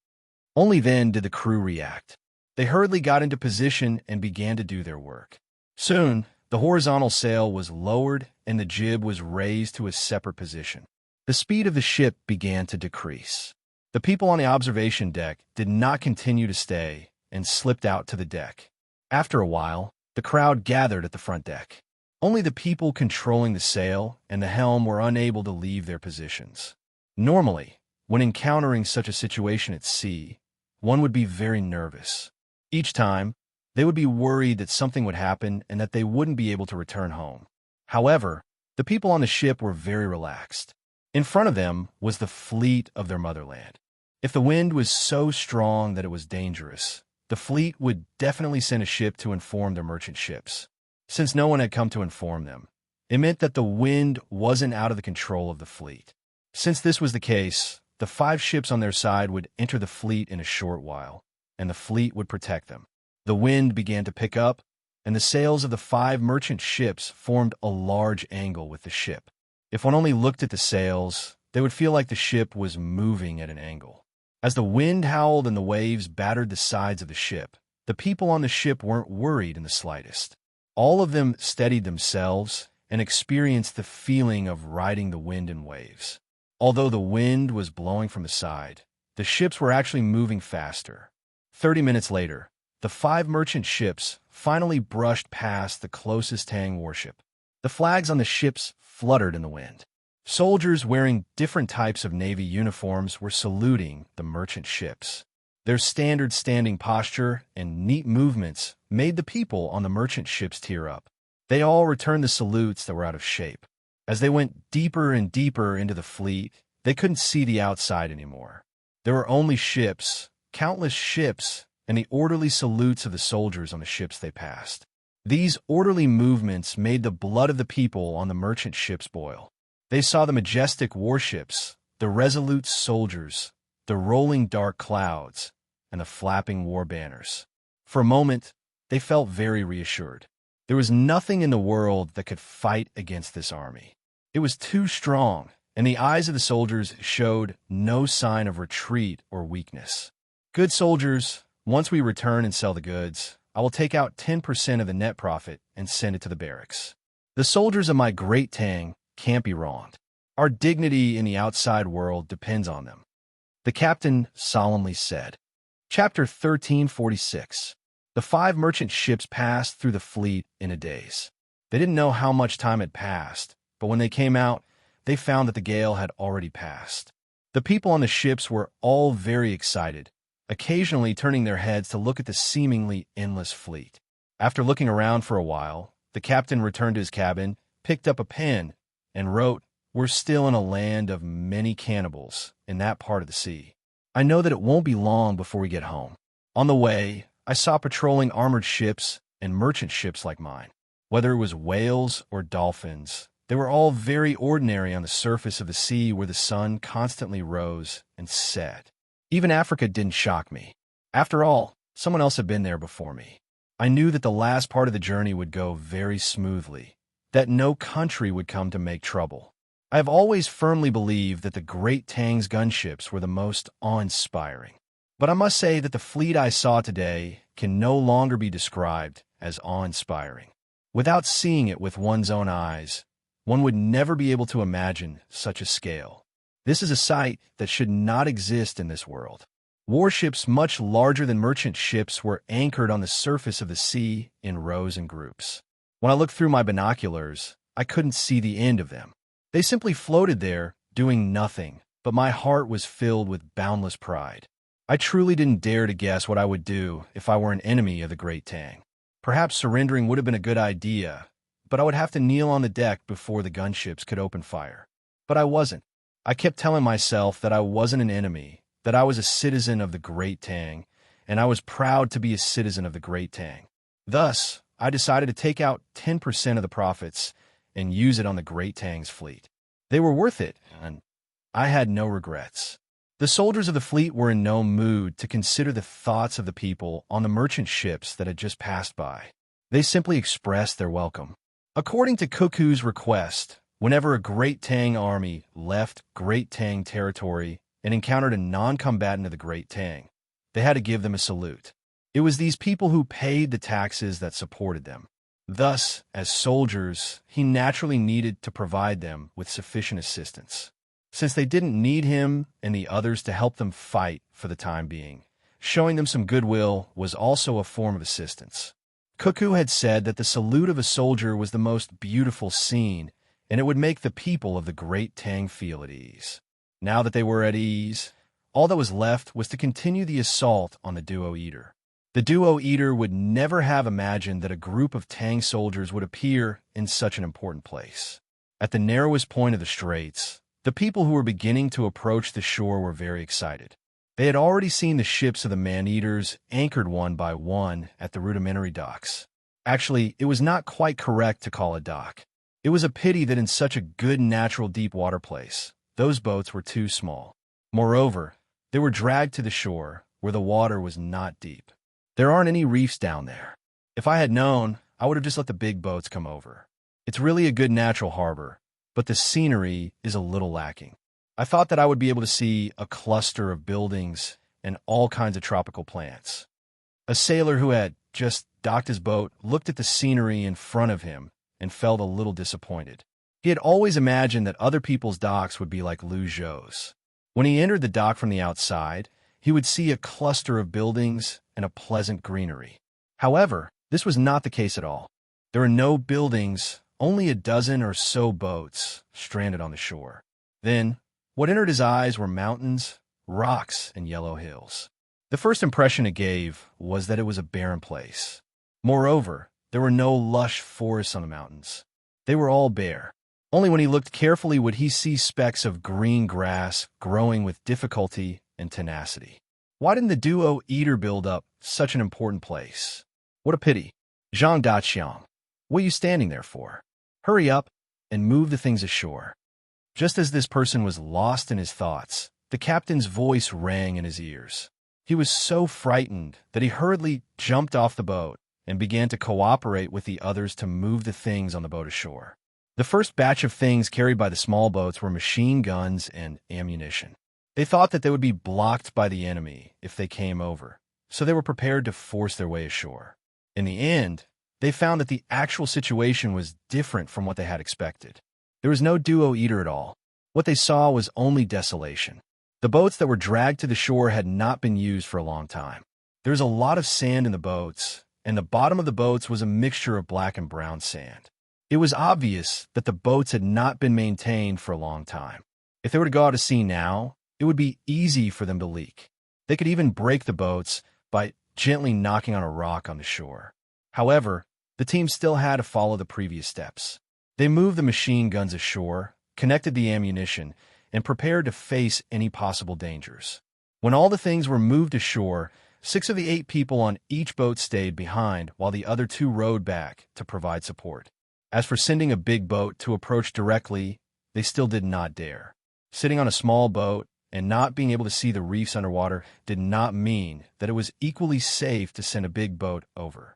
Only then did the crew react. They hurriedly got into position and began to do their work. Soon, the horizontal sail was lowered and the jib was raised to a separate position. The speed of the ship began to decrease. The people on the observation deck did not continue to stay and slipped out to the deck. After a while, the crowd gathered at the front deck. Only the people controlling the sail and the helm were unable to leave their positions. Normally, when encountering such a situation at sea, one would be very nervous. Each time, they would be worried that something would happen and that they wouldn't be able to return home. However, the people on the ship were very relaxed. In front of them was the fleet of their motherland. If the wind was so strong that it was dangerous, the fleet would definitely send a ship to inform their merchant ships. Since no one had come to inform them, it meant that the wind wasn't out of the control of the fleet. Since this was the case, the 5 ships on their side would enter the fleet in a short while, and the fleet would protect them. The wind began to pick up, and the sails of the 5 merchant ships formed a large angle with the ship. If one only looked at the sails, they would feel like the ship was moving at an angle. As the wind howled and the waves battered the sides of the ship, the people on the ship weren't worried in the slightest. All of them steadied themselves and experienced the feeling of riding the wind and waves. Although the wind was blowing from the side, the ships were actually moving faster. 30 minutes later, the 5 merchant ships finally brushed past the closest Tang warship. The flags on the ships fluttered in the wind. Soldiers wearing different types of Navy uniforms were saluting the merchant ships. Their standard standing posture and neat movements made the people on the merchant ships tear up. They all returned the salutes that were out of shape. As they went deeper and deeper into the fleet, they couldn't see the outside anymore. There were only ships, countless ships, and the orderly salutes of the soldiers on the ships they passed. These orderly movements made the blood of the people on the merchant ships boil. They saw the majestic warships, the resolute soldiers, the rolling dark clouds, and the flapping war banners. For a moment, they felt very reassured. There was nothing in the world that could fight against this army. It was too strong, and the eyes of the soldiers showed no sign of retreat or weakness. Good soldiers, once we return and sell the goods, I will take out 10% of the net profit and send it to the barracks. The soldiers of my great Tang can't be wronged. Our dignity in the outside world depends on them, the captain solemnly said. Chapter 1346. The 5 merchant ships passed through the fleet in a daze. They didn't know how much time had passed, but when they came out, they found that the gale had already passed. The people on the ships were all very excited, occasionally turning their heads to look at the seemingly endless fleet. After looking around for a while, the captain returned to his cabin, picked up a pen, and wrote, "We're still in a land of many cannibals in that part of the sea. I know that it won't be long before we get home." On the way, I saw patrolling armored ships and merchant ships like mine. Whether it was whales or dolphins, they were all very ordinary on the surface of the sea where the sun constantly rose and set. Even Africa didn't shock me. After all, someone else had been there before me. I knew that the last part of the journey would go very smoothly, that no country would come to make trouble. I have always firmly believed that the great Tang's gunships were the most awe-inspiring. But I must say that the fleet I saw today can no longer be described as awe-inspiring. Without seeing it with one's own eyes, one would never be able to imagine such a scale. This is a sight that should not exist in this world. Warships much larger than merchant ships were anchored on the surface of the sea in rows and groups. When I looked through my binoculars, I couldn't see the end of them. They simply floated there, doing nothing, but my heart was filled with boundless pride. I truly didn't dare to guess what I would do if I were an enemy of the great Tang. Perhaps surrendering would have been a good idea, but I would have to kneel on the deck before the gunships could open fire. But I wasn't. I kept telling myself that I wasn't an enemy, that I was a citizen of the great Tang, and I was proud to be a citizen of the great Tang. Thus, I decided to take out 10% of the profits and use it on the great Tang's fleet. They were worth it, and I had no regrets. The soldiers of the fleet were in no mood to consider the thoughts of the people on the merchant ships that had just passed by. They simply expressed their welcome. According to Cuckoo's request, whenever a Great Tang army left Great Tang territory and encountered a non-combatant of the Great Tang, they had to give them a salute. It was these people who paid the taxes that supported them. Thus, as soldiers, he naturally needed to provide them with sufficient assistance. Since they didn't need him and the others to help them fight for the time being, showing them some goodwill was also a form of assistance. Cuckoo had said that the salute of a soldier was the most beautiful scene, and it would make the people of the great Tang feel at ease. Now that they were at ease, all that was left was to continue the assault on the Duo Eater. The Duo Eater would never have imagined that a group of Tang soldiers would appear in such an important place. At the narrowest point of the straits, the people who were beginning to approach the shore were very excited. They had already seen the ships of the man-eaters anchored one by one at the rudimentary docks. Actually, it was not quite correct to call a dock. It was a pity that in such a good natural deep water place, those boats were too small. Moreover, they were dragged to the shore where the water was not deep. There aren't any reefs down there. If I had known, I would have just let the big boats come over. It's really a good natural harbor, but the scenery is a little lacking. I thought that I would be able to see a cluster of buildings and all kinds of tropical plants. A sailor who had just docked his boat looked at the scenery in front of him and felt a little disappointed. He had always imagined that other people's docks would be like Luzhou's. When he entered the dock from the outside, he would see a cluster of buildings and a pleasant greenery. However, this was not the case at all. There were no buildings, only a dozen or so boats stranded on the shore. Then, what entered his eyes were mountains, rocks, and yellow hills. The first impression it gave was that it was a barren place. Moreover, there were no lush forests on the mountains. They were all bare. Only when he looked carefully would he see specks of green grass growing with difficulty and tenacity. Why didn't the duo eater build up such an important place? What a pity. Zhang Daqiang, what are you standing there for? Hurry up and move the things ashore. Just as this person was lost in his thoughts, the captain's voice rang in his ears. He was so frightened that he hurriedly jumped off the boat and began to cooperate with the others to move the things on the boat ashore. The first batch of things carried by the small boats were machine guns and ammunition. They thought that they would be blocked by the enemy if they came over, so they were prepared to force their way ashore. In the end, they found that the actual situation was different from what they had expected. There was no duo eater at all. What they saw was only desolation. The boats that were dragged to the shore had not been used for a long time. There was a lot of sand in the boats, and the bottom of the boats was a mixture of black and brown sand. It was obvious that the boats had not been maintained for a long time. If they were to go out to sea now, it would be easy for them to leak. They could even break the boats by gently knocking on a rock on the shore. However, the team still had to follow the previous steps. They moved the machine guns ashore, connected the ammunition, and prepared to face any possible dangers. When all the things were moved ashore, 6 of the 8 people on each boat stayed behind while the other 2 rowed back to provide support. As for sending a big boat to approach directly, they still did not dare. Sitting on a small boat and not being able to see the reefs underwater did not mean that it was equally safe to send a big boat over.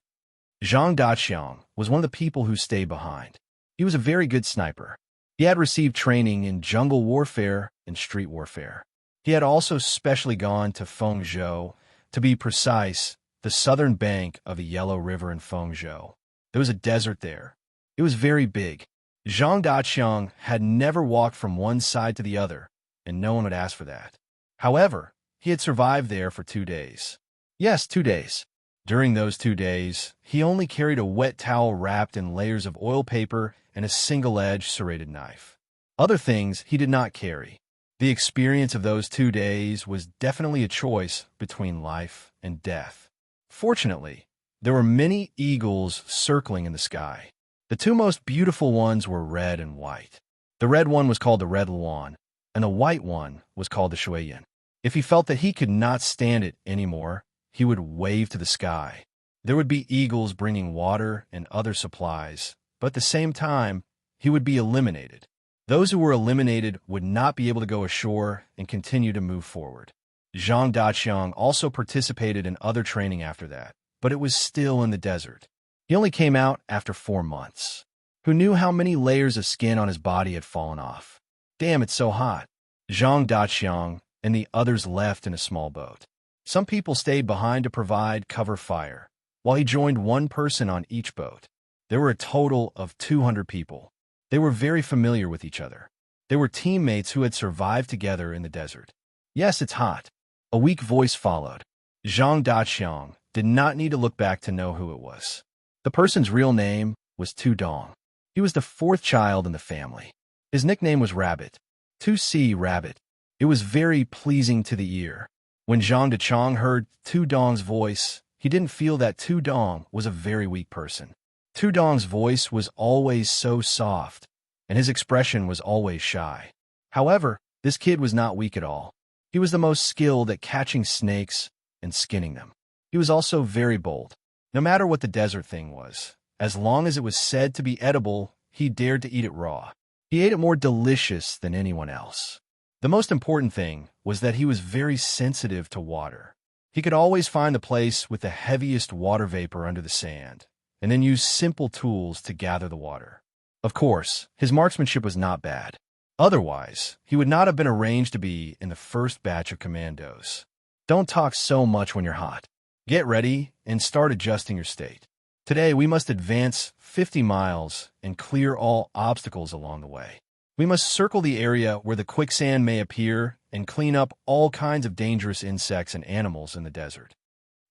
Zhang Daqiang was one of the people who stayed behind. He was a very good sniper. He had received training in jungle warfare and street warfare. He had also specially gone to Fengzhou, to be precise, the southern bank of the Yellow River in Fengzhou. There was a desert there. It was very big. Zhang Daqiang had never walked from one side to the other, and no one would ask for that. However, he had survived there for 2 days. Yes, 2 days. During those 2 days, he only carried a wet towel wrapped in layers of oil paper and a single-edged serrated knife. Other things he did not carry. The experience of those 2 days was definitely a choice between life and death. Fortunately, there were many eagles circling in the sky. The 2 most beautiful ones were red and white. The red one was called the red luan, and the white one was called the shuiyan. If he felt that he could not stand it anymore, he would wave to the sky. There would be eagles bringing water and other supplies, but at the same time, he would be eliminated. Those who were eliminated would not be able to go ashore and continue to move forward. Zhang Daqiang also participated in other training after that, but it was still in the desert. He only came out after 4 months. Who knew how many layers of skin on his body had fallen off? Damn, it's so hot. Zhang Daqiang and the others left in a small boat. Some people stayed behind to provide cover fire, while he joined 1 person on each boat. There were a total of 200 people. They were very familiar with each other. They were teammates who had survived together in the desert. Yes, it's hot. A weak voice followed. Zhang Daqiang did not need to look back to know who it was. The person's real name was Tu Dong. He was the 4th child in the family. His nickname was Rabbit. 2C Rabbit. It was very pleasing to the ear. When Zhang Daqiang heard Tu Dong's voice, he didn't feel that Tu Dong was a very weak person. Tu Dong's voice was always so soft, and his expression was always shy. However, this kid was not weak at all. He was the most skilled at catching snakes and skinning them. He was also very bold. No matter what the desert thing was, as long as it was said to be edible, he dared to eat it raw. He ate it more delicious than anyone else. The most important thing was that he was very sensitive to water. He could always find the place with the heaviest water vapor under the sand, and then use simple tools to gather the water. Of course, his marksmanship was not bad. Otherwise, he would not have been arranged to be in the first batch of commandos. Don't talk so much when you're hot. Get ready and start adjusting your state. Today, we must advance 50 miles and clear all obstacles along the way. We must circle the area where the quicksand may appear and clean up all kinds of dangerous insects and animals in the desert.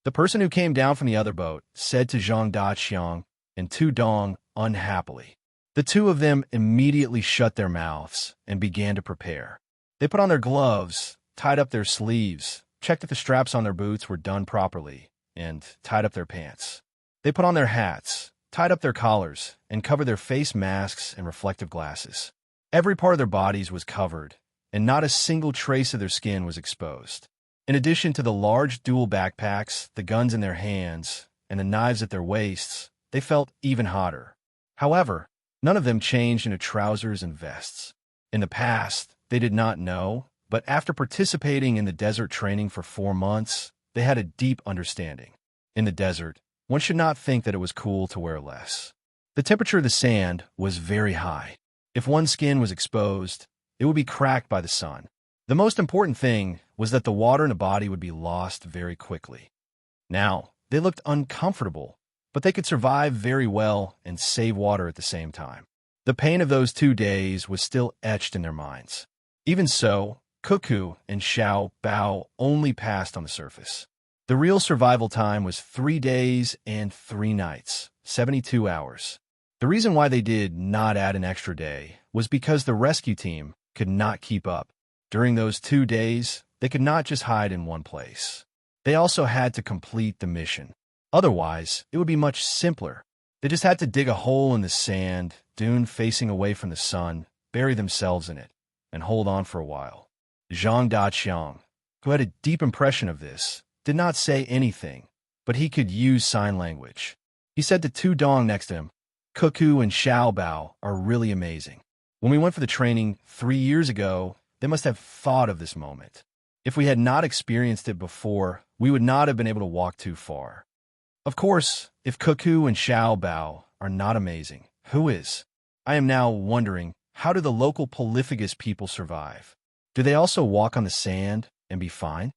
The person who came down from the other boat said to Zhang Daqiang and Tu Dong unhappily. The two of them immediately shut their mouths and began to prepare. They put on their gloves, tied up their sleeves, checked that the straps on their boots were done properly, and tied up their pants. They put on their hats, tied up their collars, and covered their face masks and reflective glasses. Every part of their bodies was covered, and not a single trace of their skin was exposed. In addition to the large dual backpacks, the guns in their hands, and the knives at their waists, they felt even hotter. However, none of them changed into trousers and vests. In the past, they did not know, but after participating in the desert training for 4 months, they had a deep understanding. In the desert, one should not think that it was cool to wear less. The temperature of the sand was very high. If one's skin was exposed, it would be cracked by the sun. The most important thing was that the water in the body would be lost very quickly. Now, they looked uncomfortable, but they could survive very well and save water at the same time. The pain of those 2 days was still etched in their minds. Even so, Cuckoo and Xiao Bao only passed on the surface. The real survival time was 3 days and 3 nights, 72 hours. The reason why they did not add an extra day was because the rescue team could not keep up. During those 2 days, they could not just hide in one place. They also had to complete the mission. Otherwise, it would be much simpler. They just had to dig a hole in the sand, dune facing away from the sun, bury themselves in it, and hold on for a while. Zhang Daqiang, who had a deep impression of this, did not say anything, but he could use sign language. He said to Tu Dong next to him, Cuckoo and Xiao Bao are really amazing. When we went for the training 3 years ago, they must have thought of this moment. If we had not experienced it before, we would not have been able to walk too far. Of course, if Cuckoo and Xiao Bao are not amazing, who is? I am now wondering, how do the local polyphagous people survive? Do they also walk on the sand and be fine?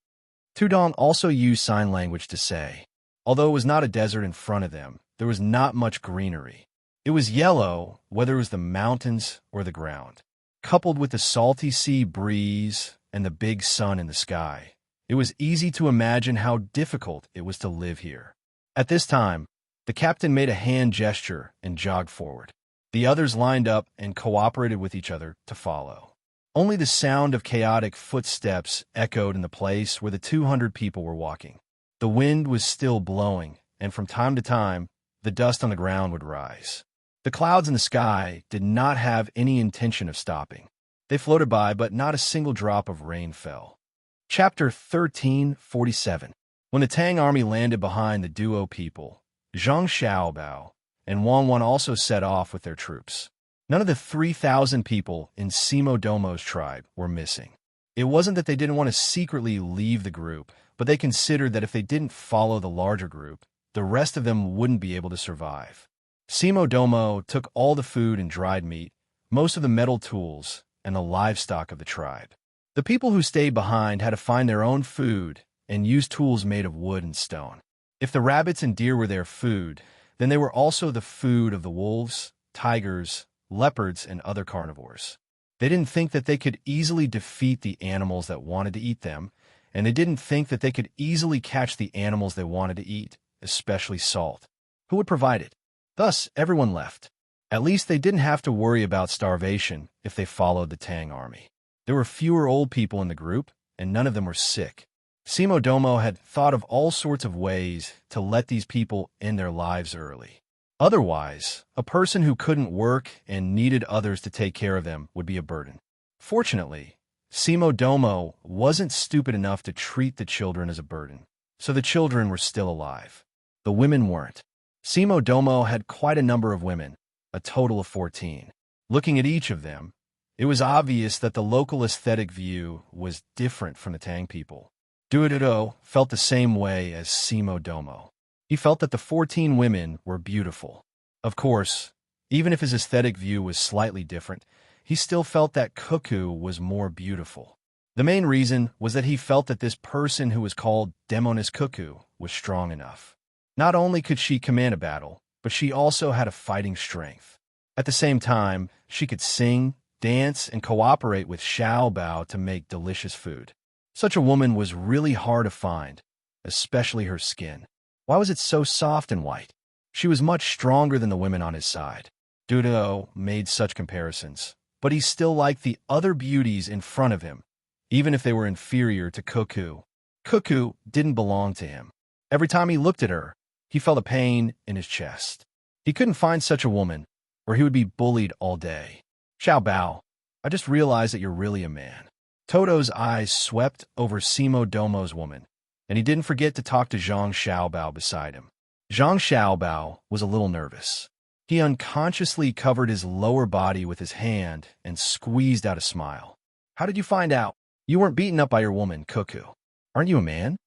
Tu Dong also used sign language to say, although it was not a desert in front of them, there was not much greenery. It was yellow, whether it was the mountains or the ground. Coupled with the salty sea breeze and the big sun in the sky, it was easy to imagine how difficult it was to live here. At this time, the captain made a hand gesture and jogged forward. The others lined up and cooperated with each other to follow. Only the sound of chaotic footsteps echoed in the place where the 200 people were walking. The wind was still blowing, and from time to time, the dust on the ground would rise. The clouds in the sky did not have any intention of stopping. They floated by, but not a single drop of rain fell. Chapter 1347. When the Tang army landed behind the Duo people, Zhang Xiaobao and Wang Wan also set off with their troops. None of the 3,000 people in Simo Domo's tribe were missing. It wasn't that they didn't want to secretly leave the group, but they considered that if they didn't follow the larger group, the rest of them wouldn't be able to survive. Simo Domo took all the food and dried meat, most of the metal tools, and the livestock of the tribe. The people who stayed behind had to find their own food and use tools made of wood and stone. If the rabbits and deer were their food, then they were also the food of the wolves, tigers, leopards, and other carnivores. They didn't think that they could easily defeat the animals that wanted to eat them, and they didn't think that they could easily catch the animals they wanted to eat, especially salt. Who would provide it? Thus, everyone left. At least they didn't have to worry about starvation if they followed the Tang army. There were fewer old people in the group, and none of them were sick. Simo Domo had thought of all sorts of ways to let these people end their lives early. Otherwise, a person who couldn't work and needed others to take care of them would be a burden. Fortunately, Simo Domo wasn't stupid enough to treat the children as a burden, so the children were still alive. The women weren't. Simo Domo had quite a number of women, a total of 14. Looking at each of them, It was obvious that the local aesthetic view was different from the Tang people. Duoduo felt the same way as Simo Domo. He felt that the 14 women were beautiful. Of course, even if his aesthetic view was slightly different, he still felt that Cuckoo was more beautiful. The main reason was that he felt that this person who was called Demoness Cuckoo was strong enough. Not only could she command a battle, but she also had a fighting strength. At the same time, she could sing, dance, and cooperate with Xiao Bao to make delicious food. Such a woman was really hard to find, especially her skin. Why was it so soft and white? She was much stronger than the women on his side. Duoduo made such comparisons, but he still liked the other beauties in front of him, even if they were inferior to Cuckoo. Cuckoo didn't belong to him. Every time he looked at her, he felt a pain in his chest. He couldn't find such a woman, or he would be bullied all day. Xiao Bao, I just realized that you're really a man. Toto's eyes swept over Simo Domo's woman, and he didn't forget to talk to Zhang Xiaobao beside him. Zhang Xiaobao was a little nervous. He unconsciously covered his lower body with his hand and squeezed out a smile. How did you find out? You weren't beaten up by your woman, Cuckoo. Aren't you a man?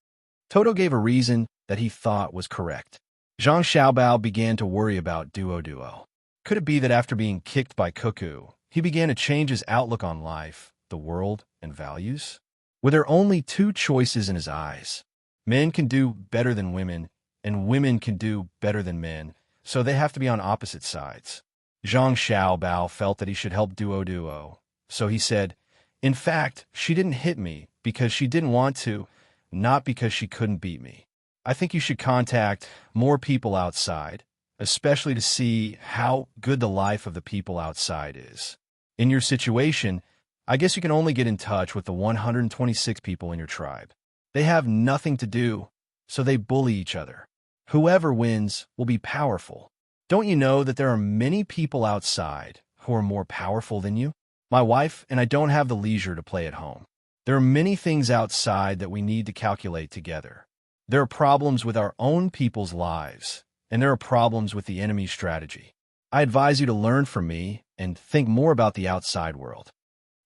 Toto gave a reason that he thought was correct. Zhang Xiaobao began to worry about Duoduo. Could it be that after being kicked by Cuckoo, he began to change his outlook on life, the world, and values? Were there only two choices in his eyes? Men can do better than women, and women can do better than men, so they have to be on opposite sides. Zhang Xiaobao felt that he should help Duoduo, so he said, "In fact, she didn't hit me because she didn't want to, not because she couldn't beat me. I think you should contact more people outside, especially to see how good the life of the people outside is. In your situation, I guess you can only get in touch with the 126 people in your tribe. They have nothing to do, so they bully each other. Whoever wins will be powerful. Don't you know that there are many people outside who are more powerful than you? My wife and I don't have the leisure to play at home. There are many things outside that we need to calculate together. There are problems with our own people's lives, and there are problems with the enemy's strategy. I advise you to learn from me and think more about the outside world."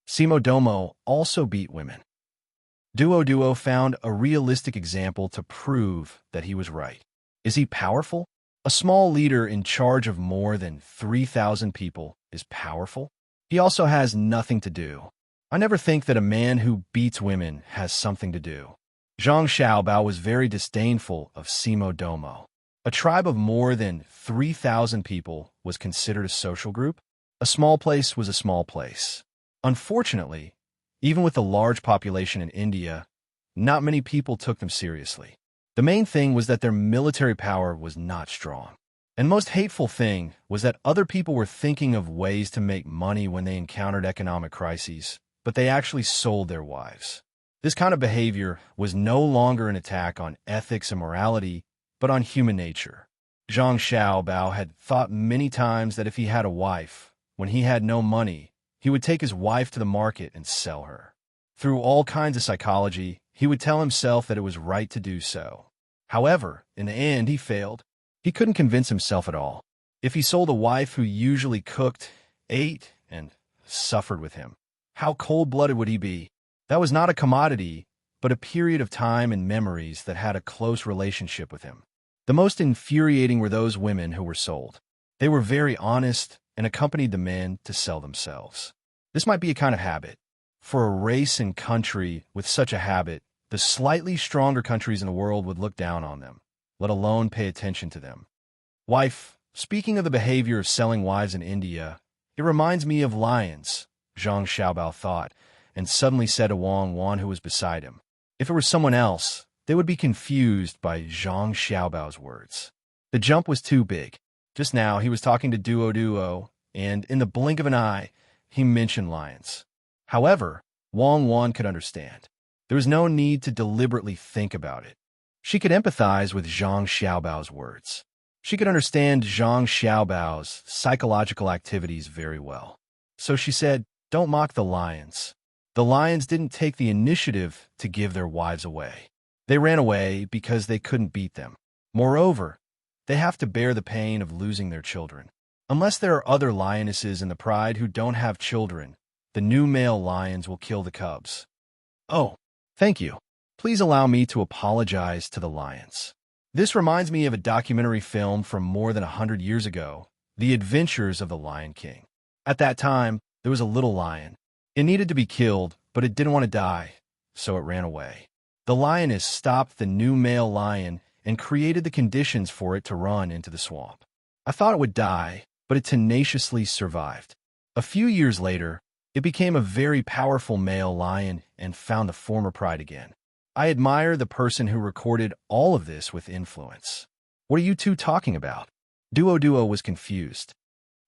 Simo Domo also beat women. Duoduo found a realistic example to prove that he was right. Is he powerful? A small leader in charge of more than 3,000 people is powerful. He also has nothing to do. I never think that a man who beats women has something to do. Zhang Xiaobao was very disdainful of Simo Domo. A tribe of more than 3,000 people was considered a social group. A small place was a small place. Unfortunately, even with the large population in India, not many people took them seriously. The main thing was that their military power was not strong. And most hateful thing was that other people were thinking of ways to make money when they encountered economic crises, but they actually sold their wives. This kind of behavior was no longer an attack on ethics and morality, but on human nature. Zhang Xiaobao had thought many times that if he had a wife, when he had no money, he would take his wife to the market and sell her. Through all kinds of psychology, he would tell himself that it was right to do so. However, in the end, he failed. He couldn't convince himself at all. If he sold a wife who usually cooked, ate, and suffered with him, how cold-blooded would he be? That was not a commodity, but a period of time and memories that had a close relationship with him. The most infuriating were those women who were sold. They were very honest and accompanied the men to sell themselves. This might be a kind of habit. For a race and country with such a habit, the slightly stronger countries in the world would look down on them, let alone pay attention to them. Wife, speaking of the behavior of selling wives in India, it reminds me of lions, Zhang Xiaobao thought, and suddenly said to Wang Wan who was beside him. If it were someone else, they would be confused by Zhang Xiaobao's words. The jump was too big. Just now, he was talking to Duoduo, and in the blink of an eye, he mentioned lions. However, Wang Wan could understand. There was no need to deliberately think about it. She could empathize with Zhang Xiaobao's words. She could understand Zhang Xiaobao's psychological activities very well. So she said, "Don't mock the lions. The lions didn't take the initiative to give their wives away. They ran away because they couldn't beat them. Moreover, they have to bear the pain of losing their children. Unless there are other lionesses in the pride who don't have children, the new male lions will kill the cubs. Oh, thank you. Please allow me to apologize to the lions. This reminds me of a documentary film from more than 100 years ago, The Adventures of the Lion King. At that time, there was a little lion. It needed to be killed, but it didn't want to die, so it ran away. The lioness stopped the new male lion and created the conditions for it to run into the swamp. I thought it would die, but it tenaciously survived. A few years later, it became a very powerful male lion and found the former pride again. I admire the person who recorded all of this with influence. What are you two talking about? Duo was confused.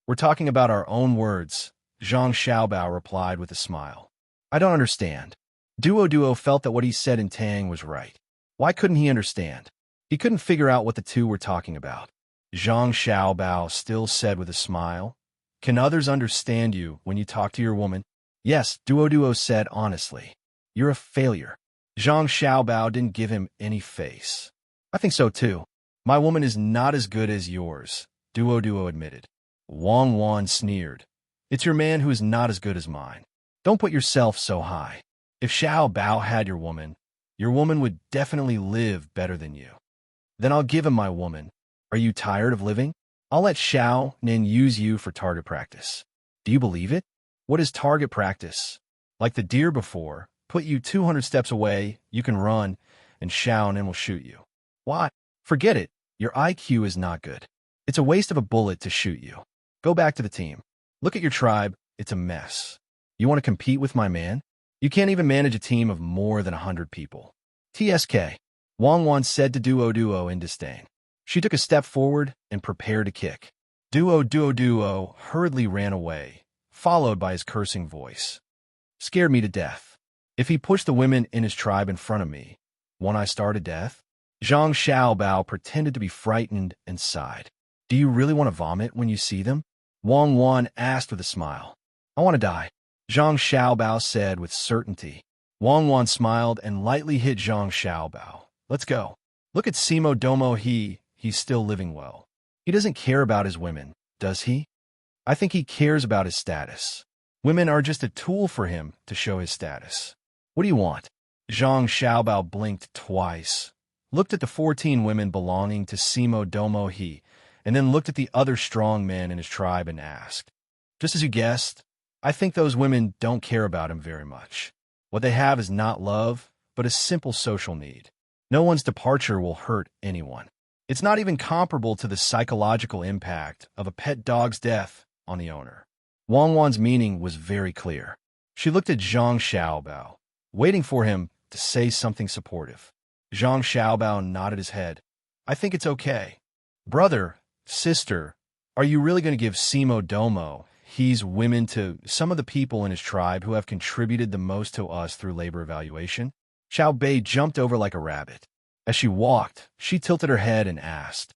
We're talking about our own words, Zhang Xiaobao replied with a smile. I don't understand. Duo felt that what he said in Tang was right. Why couldn't he understand? He couldn't figure out what the two were talking about. Zhang Xiaobao still said with a smile, Can others understand you when you talk to your woman? Yes, Duo said honestly. You're a failure. Zhang Xiaobao didn't give him any face. I think so too. My woman is not as good as yours, Duo admitted. Wang sneered. It's your man who is not as good as mine. Don't put yourself so high. If Xiaobao had your woman would definitely live better than you. Then I'll give him my woman. Are you tired of living? I'll let Xiao Nin use you for target practice. Do you believe it? What is target practice? Like the deer before, put you 200 steps away, you can run, and Xiao Nin will shoot you. Why? Forget it. Your IQ is not good. It's a waste of a bullet to shoot you. Go back to the team. Look at your tribe. It's a mess. You want to compete with my man? You can't even manage a team of more than 100 people. TSK. Wang said to Duo in disdain. She took a step forward and prepared to kick. Duo hurriedly ran away, followed by his cursing voice. Scared me to death. If he pushed the women in his tribe in front of me, won't I starve to death? Zhang Xiaobao pretended to be frightened and sighed. Do you really want to vomit when you see them? Wang asked with a smile. I want to die, Zhang Xiaobao said with certainty. Wang smiled and lightly hit Zhang Xiaobao. Let's go. Look at Simo Domo he's still living well. He doesn't care about his women, does he? I think he cares about his status. Women are just a tool for him to show his status. What do you want? Zhang Xiaobao blinked twice, looked at the 14 women belonging to Simo Domo and then looked at the other strong men in his tribe and asked, just as you guessed, I think those women don't care about him very much. What they have is not love, but a simple social need. No one's departure will hurt anyone. It's not even comparable to the psychological impact of a pet dog's death on the owner. Wang's meaning was very clear. She looked at Zhang Xiaobao, waiting for him to say something supportive. Zhang Xiaobao nodded his head. I think it's okay. Brother, sister, are you really going to give Simo Domo he's women to some of the people in his tribe who have contributed the most to us through labor evaluation? Xiao Bei jumped over like a rabbit. As she walked, she tilted her head and asked,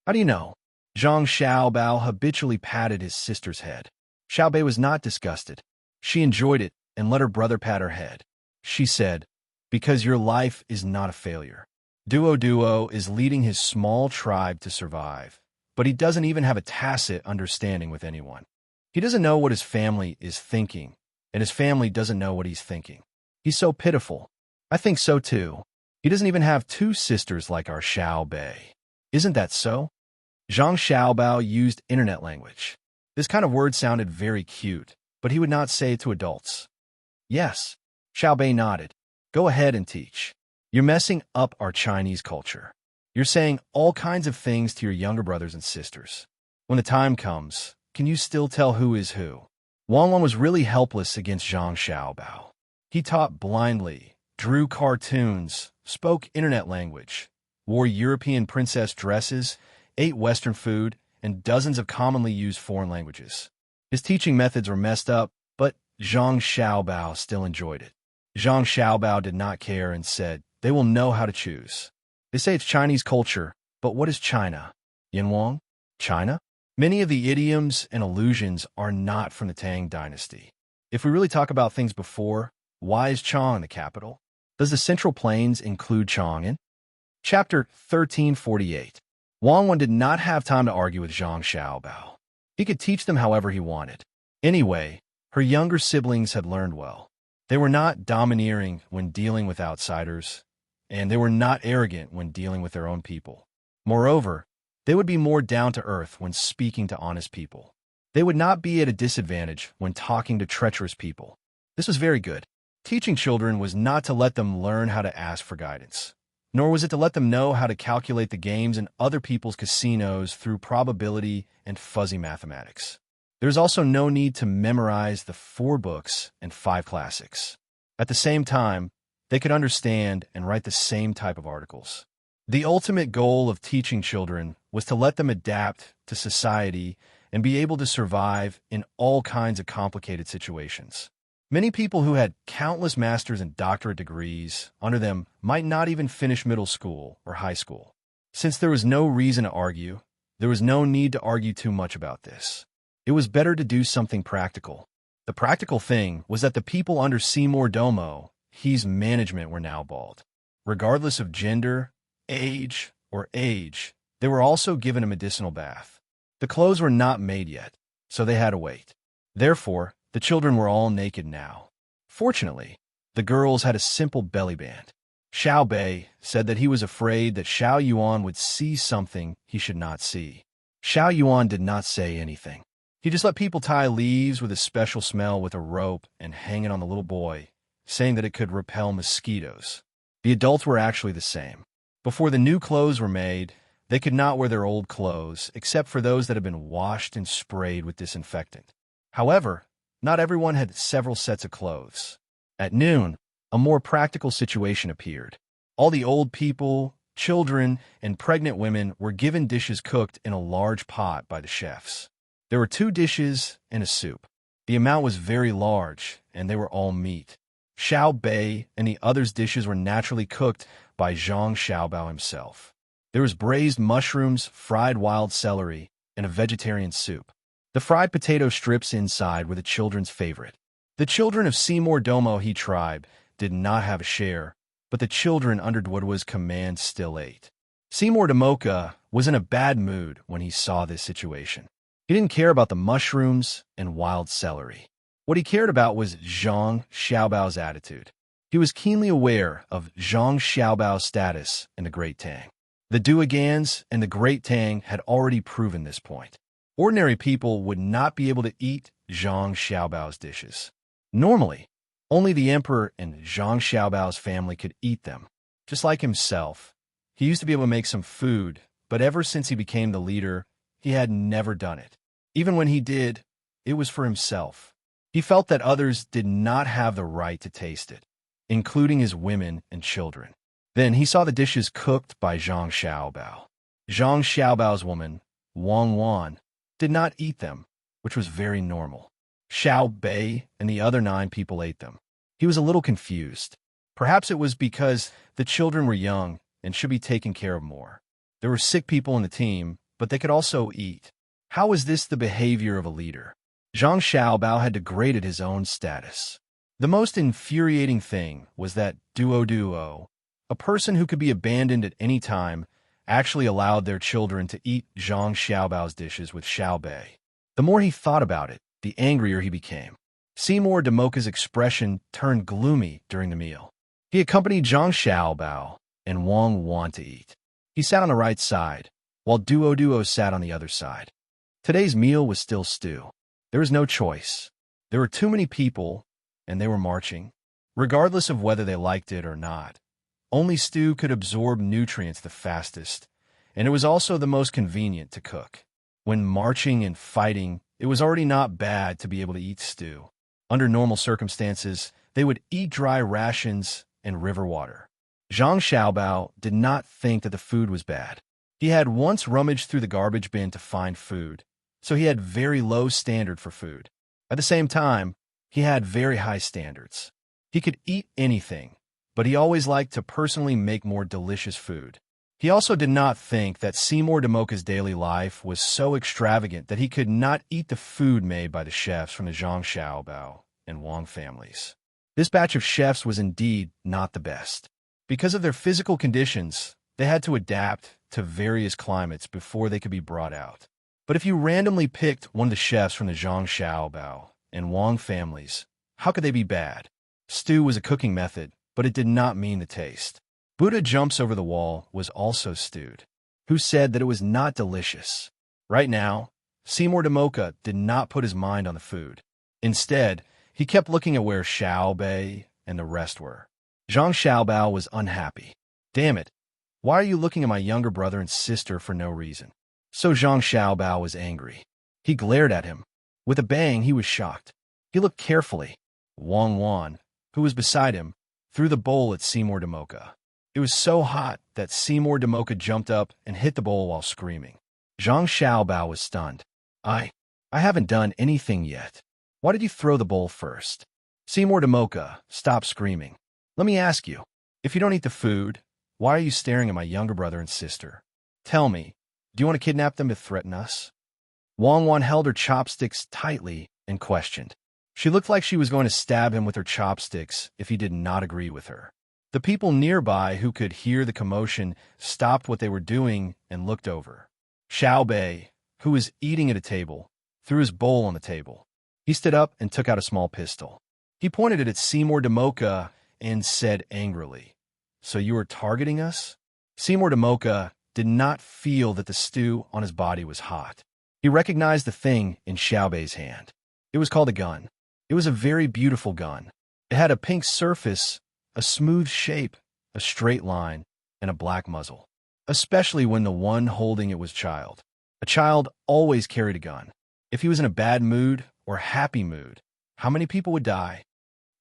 How do you know? Zhang Xiaobao habitually patted his sister's head. Xiao Bei was not disgusted. She enjoyed it and let her brother pat her head. She said, Because your life is not a failure. Duo is leading his small tribe to survive, but he doesn't even have a tacit understanding with anyone. He doesn't know what his family is thinking, and his family doesn't know what he's thinking. He's so pitiful. I think so too. He doesn't even have two sisters like our Xiao Bei. Isn't that so? Zhang Xiaobao used internet language. This kind of word sounded very cute, but he would not say it to adults. Yes. Xiao Bei nodded. Go ahead and teach. You're messing up our Chinese culture. You're saying all kinds of things to your younger brothers and sisters. When the time comes, can you still tell who is who? Wang was really helpless against Zhang Xiaobao. He taught blindly, drew cartoons, spoke internet language, wore European princess dresses, ate Western food, and dozens of commonly used foreign languages. His teaching methods were messed up, but Zhang Xiaobao still enjoyed it. Zhang Xiaobao did not care and said, They will know how to choose. They say it's Chinese culture, but what is China? Yinwang? China? Many of the idioms and allusions are not from the Tang Dynasty. If we really talk about things before, why is Chang the capital? Does the Central Plains include Chang'an? Chapter 1348. Wang did not have time to argue with Zhang Xiaobao. He could teach them however he wanted. Anyway, Her younger siblings had learned well. They were not domineering when dealing with outsiders, and they were not arrogant when dealing with their own people. Moreover, they would be more down-to-earth when speaking to honest people. They would not be at a disadvantage when talking to treacherous people. This was very good. Teaching children was not to let them learn how to ask for guidance, nor was it to let them know how to calculate the games in other people's casinos through probability and fuzzy mathematics. There's also no need to memorize the 4 books and 5 classics. At the same time, they could understand and write the same type of articles. The ultimate goal of teaching children was to let them adapt to society and be able to survive in all kinds of complicated situations. Many people who had countless master's and doctorate degrees under them might not even finish middle school or high school. Since there was no reason to argue, there was no need to argue too much about this. It was better to do something practical. The practical thing was that the people under Seymour Domo, his management, were now bald. Regardless of gender, age, or age, they were also given a medicinal bath. The clothes were not made yet, so they had to wait. Therefore, the children were all naked now. Fortunately, the girls had a simple belly band. Xiao Bei said that he was afraid that Xiao Yuan would see something he should not see. Xiao Yuan did not say anything. He just let people tie leaves with a special smell with a rope and hang it on the little boy, saying that it could repel mosquitoes. The adults were actually the same. Before the new clothes were made, they could not wear their old clothes, except for those that had been washed and sprayed with disinfectant. However, not everyone had several sets of clothes. At noon, a more practical situation appeared. All the old people, children, and pregnant women were given dishes cooked in a large pot by the chefs. There were 2 dishes and a soup. The amount was very large, and they were all meat. Xiao Bei and the others' dishes were naturally cooked by Zhang Xiaobao himself. There was braised mushrooms, fried wild celery, and a vegetarian soup. The fried potato strips inside were the children's favorite. The children of Seymour Domo He tribe did not have a share, but the children under Duodua's command still ate. Seymour Domoka was in a bad mood when he saw this situation. He didn't care about the mushrooms and wild celery. What he cared about was Zhang Xiaobao's attitude. He was keenly aware of Zhang Xiaobao's status in the Great Tang. The Duogans and the Great Tang had already proven this point. Ordinary people would not be able to eat Zhang Xiaobao's dishes. Normally, only the emperor and Zhang Xiaobao's family could eat them. Just like himself, he used to be able to make some food, but ever since he became the leader, he had never done it. Even when he did, it was for himself. He felt that others did not have the right to taste it, including his women and children. Then he saw the dishes cooked by Zhang Xiaobao. Zhang Xiaobao's woman, Wang Wan, did not eat them, which was very normal. Xiao Bei and the other 9 people ate them. He was a little confused. Perhaps it was because the children were young and should be taken care of more. There were sick people in the team, but they could also eat. How was this the behavior of a leader? Zhang Xiaobao had degraded his own status. The most infuriating thing was that Duo, a person who could be abandoned at any time, actually allowed their children to eat Zhang Xiaobao's dishes with Xiao Bei. The more he thought about it, the angrier he became. Seymour Domoka's expression turned gloomy during the meal. He accompanied Zhang Xiaobao and Wang Wan to eat. He sat on the right side, while Duo sat on the other side. Today's meal was still stew. There was no choice. There were too many people, and they were marching. Regardless of whether they liked it or not, only stew could absorb nutrients the fastest, and it was also the most convenient to cook. When marching and fighting, it was already not bad to be able to eat stew. Under normal circumstances, they would eat dry rations and river water. Zhang Xiaobao did not think that the food was bad. He had once rummaged through the garbage bin to find food, so he had very low standard for food. At the same time, he had very high standards. He could eat anything, but he always liked to personally make more delicious food. He also did not think that Seymour Domoka's daily life was so extravagant that he could not eat the food made by the chefs from the Zhang Xiaobao and Wang families. This batch of chefs was indeed not the best. Because of their physical conditions, they had to adapt to various climates before they could be brought out. But if you randomly picked one of the chefs from the Zhang Xiaobao and Wang families. How could they be bad? Stew was a cooking method, but it did not mean the taste. Buddha jumps over the wall was also stewed. Who said that it was not delicious? Right now, Seymour Damoka did not put his mind on the food. Instead, he kept looking at where Xiao Bei and the rest were. Zhang Xiaobao was unhappy. Damn it, why are you looking at my younger brother and sister for no reason? So Zhang Xiaobao was angry. He glared at him. With a bang, he was shocked. He looked carefully. Wang Wan, who was beside him, threw the bowl at Seymour Damoka. It was so hot that Seymour Damoka jumped up and hit the bowl while screaming. Zhang Xiaobao was stunned. I haven't done anything yet. Why did you throw the bowl first? Seymour Damoka, stop screaming. Let me ask you, if you don't eat the food, why are you staring at my younger brother and sister? Tell me, do you want to kidnap them to threaten us? Wang Wan held her chopsticks tightly and questioned. She looked like she was going to stab him with her chopsticks if he did not agree with her. The people nearby who could hear the commotion stopped what they were doing and looked over. Xiao Bei, who was eating at a table, threw his bowl on the table. He stood up and took out a small pistol. He pointed it at Seymour Damoka and said angrily, "So you are targeting us?" Seymour Damoka did not feel that the stew on his body was hot. He recognized the thing in Xiao Bei's hand. It was called a gun. It was a very beautiful gun. It had a pink surface, a smooth shape, a straight line, and a black muzzle. Especially when the one holding it was child. A child always carried a gun. If he was in a bad mood or happy mood, how many people would die?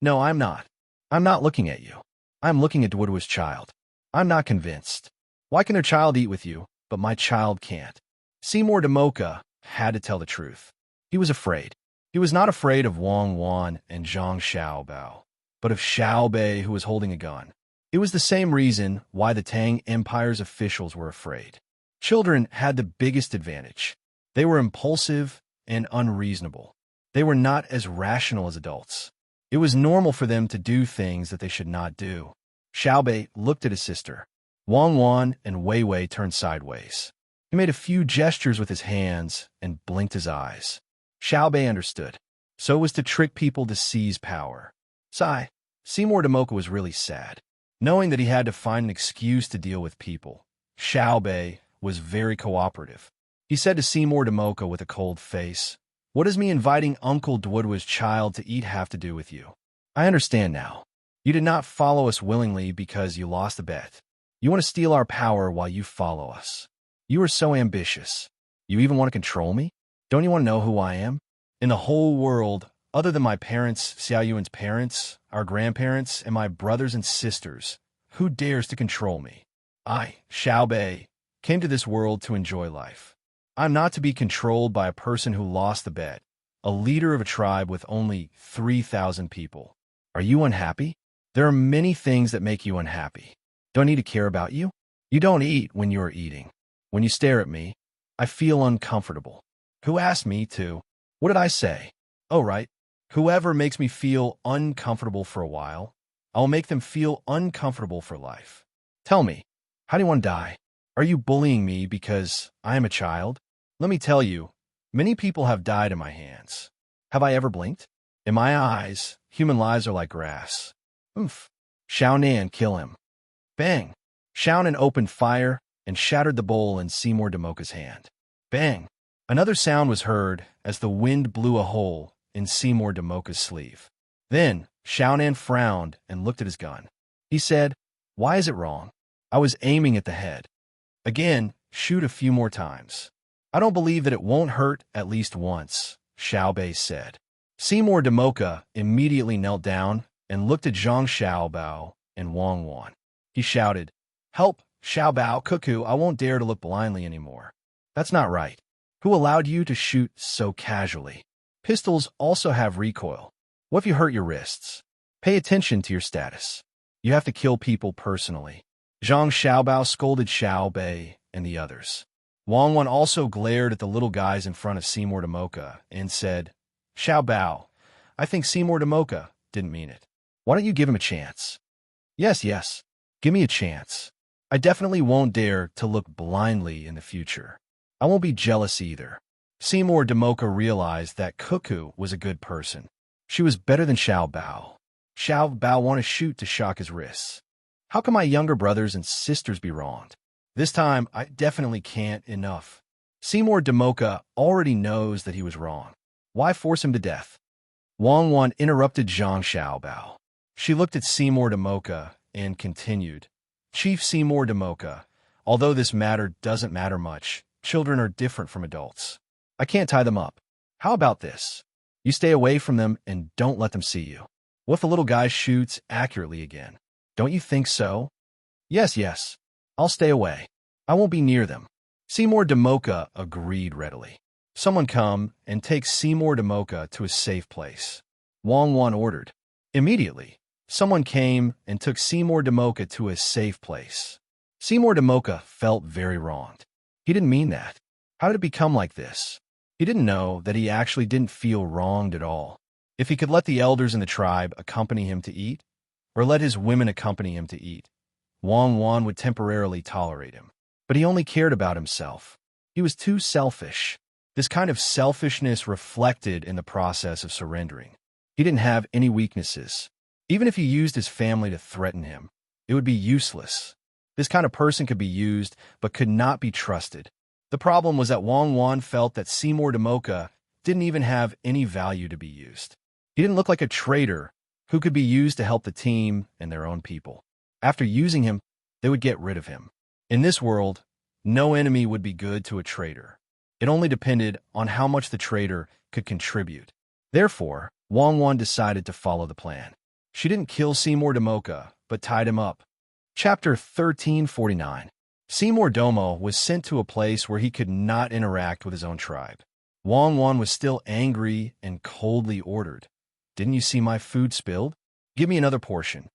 No, I'm not. I'm not looking at you. I'm looking at Duodua's child. I'm not convinced. Why can their child eat with you, but my child can't? Seymour Damoka had to tell the truth. He was afraid. He was not afraid of Wang Wan and Zhang Xiaobao, but of Xiao Bei, who was holding a gun. It was the same reason why the Tang Empire's officials were afraid. Children had the biggest advantage. They were impulsive and unreasonable. They were not as rational as adults. It was normal for them to do things that they should not do. Xiao Bei looked at his sister. Wang Wan and Wei Wei turned sideways. He made a few gestures with his hands and blinked his eyes. Xiao Bei understood. So it was to trick people to seize power. Sigh. Seymour Damoka was really sad. Knowing that he had to find an excuse to deal with people, Xiao Bei was very cooperative. He said to Seymour Damoka with a cold face, "What does me inviting Uncle Duodua's child to eat have to do with you? I understand now. You did not follow us willingly because you lost a bet. You want to steal our power while you follow us. You are so ambitious. You even want to control me? Don't you want to know who I am? In the whole world, other than my parents, Xiao Yuan's parents, our grandparents, and my brothers and sisters, who dares to control me? I, Xiao Bei, came to this world to enjoy life. I'm not to be controlled by a person who lost the bet, a leader of a tribe with only 3,000 people. Are you unhappy? There are many things that make you unhappy. Do I need to care about you? You don't eat when you are eating. When you stare at me, I feel uncomfortable. Who asked me to? What did I say? Oh, right. Whoever makes me feel uncomfortable for a while, I'll make them feel uncomfortable for life. Tell me, how do you want to die? Are you bullying me because I am a child? Let me tell you, many people have died in my hands. Have I ever blinked? In my eyes, human lives are like grass. Oof. Xiao Nan, kill him. Bang. Xiao Nan opened fire and shattered the bowl in Seymour Damoka's hand. Bang. Another sound was heard as the wind blew a hole in Seymour Damoka's sleeve. Then, Xiao Nan frowned and looked at his gun. He said, "Why is it wrong? I was aiming at the head. Again, shoot a few more times." "I don't believe that it won't hurt at least once," Xiao Bei said. Seymour Damoka immediately knelt down and looked at Zhang Xiaobao and Wang Wan. He shouted, "Help, Xiaobao, Cuckoo, I won't dare to look blindly anymore." "That's not right. Who allowed you to shoot so casually? Pistols also have recoil. What if you hurt your wrists? Pay attention to your status. You have to kill people personally." Zhang Xiaobao scolded Xiao Bei and the others. Wang Wan also glared at the little guys in front of Seymour Damoka and said, "Xiaobao, I think Seymour Damoka didn't mean it. Why don't you give him a chance?" Yes, give me a chance. I definitely won't dare to look blindly in the future. I won't be jealous either." Seymour Damoka realized that Cuckoo was a good person. She was better than Xiao Bao. Xiao Bao wanted to shoot to shock his wrists. How can my younger brothers and sisters be wronged? This time, I definitely can't enough. Seymour Damoka already knows that he was wrong. Why force him to death? Wang Wan interrupted Zhang Xiaobao. She looked at Seymour Damoka and continued, Chief Seymour Damoka, although this matter doesn't matter much, children are different from adults. I can't tie them up. How about this? You stay away from them and don't let them see you. What if the little guy shoots accurately again? Don't you think so? Yes. I'll stay away. I won't be near them. Seymour Damoka agreed readily. Someone come and take Seymour Damoka to a safe place. Wang Wan ordered. Immediately, someone came and took Seymour Damoka to a safe place. Seymour Damoka felt very wronged. He didn't mean that. How did it become like this? He didn't know that he actually didn't feel wronged at all. If he could let the elders in the tribe accompany him to eat, or let his women accompany him to eat, Wang Wan would temporarily tolerate him. But he only cared about himself. He was too selfish. This kind of selfishness reflected in the process of surrendering. He didn't have any weaknesses. Even if he used his family to threaten him, it would be useless. This kind of person could be used, but could not be trusted. The problem was that Wang Wan felt that Seymour Damoka didn't even have any value to be used. He didn't look like a traitor who could be used to help the team and their own people. After using him, they would get rid of him. In this world, no enemy would be good to a traitor. It only depended on how much the traitor could contribute. Therefore, Wang Wan decided to follow the plan. She didn't kill Seymour Damoka, but tied him up. Chapter 1349. Seymour Domo was sent to a place where he could not interact with his own tribe. Wang Wan was still angry and coldly ordered, Didn't you see my food spilled? Give me another portion.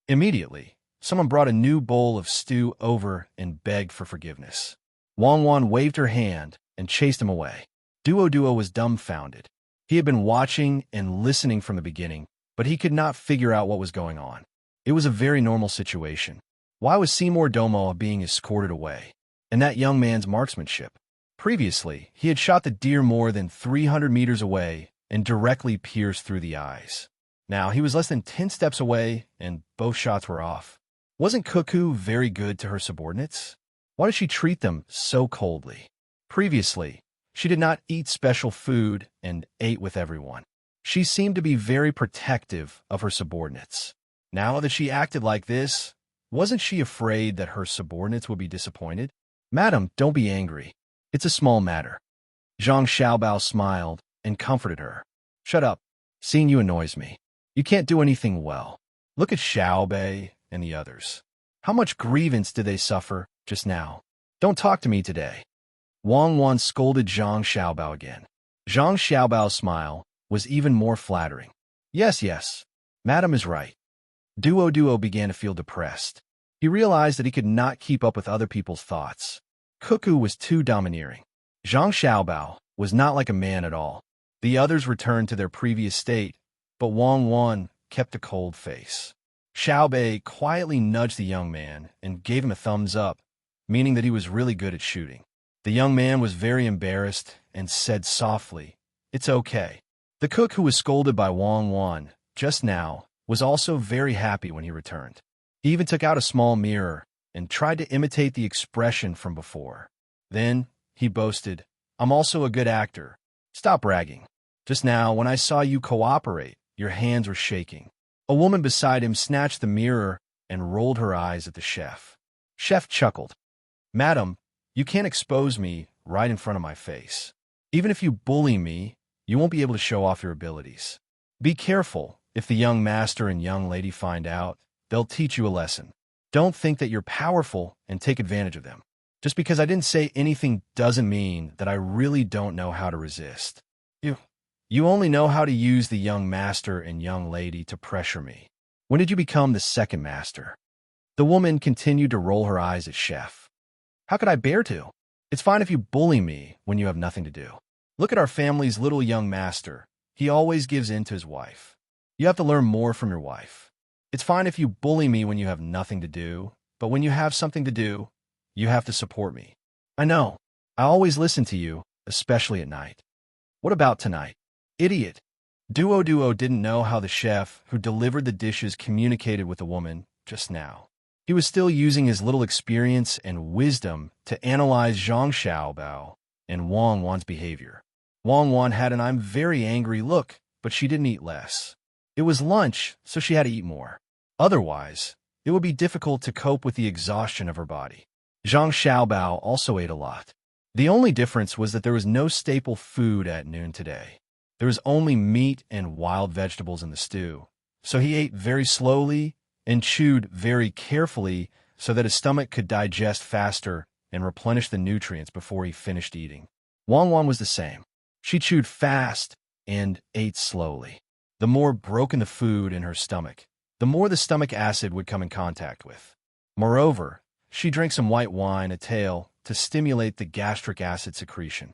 Immediately, someone brought a new bowl of stew over and begged for forgiveness. Wang Wan waved her hand and chased him away. Duo was dumbfounded. He had been watching and listening from the beginning, but he could not figure out what was going on. It was a very normal situation. Why was Seymour Domo being escorted away? And that young man's marksmanship. Previously, he had shot the deer more than 300 meters away and directly pierced through the eyes. Now, he was less than 10 steps away, and both shots were off. Wasn't Cuckoo very good to her subordinates? Why did she treat them so coldly? Previously, she did not eat special food and ate with everyone. She seemed to be very protective of her subordinates. Now that she acted like this, wasn't she afraid that her subordinates would be disappointed? Madam, don't be angry. It's a small matter. Zhang Xiaobao smiled and comforted her. Shut up. Seeing you annoys me. You can't do anything well. Look at Xiaobei and the others. How much grievance did they suffer just now? Don't talk to me today. Wang Wan scolded Zhang Xiaobao again. Zhang Xiaobao's smile was even more flattering. Yes, Madam is right. Duo began to feel depressed. He realized that he could not keep up with other people's thoughts. Cuckoo was too domineering. Zhang Xiaobao was not like a man at all. The others returned to their previous state, but Wang Wan kept a cold face. Xiaobei quietly nudged the young man and gave him a thumbs up, meaning that he was really good at shooting. The young man was very embarrassed and said softly, "It's okay." The cook who was scolded by Wang Wan just now was also very happy when he returned. He even took out a small mirror and tried to imitate the expression from before. Then he boasted, "I'm also a good actor. Stop bragging. Just now, when I saw you cooperate, your hands were shaking." A woman beside him snatched the mirror and rolled her eyes at the chef. Chef chuckled. "Madam, you can't expose me right in front of my face. Even if you bully me, you won't be able to show off your abilities. Be careful. If the young master and young lady find out, they'll teach you a lesson. Don't think that you're powerful and take advantage of them. Just because I didn't say anything doesn't mean that I really don't know how to resist. You only know how to use the young master and young lady to pressure me. When did you become the second master?" The woman continued to roll her eyes at Chef. "How could I bear to? It's fine if you bully me when you have nothing to do. Look at our family's little young master. He always gives in to his wife. You have to learn more from your wife. It's fine if you bully me when you have nothing to do, but when you have something to do, you have to support me. I know. I always listen to you, especially at night. What about tonight? Idiot. Duo didn't know how the chef who delivered the dishes communicated with the woman just now. He was still using his little experience and wisdom to analyze Zhang Xiaobao and Wang Wan's behavior. Wang Wan had an "I'm very angry" look, but she didn't eat less. It was lunch, so she had to eat more. Otherwise, it would be difficult to cope with the exhaustion of her body. Zhang Xiaobao also ate a lot. The only difference was that there was no staple food at noon today. There was only meat and wild vegetables in the stew, so he ate very slowly and chewed very carefully so that his stomach could digest faster and replenish the nutrients before he finished eating. Wang Wan was the same. She chewed fast and ate slowly. The more broken the food in her stomach, the more the stomach acid would come in contact with. Moreover, she drank some white wine, a tail, to stimulate the gastric acid secretion.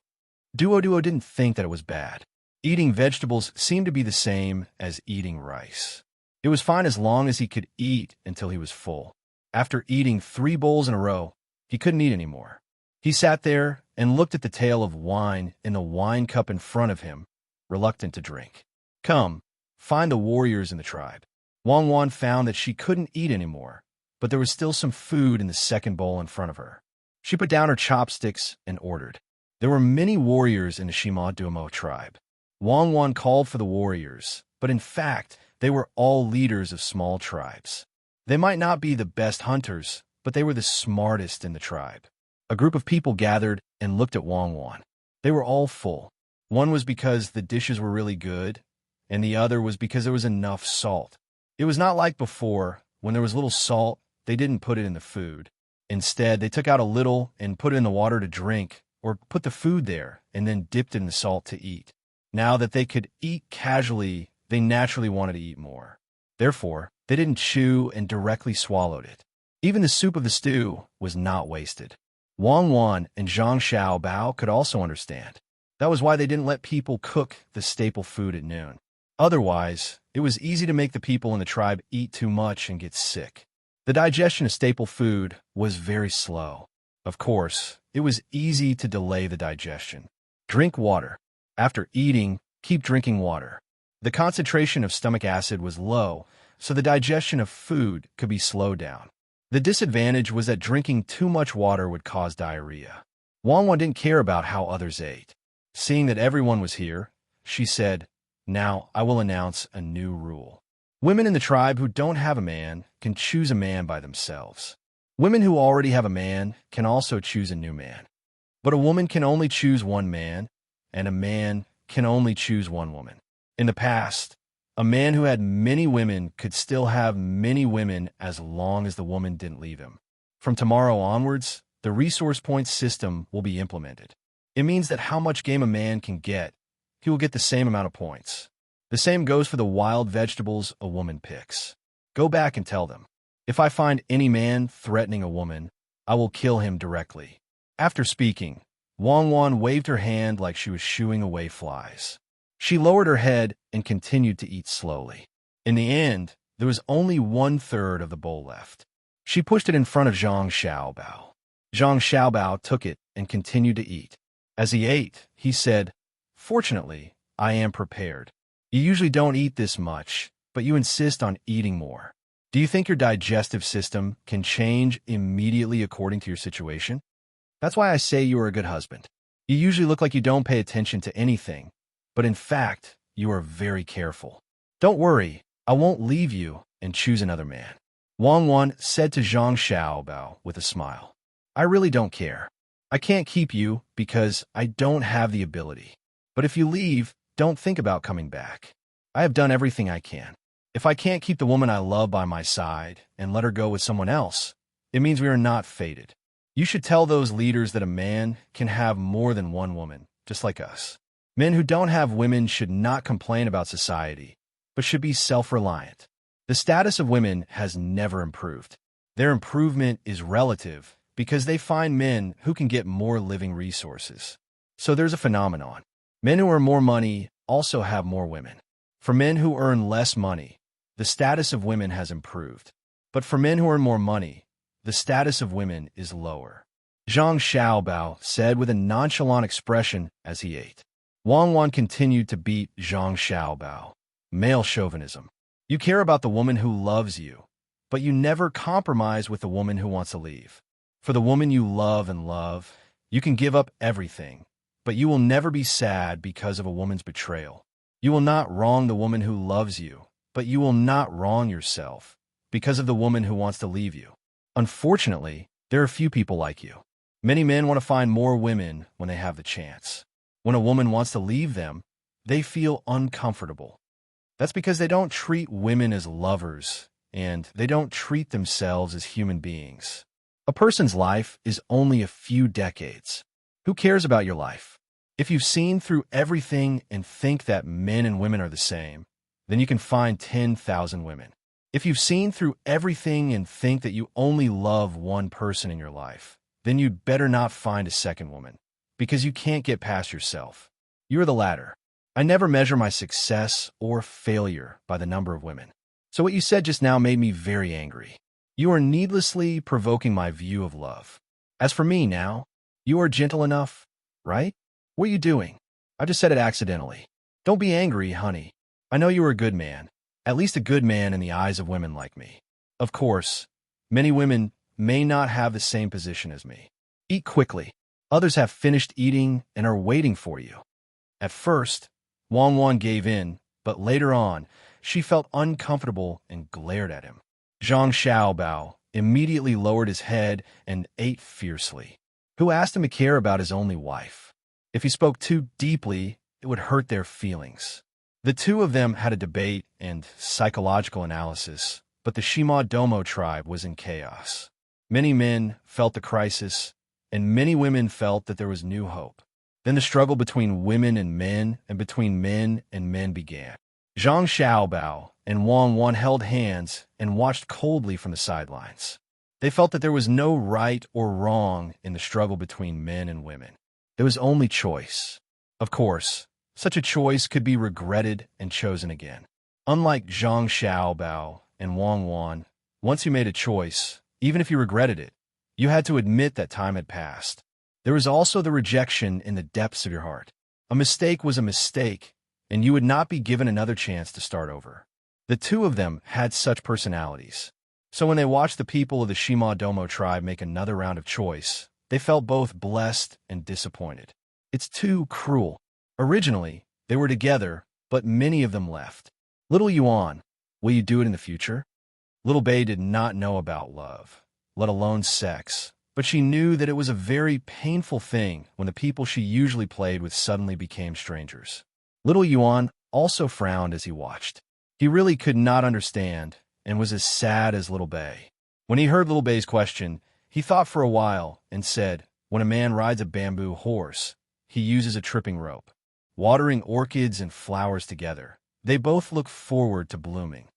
Duo didn't think that it was bad. Eating vegetables seemed to be the same as eating rice. It was fine as long as he could eat until he was full. After eating 3 bowls in a row, he couldn't eat anymore. He sat there and looked at the tail of wine in the wine cup in front of him, reluctant to drink. Come, find the warriors in the tribe. Wang Wan found that she couldn't eat anymore, but there was still some food in the second bowl in front of her. She put down her chopsticks and ordered. There were many warriors in the Shima Duomo tribe. Wang Wan called for the warriors, but in fact, they were all leaders of small tribes. They might not be the best hunters, but they were the smartest in the tribe. A group of people gathered and looked at Wang Wan. They were all full. One was because the dishes were really good, and the other was because there was enough salt. It was not like before, when there was little salt, they didn't put it in the food. Instead, they took out a little and put it in the water to drink, or put the food there and then dipped it in the salt to eat. Now that they could eat casually, they naturally wanted to eat more. Therefore, they didn't chew and directly swallowed it. Even the soup of the stew was not wasted. Wang Wan and Zhang Xiaobao could also understand. That was why they didn't let people cook the staple food at noon. Otherwise, it was easy to make the people in the tribe eat too much and get sick. The digestion of staple food was very slow. Of course, it was easy to delay the digestion. Drink water. After eating, keep drinking water. The concentration of stomach acid was low, so the digestion of food could be slowed down. The disadvantage was that drinking too much water would cause diarrhea. Wang Wan didn't care about how others ate. Seeing that everyone was here, she said, "Now I will announce a new rule. Women in the tribe who don't have a man can choose a man by themselves. Women who already have a man can also choose a new man. But a woman can only choose one man, and a man can only choose one woman. In the past, a man who had many women could still have many women as long as the woman didn't leave him. From tomorrow onwards, the resource points system will be implemented. It means that how much game a man can get, he will get the same amount of points. The same goes for the wild vegetables a woman picks. Go back and tell them, if I find any man threatening a woman, I will kill him directly." After speaking, Wang Wan waved her hand like she was shooing away flies. She lowered her head and continued to eat slowly. In the end, there was only 1/3 of the bowl left. She pushed it in front of Zhang Xiaobao. Zhang Xiaobao took it and continued to eat. As he ate, he said, "Fortunately, I am prepared. You usually don't eat this much, but you insist on eating more. Do you think your digestive system can change immediately according to your situation? That's why I say you are a good husband. You usually look like you don't pay attention to anything, but in fact, you are very careful. Don't worry, I won't leave you and choose another man." Wang Wan said to Zhang Xiaobao with a smile, "I really don't care. I can't keep you because I don't have the ability. But if you leave, don't think about coming back. I have done everything I can. If I can't keep the woman I love by my side and let her go with someone else, it means we are not fated. You should tell those leaders that a man can have more than one woman, just like us. Men who don't have women should not complain about society, but should be self-reliant. The status of women has never improved. Their improvement is relative because they find men who can get more living resources. So there's a phenomenon. Men who earn more money also have more women. For men who earn less money, the status of women has improved. But for men who earn more money, the status of women is lower. Zhang Xiaobao said with a nonchalant expression as he ate. Wang Wan continued to beat Zhang Xiaobao. Male chauvinism. You care about the woman who loves you, but you never compromise with the woman who wants to leave. For the woman you love and love, you can give up everything, but you will never be sad because of a woman's betrayal. You will not wrong the woman who loves you, but you will not wrong yourself because of the woman who wants to leave you. Unfortunately, there are few people like you. Many men want to find more women when they have the chance. When a woman wants to leave them, they feel uncomfortable. That's because they don't treat women as lovers, and they don't treat themselves as human beings. A person's life is only a few decades. Who cares about your life? If you've seen through everything and think that men and women are the same, then you can find 10,000 women. If you've seen through everything and think that you only love one person in your life, then you'd better not find a second woman, because you can't get past yourself. You're the latter. I never measure my success or failure by the number of women. So what you said just now made me very angry. You are needlessly provoking my view of love. As for me now, you are gentle enough, right? What are you doing? I just said it accidentally. Don't be angry, honey. I know you are a good man, at least a good man in the eyes of women like me. Of course, many women may not have the same position as me. Eat quickly. Others have finished eating and are waiting for you. At first, Wang Wan gave in, but later on, she felt uncomfortable and glared at him. Zhang Xiaobao immediately lowered his head and ate fiercely. Who asked him to care about his only wife? If he spoke too deeply, it would hurt their feelings. The two of them had a debate and psychological analysis, but the Shima Domo tribe was in chaos. Many men felt the crisis, and many women felt that there was new hope. Then the struggle between women and between men and men began. Zhang Xiaobao and Wang Wan held hands and watched coldly from the sidelines. They felt that there was no right or wrong in the struggle between men and women. There was only choice. Of course, such a choice could be regretted and chosen again. Unlike Zhang Xiaobao and Wang Wan, once you made a choice, even if you regretted it, you had to admit that time had passed. There was also the rejection in the depths of your heart. A mistake was a mistake, and you would not be given another chance to start over. The two of them had such personalities. So when they watched the people of the Shima Domo tribe make another round of choice, they felt both blessed and disappointed. It's too cruel. Originally, they were together, but many of them left. Little Yuan, will you do it in the future? Little Bei did not know about love, let alone sex, but she knew that it was a very painful thing when the people she usually played with suddenly became strangers. Little Yuan also frowned as he watched. He really could not understand and was as sad as Little Bei. When he heard Little Bei's question, he thought for a while and said, when a man rides a bamboo horse, he uses a tripping rope. Watering orchids and flowers together, they both look forward to blooming.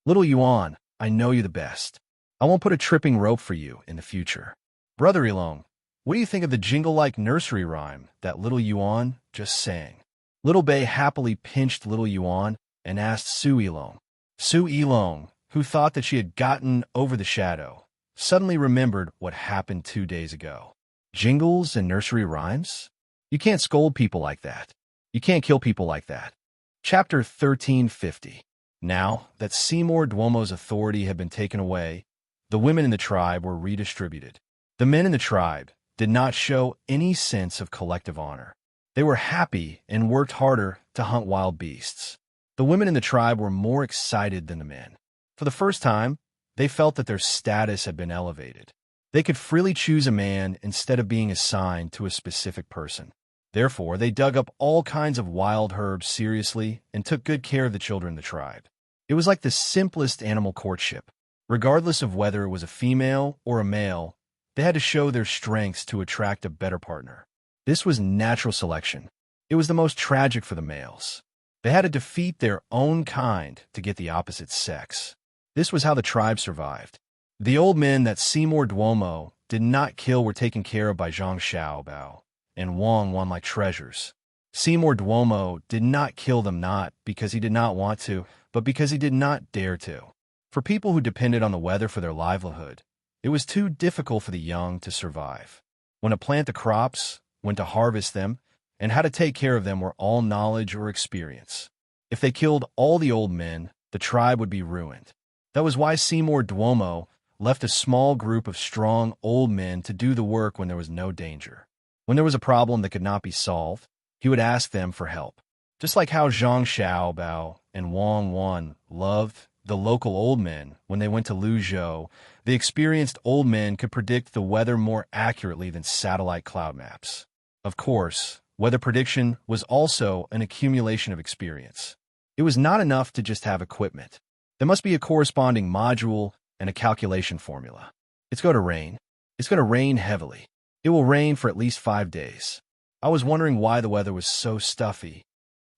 Little Yuan, I know you the best. I won't put a tripping rope for you in the future. Brother Elong, what do you think of the jingle-like nursery rhyme that Little Yuan just sang? Little Bei happily pinched Little Yuan and asked Su Elong. Su Elong, who thought that she had gotten over the shadow, suddenly remembered what happened 2 days ago. Jingles and nursery rhymes? You can't scold people like that. You can't kill people like that. Chapter 1350. Now that Seymour Duomo's authority had been taken away, the women in the tribe were redistributed. The men in the tribe did not show any sense of collective honor. They were happy and worked harder to hunt wild beasts. The women in the tribe were more excited than the men. For the first time, they felt that their status had been elevated. They could freely choose a man instead of being assigned to a specific person. Therefore, they dug up all kinds of wild herbs seriously and took good care of the children in the tribe. It was like the simplest animal courtship. Regardless of whether it was a female or a male, they had to show their strengths to attract a better partner. This was natural selection. It was the most tragic for the males. They had to defeat their own kind to get the opposite sex. This was how the tribe survived. The old men that Seymour Duomo did not kill were taken care of by Zhang Xiaobao, and Wang Wan like treasures. Seymour Duomo did not kill them not because he did not want to, but because he did not dare to. For people who depended on the weather for their livelihood, it was too difficult for the young to survive. when to plant the crops, when to harvest them, and how to take care of them were all knowledge or experience. If they killed all the old men, the tribe would be ruined. That was why Seymour Duomo left a small group of strong old men to do the work when there was no danger. When there was a problem that could not be solved, he would ask them for help. Just like how Zhang Xiaobao and Wang Wan loved the local old men when they went to Luzhou, the experienced old men could predict the weather more accurately than satellite cloud maps. Of course, weather prediction was also an accumulation of experience. It was not enough to just have equipment. There must be a corresponding module and a calculation formula. It's going to rain. It's going to rain heavily. It will rain for at least 5 days. I was wondering why the weather was so stuffy.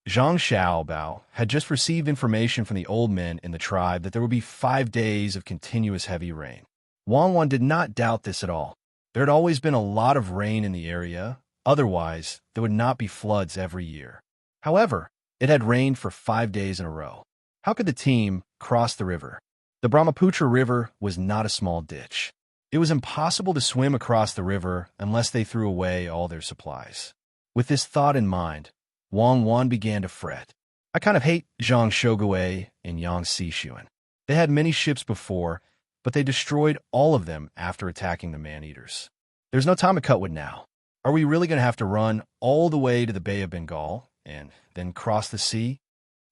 Zhang Xiaobao had just received information from the old men in the tribe that there would be 5 days of continuous heavy rain. Wang Wan did not doubt this at all. There had always been a lot of rain in the area, otherwise there would not be floods every year. However, it had rained for 5 days in a row. How could the team cross the river? The Brahmaputra River was not a small ditch. It was impossible to swim across the river unless they threw away all their supplies. With this thought in mind, Wang Wan began to fret. I kind of hate Zhang Shogui and Yang Xixuan. They had many ships before, but they destroyed all of them after attacking the man-eaters. There's no time to cut wood now. Are we really going to have to run all the way to the Bay of Bengal and then cross the sea?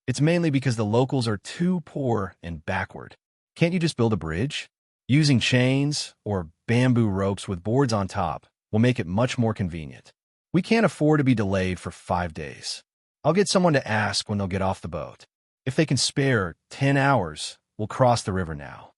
It's mainly because the locals are too poor and backward. Can't you just build a bridge? Using chains or bamboo ropes with boards on top will make it much more convenient. We can't afford to be delayed for 5 days. I'll get someone to ask when they'll get off the boat. If they can spare 10 hours, we'll cross the river now.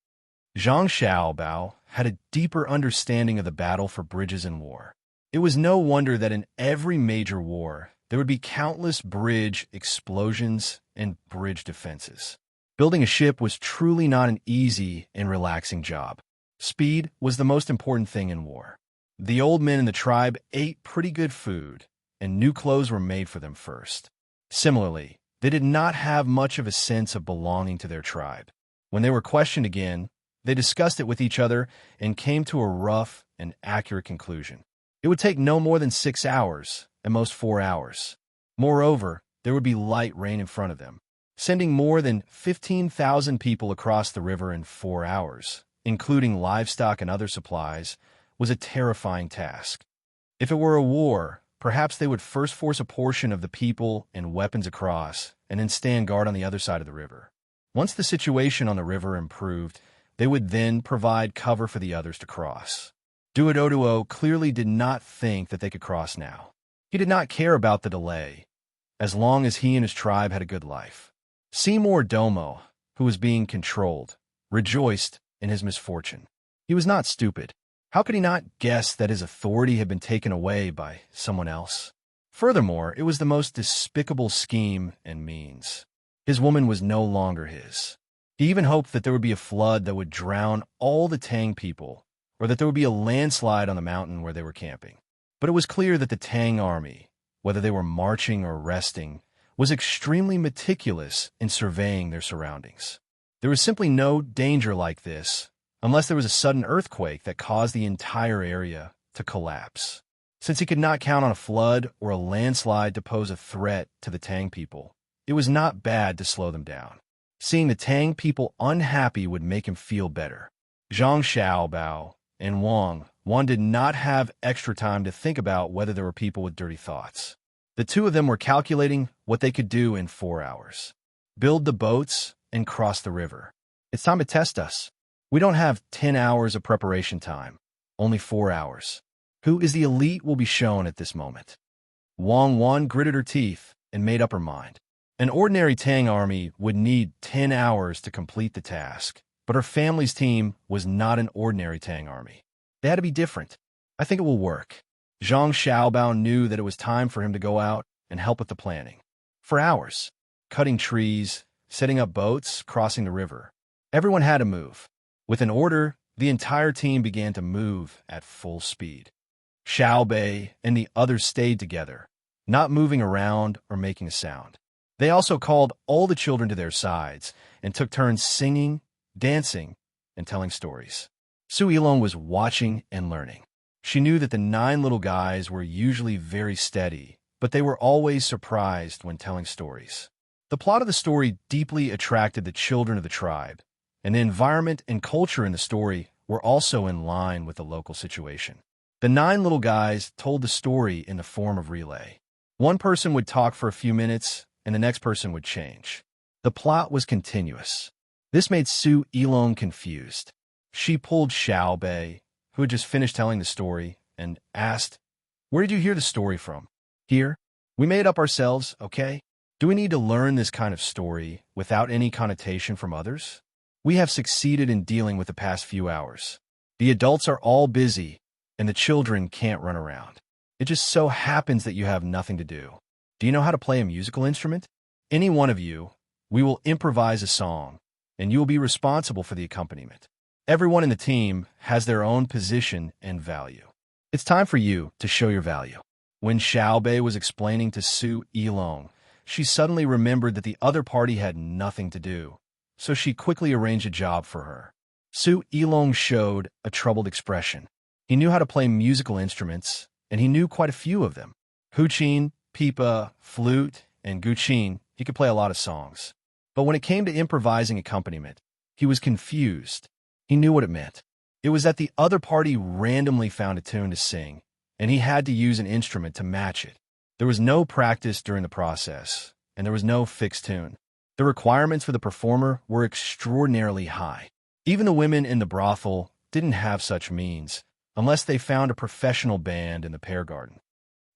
Zhang Xiaobao had a deeper understanding of the battle for bridges in war. It was no wonder that in every major war, there would be countless bridge explosions and bridge defenses. Building a ship was truly not an easy and relaxing job. Speed was the most important thing in war. The old men in the tribe ate pretty good food, and new clothes were made for them first. Similarly, they did not have much of a sense of belonging to their tribe. When they were questioned again, they discussed it with each other and came to a rough and accurate conclusion. It would take no more than 6 hours, at most 4 hours. Moreover, there would be light rain in front of them. Sending more than 15,000 people across the river in 4 hours, including livestock and other supplies, was a terrifying task. If it were a war, perhaps they would first force a portion of the people and weapons across, and then stand guard on the other side of the river. Once the situation on the river improved, they would then provide cover for the others to cross. Duoduo clearly did not think that they could cross now. He did not care about the delay, as long as he and his tribe had a good life. Seymour Domo, who was being controlled, rejoiced in his misfortune. He was not stupid. How could he not guess that his authority had been taken away by someone else? Furthermore, it was the most despicable scheme and means. His woman was no longer his. He even hoped that there would be a flood that would drown all the Tang people, or that there would be a landslide on the mountain where they were camping. But it was clear that the Tang army, whether they were marching or resting, was extremely meticulous in surveying their surroundings. There was simply no danger like this unless there was a sudden earthquake that caused the entire area to collapse. Since he could not count on a flood or a landslide to pose a threat to the Tang people, it was not bad to slow them down. Seeing the Tang people unhappy would make him feel better. Zhang Xiaobao and Wang did not have extra time to think about whether there were people with dirty thoughts. The two of them were calculating what they could do in 4 hours. Build the boats and cross the river. It's time to test us. We don't have 10 hours of preparation time, only 4 hours. Who is the elite will be shown at this moment. Wang gritted her teeth and made up her mind. An ordinary Tang army would need 10 hours to complete the task, but her family's team was not an ordinary Tang army. They had to be different. I think it will work. Zhang Xiaobao knew that it was time for him to go out and help with the planning. For hours, cutting trees, setting up boats, crossing the river. Everyone had to move. With an order, the entire team began to move at full speed. Xiao Bei and the others stayed together, not moving around or making a sound. They also called all the children to their sides and took turns singing, dancing, and telling stories. Su Yilong was watching and learning. She knew that the 9 little guys were usually very steady, but they were always surprised when telling stories. The plot of the story deeply attracted the children of the tribe, and the environment and culture in the story were also in line with the local situation. The 9 little guys told the story in the form of relay. One person would talk for a few minutes, and the next person would change. The plot was continuous. This made Su Yilong confused. She pulled Xiao Bei, who had just finished telling the story, and asked, "Where did you hear the story from?" "Here. We made it up ourselves, okay? Do we need to learn this kind of story without any connotation from others? We have succeeded in dealing with the past few hours. The adults are all busy, and the children can't run around. It just so happens that you have nothing to do. Do you know how to play a musical instrument? Any one of you, we will improvise a song, and you will be responsible for the accompaniment. Everyone in the team has their own position and value. It's time for you to show your value." When Xiao Bei was explaining to Su Yilong, she suddenly remembered that the other party had nothing to do, so she quickly arranged a job for her. Su Yilong showed a troubled expression. He knew how to play musical instruments, and he knew quite a few of them. Huqin, pipa, flute, and guqin. He could play a lot of songs. But when it came to improvising accompaniment, he was confused. He knew what it meant. It was that the other party randomly found a tune to sing, and he had to use an instrument to match it. There was no practice during the process, and there was no fixed tune. The requirements for the performer were extraordinarily high. Even the women in the brothel didn't have such means, unless they found a professional band in the pear garden.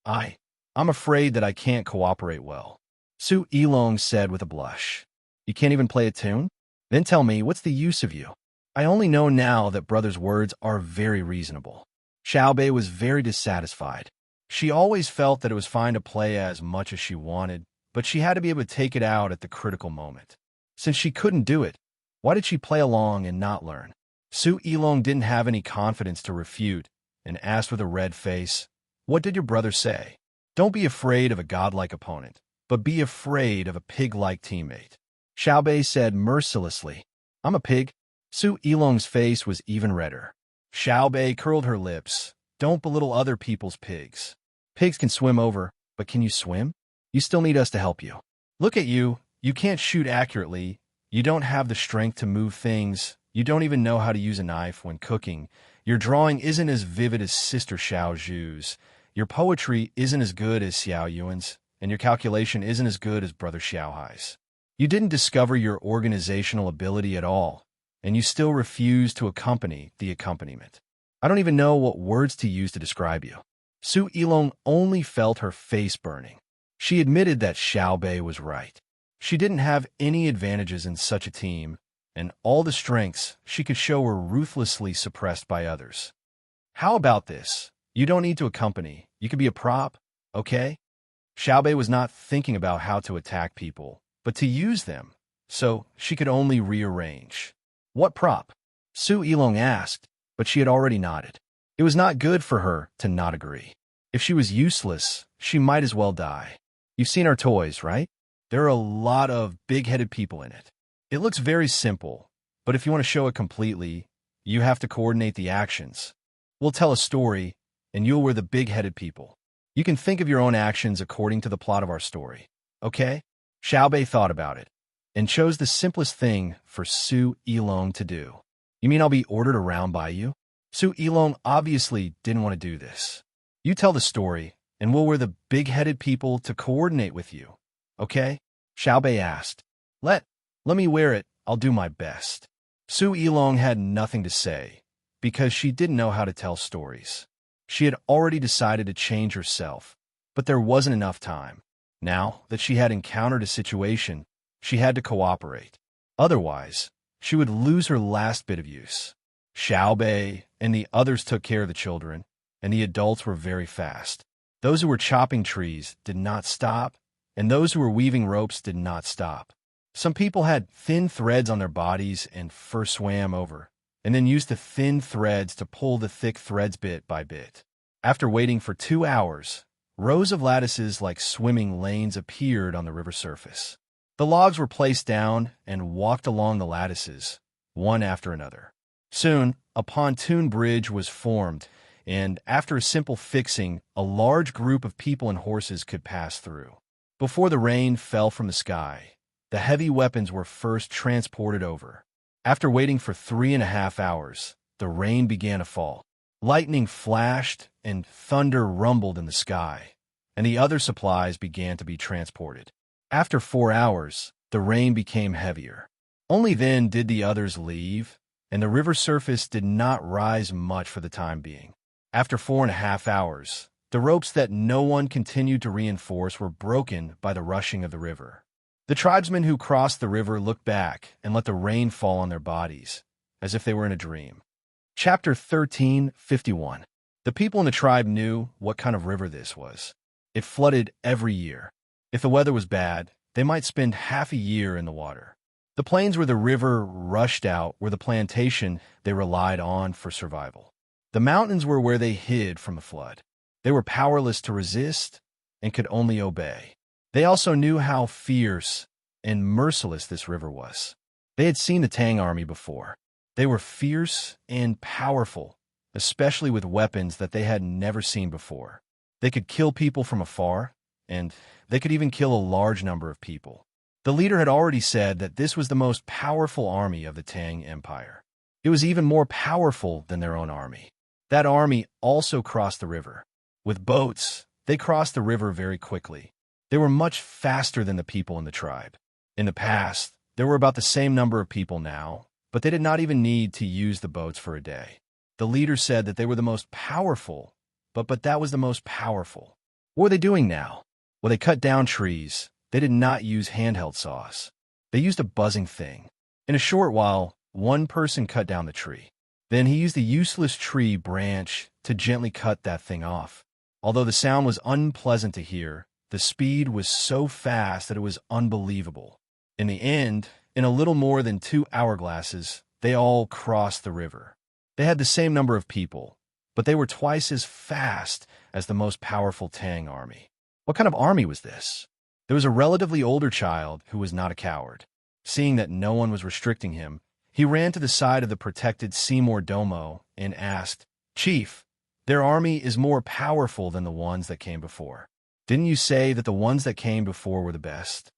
I'm afraid that I can't cooperate well," Su Yilong said with a blush. "You can't even play a tune? Then tell me, what's the use of you? I only know now that brother's words are very reasonable." Xiao Bei was very dissatisfied. She always felt that it was fine to play as much as she wanted, but she had to be able to take it out at the critical moment. Since she couldn't do it, why did she play along and not learn? Su Yilong didn't have any confidence to refute and asked with a red face, "What did your brother say?" "Don't be afraid of a godlike opponent, but be afraid of a pig-like teammate," Xiao Bei said mercilessly. "I'm a pig." Su Yilong's face was even redder. Xiao Bei curled her lips. "Don't belittle other people's pigs. Pigs can swim over, but can you swim? You still need us to help you. Look at you. You can't shoot accurately. You don't have the strength to move things. You don't even know how to use a knife when cooking. Your drawing isn't as vivid as Sister Xiao Zhu's. Your poetry isn't as good as Xiao Yuan's, and your calculation isn't as good as Brother Xiao Hai's. You didn't discover your organizational ability at all, and you still refuse to accompany the accompaniment. I don't even know what words to use to describe you." Su Yilong only felt her face burning. She admitted that Xiao Bei was right. She didn't have any advantages in such a team, and all the strengths she could show were ruthlessly suppressed by others. "How about this? You don't need to accompany. You could be a prop, okay?" Xiao Bei was not thinking about how to attack people, but to use them, so she could only rearrange. "What prop?" Su Yilong asked, but she had already nodded. It was not good for her to not agree. If she was useless, she might as well die. "You've seen our toys, right? There are a lot of big-headed people in it. It looks very simple, but if you want to show it completely, you have to coordinate the actions. We'll tell a story, and you'll wear the big-headed people. You can think of your own actions according to the plot of our story, okay?" Xiao Bei thought about it, and chose the simplest thing for Su Yilong to do. "You mean I'll be ordered around by you?" Su Yilong obviously didn't want to do this. "You tell the story, and we'll wear the big-headed people to coordinate with you, okay?" Xiao Bei asked. Let me wear it. I'll do my best." Su Yilong had nothing to say, because she didn't know how to tell stories. She had already decided to change herself, but there wasn't enough time. Now that she had encountered a situation, she had to cooperate. Otherwise, she would lose her last bit of use. Xiao Bei and the others took care of the children, and the adults were very fast. Those who were chopping trees did not stop, and those who were weaving ropes did not stop. Some people had thin threads on their bodies and first swam over, and then used the thin threads to pull the thick threads bit by bit. After waiting for 2 hours, rows of lattices like swimming lanes appeared on the river surface. The logs were placed down and walked along the lattices, one after another. Soon, a pontoon bridge was formed, and after a simple fixing, a large group of people and horses could pass through. Before the rain fell from the sky, the heavy weapons were first transported over. After waiting for 3.5 hours, the rain began to fall. Lightning flashed and thunder rumbled in the sky, and the other supplies began to be transported. After 4 hours, the rain became heavier. Only then did the others leave, and the river surface did not rise much for the time being. After 4.5 hours, the ropes that no one continued to reinforce were broken by the rushing of the river. The tribesmen who crossed the river looked back and let the rain fall on their bodies, as if they were in a dream. Chapter 13:51. The people in the tribe knew what kind of river this was. It flooded every year. If the weather was bad, they might spend half a year in the water. The plains where the river rushed out were the plantation they relied on for survival. The mountains were where they hid from the flood. They were powerless to resist and could only obey. They also knew how fierce and merciless this river was. They had seen the Tang army before. They were fierce and powerful, especially with weapons that they had never seen before. They could kill people from afar, and they could even kill a large number of people. The leader had already said that this was the most powerful army of the Tang Empire. It was even more powerful than their own army. That army also crossed the river. With boats, they crossed the river very quickly. They were much faster than the people in the tribe. In the past, there were about the same number of people now, but they did not even need to use the boats for a day. The leader said that they were the most powerful, but that was the most powerful. What were they doing now? Well, they cut down trees. They did not use handheld saws. They used a buzzing thing. In a short while, one person cut down the tree. Then he used the useless tree branch to gently cut that thing off. Although the sound was unpleasant to hear, the speed was so fast that it was unbelievable. In the end, in a little more than 2 hourglasses, they all crossed the river. They had the same number of people, but they were twice as fast as the most powerful Tang army. What kind of army was this? There was a relatively older child who was not a coward. Seeing that no one was restricting him, he ran to the side of the protected Seymour Domo and asked, "Chief, their army is more powerful than the ones that came before. Didn't you say that the ones that came before were the best?"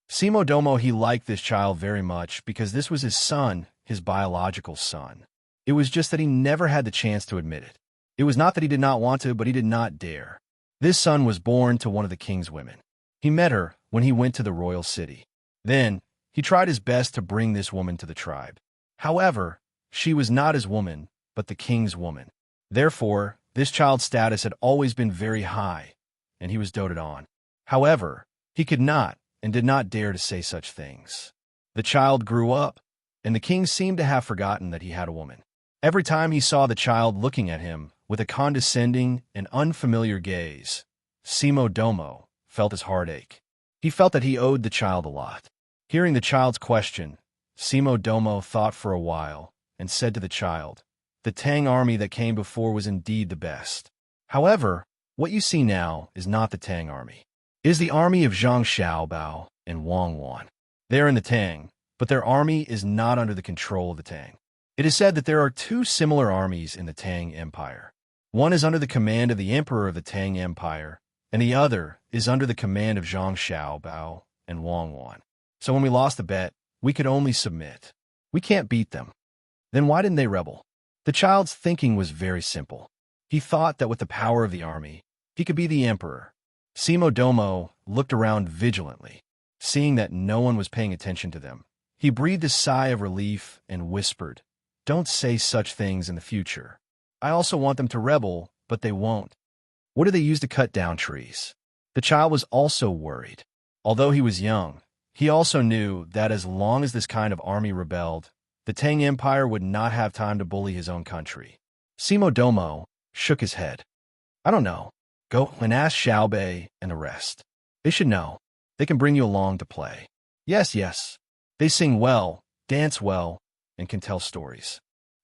Seymour Domo, he liked this child very much because this was his son, his biological son. It was just that he never had the chance to admit it. It was not that he did not want to, but he did not dare. This son was born to one of the king's women. He met her when he went to the royal city. Then, he tried his best to bring this woman to the tribe. However, she was not his woman, but the king's woman. Therefore, this child's status had always been very high, and he was doted on. However, he could not and did not dare to say such things. The child grew up, and the king seemed to have forgotten that he had a woman. Every time he saw the child looking at him with a condescending and unfamiliar gaze, Seymour Domo felt his heart ache. He felt that he owed the child a lot. Hearing the child's question, Seymour Domo thought for a while and said to the child, "The Tang army that came before was indeed the best. However, what you see now is not the Tang army. It is the army of Zhang Xiaobao and Wang Wan. They are in the Tang, but their army is not under the control of the Tang. It is said that there are 2 similar armies in the Tang Empire. One is under the command of the Emperor of the Tang Empire, and the other is under the command of Zhang Xiaobao and Wang Wan. So when we lost the bet, we could only submit. We can't beat them. Then why didn't they rebel?" The child's thinking was very simple. He thought that with the power of the army, he could be the emperor. Seymour Domo looked around vigilantly. Seeing that no one was paying attention to them, he breathed a sigh of relief and whispered, "Don't say such things in the future. I also want them to rebel, but they won't. What do they use to cut down trees?" The child was also worried. Although he was young, he also knew that as long as this kind of army rebelled, the Tang Empire would not have time to bully his own country. Seymour Domo shook his head. "I don't know. Go and ask Xiaobei and the rest. They should know. They can bring you along to play." Yes. They sing well, dance well, and can tell stories.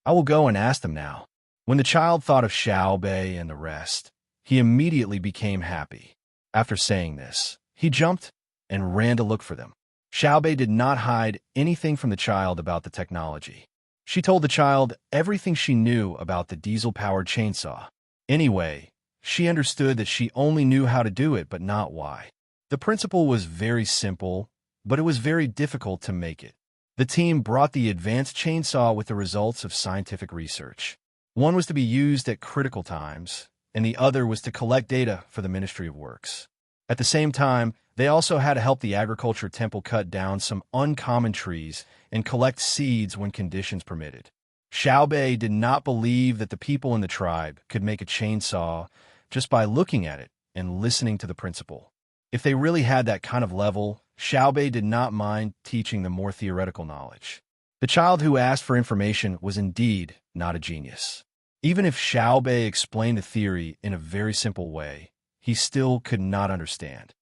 I will go and ask them now." When the child thought of Xiaobei and the rest, he immediately became happy. After saying this, he jumped and ran to look for them. Xiaobei did not hide anything from the child about the technology. She told the child everything she knew about the diesel-powered chainsaw. Anyway, she understood that she only knew how to do it, but not why. The principle was very simple, but it was very difficult to make it. The team brought the advanced chainsaw with the results of scientific research. One was to be used at critical times, and the other was to collect data for the Ministry of Works. At the same time, they also had to help the agriculture temple cut down some uncommon trees and collect seeds when conditions permitted. Xiaobei did not believe that the people in the tribe could make a chainsaw just by looking at it and listening to the principle. If they really had that kind of level, Xiaobei did not mind teaching them more theoretical knowledge. The child who asked for information was indeed not a genius. Even if Xiaobei explained the theory in a very simple way, he still could not understand.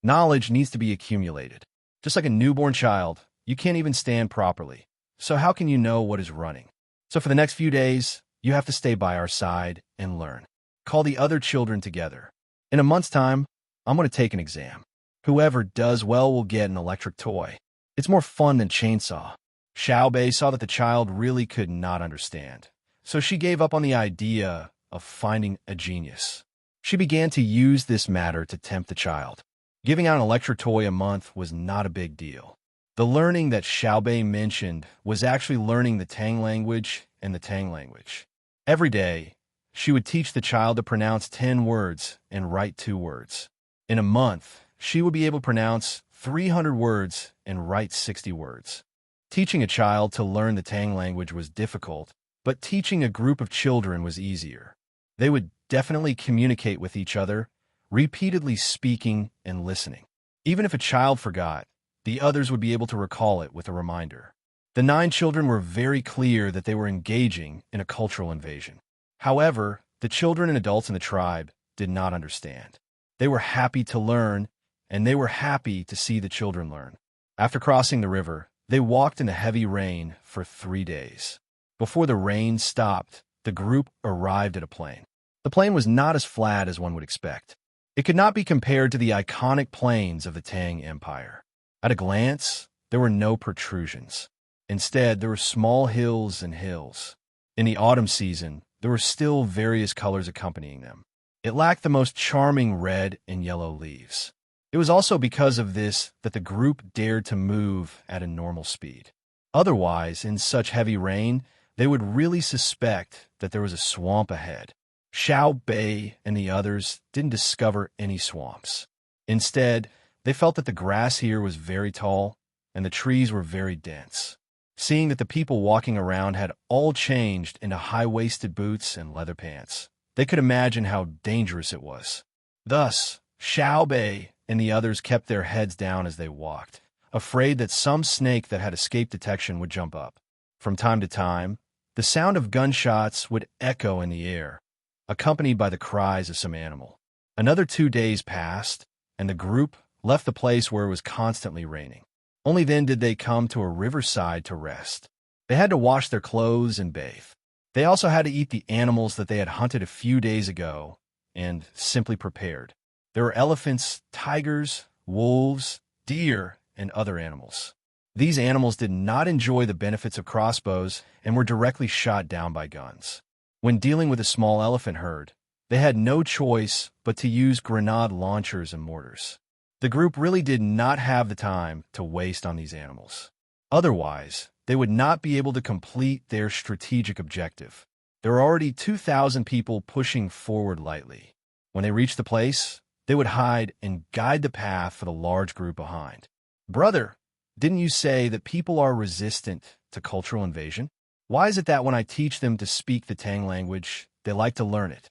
Knowledge needs to be accumulated. Just like a newborn child, you can't even stand properly. So how can you know what is running? So for the next few days, you have to stay by our side and learn. Call the other children together. In a month's time, I'm going to take an exam. Whoever does well will get an electric toy. It's more fun than chainsaw. Xiaobei saw that the child really could not understand, so she gave up on the idea of finding a genius. She began to use this matter to tempt the child. Giving out an electric toy a month was not a big deal. The learning that Xiaobei mentioned was actually learning the Tang language and the Tang language. Every day, she would teach the child to pronounce 10 words and write 2 words. In a month, she would be able to pronounce 300 words and write 60 words. Teaching a child to learn the Tang language was difficult, but teaching a group of children was easier. They would definitely communicate with each other, repeatedly speaking and listening. Even if a child forgot, the others would be able to recall it with a reminder. The 9 children were very clear that they were engaging in a cultural invasion. However, the children and adults in the tribe did not understand. They were happy to learn, and they were happy to see the children learn. After crossing the river, they walked in the heavy rain for 3 days. Before the rain stopped, the group arrived at a plain. The plain was not as flat as one would expect. It could not be compared to the iconic plains of the Tang Empire. At a glance, there were no protrusions. Instead, there were small hills and hills. In the autumn season, there were still various colors accompanying them. It lacked the most charming red and yellow leaves. It was also because of this that the group dared to move at a normal speed. Otherwise, in such heavy rain, they would really suspect that there was a swamp ahead. Xiaobei and the others didn't discover any swamps. Instead, they felt that the grass here was very tall and the trees were very dense. Seeing that the people walking around had all changed into high-waisted boots and leather pants, they could imagine how dangerous it was. Thus, Xiaobei and the others kept their heads down as they walked, afraid that some snake that had escaped detection would jump up. From time to time, the sound of gunshots would echo in the air, accompanied by the cries of some animal. Another 2 days passed, and the group left the place where it was constantly raining. Only then did they come to a riverside to rest. They had to wash their clothes and bathe. They also had to eat the animals that they had hunted a few days ago and simply prepared. There were elephants, tigers, wolves, deer, and other animals. These animals did not enjoy the benefits of crossbows and were directly shot down by guns. When dealing with a small elephant herd, they had no choice but to use grenade launchers and mortars. The group really did not have the time to waste on these animals. Otherwise, they would not be able to complete their strategic objective. There were already 2,000 people pushing forward lightly. When they reached the place, they would hide and guide the path for the large group behind. Brother, didn't you say that people are resistant to cultural invasion? Why is it that when I teach them to speak the Tang language, they like to learn it?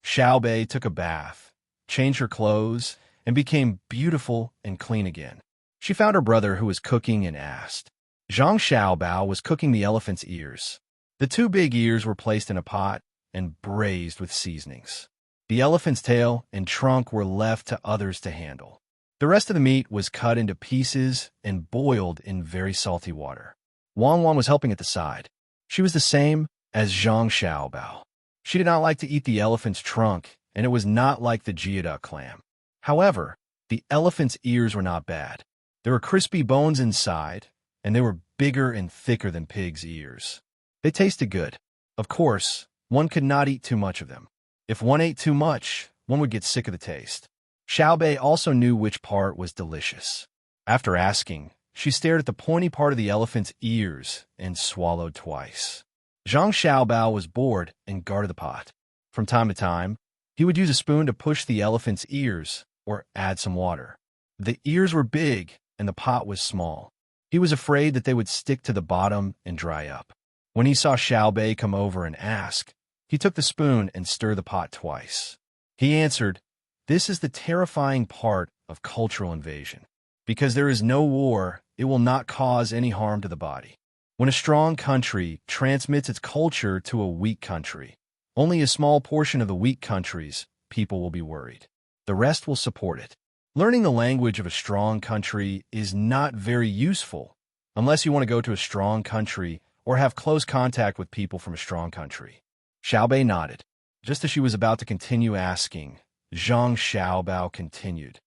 Xiaobei took a bath, changed her clothes, and became beautiful and clean again. She found her brother who was cooking and asked. Zhang Xiaobao was cooking the elephant's ears. The 2 big ears were placed in a pot and braised with seasonings. The elephant's tail and trunk were left to others to handle. The rest of the meat was cut into pieces and boiled in very salty water. Wan Wan was helping at the side. She was the same as Zhang Xiaobao. She did not like to eat the elephant's trunk, and it was not like the geoduck clam. However, the elephant's ears were not bad. There were crispy bones inside, and they were bigger and thicker than pig's ears. They tasted good. Of course, one could not eat too much of them. If one ate too much, one would get sick of the taste. Xiaobei also knew which part was delicious. After asking, she stared at the pointy part of the elephant's ears and swallowed twice. Zhang Xiaobao was bored and guarded the pot. From time to time, he would use a spoon to push the elephant's ears or add some water. The ears were big and the pot was small. He was afraid that they would stick to the bottom and dry up. When he saw Xiaobei come over and ask, he took the spoon and stirred the pot twice. He answered, "This is the terrifying part of cultural invasion. Because there is no war, it will not cause any harm to the body. When a strong country transmits its culture to a weak country, only a small portion of the weak country's people will be worried. The rest will support it. Learning the language of a strong country is not very useful unless you want to go to a strong country or have close contact with people from a strong country." Xiaobei nodded. Just as she was about to continue asking, Zhang Xiaobao continued,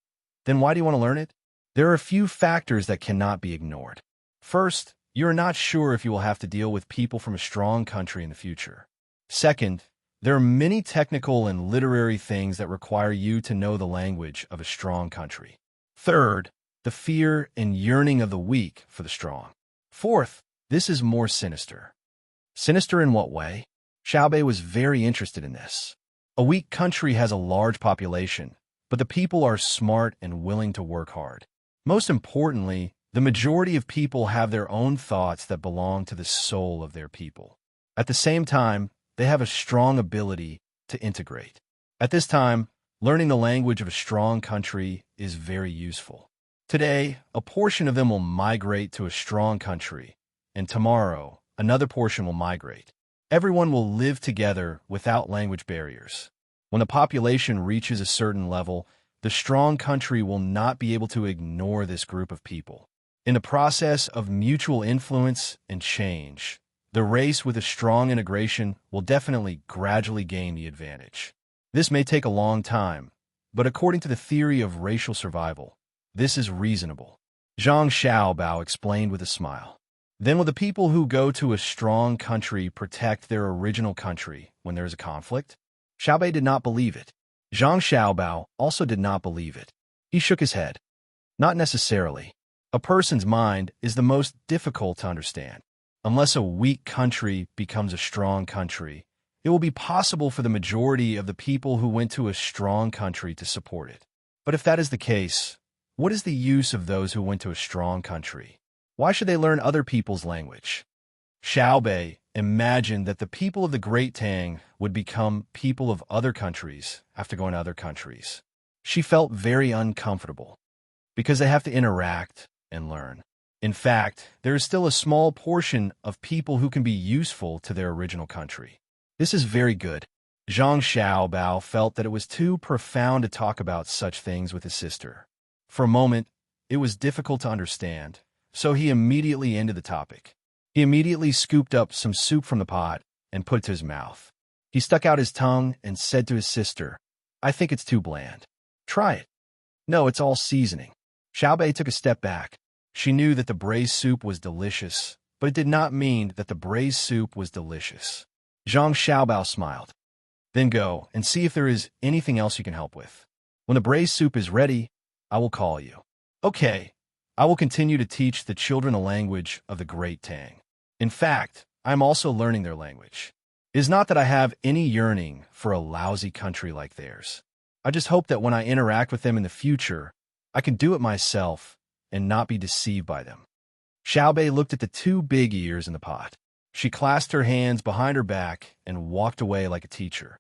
"Then why do you want to learn it? There are a few factors that cannot be ignored. First, you are not sure if you will have to deal with people from a strong country in the future. Second, there are many technical and literary things that require you to know the language of a strong country. Third, the fear and yearning of the weak for the strong. Fourth, this is more sinister." Sinister in what way? Xiaobei was very interested in this. A weak country has a large population, but the people are smart and willing to work hard. Most importantly, the majority of people have their own thoughts that belong to the soul of their people. At the same time, they have a strong ability to integrate. At this time, learning the language of a strong country is very useful. Today, a portion of them will migrate to a strong country, and tomorrow, another portion will migrate. Everyone will live together without language barriers. When the population reaches a certain level, the strong country will not be able to ignore this group of people. In the process of mutual influence and change, the race with a strong integration will definitely gradually gain the advantage. This may take a long time, but according to the theory of racial survival, this is reasonable. Zhang Xiaobao explained with a smile. Then will the people who go to a strong country protect their original country when there is a conflict? Xiaobei did not believe it. Zhang Xiaobao also did not believe it. He shook his head. Not necessarily. A person's mind is the most difficult to understand. Unless a weak country becomes a strong country, it will be possible for the majority of the people who went to a strong country to support it. But if that is the case, what is the use of those who went to a strong country? Why should they learn other people's language? Xiaobei imagined that the people of the Great Tang would become people of other countries after going to other countries. She felt very uncomfortable because they have to interact and learn. In fact, there is still a small portion of people who can be useful to their original country. This is very good. Zhang Xiaobao felt that it was too profound to talk about such things with his sister. For a moment, it was difficult to understand, so he immediately ended the topic. He immediately scooped up some soup from the pot and put it to his mouth. He stuck out his tongue and said to his sister, "I think it's too bland. Try it." "No, it's all seasoning." Xiaobei took a step back. She knew that the braised soup was delicious, but it did not mean that the braised soup was delicious. Zhang Xiaobao smiled. "Then go and see if there is anything else you can help with. When the braised soup is ready, I will call you." "Okay, I will continue to teach the children the language of the Great Tang. In fact, I am also learning their language. It is not that I have any yearning for a lousy country like theirs. I just hope that when I interact with them in the future, I can do it myself and not be deceived by them." Xiaobei looked at the two big ears in the pot. She clasped her hands behind her back and walked away like a teacher.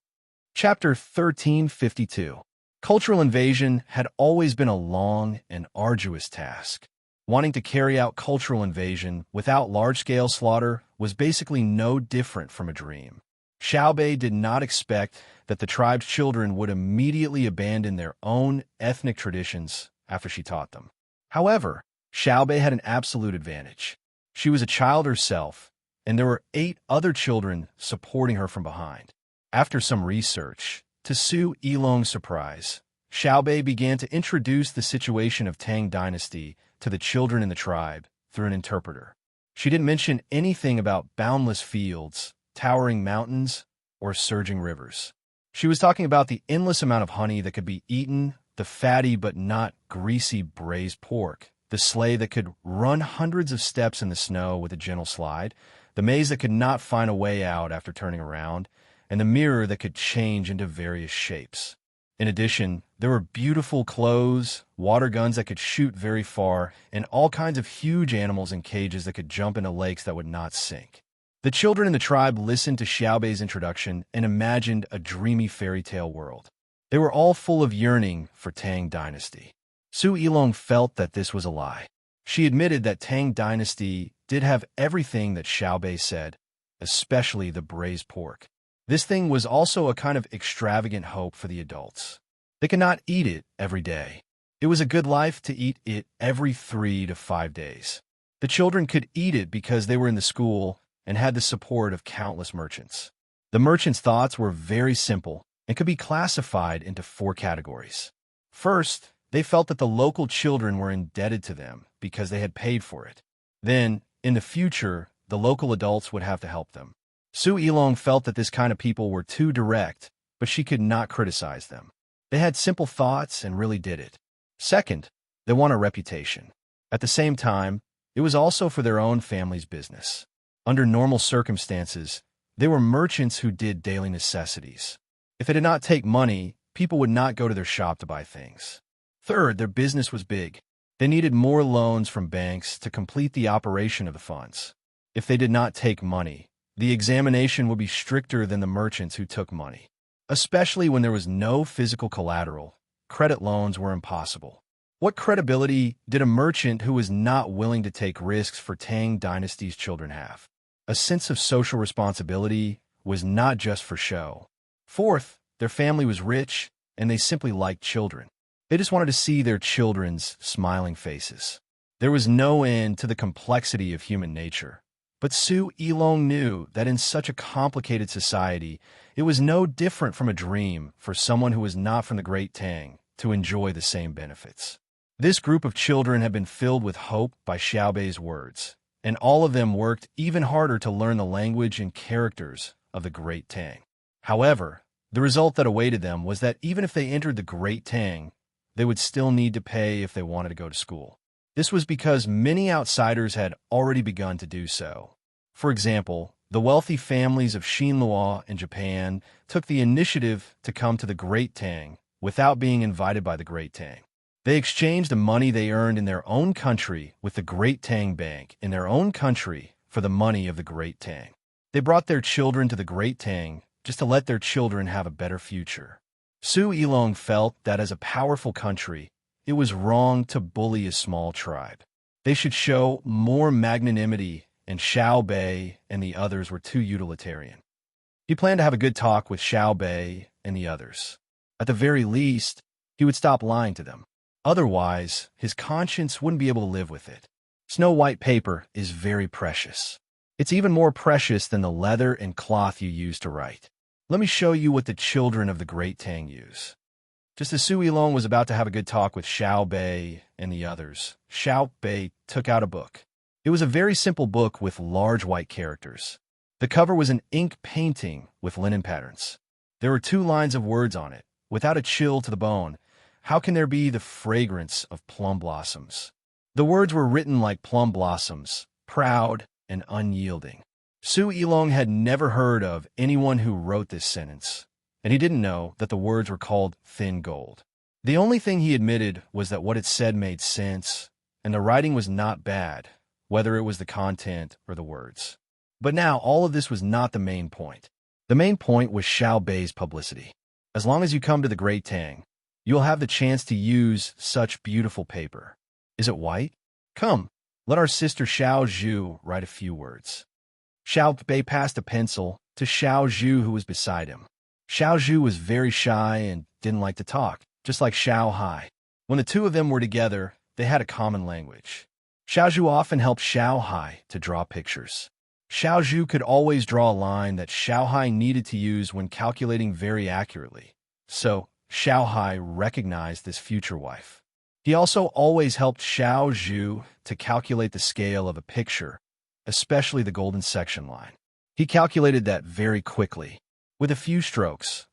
Chapter 1352. Cultural invasion had always been a long and arduous task. Wanting to carry out cultural invasion without large-scale slaughter was basically no different from a dream. Xiaobei did not expect that the tribe's children would immediately abandon their own ethnic traditions after she taught them. However, Xiaobei had an absolute advantage. She was a child herself, and there were 8 other children supporting her from behind. After some research, to Su Yilong's surprise, Xiaobei began to introduce the situation of Tang Dynasty to the children in the tribe through an interpreter. She didn't mention anything about boundless fields, towering mountains, or surging rivers. She was talking about the endless amount of honey that could be eaten, the fatty but not greasy braised pork, the sleigh that could run hundreds of steps in the snow with a gentle slide, the maze that could not find a way out after turning around, and the mirror that could change into various shapes. In addition, there were beautiful clothes, water guns that could shoot very far, and all kinds of huge animals in cages that could jump into lakes that would not sink. The children in the tribe listened to Xiaobei's introduction and imagined a dreamy fairy tale world. They were all full of yearning for Tang Dynasty. Su Yilong felt that this was a lie. She admitted that Tang Dynasty did have everything that Xiaobei said, especially the braised pork. This thing was also a kind of extravagant hope for the adults. They could not eat it every day. It was a good life to eat it every 3 to 5 days. The children could eat it because they were in the school and had the support of countless merchants. The merchants' thoughts were very simple and could be classified into 4 categories. First, they felt that the local children were indebted to them because they had paid for it. Then, in the future, the local adults would have to help them. Su Yilong felt that this kind of people were too direct, but she could not criticize them. They had simple thoughts and really did it. Second, they want a reputation. At the same time, it was also for their own family's business. Under normal circumstances, they were merchants who did daily necessities. If they did not take money, people would not go to their shop to buy things. Third, their business was big. They needed more loans from banks to complete the operation of the funds. If they did not take money, the examination would be stricter than the merchants who took money. Especially when there was no physical collateral, credit loans were impossible. What credibility did a merchant who was not willing to take risks for Tang Dynasty's children have? A sense of social responsibility was not just for show. Fourth, their family was rich, and they simply liked children. They just wanted to see their children's smiling faces. There was no end to the complexity of human nature. But Su Yilong knew that in such a complicated society, it was no different from a dream for someone who was not from the Great Tang to enjoy the same benefits. This group of children had been filled with hope by Xiaobei's words, and all of them worked even harder to learn the language and characters of the Great Tang. However, the result that awaited them was that even if they entered the Great Tang, they would still need to pay if they wanted to go to school. This was because many outsiders had already begun to do so. For example, the wealthy families of Xinlua in Japan took the initiative to come to the Great Tang without being invited by the Great Tang. They exchanged the money they earned in their own country with the Great Tang Bank in their own country for the money of the Great Tang. They brought their children to the Great Tang just to let their children have a better future. Su Yilong felt that as a powerful country, it was wrong to bully a small tribe. They should show more magnanimity, and Xiaobei and the others were too utilitarian. He planned to have a good talk with Xiaobei and the others. At the very least, he would stop lying to them. Otherwise, his conscience wouldn't be able to live with it. Snow-white paper is very precious. It's even more precious than the leather and cloth you use to write. Let me show you what the children of the Great Tang use. Just as Su Yilong was about to have a good talk with Xiaobei and the others, Xiaobei took out a book. It was a very simple book with large white characters. The cover was an ink painting with linen patterns. There were 2 lines of words on it. Without a chill to the bone, how can there be the fragrance of plum blossoms? The words were written like plum blossoms, proud and unyielding. Su Yilong had never heard of anyone who wrote this sentence, and he didn't know that the words were called thin gold. The only thing he admitted was that what it said made sense, and the writing was not bad, whether it was the content or the words. But now all of this was not the main point. The main point was Xiaobei's publicity. As long as you come to the Great Tang, you'll have the chance to use such beautiful paper. Is it white? Come, let our sister Xiao Zhu write a few words. Xiaobei passed a pencil to Xiao Zhu, who was beside him. Xiao Zhu was very shy and didn't like to talk, just like Xiao Hai. When the 2 of them were together, they had a common language. Xiao Zhu often helped Xiao Hai to draw pictures. Xiao Zhu could always draw a line that Xiao Hai needed to use when calculating very accurately. So, Xiao Hai recognized this future wife. He also always helped Xiao Zhu to calculate the scale of a picture, especially the golden section line. He calculated that very quickly. With a few strokes,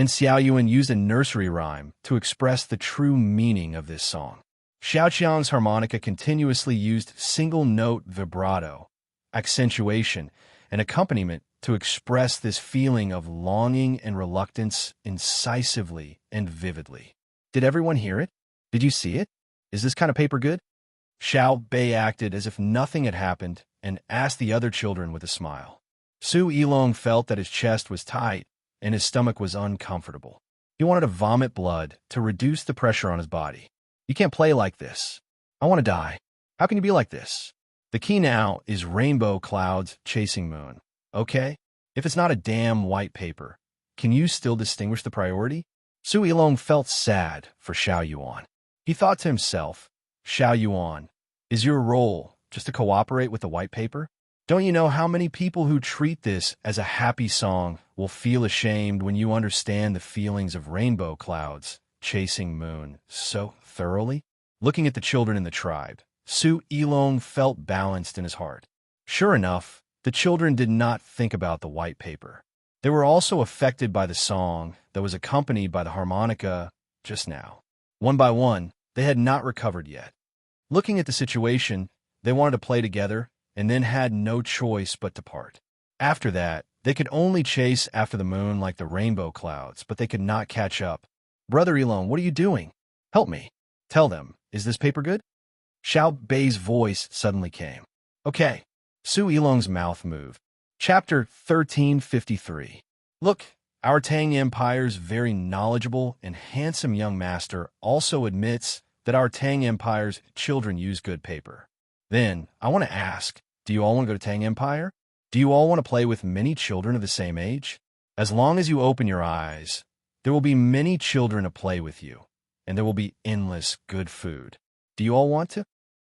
and Xiao Yuan used a nursery rhyme to express the true meaning of this song. Xiao Qiang's harmonica continuously used single-note vibrato, accentuation, and accompaniment to express this feeling of longing and reluctance incisively and vividly. Did everyone hear it? Did you see it? Is this kind of paper good? Xiao Bei acted as if nothing had happened and asked the other children with a smile. Su Yilong felt that his chest was tight and his stomach was uncomfortable. He wanted to vomit blood to reduce the pressure on his body. You can't play like this. I want to die. How can you be like this? The key now is rainbow clouds chasing moon. Okay? If it's not a damn white paper, can you still distinguish the priority? Su Yilong felt sad for Xiao Yuan. He thought to himself, Xiao Yuan, is your role just to cooperate with the white paper? Don't you know how many people who treat this as a happy song will feel ashamed when you understand the feelings of rainbow clouds chasing moon so thoroughly? Looking at the children in the tribe, Su Yilong felt balanced in his heart. Sure enough, the children did not think about the white paper. They were also affected by the song that was accompanied by the harmonica just now. One by one, they had not recovered yet. Looking at the situation, they wanted to play together and then had no choice but to part. After that, they could only chase after the moon like the rainbow clouds, but they could not catch up. Brother Yilong, what are you doing? Help me. Tell them, is this paper good? Xiao Bei's voice suddenly came. Okay. Su Yilong's mouth moved. Chapter 1353. Look, our Tang Empire's very knowledgeable and handsome young master also admits that our Tang Empire's children use good paper. Then, I want to ask, do you all want to go to Tang Empire? Do you all want to play with many children of the same age? As long as you open your eyes, there will be many children to play with you, and there will be endless good food. Do you all want to?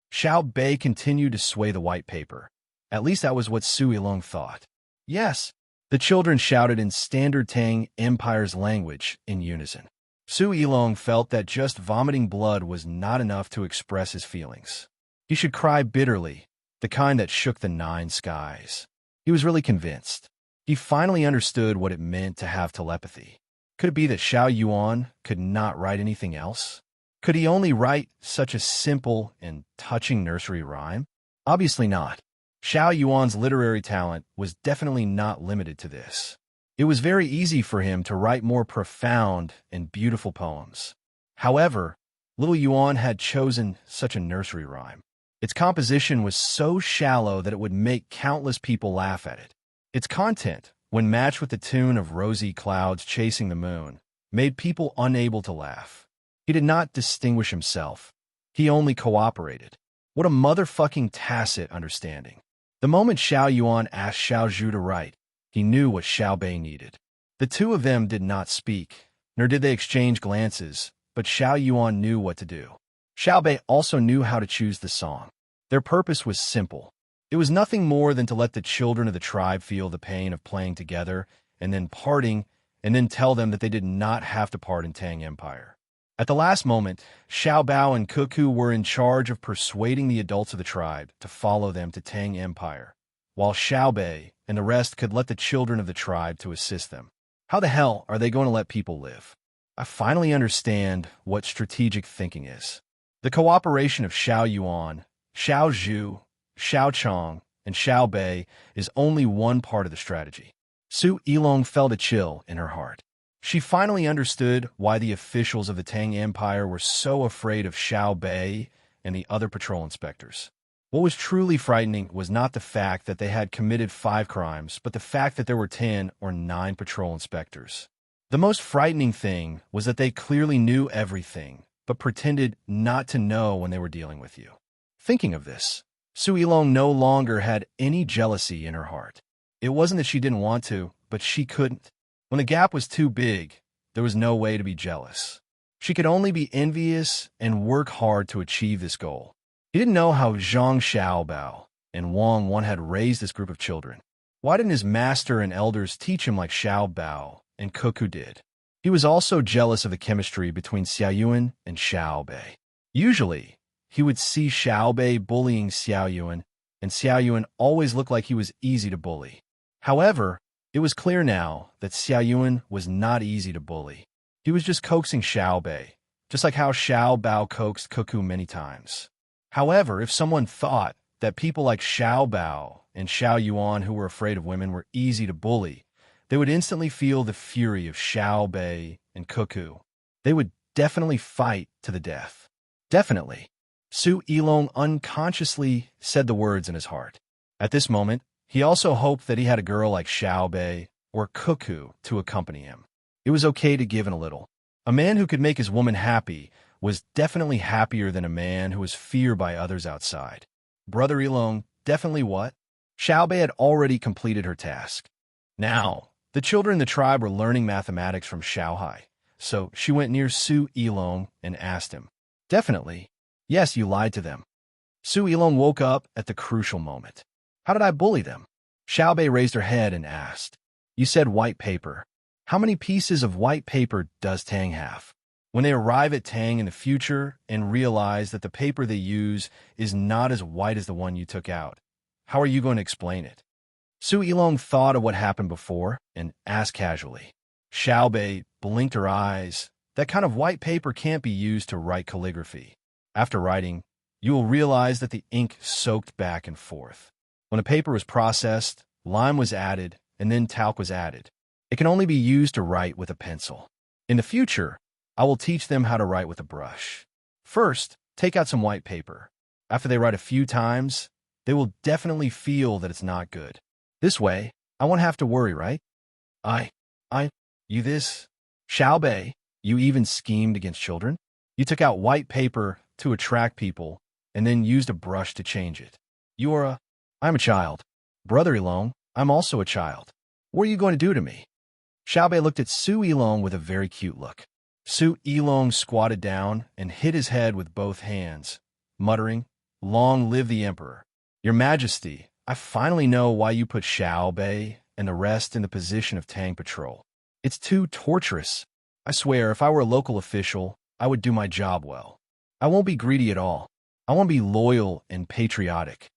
Xiao Bei continued to sway the white paper. At least that was what Su Yilong thought. Yes. The children shouted in standard Tang Empire's language in unison. Su Yilong felt that just vomiting blood was not enough to express his feelings. He should cry bitterly, the kind that shook the 9 skies. He was really convinced. He finally understood what it meant to have telepathy. Could it be that Xiao Yuan could not write anything else? Could he only write such a simple and touching nursery rhyme? Obviously not. Xiao Yuan's literary talent was definitely not limited to this. It was very easy for him to write more profound and beautiful poems. However, little Yuan had chosen such a nursery rhyme. Its composition was so shallow that it would make countless people laugh at it. Its content, when matched with the tune of rosy clouds chasing the moon, made people unable to laugh. He did not distinguish himself. He only cooperated. What a motherfucking tacit understanding. The moment Xiao Yuan asked Xiao Zhu to write, he knew what Xiao Bei needed. The two of them did not speak, nor did they exchange glances, but Xiao Yuan knew what to do. Xiao Bei also knew how to choose the song. Their purpose was simple. It was nothing more than to let the children of the tribe feel the pain of playing together, and then parting, and then tell them that they did not have to part in Tang Empire. At the last moment, Xiao Bao and Cuckoo were in charge of persuading the adults of the tribe to follow them to Tang Empire, while Xiao Bei and the rest could let the children of the tribe to assist them. How the hell are they going to let people live? I finally understand what strategic thinking is. The cooperation of Xiao Yuan, Xiao Zhu, Xiao Chong, and Xiao Bei is only one part of the strategy. Su Yilong felt a chill in her heart. She finally understood why the officials of the Tang Empire were so afraid of Xiao Bei and the other patrol inspectors. What was truly frightening was not the fact that they had committed 5 crimes, but the fact that there were 10 or 9 patrol inspectors. The most frightening thing was that they clearly knew everything, but pretended not to know when they were dealing with you. Thinking of this, Su Yilong no longer had any jealousy in her heart. It wasn't that she didn't want to, but she couldn't. When the gap was too big, there was no way to be jealous. She could only be envious and work hard to achieve this goal. He didn't know how Zhang Xiaobao and Wang Wan had raised this group of children. Why didn't his master and elders teach him like Xiao Bao and Cuckoo did? He was also jealous of the chemistry between Xiao Yuan and Xiao Bei. Usually, he would see Xiao Bei bullying Xiao Yuan, and Xiao Yuan always looked like he was easy to bully. However, It was clear now that Xiaoyuan was not easy to bully. He was just coaxing Xiao Bei, just like how Xiao Bao coaxed Cuckoo many times. However, if someone thought that people like Xiao Bao and Xiao Yuan who were afraid of women were easy to bully, they would instantly feel the fury of Xiao Bei and Cuckoo. They would definitely fight to the death. Definitely. Su Yilong unconsciously said the words in his heart. At this moment, he also hoped that he had a girl like Xiao Bei or Cuckoo to accompany him. It was okay to give in a little. A man who could make his woman happy was definitely happier than a man who was feared by others outside. Brother Yilong, definitely what? Xiao Bei had already completed her task. Now, the children in the tribe were learning mathematics from Xiao Hai, so she went near Su Yilong and asked him. Definitely. Yes, you lied to them. Su Yilong woke up at the crucial moment. How did I bully them? Xiao Bei raised her head and asked. You said white paper. How many pieces of white paper does Tang have? When they arrive at Tang in the future and realize that the paper they use is not as white as the one you took out, how are you going to explain it? Su Yilong thought of what happened before and asked casually. Xiao Bei blinked her eyes. That kind of white paper can't be used to write calligraphy. After writing, you will realize that the ink soaked back and forth. When a paper was processed, lime was added, and then talc was added. It can only be used to write with a pencil. In the future, I will teach them how to write with a brush. First, take out some white paper. After they write a few times, they will definitely feel that it's not good. This way, I won't have to worry, right? You this? Xiao Bei, you even schemed against children? You took out white paper to attract people and then used a brush to change it. I'm a child. Brother Yilong, I'm also a child. What are you going to do to me? Xiao Bei looked at Su Yilong with a very cute look. Su Yilong squatted down and hit his head with both hands, muttering, Long live the Emperor. Your Majesty, I finally know why you put Xiao Bei and the rest in the position of Tang Patrol. It's too torturous. I swear, if I were a local official, I would do my job well. I won't be greedy at all. I want to be loyal and patriotic.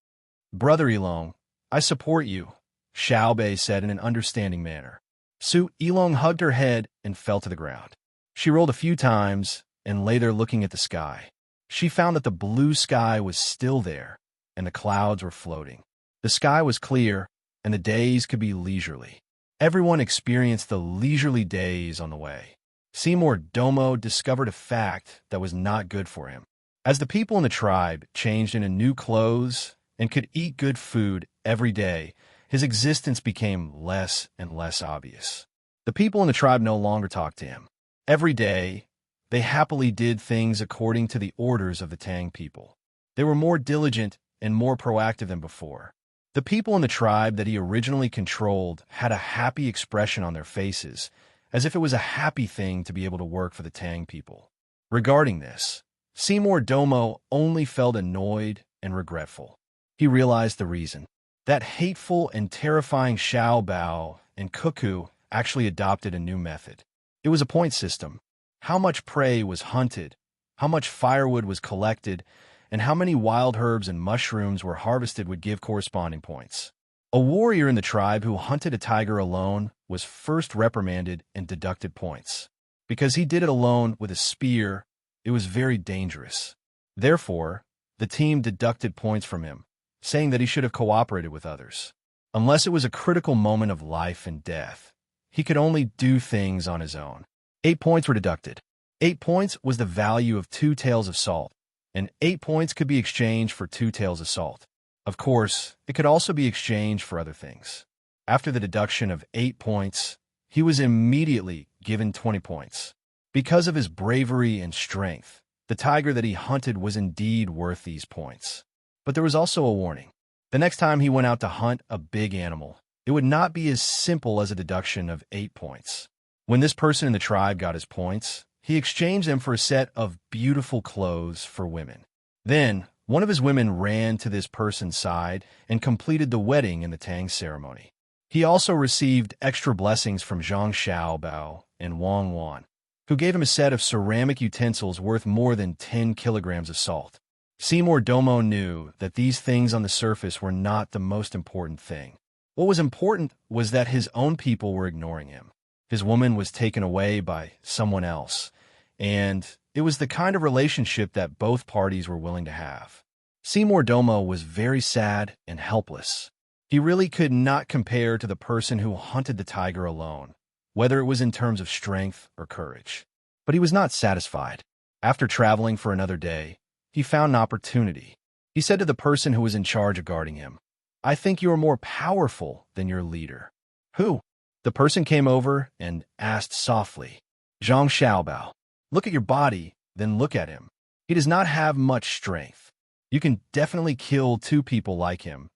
Brother Yilong, I support you, Xiao Bei said in an understanding manner. Su Yilong hugged her head and fell to the ground. She rolled a few times and lay there looking at the sky. She found that the blue sky was still there, and the clouds were floating. The sky was clear, and the days could be leisurely. Everyone experienced the leisurely days on the way. Seymour Domo discovered a fact that was not good for him. As the people in the tribe changed into new clothes and could eat good food every day, his existence became less and less obvious. The people in the tribe no longer talked to him. Every day, they happily did things according to the orders of the Tang people. They were more diligent and more proactive than before. The people in the tribe that he originally controlled had a happy expression on their faces, as if it was a happy thing to be able to work for the Tang people. Regarding this, Seymour Domo only felt annoyed and regretful. He realized the reason. That hateful and terrifying Xiao Bao and Cuckoo actually adopted a new method. It was a point system. How much prey was hunted, how much firewood was collected, and how many wild herbs and mushrooms were harvested would give corresponding points. A warrior in the tribe who hunted a tiger alone was first reprimanded and deducted points. Because he did it alone with a spear, it was very dangerous. Therefore, the team deducted points from him, saying that he should have cooperated with others. Unless it was a critical moment of life and death, he could only do things on his own. 8 points were deducted. 8 points was the value of 2 taels of salt, and 8 points could be exchanged for 2 taels of salt. Of course, it could also be exchanged for other things. After the deduction of 8 points, he was immediately given 20 points. Because of his bravery and strength, the tiger that he hunted was indeed worth these points. But there was also a warning. The next time he went out to hunt a big animal, it would not be as simple as a deduction of 8 points. When this person in the tribe got his points, he exchanged them for a set of beautiful clothes for women. Then, one of his women ran to this person's side and completed the wedding in the Tang ceremony. He also received extra blessings from Zhang Xiaobao and Wang Wan, who gave him a set of ceramic utensils worth more than 10 kilograms of salt. Seymour Domo knew that these things on the surface were not the most important thing. What was important was that his own people were ignoring him. His woman was taken away by someone else, and it was the kind of relationship that both parties were willing to have. Seymour Domo was very sad and helpless. He really could not compare to the person who hunted the tiger alone, whether it was in terms of strength or courage. But he was not satisfied. After traveling for another day, he found an opportunity. He said to the person who was in charge of guarding him, "I think you are more powerful than your leader." "Who?" The person came over and asked softly. "Zhang Xiaobao. Look at your body, then look at him. He does not have much strength. You can definitely kill two people like him,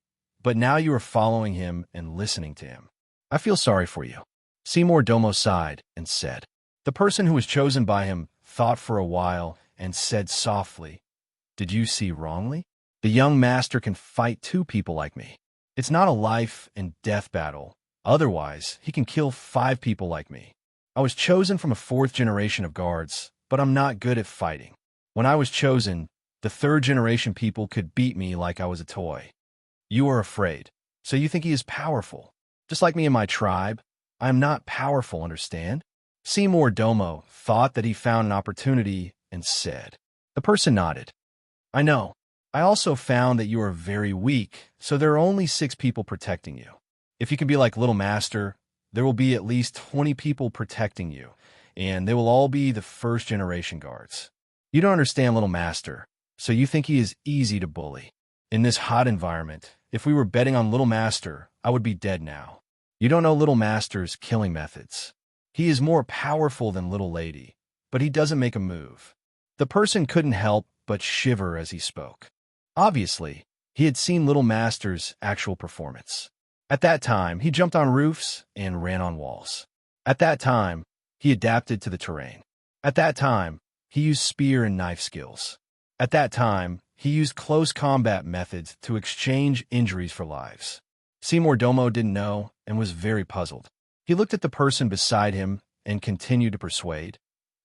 but now you are following him and listening to him. I feel sorry for you." Seymour Domo sighed and said. The person who was chosen by him thought for a while and said softly, "Did you see wrongly? The young master can fight two people like me. It's not a life and death battle. Otherwise, he can kill 5 people like me. I was chosen from a 4th generation of guards, but I'm not good at fighting. When I was chosen, the 3rd generation people could beat me like I was a toy. You are afraid, so you think he is powerful. Just like me and my tribe, I am not powerful, understand?" Seymour Domo thought that he found an opportunity and said. The person nodded. "I know. I also found that you are very weak, so there are only 6 people protecting you. If you can be like Little Master, there will be at least 20 people protecting you, and they will all be the 1st generation guards. You don't understand Little Master, so you think he is easy to bully. In this hot environment, if we were betting on Little Master, I would be dead now. You don't know Little Master's killing methods. He is more powerful than Little Lady, but he doesn't make a move." The person couldn't help but shiver as he spoke. Obviously, he had seen Little Master's actual performance. At that time, he jumped on roofs and ran on walls. At that time, he adapted to the terrain. At that time, he used spear and knife skills. At that time, he used close combat methods to exchange injuries for lives. Seymour Domo didn't know and was very puzzled. He looked at the person beside him and continued to persuade.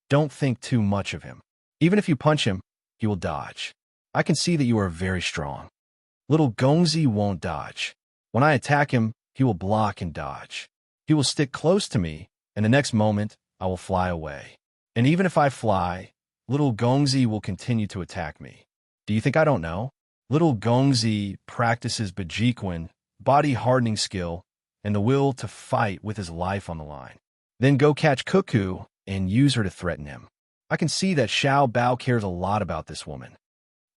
"Don't think too much of him. Even if you punch him, he will dodge. I can see that you are very strong. Little Gongzi won't dodge. When I attack him, he will block and dodge. He will stick close to me, and the next moment, I will fly away. And even if I fly, Little Gongzi will continue to attack me. Do you think I don't know? Little Gongzi practices Bajiquan, body hardening skill, and the will to fight with his life on the line. Then go catch Cuckoo and use her to threaten him. I can see that Xiao Bao cares a lot about this woman."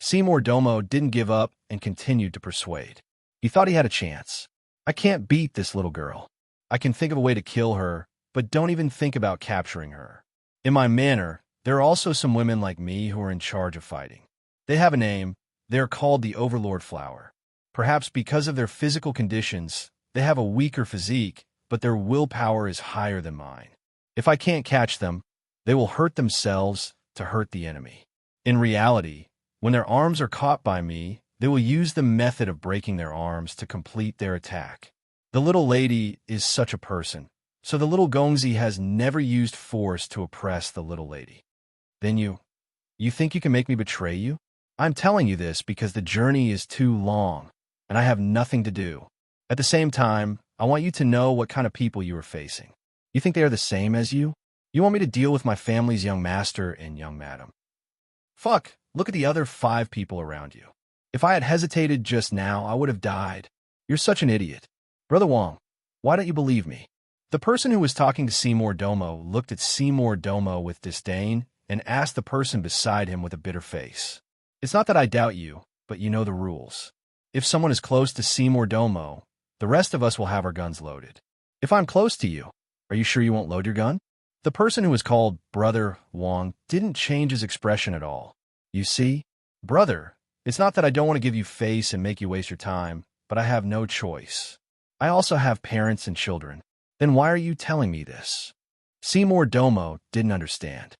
Seymour Domo didn't give up and continued to persuade. He thought he had a chance. "I can't beat this little girl. I can think of a way to kill her, but don't even think about capturing her. In my manor, there are also some women like me who are in charge of fighting. They have a name. They are called the Overlord Flower. Perhaps because of their physical conditions, they have a weaker physique, but their willpower is higher than mine. If I can't catch them, they will hurt themselves to hurt the enemy. In reality, when their arms are caught by me, they will use the method of breaking their arms to complete their attack. The little lady is such a person, so the little Gongzi has never used force to oppress the little lady. Then you think you can make me betray you? I'm telling you this because the journey is too long, and I have nothing to do. At the same time, I want you to know what kind of people you are facing. You think they are the same as you? You want me to deal with my family's young master and young madam? Fuck, look at the other 5 people around you. If I had hesitated just now, I would have died. You're such an idiot. Brother Wang, why don't you believe me?" The person who was talking to Seymour Domo looked at Seymour Domo with disdain and asked the person beside him with a bitter face. "It's not that I doubt you, but you know the rules. If someone is close to Seymour Domo, the rest of us will have our guns loaded. If I'm close to you, are you sure you won't load your gun?" The person who was called Brother Wang didn't change his expression at all. "You see, brother, it's not that I don't want to give you face and make you waste your time, but I have no choice. I also have parents and children. Then why are you telling me this?" Seymour Domo didn't understand.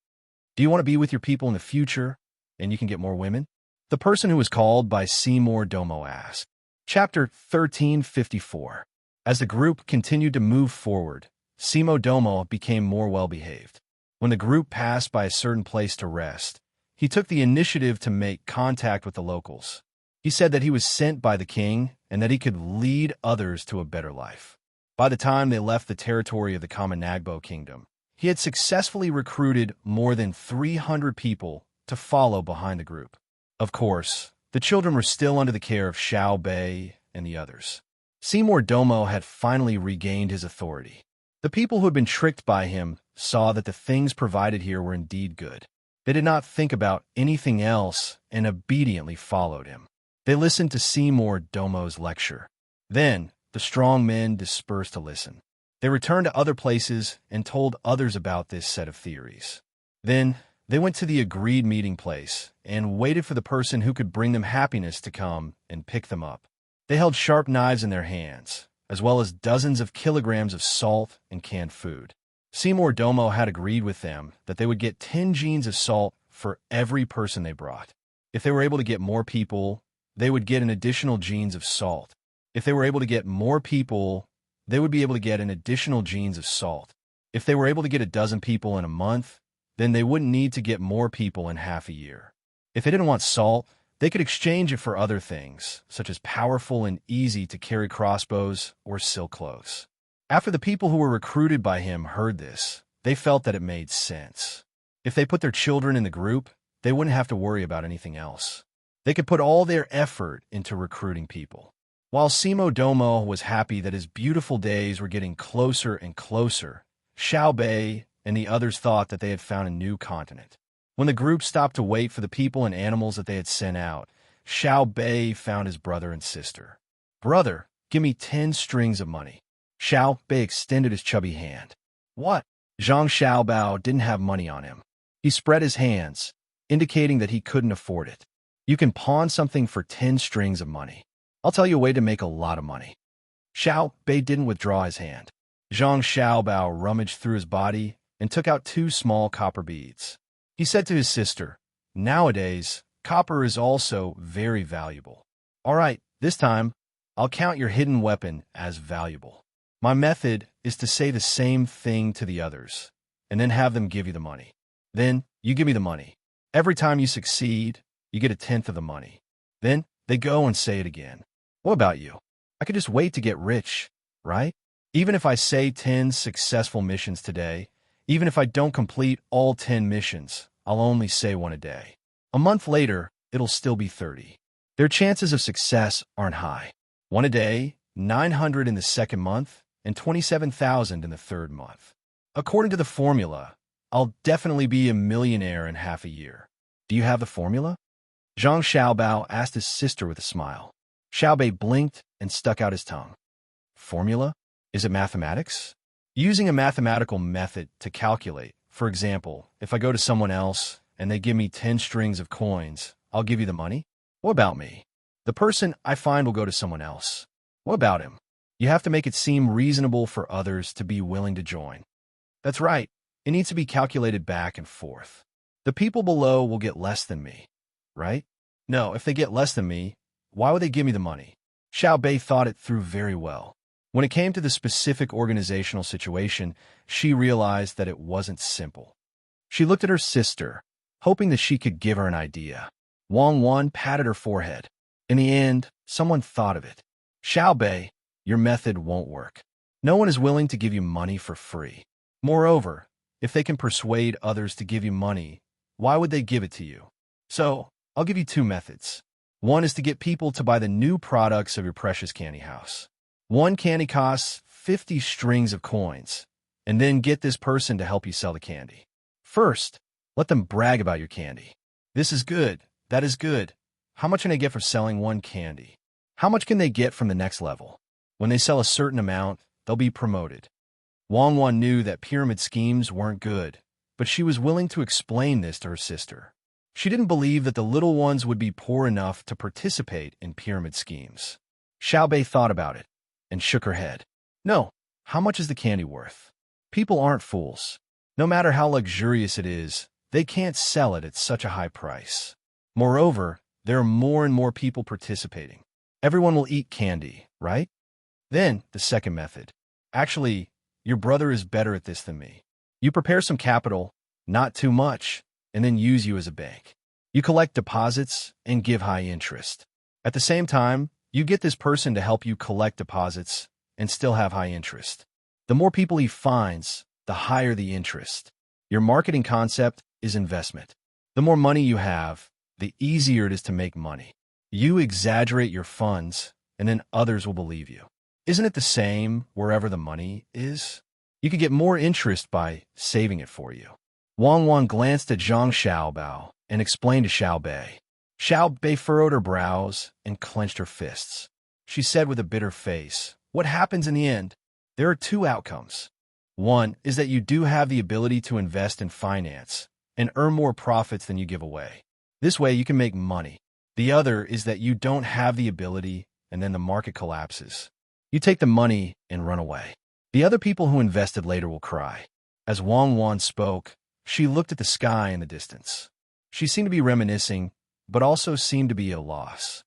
"Do you want to be with your people in the future, and you can get more women?" The person who was called by Seymour Domo asked. Chapter 1354. As the group continued to move forward, Seymour Domo became more well-behaved. When the group passed by a certain place to rest, he took the initiative to make contact with the locals. He said that he was sent by the king and that he could lead others to a better life. By the time they left the territory of the Kamanagbo kingdom, he had successfully recruited more than 300 people to follow behind the group. Of course, the children were still under the care of Xiao Bei and the others. Seymour Domo had finally regained his authority. The people who had been tricked by him saw that the things provided here were indeed good. They did not think about anything else and obediently followed him. They listened to Seymour Domo's lecture. Then, the strong men dispersed to listen. They returned to other places and told others about this set of theories. Then, they went to the agreed meeting place and waited for the person who could bring them happiness to come and pick them up. They held sharp knives in their hands, as well as dozens of kilograms of salt and canned food. Seymour Domo had agreed with them that they would get 10 jeans of salt for every person they brought. If they were able to get more people, they would get an additional jeans of salt. If they were able to get more people, they would be able to get an additional jeans of salt. If they were able to get a dozen people in a month, then they wouldn't need to get more people in half a year. If they didn't want salt, they could exchange it for other things, such as powerful and easy-to-carry crossbows or silk clothes. After the people who were recruited by him heard this, they felt that it made sense. If they put their children in the group, they wouldn't have to worry about anything else. They could put all their effort into recruiting people. While Seymour Domo was happy that his beautiful days were getting closer and closer, Xiao Bei and the others thought that they had found a new continent. When the group stopped to wait for the people and animals that they had sent out, Xiao Bei found his brother and sister. "Brother, give me 10 strings of money." Xiao Bei extended his chubby hand. "What?" Zhang Xiaobao didn't have money on him. He spread his hands, indicating that he couldn't afford it. "You can pawn something for 10 strings of money. I'll tell you a way to make a lot of money." Xiao Bei didn't withdraw his hand. Zhang Xiaobao rummaged through his body and took out 2 small copper beads. He said to his sister, "Nowadays, copper is also very valuable. All right, this time, I'll count your hidden weapon as valuable. My method is to say the same thing to the others, and then have them give you the money. Then, you give me the money. Every time you succeed, you get a 10th of the money. Then, they go and say it again. What about you? I could just wait to get rich, right? Even if I say 10 successful missions today, even if I don't complete all 10 missions, I'll only say one a day. A month later, it'll still be 30. Their chances of success aren't high. One a day, 900 in the second month, and 27,000 in the third month. According to the formula, I'll definitely be a millionaire in half a year. Do you have the formula?" Zhang Xiaobao asked his sister with a smile. Xiao Bei blinked and stuck out his tongue. "Formula? Is it mathematics?" "Using a mathematical method to calculate. For example, if I go to someone else and they give me 10 strings of coins, I'll give you the money? What about me? The person I find will go to someone else. What about him? You have to make it seem reasonable for others to be willing to join. That's right. It needs to be calculated back and forth. The people below will get less than me, right? No, if they get less than me, why would they give me the money?" Xiao Bei thought it through very well. When it came to the specific organizational situation, she realized that it wasn't simple. She looked at her sister, hoping that she could give her an idea. Wang Wan patted her forehead. In the end, someone thought of it. "Xiao Bei, your method won't work. No one is willing to give you money for free. Moreover, if they can persuade others to give you money, why would they give it to you? So, I'll give you 2 methods. One is to get people to buy the new products of your precious candy house. One candy costs 50 strings of coins, and then get this person to help you sell the candy. First, let them brag about your candy. This is good, that is good. How much can I get for selling 1 candy? How much can they get from the next level? When they sell a certain amount, they'll be promoted." Wang Wan knew that pyramid schemes weren't good, but she was willing to explain this to her sister. She didn't believe that the little ones would be poor enough to participate in pyramid schemes. Xiao Bei thought about it and shook her head. "No, how much is the candy worth? People aren't fools. No matter how luxurious it is, they can't sell it at such a high price. Moreover, there are more and more people participating. Everyone will eat candy, right? Then, the second method. Actually, your brother is better at this than me. You prepare some capital, not too much, and then use you as a bank. You collect deposits and give high interest. At the same time, you get this person to help you collect deposits and still have high interest. The more people he finds, the higher the interest. Your marketing concept is investment. The more money you have, the easier it is to make money. You exaggerate your funds, and then others will believe you. Isn't it the same wherever the money is? You could get more interest by saving it for you. Wang Wan glanced at Zhang Xiaobao and explained to Xiaobei. Xiaobei furrowed her brows and clenched her fists. She said with a bitter face, "What happens in the end? There are two outcomes. One is that you do have the ability to invest in finance and earn more profits than you give away. This way you can make money. The other is that you don't have the ability and then the market collapses. You take the money and run away. The other people who invested later will cry." As Wang Wan spoke, she looked at the sky in the distance. She seemed to be reminiscing, but also seemed to be at a loss.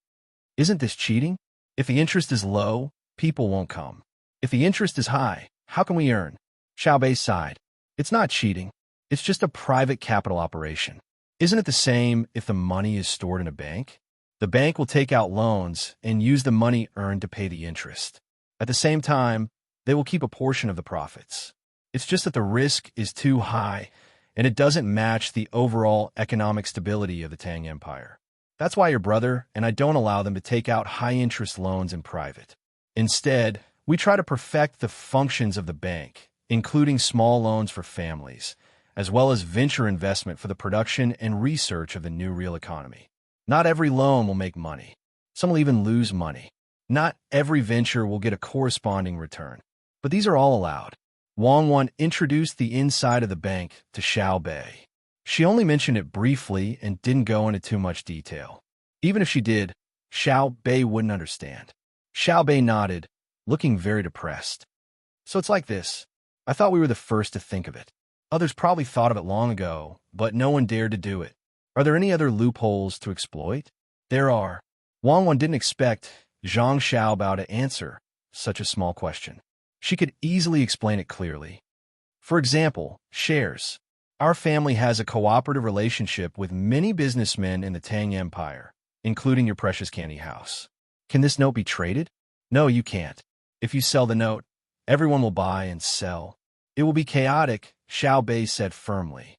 Isn't this cheating? If the interest is low, people won't come. If the interest is high, how can we earn? Xiaobei sighed. It's not cheating. It's just a private capital operation. Isn't it the same if the money is stored in a bank? The bank will take out loans and use the money earned to pay the interest. At the same time, they will keep a portion of the profits. It's just that the risk is too high, and it doesn't match the overall economic stability of the Tang Empire. That's why your brother and I don't allow them to take out high-interest loans in private. Instead, we try to perfect the functions of the bank, including small loans for families, as well as venture investment for the production and research of the new real economy. Not every loan will make money. Some will even lose money. Not every venture will get a corresponding return. But these are all allowed. Wang Wan introduced the inside of the bank to Xiaobei. She only mentioned it briefly and didn't go into too much detail. Even if she did, Xiaobei wouldn't understand. Xiaobei nodded, looking very depressed. So it's like this. I thought we were the first to think of it. Others probably thought of it long ago, but no one dared to do it. Are there any other loopholes to exploit? There are. Wang Wan didn't expect Zhang Xiaobao to answer such a small question. She could easily explain it clearly. For example, shares. Our family has a cooperative relationship with many businessmen in the Tang Empire, including your precious candy house. Can this note be traded? No, you can't. If you sell the note, everyone will buy and sell. It will be chaotic, Xiaobei said firmly.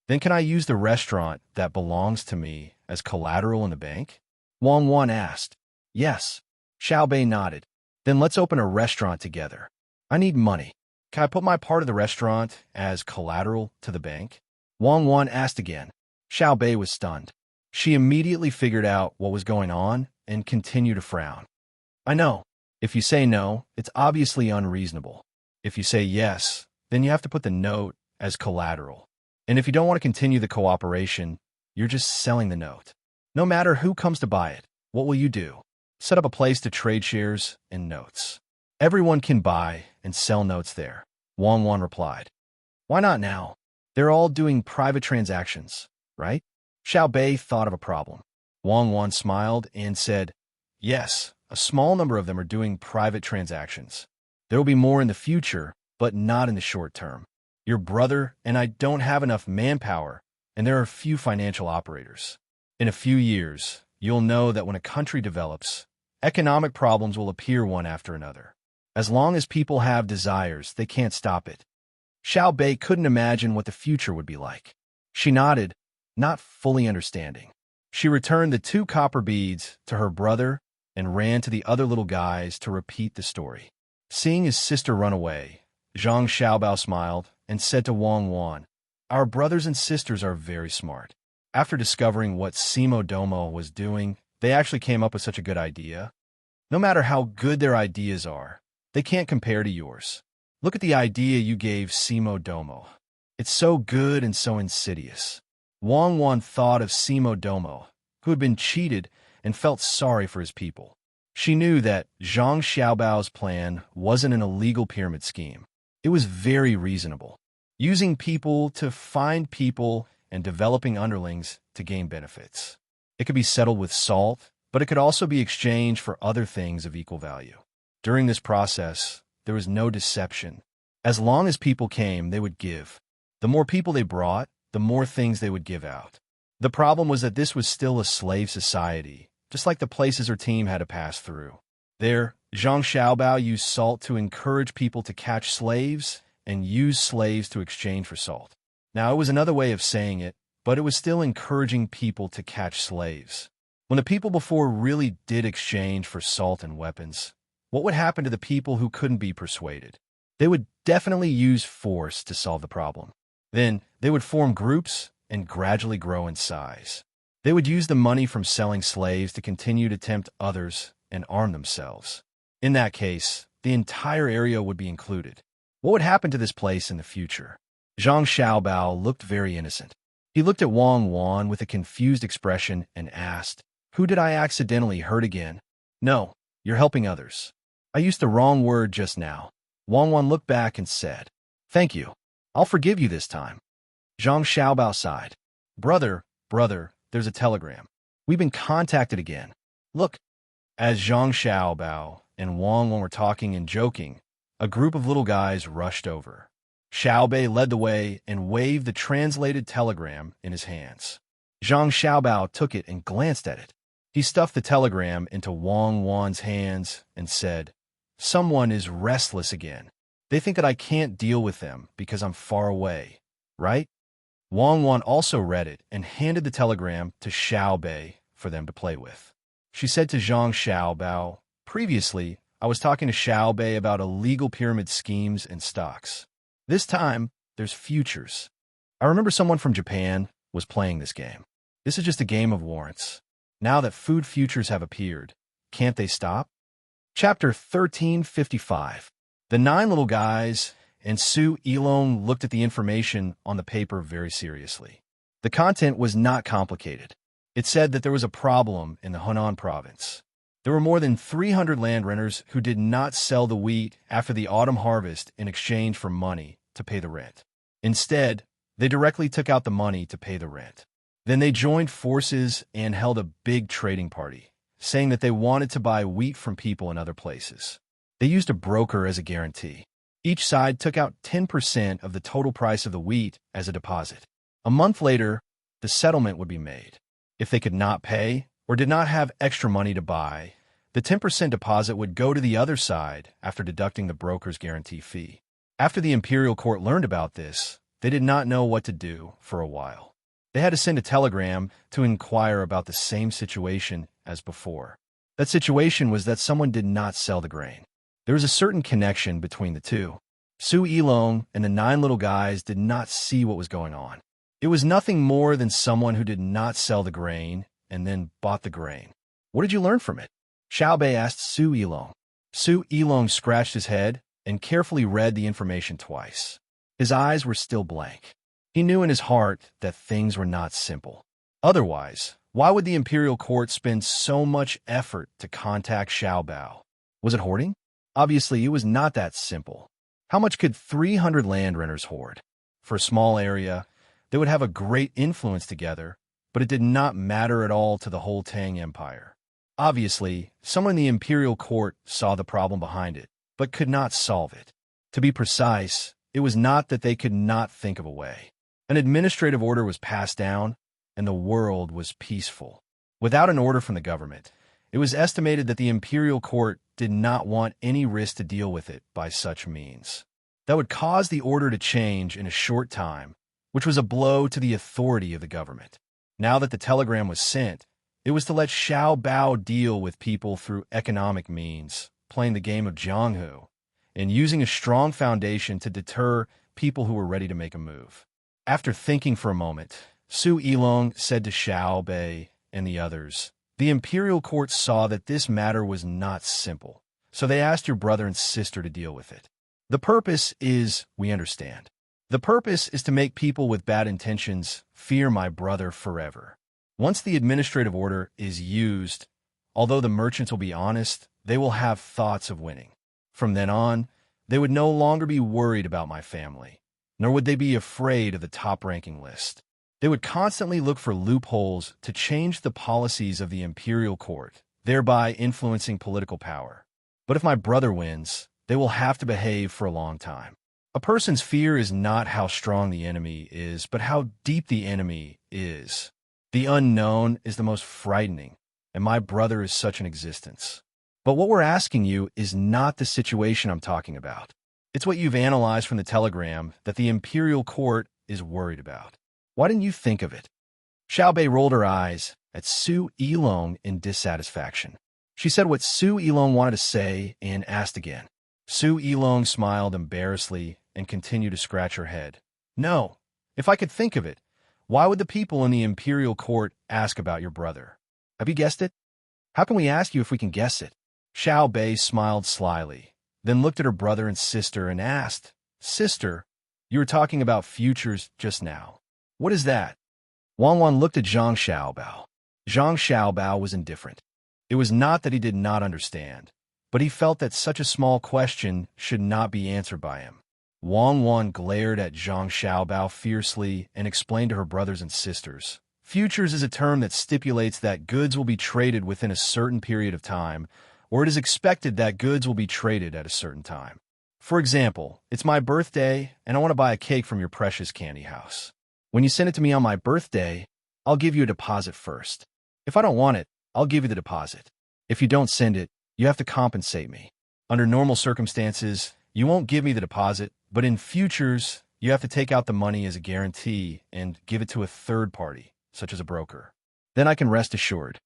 Then can I use the restaurant that belongs to me as collateral in the bank? Wang Wan asked. Yes. Xiaobei nodded. Then let's open a restaurant together. I need money. Can I put my part of the restaurant as collateral to the bank? Wang Wan asked again. Xiaobei was stunned. She immediately figured out what was going on and continued to frown. I know. If you say no, it's obviously unreasonable. If you say yes, then you have to put the note as collateral. And if you don't want to continue the cooperation, you're just selling the note. No matter who comes to buy it, what will you do? Set up a place to trade shares and notes. Everyone can buy and sell notes there, Wang Wan replied. Why not now? They're all doing private transactions, right? Xiaobei thought of a problem. Wang Wan smiled and said, yes, a small number of them are doing private transactions. There will be more in the future, but not in the short term. Your brother and I don't have enough manpower, and there are few financial operators. In a few years, you'll know that when a country develops, economic problems will appear one after another. As long as people have desires, they can't stop it. Xiaobei couldn't imagine what the future would be like. She nodded, not fully understanding. She returned the 2 copper beads to her brother and ran to the other little guys to repeat the story. Seeing his sister run away, Zhang Xiaobao smiled and said to Wang Wan, Our brothers and sisters are very smart. After discovering what Simo Domo was doing, they actually came up with such a good idea. No matter how good their ideas are, they can't compare to yours. Look at the idea you gave Simo Domo. It's so good and so insidious. Wang Wan thought of Simo Domo, who had been cheated and felt sorry for his people. She knew that Zhang Xiaobao's plan wasn't an illegal pyramid scheme. It was very reasonable, using people to find people and developing underlings to gain benefits. It could be settled with salt, but it could also be exchanged for other things of equal value. During this process, there was no deception. As long as people came, they would give. The more people they brought, the more things they would give out. The problem was that this was still a slave society, just like the places her team had to pass through. There, Zhang Xiaobao used salt to encourage people to catch slaves and use slaves to exchange for salt. Now, it was another way of saying it, but it was still encouraging people to catch slaves. When the people before really did exchange for salt and weapons, what would happen to the people who couldn't be persuaded? They would definitely use force to solve the problem. Then, they would form groups and gradually grow in size. They would use the money from selling slaves to continue to tempt others and arm themselves. In that case, the entire area would be included. What would happen to this place in the future? Zhang Xiaobao looked very innocent. He looked at Wang Wan with a confused expression and asked, "Who did I accidentally hurt again?" "No, you're helping others. I used the wrong word just now." Wang Wan looked back and said, "Thank you. I'll forgive you this time." Zhang Xiaobao sighed. Brother, there's a telegram. We've been contacted again. Look." As Zhang Xiaobao and Wang Wan were talking and joking, a group of little guys rushed over. Xiaobei led the way and waved the translated telegram in his hands. Zhang Xiaobao took it and glanced at it. He stuffed the telegram into Wang Wan's hands and said, "Someone is restless again. They think that I can't deal with them because I'm far away, right?" Wang Wan also read it and handed the telegram to Xiaobei for them to play with. She said to Zhang Xiaobao, "Previously, I was talking to Xiaobei about illegal pyramid schemes and stocks. This time, there's futures. I remember someone from Japan was playing this game. This is just a game of warrants. Now that food futures have appeared, can't they stop?" Chapter 1355. The 9 little guys and Su Yilong looked at the information on the paper very seriously. The content was not complicated. It said that there was a problem in the Hunan province. There were more than 300 land renters who did not sell the wheat after the autumn harvest in exchange for money to pay the rent. Instead, they directly took out the money to pay the rent. Then they joined forces and held a big trading party, saying that they wanted to buy wheat from people in other places. They used a broker as a guarantee. Each side took out 10% of the total price of the wheat as a deposit. A month later, the settlement would be made. If they could not pay or did not have extra money to buy, the 10% deposit would go to the other side after deducting the broker's guarantee fee. After the imperial court learned about this, they did not know what to do for a while. They had to send a telegram to inquire about the same situation as before. That situation was that someone did not sell the grain. There was a certain connection between the two. Su Yilong and the 9 little guys did not see what was going on. It was nothing more than someone who did not sell the grain and then bought the grain. "What did you learn from it?" Xiaobei asked Su Yilong. Su Yilong scratched his head and carefully read the information twice. His eyes were still blank. He knew in his heart that things were not simple. Otherwise, why would the imperial court spend so much effort to contact Xiaobao? Was it hoarding? Obviously, it was not that simple. How much could 300 land renters hoard? For a small area, they would have a great influence together, but it did not matter at all to the whole Tang Empire. Obviously, someone in the imperial court saw the problem behind it, but could not solve it. To be precise, it was not that they could not think of a way. An administrative order was passed down, and the world was peaceful. Without an order from the government, it was estimated that the imperial court did not want any risk to deal with it by such means. That would cause the order to change in a short time, which was a blow to the authority of the government. Now that the telegram was sent, it was to let Xiaobao deal with people through economic means, playing the game of Jianghu, and using a strong foundation to deter people who were ready to make a move. After thinking for a moment, Su Yilong said to Xiaobei and the others, "The imperial court saw that this matter was not simple, so they asked your brother and sister to deal with it. The purpose is, we understand. The purpose is to make people with bad intentions fear my brother forever. Once the administrative order is used, although the merchants will be honest, they will have thoughts of winning. From then on, they would no longer be worried about my family, nor would they be afraid of the top-ranking list. They would constantly look for loopholes to change the policies of the imperial court, thereby influencing political power. But if my brother wins, they will have to behave for a long time. A person's fear is not how strong the enemy is, but how deep the enemy is. The unknown is the most frightening, and my brother is such an existence. But what we're asking you is not the situation I'm talking about. It's what you've analyzed from the telegram that the imperial court is worried about. Why didn't you think of it? Xiao Bei rolled her eyes at Su Yilong in dissatisfaction. She said what Su Yilong wanted to say and asked again. Su Yilong smiled embarrassedly and continued to scratch her head. No, if I could think of it, why would the people in the imperial court ask about your brother? Have you guessed it? How can we ask you if we can guess it? Xiao Bei smiled slyly, then looked at her brother and sister and asked, Sister, you were talking about futures just now. What is that? Wang Wan looked at Zhang Xiaobao. Zhang Xiaobao was indifferent. It was not that he did not understand, but he felt that such a small question should not be answered by him. Wang Wan glared at Zhang Xiaobao fiercely and explained to her brothers and sisters. Futures is a term that stipulates that goods will be traded within a certain period of time, or it is expected that goods will be traded at a certain time. For example, it's my birthday and I want to buy a cake from your precious candy house. When you send it to me on my birthday, I'll give you a deposit first. If I don't want it, I'll give you the deposit. If you don't send it, you have to compensate me. Under normal circumstances, you won't give me the deposit, but in futures, you have to take out the money as a guarantee and give it to a third party, such as a broker. Then I can rest assured.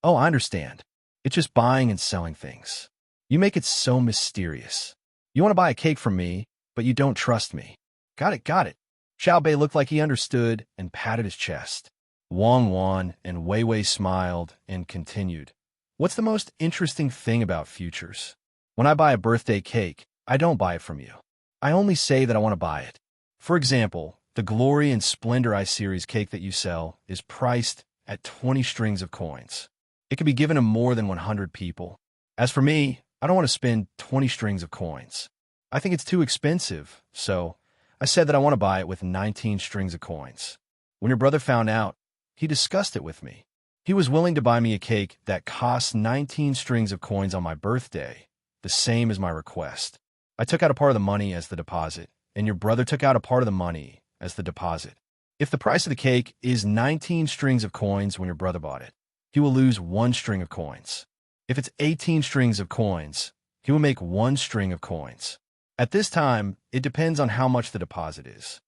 Oh, I understand. It's just buying and selling things. You make it so mysterious. You want to buy a cake from me, but you don't trust me. Got it, got it. Xiao Bei looked like he understood and patted his chest. Wang Wan and Wei Wei smiled and continued. What's the most interesting thing about futures? When I buy a birthday cake, I don't buy it from you. I only say that I want to buy it. For example, the Glory and Splendor I Series cake that you sell is priced at 20 strings of coins. It can be given to more than 100 people. As for me, I don't want to spend 20 strings of coins. I think it's too expensive, so I said that I want to buy it with 19 strings of coins. When your brother found out, he discussed it with me. He was willing to buy me a cake that costs 19 strings of coins on my birthday, the same as my request. I took out a part of the money as the deposit, and your brother took out a part of the money as the deposit. If the price of the cake is 19 strings of coins when your brother bought it, he will lose 1 string of coins. If it's 18 strings of coins, he will make 1 string of coins. At this time, it depends on how much the deposit is.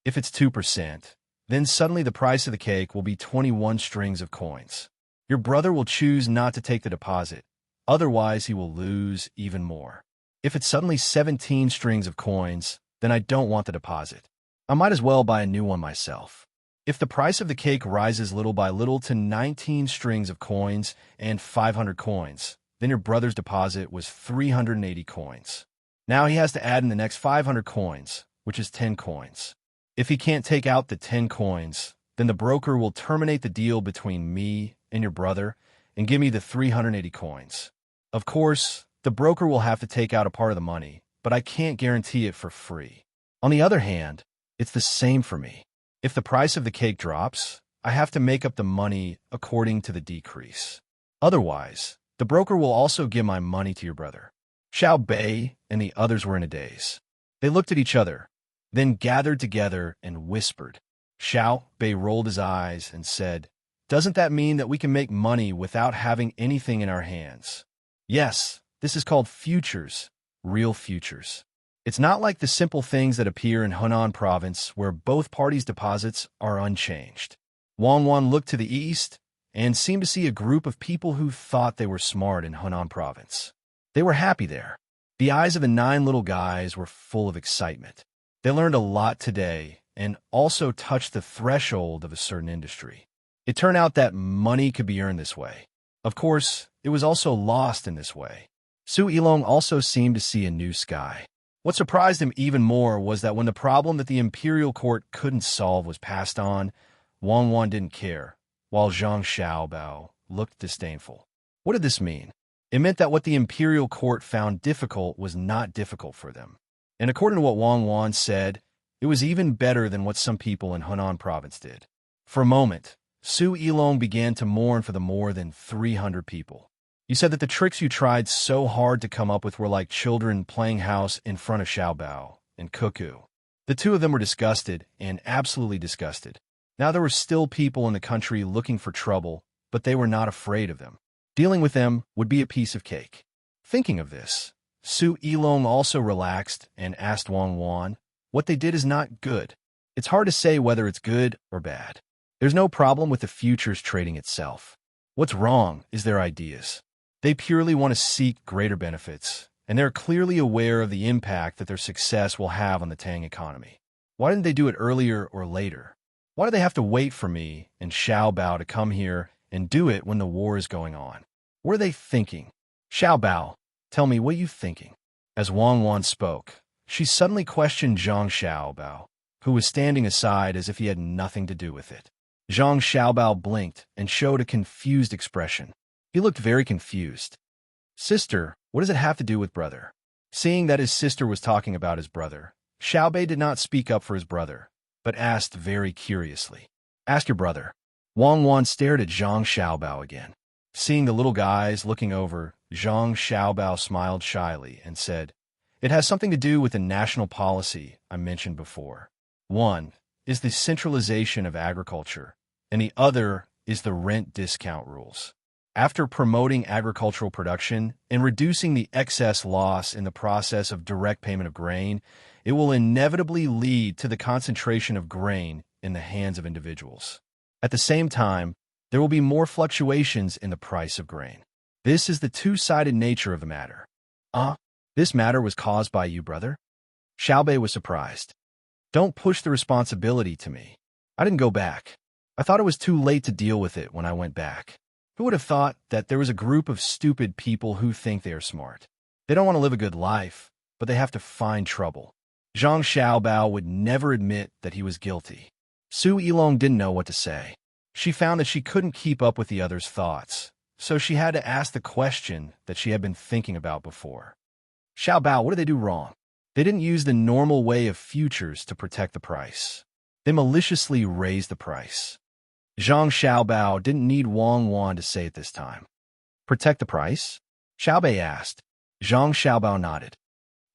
If it's 2%, then suddenly the price of the cake will be 21 strings of coins. Your brother will choose not to take the deposit, otherwise he will lose even more. If it's suddenly 17 strings of coins, then I don't want the deposit. I might as well buy a new one myself. If the price of the cake rises little by little to 19 strings of coins and 500 coins, then your brother's deposit was 380 coins. Now he has to add in the next 500 coins, which is 10 coins. If he can't take out the 10 coins, then the broker will terminate the deal between me and your brother and give me the 380 coins. Of course, the broker will have to take out a part of the money, but I can't guarantee it for free. On the other hand, it's the same for me. If the price of the cake drops, I have to make up the money according to the decrease. Otherwise, the broker will also give my money to your brother. Xiao Bei and the others were in a daze. They looked at each other, then gathered together and whispered. Xiao Bei rolled his eyes and said, Doesn't that mean that we can make money without having anything in our hands? Yes, this is called futures, real futures. It's not like the simple things that appear in Hunan province where both parties' deposits are unchanged. Wang Wan looked to the east and seemed to see a group of people who thought they were smart in Hunan province. They were happy there. The eyes of the 9 little guys were full of excitement. They learned a lot today and also touched the threshold of a certain industry. It turned out that money could be earned this way. Of course, it was also lost in this way. Su Yilong also seemed to see a new sky. What surprised him even more was that when the problem that the imperial court couldn't solve was passed on, Wang Wan didn't care, while Zhang Xiaobao looked disdainful. What did this mean? It meant that what the imperial court found difficult was not difficult for them. And according to what Wang Wan said, it was even better than what some people in Hunan province did. For a moment, Su Yilong began to mourn for the more than 300 people. You said that the tricks you tried so hard to come up with were like children playing house in front of Xiaobao and Cuckoo. The two of them were disgusted and absolutely disgusted. Now there were still people in the country looking for trouble, but they were not afraid of them. Dealing with them would be a piece of cake. Thinking of this, Su Yilong also relaxed and asked Wang Wan, "What they did is not good. It's hard to say whether it's good or bad. There's no problem with the futures trading itself. What's wrong is their ideas. They purely want to seek greater benefits, and they're clearly aware of the impact that their success will have on the Tang economy. Why didn't they do it earlier or later? Why do they have to wait for me and Xiao Bao to come here and do it when the war is going on? What are they thinking? Xiao Bao, tell me, what are you thinking?" As Wang Wan spoke, she suddenly questioned Zhang Xiaobao, who was standing aside as if he had nothing to do with it. Zhang Xiaobao blinked and showed a confused expression. He looked very confused. "Sister, what does it have to do with brother?" Seeing that his sister was talking about his brother, Xiaobei did not speak up for his brother, but asked very curiously, "Ask your brother." Wang Wan stared at Zhang Xiaobao again. Seeing the little guys looking over, Zhang Xiaobao smiled shyly and said, "It has something to do with the national policy I mentioned before. One is the centralization of agriculture, and the other is the rent discount rules. After promoting agricultural production and reducing the excess loss in the process of direct payment of grain, it will inevitably lead to the concentration of grain in the hands of individuals. At the same time, there will be more fluctuations in the price of grain. This is the two-sided nature of the matter." This matter was caused by you, brother?" Xiaobei was surprised. "Don't push the responsibility to me. I didn't go back. I thought it was too late to deal with it when I went back. Who would have thought that there was a group of stupid people who think they are smart? They don't want to live a good life, but they have to find trouble." Zhang Xiaobao would never admit that he was guilty. Su Yilong didn't know what to say. She found that she couldn't keep up with the others' thoughts, so she had to ask the question that she had been thinking about before. "Xiao Bao, what did they do wrong?" "They didn't use the normal way of futures to protect the price. They maliciously raised the price." Zhang Xiaobao didn't need Wang Wan to say it this time. "Protect the price?" Xiaobei asked. Zhang Xiaobao nodded.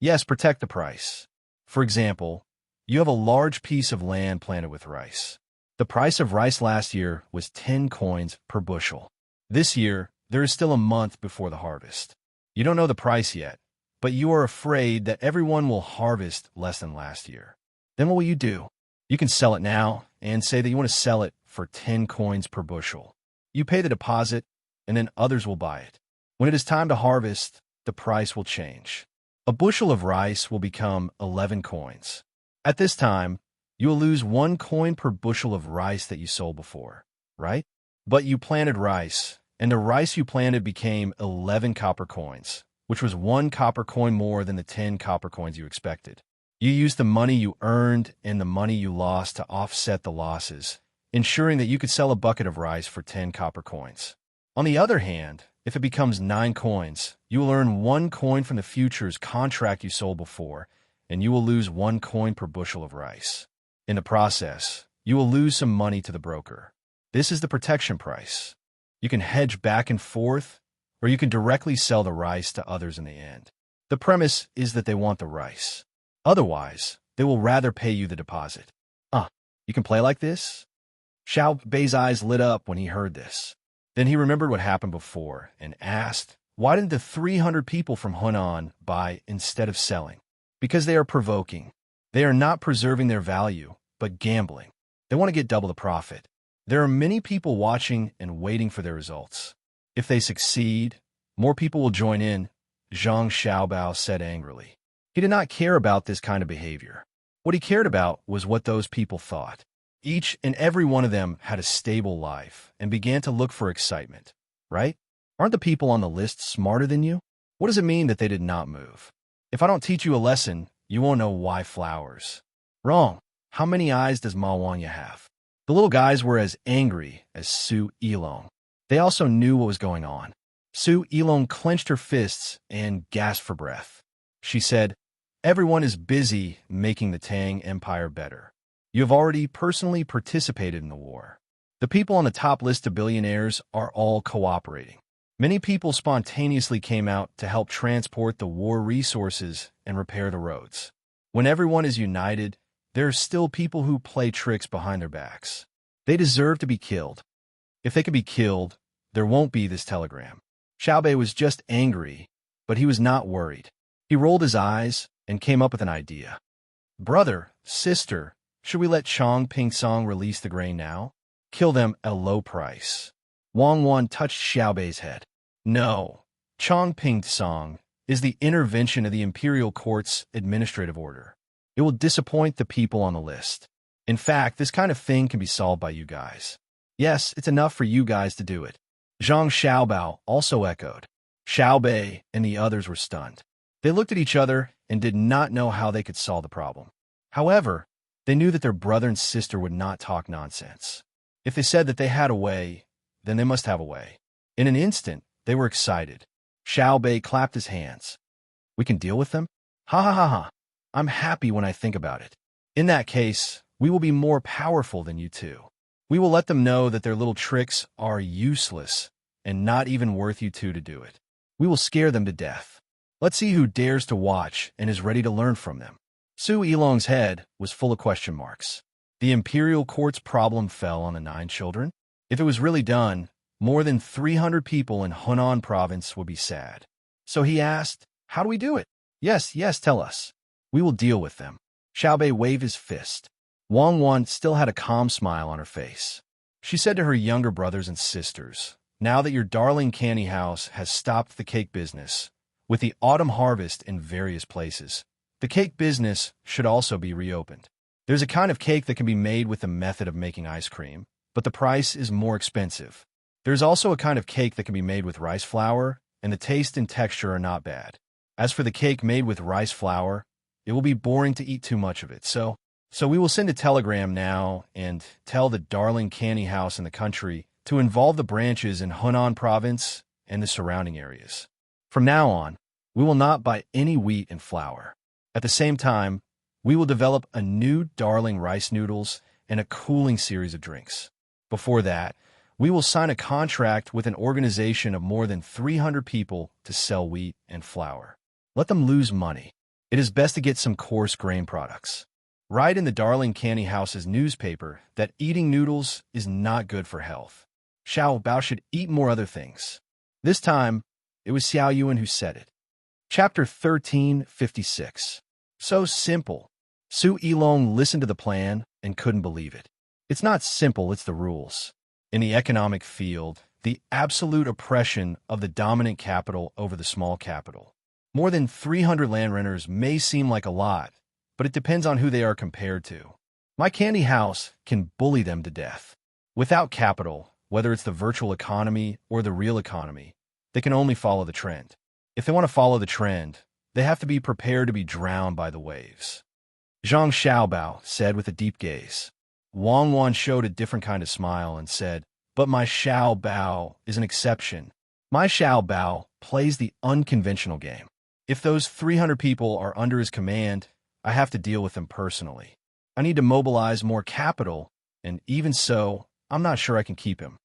"Yes, protect the price. For example, you have a large piece of land planted with rice. The price of rice last year was 10 coins per bushel. This year, there is still a month before the harvest. You don't know the price yet, but you are afraid that everyone will harvest less than last year. Then what will you do? You can sell it now and say that you want to sell it for 10 coins per bushel. You pay the deposit, and then others will buy it. When it is time to harvest, the price will change. A bushel of rice will become 11 coins. At this time, you will lose 1 coin per bushel of rice that you sold before, right? But you planted rice, and the rice you planted became 11 copper coins, which was 1 copper coin more than the 10 copper coins you expected. You used the money you earned and the money you lost to offset the losses, ensuring that you could sell a bucket of rice for 10 copper coins. On the other hand, if it becomes 9 coins, you will earn 1 coin from the futures contract you sold before, and you will lose 1 coin per bushel of rice. In the process, you will lose some money to the broker. This is the protection price. You can hedge back and forth, or you can directly sell the rice to others in the end. The premise is that they want the rice. Otherwise, they will rather pay you the deposit. You can play like this? Xiao Bei's eyes lit up when he heard this. Then he remembered what happened before and asked, why didn't the 300 people from Hunan buy instead of selling? Because they are provoking. They are not preserving their value, but gambling. They want to get double the profit. There are many people watching and waiting for their results. If they succeed, more people will join in, Zhang Xiaobao said angrily. He did not care about this kind of behavior. What he cared about was what those people thought. Each and every one of them had a stable life and began to look for excitement, right? Aren't the people on the list smarter than you? What does it mean that they did not move? If I don't teach you a lesson, you won't know why flowers. Wrong. How many eyes does Ma Wanya have? The little guys were as angry as Su Yilong. They also knew what was going on. Su Yilong clenched her fists and gasped for breath. She said, everyone is busy making the Tang Empire better. You have already personally participated in the war. The people on the top list of billionaires are all cooperating. Many people spontaneously came out to help transport the war resources and repair the roads. When everyone is united, there are still people who play tricks behind their backs. They deserve to be killed. If they could be killed, there won't be this telegram. Xiaobei was just angry, but he was not worried. He rolled his eyes and came up with an idea. Brother, sister, should we let Chong Ping Song release the grain now? Kill them at a low price. Wang Wan touched Xiaobei's head. No, Chong Ping Song is the intervention of the Imperial Court's administrative order. It will disappoint the people on the list. In fact, this kind of thing can be solved by you guys. Yes, it's enough for you guys to do it. Zhang Xiaobao also echoed. Xiaobei and the others were stunned. They looked at each other and did not know how they could solve the problem. However, they knew that their brother and sister would not talk nonsense. If they said that they had a way, then they must have a way. In an instant, they were excited. Xiaobei clapped his hands. We can deal with them? Ha ha ha ha. I'm happy when I think about it. In that case, we will be more powerful than you two. We will let them know that their little tricks are useless and not even worth you two to do it. We will scare them to death. Let's see who dares to watch and is ready to learn from them. Su Yilong's head was full of question marks. The Imperial Court's problem fell on the 9 children. If it was really done, more than 300 people in Hunan province would be sad. So he asked, how do we do it? Yes, tell us. We will deal with them. Xiaobei waved his fist. Wang Wan still had a calm smile on her face. She said to her younger brothers and sisters, now that your darling candy house has stopped the cake business, with the autumn harvest in various places, the cake business should also be reopened. There's a kind of cake that can be made with the method of making ice cream, but the price is more expensive. There's also a kind of cake that can be made with rice flour, and the taste and texture are not bad. As for the cake made with rice flour, it will be boring to eat too much of it, so we will send a telegram now and tell the darling candy house in the country to involve the branches in Hunan province and the surrounding areas. From now on, we will not buy any wheat and flour. At the same time, we will develop a new darling rice noodles and a cooling series of drinks. Before that, we will sign a contract with an organization of more than 300 people to sell wheat and flour. Let them lose money. It is best to get some coarse grain products. Write in the darling candy house's newspaper that eating noodles is not good for health. Xiao Bao should eat more other things. This time, it was Xiao Yuan who said it. Chapter 1356. So simple. Su Yilong listened to the plan and couldn't believe it. It's not simple, it's the rules. In the economic field, the absolute oppression of the dominant capital over the small capital. More than 300 land renters may seem like a lot, but it depends on who they are compared to. My candy house can bully them to death. Without capital, whether it's the virtual economy or the real economy, they can only follow the trend. If they want to follow the trend, they have to be prepared to be drowned by the waves. Zhang Xiaobao said with a deep gaze. Wang Wan showed a different kind of smile and said, but my Xiaobao is an exception. My Xiaobao plays the unconventional game. If those 300 people are under his command, I have to deal with them personally. I need to mobilize more capital, and even so, I'm not sure I can keep him.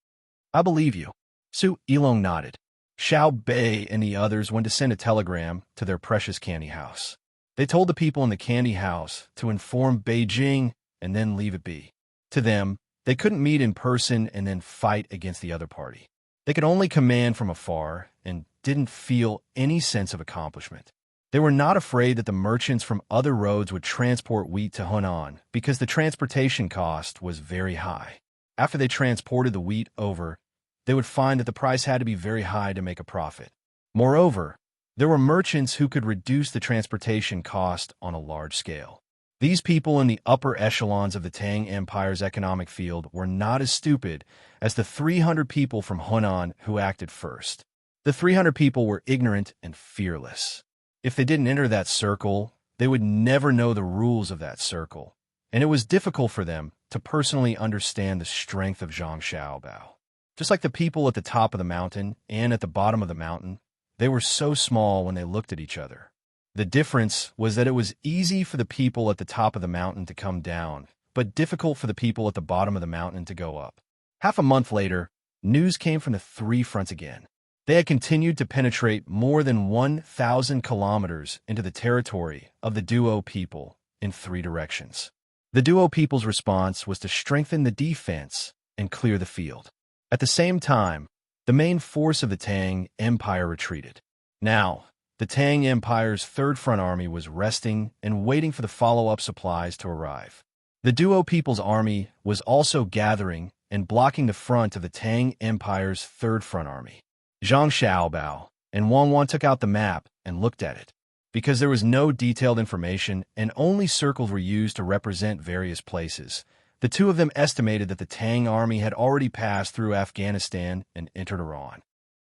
I believe you. Su Yilong nodded. Xiaobei and the others went to send a telegram to their precious candy house. They told the people in the candy house to inform Beijing and then leave it be. To them, they couldn't meet in person and then fight against the other party. They could only command from afar and didn't feel any sense of accomplishment. They were not afraid that the merchants from other roads would transport wheat to Hunan because the transportation cost was very high. After they transported the wheat over, they would find that the price had to be very high to make a profit. Moreover, there were merchants who could reduce the transportation cost on a large scale. These people in the upper echelons of the Tang Empire's economic field were not as stupid as the 300 people from Hunan who acted first. The 300 people were ignorant and fearless. If they didn't enter that circle, they would never know the rules of that circle, and it was difficult for them to personally understand the strength of Zhang Xiaobao. Just like the people at the top of the mountain and at the bottom of the mountain, they were so small when they looked at each other. The difference was that it was easy for the people at the top of the mountain to come down, but difficult for the people at the bottom of the mountain to go up. Half a month later, news came from the three fronts again. They had continued to penetrate more than 1,000 kilometers into the territory of the Duo people in 3 directions. The Duo people's response was to strengthen the defense and clear the field. At the same time, The main force of the Tang Empire retreated. Now, the Tang Empire's Third Front Army was resting and waiting for the follow-up supplies to arrive. The Duo People's Army was also gathering and blocking the front of the Tang Empire's Third Front Army. Zhang Xiaobao and Wang Wan took out the map and looked at it. Because there was no detailed information and only circles were used to represent various places, the two of them estimated that the Tang army had already passed through Afghanistan and entered Iran.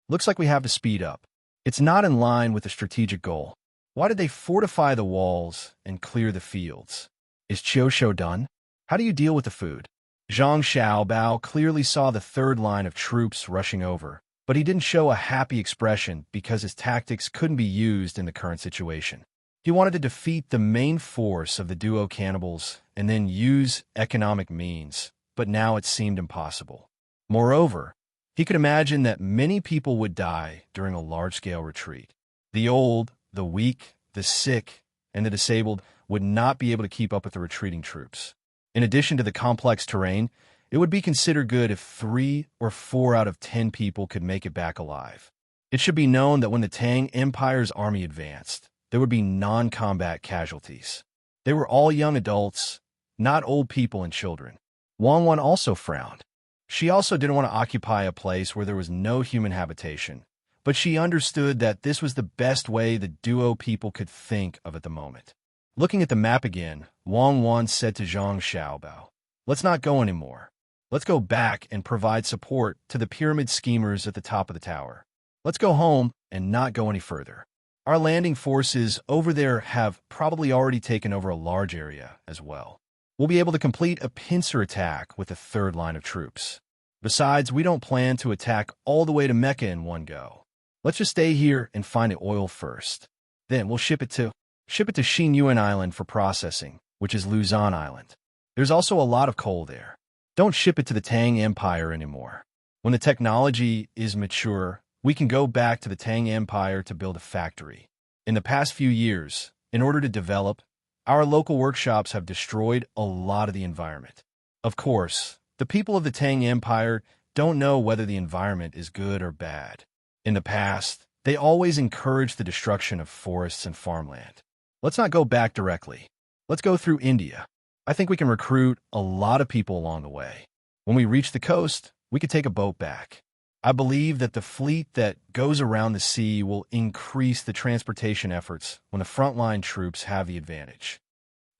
Looks like we have to speed up. It's not in line with the strategic goal. Why did they fortify the walls and clear the fields? Is Qiushou done? How do you deal with the food? Zhang Xiaobao clearly saw the third line of troops rushing over, but he didn't show a happy expression because his tactics couldn't be used in the current situation. He wanted to defeat the main force of the Duo cannibals and then use economic means, but now it seemed impossible. Moreover, he could imagine that many people would die during a large-scale retreat. The old, the weak, the sick, and the disabled would not be able to keep up with the retreating troops. In addition to the complex terrain, it would be considered good if 3 or 4 out of 10 people could make it back alive. It should be known that when the Tang Empire's army advanced, there would be non-combat casualties. They were all young adults, not old people and children. Wang Wan also frowned. She also didn't want to occupy a place where there was no human habitation, but she understood that this was the best way the Duo people could think of at the moment. Looking at the map again, Wang Wan said to Zhang Xiaobao, "Let's not go anymore. Let's go back and provide support to the pyramid schemers at the top of the tower. Let's go home and not go any further. Our landing forces over there have probably already taken over a large area as well. We'll be able to complete a pincer attack with a third line of troops. Besides, we don't plan to attack all the way to Mecca in one go. Let's just stay here and find the oil first. Then we'll ship it to Xinyuan Island for processing, which is Luzon Island. There's also a lot of coal there. Don't ship it to the Tang Empire anymore. When the technology is mature, we can go back to the Tang Empire to build a factory. In the past few years, in order to develop, our local workshops have destroyed a lot of the environment. Of course, the people of the Tang Empire don't know whether the environment is good or bad. In the past, they always encouraged the destruction of forests and farmland. Let's not go back directly. Let's go through India. I think we can recruit a lot of people along the way. When we reach the coast, we could take a boat back. I believe that the fleet that goes around the sea will increase the transportation efforts when the frontline troops have the advantage."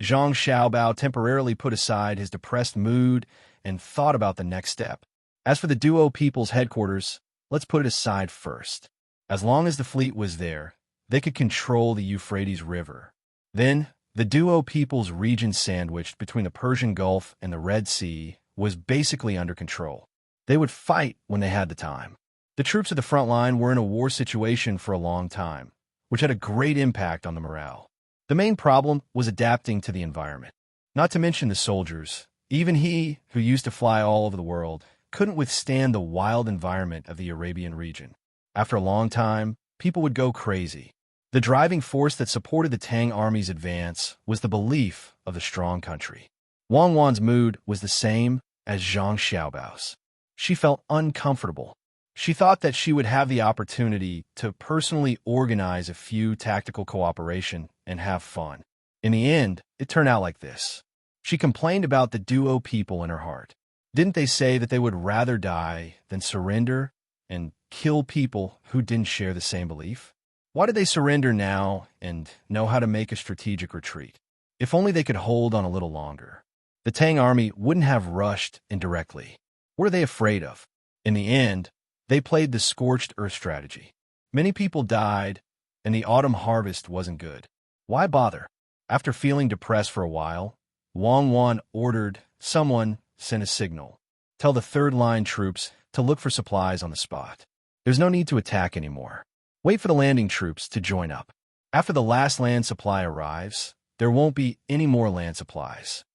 Zhang Xiaobao temporarily put aside his depressed mood and thought about the next step. As for the Duo People's headquarters, let's put it aside first. As long as the fleet was there, they could control the Euphrates River. Then, the Duo People's region sandwiched between the Persian Gulf and the Red Sea was basically under control. They would fight when they had the time. The troops at the front line were in a war situation for a long time, which had a great impact on the morale. The main problem was adapting to the environment. Not to mention the soldiers. Even he, who used to fly all over the world, couldn't withstand the wild environment of the Arabian region. After a long time, people would go crazy. The driving force that supported the Tang army's advance was the belief of the strong country. Wang Wan's mood was the same as Zhang Xiaobao's. She felt uncomfortable. She thought that she would have the opportunity to personally organize a few tactical cooperation and have fun. In the end, it turned out like this. She complained about the Duo people in her heart. Didn't they say that they would rather die than surrender and kill people who didn't share the same belief? Why did they surrender now and know how to make a strategic retreat? If only they could hold on a little longer. The Tang army wouldn't have rushed indirectly. What are they afraid of? In the end, they played the scorched earth strategy. Many people died, and the autumn harvest wasn't good. Why bother? After feeling depressed for a while, Wang Wan ordered someone send a signal. Tell the third-line troops to look for supplies on the spot. There's no need to attack anymore. Wait for the landing troops to join up. After the last land supply arrives, there won't be any more land supplies.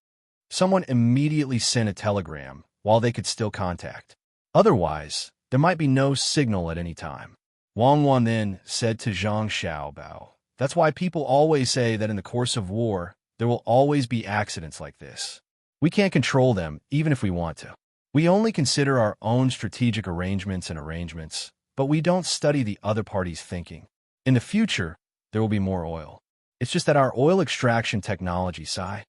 Someone immediately sent a telegram while they could still contact. Otherwise, there might be no signal at any time. Wang Wan then said to Zhang Xiaobao, "That's why people always say that in the course of war, there will always be accidents like this. We can't control them even if we want to. We only consider our own strategic arrangements, but we don't study the other party's thinking. In the future, there will be more oil. It's just that our oil extraction technology side,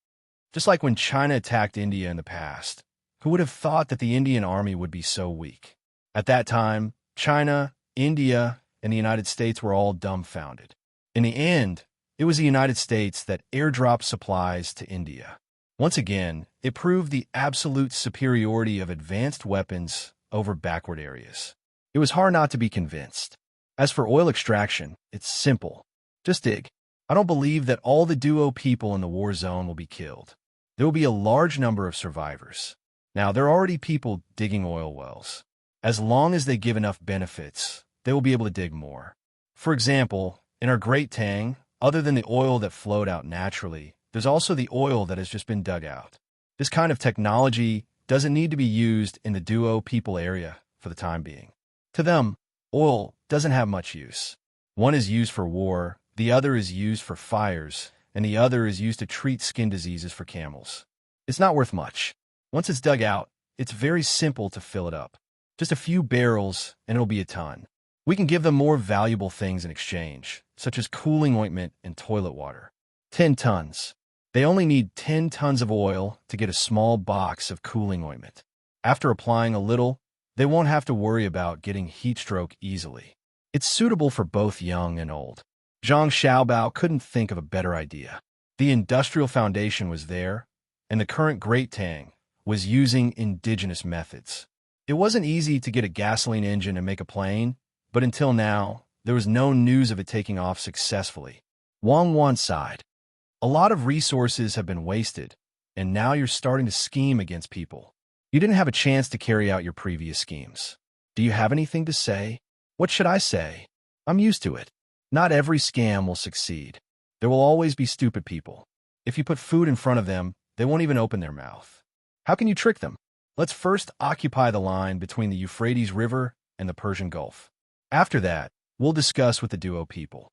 just like when China attacked India in the past, who would have thought that the Indian army would be so weak? At that time, China, India, and the United States were all dumbfounded. In the end, it was the United States that airdropped supplies to India. Once again, it proved the absolute superiority of advanced weapons over backward areas. It was hard not to be convinced. As for oil extraction, it's simple. Just dig. I don't believe that all the duo people in the war zone will be killed. There will be a large number of survivors. Now, there are already people digging oil wells. As long as they give enough benefits, they will be able to dig more. For example, in our Great Tang, other than the oil that flowed out naturally, there's also the oil that has just been dug out. This kind of technology doesn't need to be used in the duo people area for the time being. To them, oil doesn't have much use. One is used for war, the other is used for fires, and the other is used to treat skin diseases for camels. It's not worth much. Once it's dug out, it's very simple to fill it up. Just a few barrels, and it'll be a ton. We can give them more valuable things in exchange, such as cooling ointment and toilet water. 10 tons. They only need 10 tons of oil to get a small box of cooling ointment. After applying a little, they won't have to worry about getting heat stroke easily. It's suitable for both young and old. Zhang Xiaobao couldn't think of a better idea. The industrial foundation was there, and the current Great Tang was using indigenous methods. It wasn't easy to get a gasoline engine and make a plane, but until now, there was no news of it taking off successfully. Wang sighed. A lot of resources have been wasted, and now you're starting to scheme against people. You didn't have a chance to carry out your previous schemes. Do you have anything to say? What should I say? I'm used to it. Not every scam will succeed. There will always be stupid people. If you put food in front of them, they won't even open their mouth. How can you trick them? Let's first occupy the line between the Euphrates River and the Persian Gulf. After that, we'll discuss with the duo people.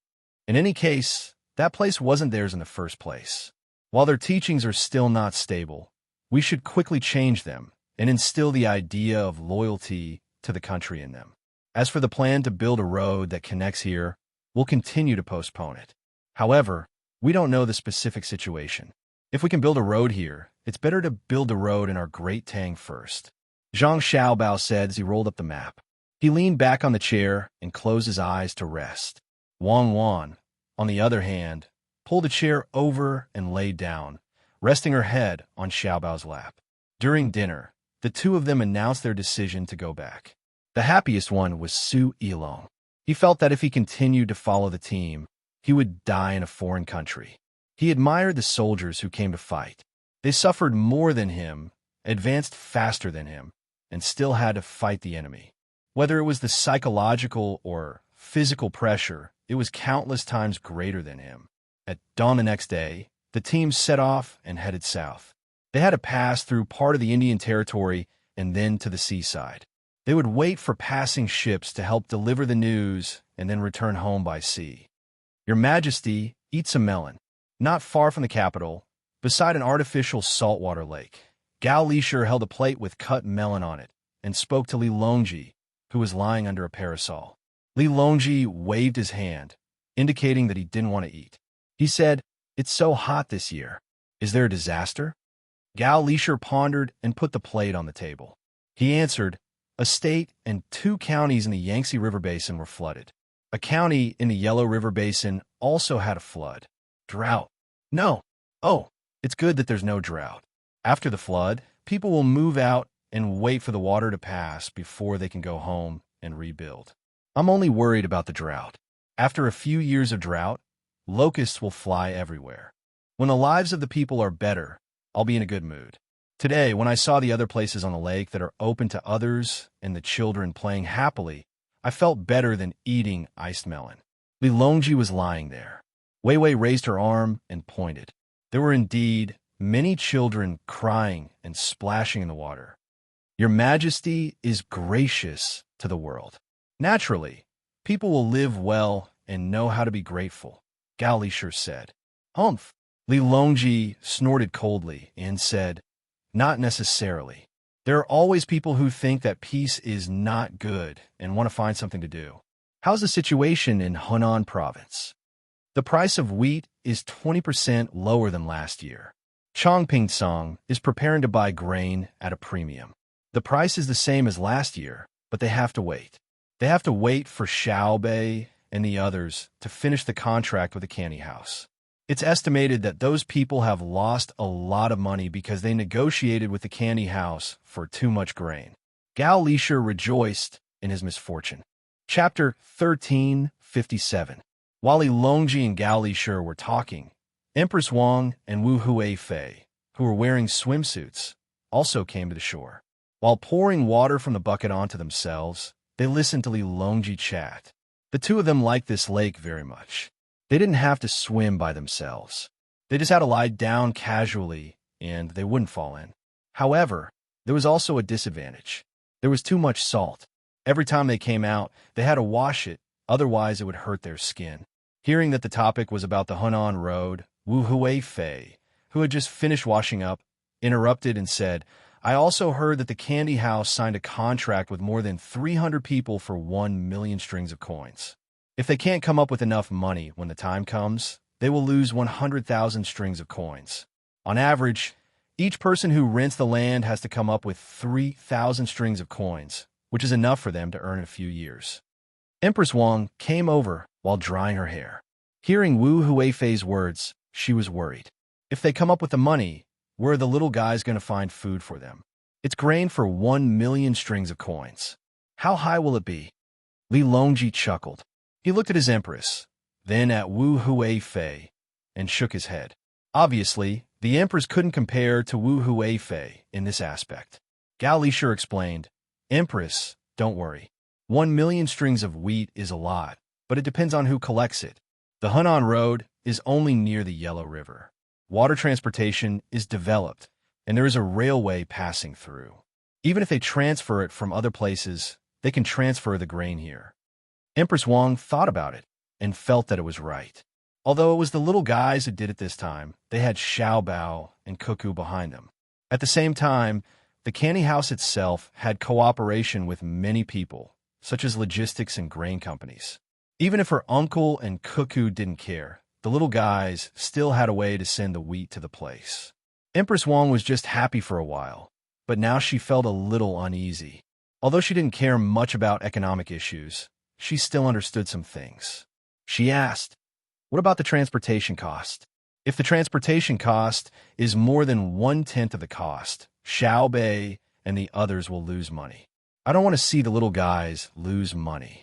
In any case, that place wasn't theirs in the first place. While their teachings are still not stable, we should quickly change them and instill the idea of loyalty to the country in them. As for the plan to build a road that connects here, we'll continue to postpone it. However, we don't know the specific situation. If we can build a road here, it's better to build a road in our Great Tang first. Zhang Xiaobao said as he rolled up the map. He leaned back on the chair and closed his eyes to rest. Wang, on the other hand, pulled the chair over and laid down, resting her head on Xiaobao's lap. During dinner, the two of them announced their decision to go back. The happiest one was Su Yilong. He felt that if he continued to follow the team, he would die in a foreign country. He admired the soldiers who came to fight. They suffered more than him, advanced faster than him, and still had to fight the enemy. Whether it was the psychological or physical pressure, it was countless times greater than him. At dawn the next day, the team set off and headed south. They had to pass through part of the Indian territory and then to the seaside. They would wait for passing ships to help deliver the news and then return home by sea. Your Majesty, eat some melon. Not far from the capital, beside an artificial saltwater lake, Gao Lisher held a plate with cut melon on it and spoke to Li Longji, who was lying under a parasol. Li Longji waved his hand, indicating that he didn't want to eat. He said, "It's so hot this year. Is there a disaster?" Gao Lisher pondered and put the plate on the table. He answered, "A state and 2 counties in the Yangtze River Basin were flooded. A county in the Yellow River Basin also had a flood. Drought. No. Oh, it's good that there's no drought. After the flood, people will move out and wait for the water to pass before they can go home and rebuild. I'm only worried about the drought. After a few years of drought, locusts will fly everywhere. When the lives of the people are better, I'll be in a good mood. Today, when I saw the other places on the lake that are open to others and the children playing happily, I felt better than eating iced melon." Li Longji was lying there. Wei Wei raised her arm and pointed. There were indeed many children crying and splashing in the water. "Your Majesty is gracious to the world. Naturally, people will live well and know how to be grateful," Gao Lisher said. "Humph." Li Longji snorted coldly and said, "Not necessarily. There are always people who think that peace is not good and want to find something to do. How's the situation in Hunan province? The price of wheat is 20% lower than last year. Chongping is preparing to buy grain at a premium. The price is the same as last year, but they have to wait. They have to wait for Xiaobei and the others to finish the contract with the candy house. It's estimated that those people have lost a lot of money because they negotiated with the candy house for too much grain. Gao Lisher rejoiced in his misfortune. Chapter 1357. While Li Longji and Gao Lisher were talking, Empress Wang and Wu Huifei, who were wearing swimsuits, also came to the shore. While pouring water from the bucket onto themselves, they listened to Li Longji chat. The two of them liked this lake very much. They didn't have to swim by themselves. They just had to lie down casually, and they wouldn't fall in. However, there was also a disadvantage. There was too much salt. Every time they came out, they had to wash it, otherwise it would hurt their skin. Hearing that the topic was about the Hunan Road, Wu Huifei, who had just finished washing up, interrupted and said, I also heard that the candy house signed a contract with more than 300 people for 1 million strings of coins. If they can't come up with enough money when the time comes, they will lose 100,000 strings of coins. On average, each person who rents the land has to come up with 3,000 strings of coins, which is enough for them to earn in a few years. Empress Wang came over while drying her hair. Hearing Wu Huifei's words, she was worried. If they come up with the money, where are the little guys going to find food for them? It's grain for 1 million strings of coins. How high will it be? Li Longji chuckled. He looked at his empress, then at Wu Huifei, and shook his head. Obviously, the empress couldn't compare to Wu Huifei in this aspect. Gao Lisher explained, Empress, don't worry. 1 million strings of wheat is a lot, but it depends on who collects it. The Hunan Road is only near the Yellow River. Water transportation is developed, and there is a railway passing through. Even if they transfer it from other places, they can transfer the grain here. Empress Wang thought about it and felt that it was right. Although it was the little guys who did it this time, they had Xiaobao and Cuckoo behind them. At the same time, the candy house itself had cooperation with many people, such as logistics and grain companies. Even if her uncle and Cuckoo didn't care, the little guys still had a way to send the wheat to the place. Empress Wang was just happy for a while, but now she felt a little uneasy. Although she didn't care much about economic issues, she still understood some things. She asked, what about the transportation cost? If the transportation cost is more than 1/10 of the cost, Xiaobei and the others will lose money. I don't want to see the little guys lose money.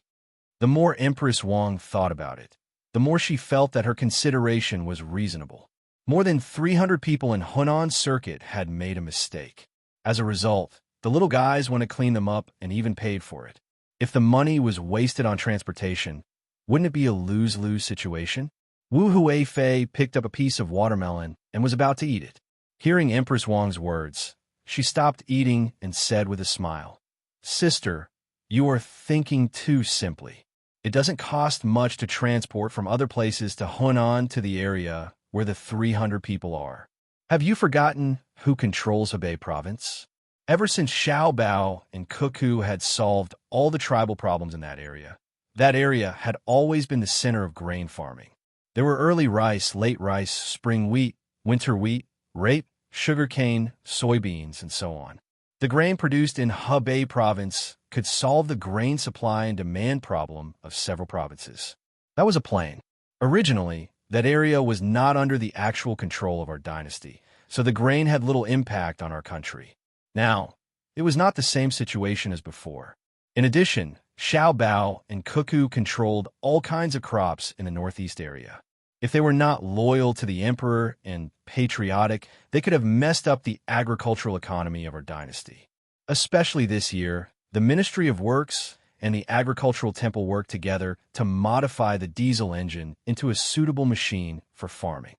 The more Empress Wang thought about it, the more she felt that her consideration was reasonable. More than 300 people in Hunan Circuit had made a mistake. As a result, the little guys want to clean them up and even paid for it. If the money was wasted on transportation, wouldn't it be a lose-lose situation? Wu Huifei picked up a piece of watermelon and was about to eat it. Hearing Empress Wang's words, she stopped eating and said with a smile, Sister, you are thinking too simply. It doesn't cost much to transport from other places to Hunan to the area where the 300 people are. Have you forgotten who controls Hebei province? Ever since Xiaobao and Cuckoo had solved all the tribal problems in that area had always been the center of grain farming. There were early rice, late rice, spring wheat, winter wheat, rape, sugarcane, soybeans, and so on. The grain produced in Hebei province could solve the grain supply and demand problem of several provinces. That was a plain. Originally, that area was not under the actual control of our dynasty, so the grain had little impact on our country. Now, it was not the same situation as before. In addition, Xiaobao and Cuckoo controlled all kinds of crops in the northeast area. If they were not loyal to the emperor and patriotic, they could have messed up the agricultural economy of our dynasty. Especially this year, the Ministry of Works and the Agricultural Temple worked together to modify the diesel engine into a suitable machine for farming.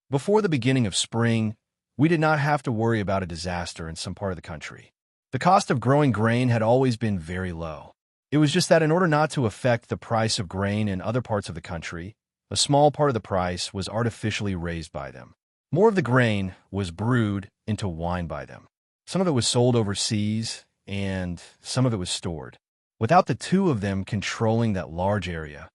Before the beginning of spring, we did not have to worry about a disaster in some part of the country. The cost of growing grain had always been very low. It was just that in order not to affect the price of grain in other parts of the country, a small part of the price was artificially raised by them. More of the grain was brewed into wine by them. Some of it was sold overseas, and some of it was stored. Without the two of them controlling that large area,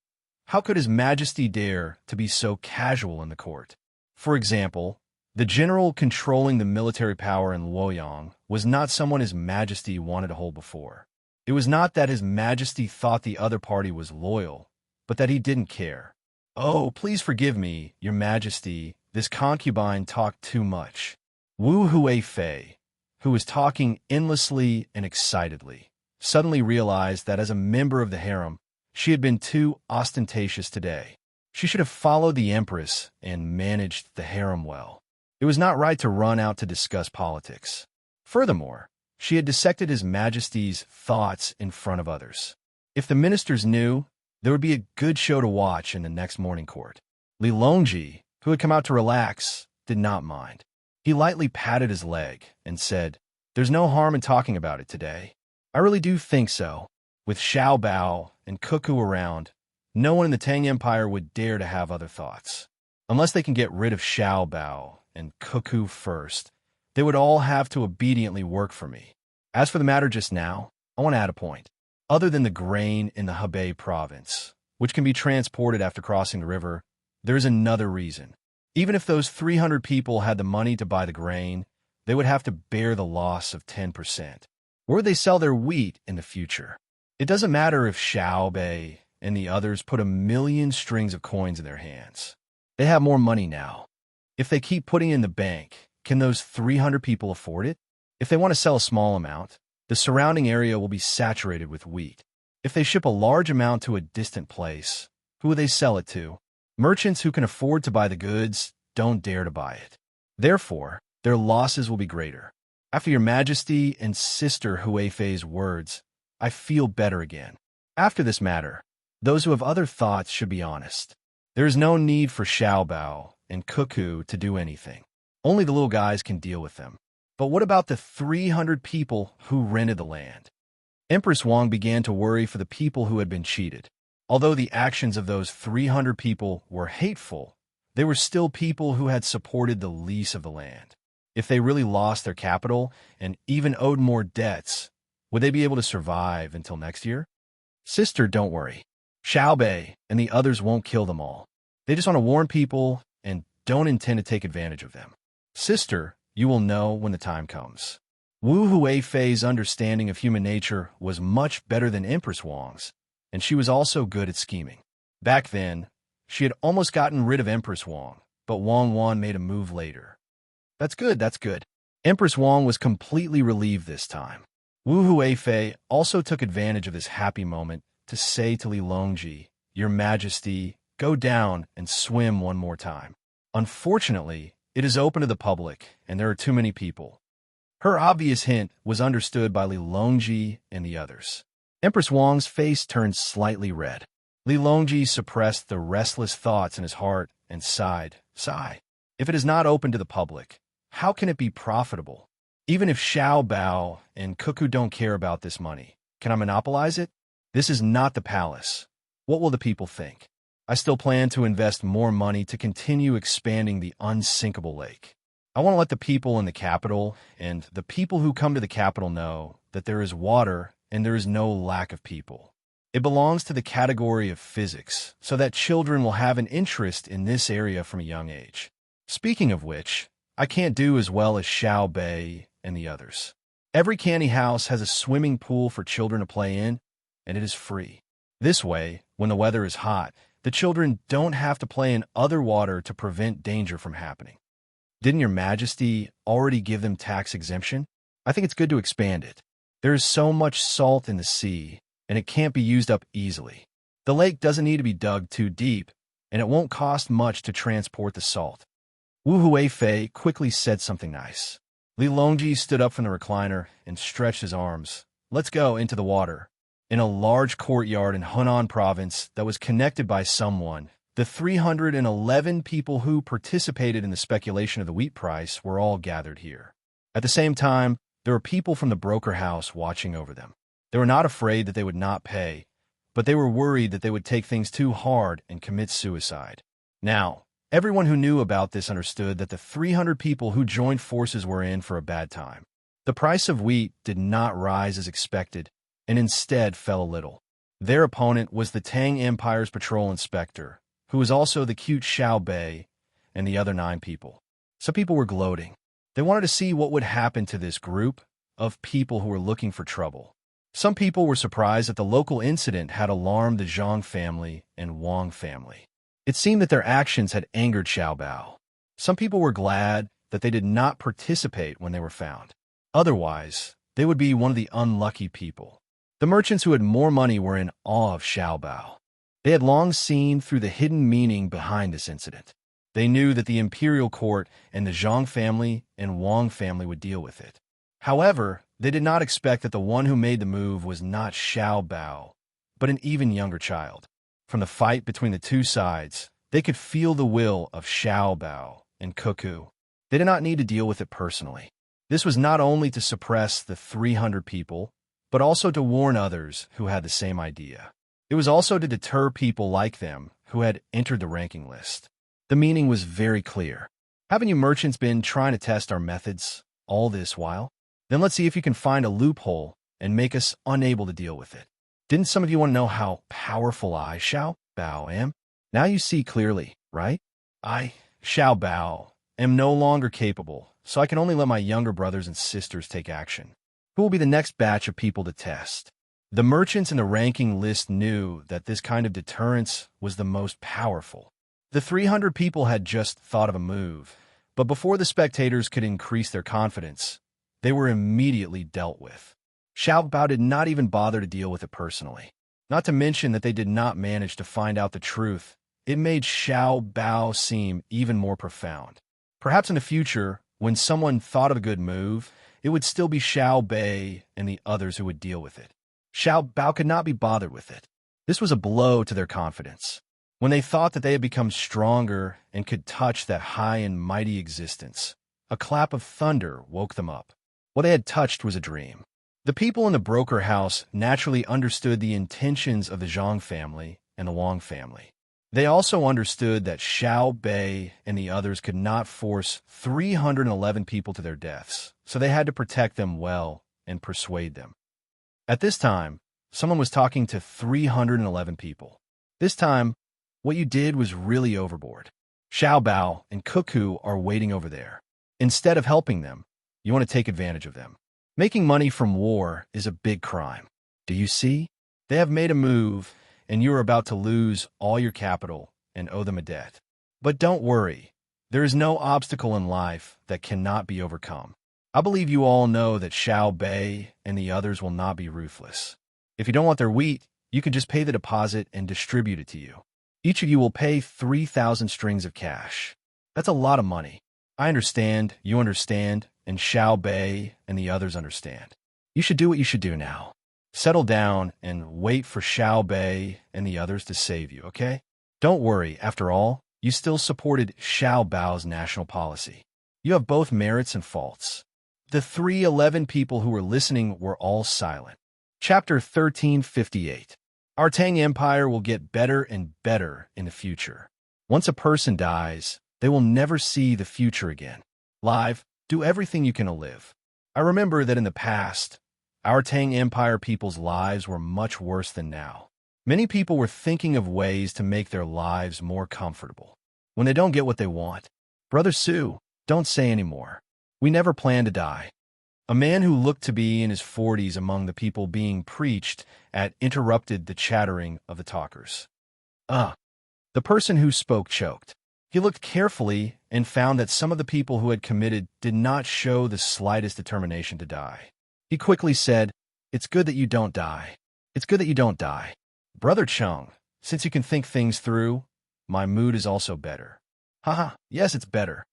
how could His Majesty dare to be so casual in the court? For example, the general controlling the military power in Luoyang was not someone His Majesty wanted to hold before. It was not that His Majesty thought the other party was loyal, but that he didn't care. "Oh, please forgive me, Your Majesty, this concubine talked too much." Wu Huifei, who was talking endlessly and excitedly, suddenly realized that as a member of the harem, she had been too ostentatious today. She should have followed the Empress and managed the harem well. It was not right to run out to discuss politics. Furthermore, she had dissected His Majesty's thoughts in front of others. If the ministers knew, there would be a good show to watch in the next morning court. Li Longji, who had come out to relax, did not mind. He lightly patted his leg and said, "There's no harm in talking about it today. I really do think so. With Xiao Bao and Cuckoo around, no one in the Tang Empire would dare to have other thoughts. Unless they can get rid of Xiao Bao and Cuckoo first, they would all have to obediently work for me. As for the matter just now, I want to add a point. Other than the grain in the Hebei province, which can be transported after crossing the river, there is another reason. Even if those 300 people had the money to buy the grain, they would have to bear the loss of 10%. Where would they sell their wheat in the future? It doesn't matter if Xiao Bei and the others put 1,000,000 strings of coins in their hands. They have more money now. If they keep putting it in the bank, can those 300 people afford it? If they want to sell a small amount, the surrounding area will be saturated with wheat. If they ship a large amount to a distant place, who will they sell it to? Merchants who can afford to buy the goods don't dare to buy it. Therefore, their losses will be greater. After Your Majesty and Sister Huifei's words, I feel better again. After this matter, those who have other thoughts should be honest. There is no need for Xiao Bao and Cuckoo to do anything. Only the little guys can deal with them. But what about the 300 people who rented the land? Empress Wang began to worry for the people who had been cheated. Although the actions of those 300 people were hateful, they were still people who had supported the lease of the land. If they really lost their capital and even owed more debts, would they be able to survive until next year? Sister, don't worry. Xiao Bei and the others won't kill them all. They just want to warn people and don't intend to take advantage of them. Sister, you will know when the time comes. Wu Huifei's understanding of human nature was much better than Empress Wang's, and she was also good at scheming. Back then, she had almost gotten rid of Empress Wang, but Wang Wan made a move later. That's good, that's good. Empress Wang was completely relieved this time. Wu Huifei also took advantage of this happy moment to say to Li Longji, Your Majesty, go down and swim one more time. Unfortunately, it is open to the public, and there are too many people. Her obvious hint was understood by Li Longji and the others. Empress Wang's face turned slightly red. Li Longji suppressed the restless thoughts in his heart and sighed. If it is not open to the public, how can it be profitable? Even if Xiao Bao and Cuckoo don't care about this money, can I monopolize it? This is not the palace. What will the people think? I still plan to invest more money to continue expanding the unsinkable lake. I want to let the people in the capital and the people who come to the capital know that there is water and there is no lack of people. It belongs to the category of physics, so that children will have an interest in this area from a young age. Speaking of which, I can't do as well as Xiao Bei and the others. Every candy house has a swimming pool for children to play in, and it is free. This way, when the weather is hot, the children don't have to play in other water to prevent danger from happening. Didn't Your Majesty already give them tax exemption? I think it's good to expand it. There is so much salt in the sea, and it can't be used up easily. The lake doesn't need to be dug too deep, and it won't cost much to transport the salt. Wu Huifei quickly said something nice. Li Longji stood up from the recliner and stretched his arms. Let's go into the water. In a large courtyard in Hunan province that was connected by someone, the 311 people who participated in the speculation of the wheat price were all gathered here. At the same time, there were people from the broker house watching over them. They were not afraid that they would not pay, but they were worried that they would take things too hard and commit suicide. Now, everyone who knew about this understood that the 300 people who joined forces were in for a bad time. The price of wheat did not rise as expected, and instead fell a little. Their opponent was the Tang Empire's patrol inspector, who was also the cute Xiao Bei and the other 9 people. Some people were gloating. They wanted to see what would happen to this group of people who were looking for trouble. Some people were surprised that the local incident had alarmed the Zhang family and Wang family. It seemed that their actions had angered Xiao Bao. Some people were glad that they did not participate when they were found. Otherwise, they would be one of the unlucky people. The merchants who had more money were in awe of Xiao Bao. They had long seen through the hidden meaning behind this incident. They knew that the imperial court and the Zhang family and Wang family would deal with it. However, they did not expect that the one who made the move was not Xiao Bao, but an even younger child. From the fight between the two sides, they could feel the will of Xiao Bao and Cuckoo. They did not need to deal with it personally. This was not only to suppress the 300 people, but also to warn others who had the same idea. It was also to deter people like them who had entered the ranking list. The meaning was very clear. Haven't you merchants been trying to test our methods all this while? Then let's see if you can find a loophole and make us unable to deal with it. Didn't some of you want to know how powerful I, Xiao Bao, am? Now you see clearly, right? I, Xiao Bao, am no longer capable, so I can only let my younger brothers and sisters take action. Who will be the next batch of people to test? The merchants in the ranking list knew that this kind of deterrence was the most powerful. The 300 people had just thought of a move, but before the spectators could increase their confidence, they were immediately dealt with. Xiao Bao did not even bother to deal with it personally. Not to mention that they did not manage to find out the truth. It made Xiao Bao seem even more profound. Perhaps in the future, when someone thought of a good move, it would still be Xiao Bei and the others who would deal with it. Xiao Bao could not be bothered with it. This was a blow to their confidence. When they thought that they had become stronger and could touch that high and mighty existence, a clap of thunder woke them up. What they had touched was a dream. The people in the broker house naturally understood the intentions of the Zhang family and the Wang family. They also understood that Xiao Bei and the others could not force 311 people to their deaths, so they had to protect them well and persuade them. At this time, someone was talking to 311 people. This time, what you did was really overboard. Xiao Bao and Cuckoo are waiting over there. Instead of helping them, you want to take advantage of them. Making money from war is a big crime. Do you see? They have made a move, and you are about to lose all your capital and owe them a debt. But don't worry. There is no obstacle in life that cannot be overcome. I believe you all know that Xiao Bei and the others will not be ruthless. If you don't want their wheat, you can just pay the deposit and distribute it to you. Each of you will pay 3,000 strings of cash. That's a lot of money. I understand, you understand, and Xiao Bei and the others understand. You should do what you should do now. Settle down and wait for Xiao Bei and the others to save you, okay? Don't worry, after all, you still supported Xiao Bao's national policy. You have both merits and faults. The 311 people who were listening were all silent. Chapter 1358. Our Tang Empire will get better and better in the future. Once a person dies, they will never see the future again. Live, do everything you can to live. I remember that in the past, our Tang Empire people's lives were much worse than now. Many people were thinking of ways to make their lives more comfortable. When they don't get what they want, Brother Su, don't say any more. We never planned to die. A man who looked to be in his 40s among the people being preached at interrupted the chattering of the talkers. The person who spoke choked. He looked carefully and found that some of the people who had committed did not show the slightest determination to die. He quickly said, "It's good that you don't die. It's good that you don't die. Brother Chung, since you can think things through, my mood is also better." Haha, yes, it's better.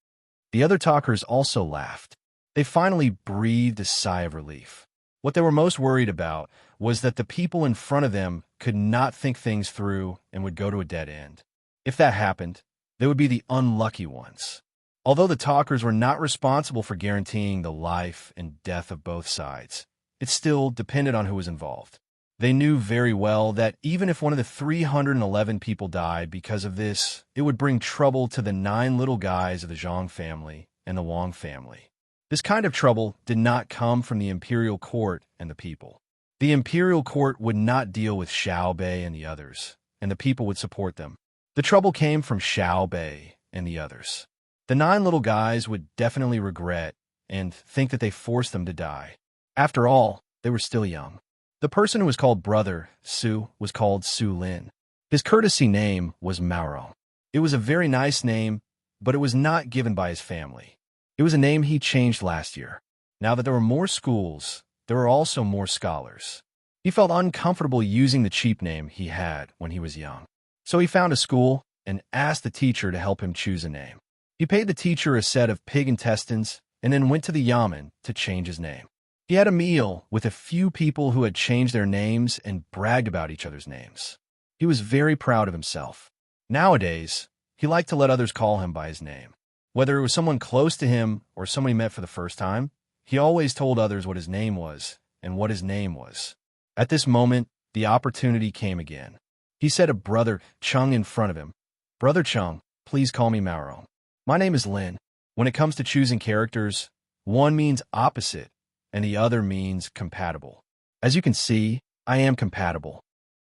The other talkers also laughed. They finally breathed a sigh of relief. What they were most worried about was that the people in front of them could not think things through and would go to a dead end. If that happened, they would be the unlucky ones. Although the talkers were not responsible for guaranteeing the life and death of both sides, it still depended on who was involved. They knew very well that even if one of the 311 people died because of this, it would bring trouble to the 9 little guys of the Zhang family and the Wang family. This kind of trouble did not come from the imperial court and the people. The imperial court would not deal with Xiao Bei and the others, and the people would support them. The trouble came from Xiao Bei and the others. The 9 little guys would definitely regret and think that they forced them to die. After all, they were still young. The person who was called Brother Su was called Su Lin. His courtesy name was Maoro. It was a very nice name, but it was not given by his family. It was a name he changed last year. Now that there were more schools, there were also more scholars. He felt uncomfortable using the cheap name he had when he was young. So he found a school and asked the teacher to help him choose a name. He paid the teacher a set of pig intestines and then went to the yamen to change his name. He had a meal with a few people who had changed their names and bragged about each other's names. He was very proud of himself. Nowadays, he liked to let others call him by his name. Whether it was someone close to him or someone he met for the first time, he always told others what his name was and what his name was. At this moment, the opportunity came again. He said to Brother Chung in front of him, "Brother Chung, please call me Maoro. My name is Lin. When it comes to choosing characters, one means opposite and the other means compatible. As you can see, I am compatible."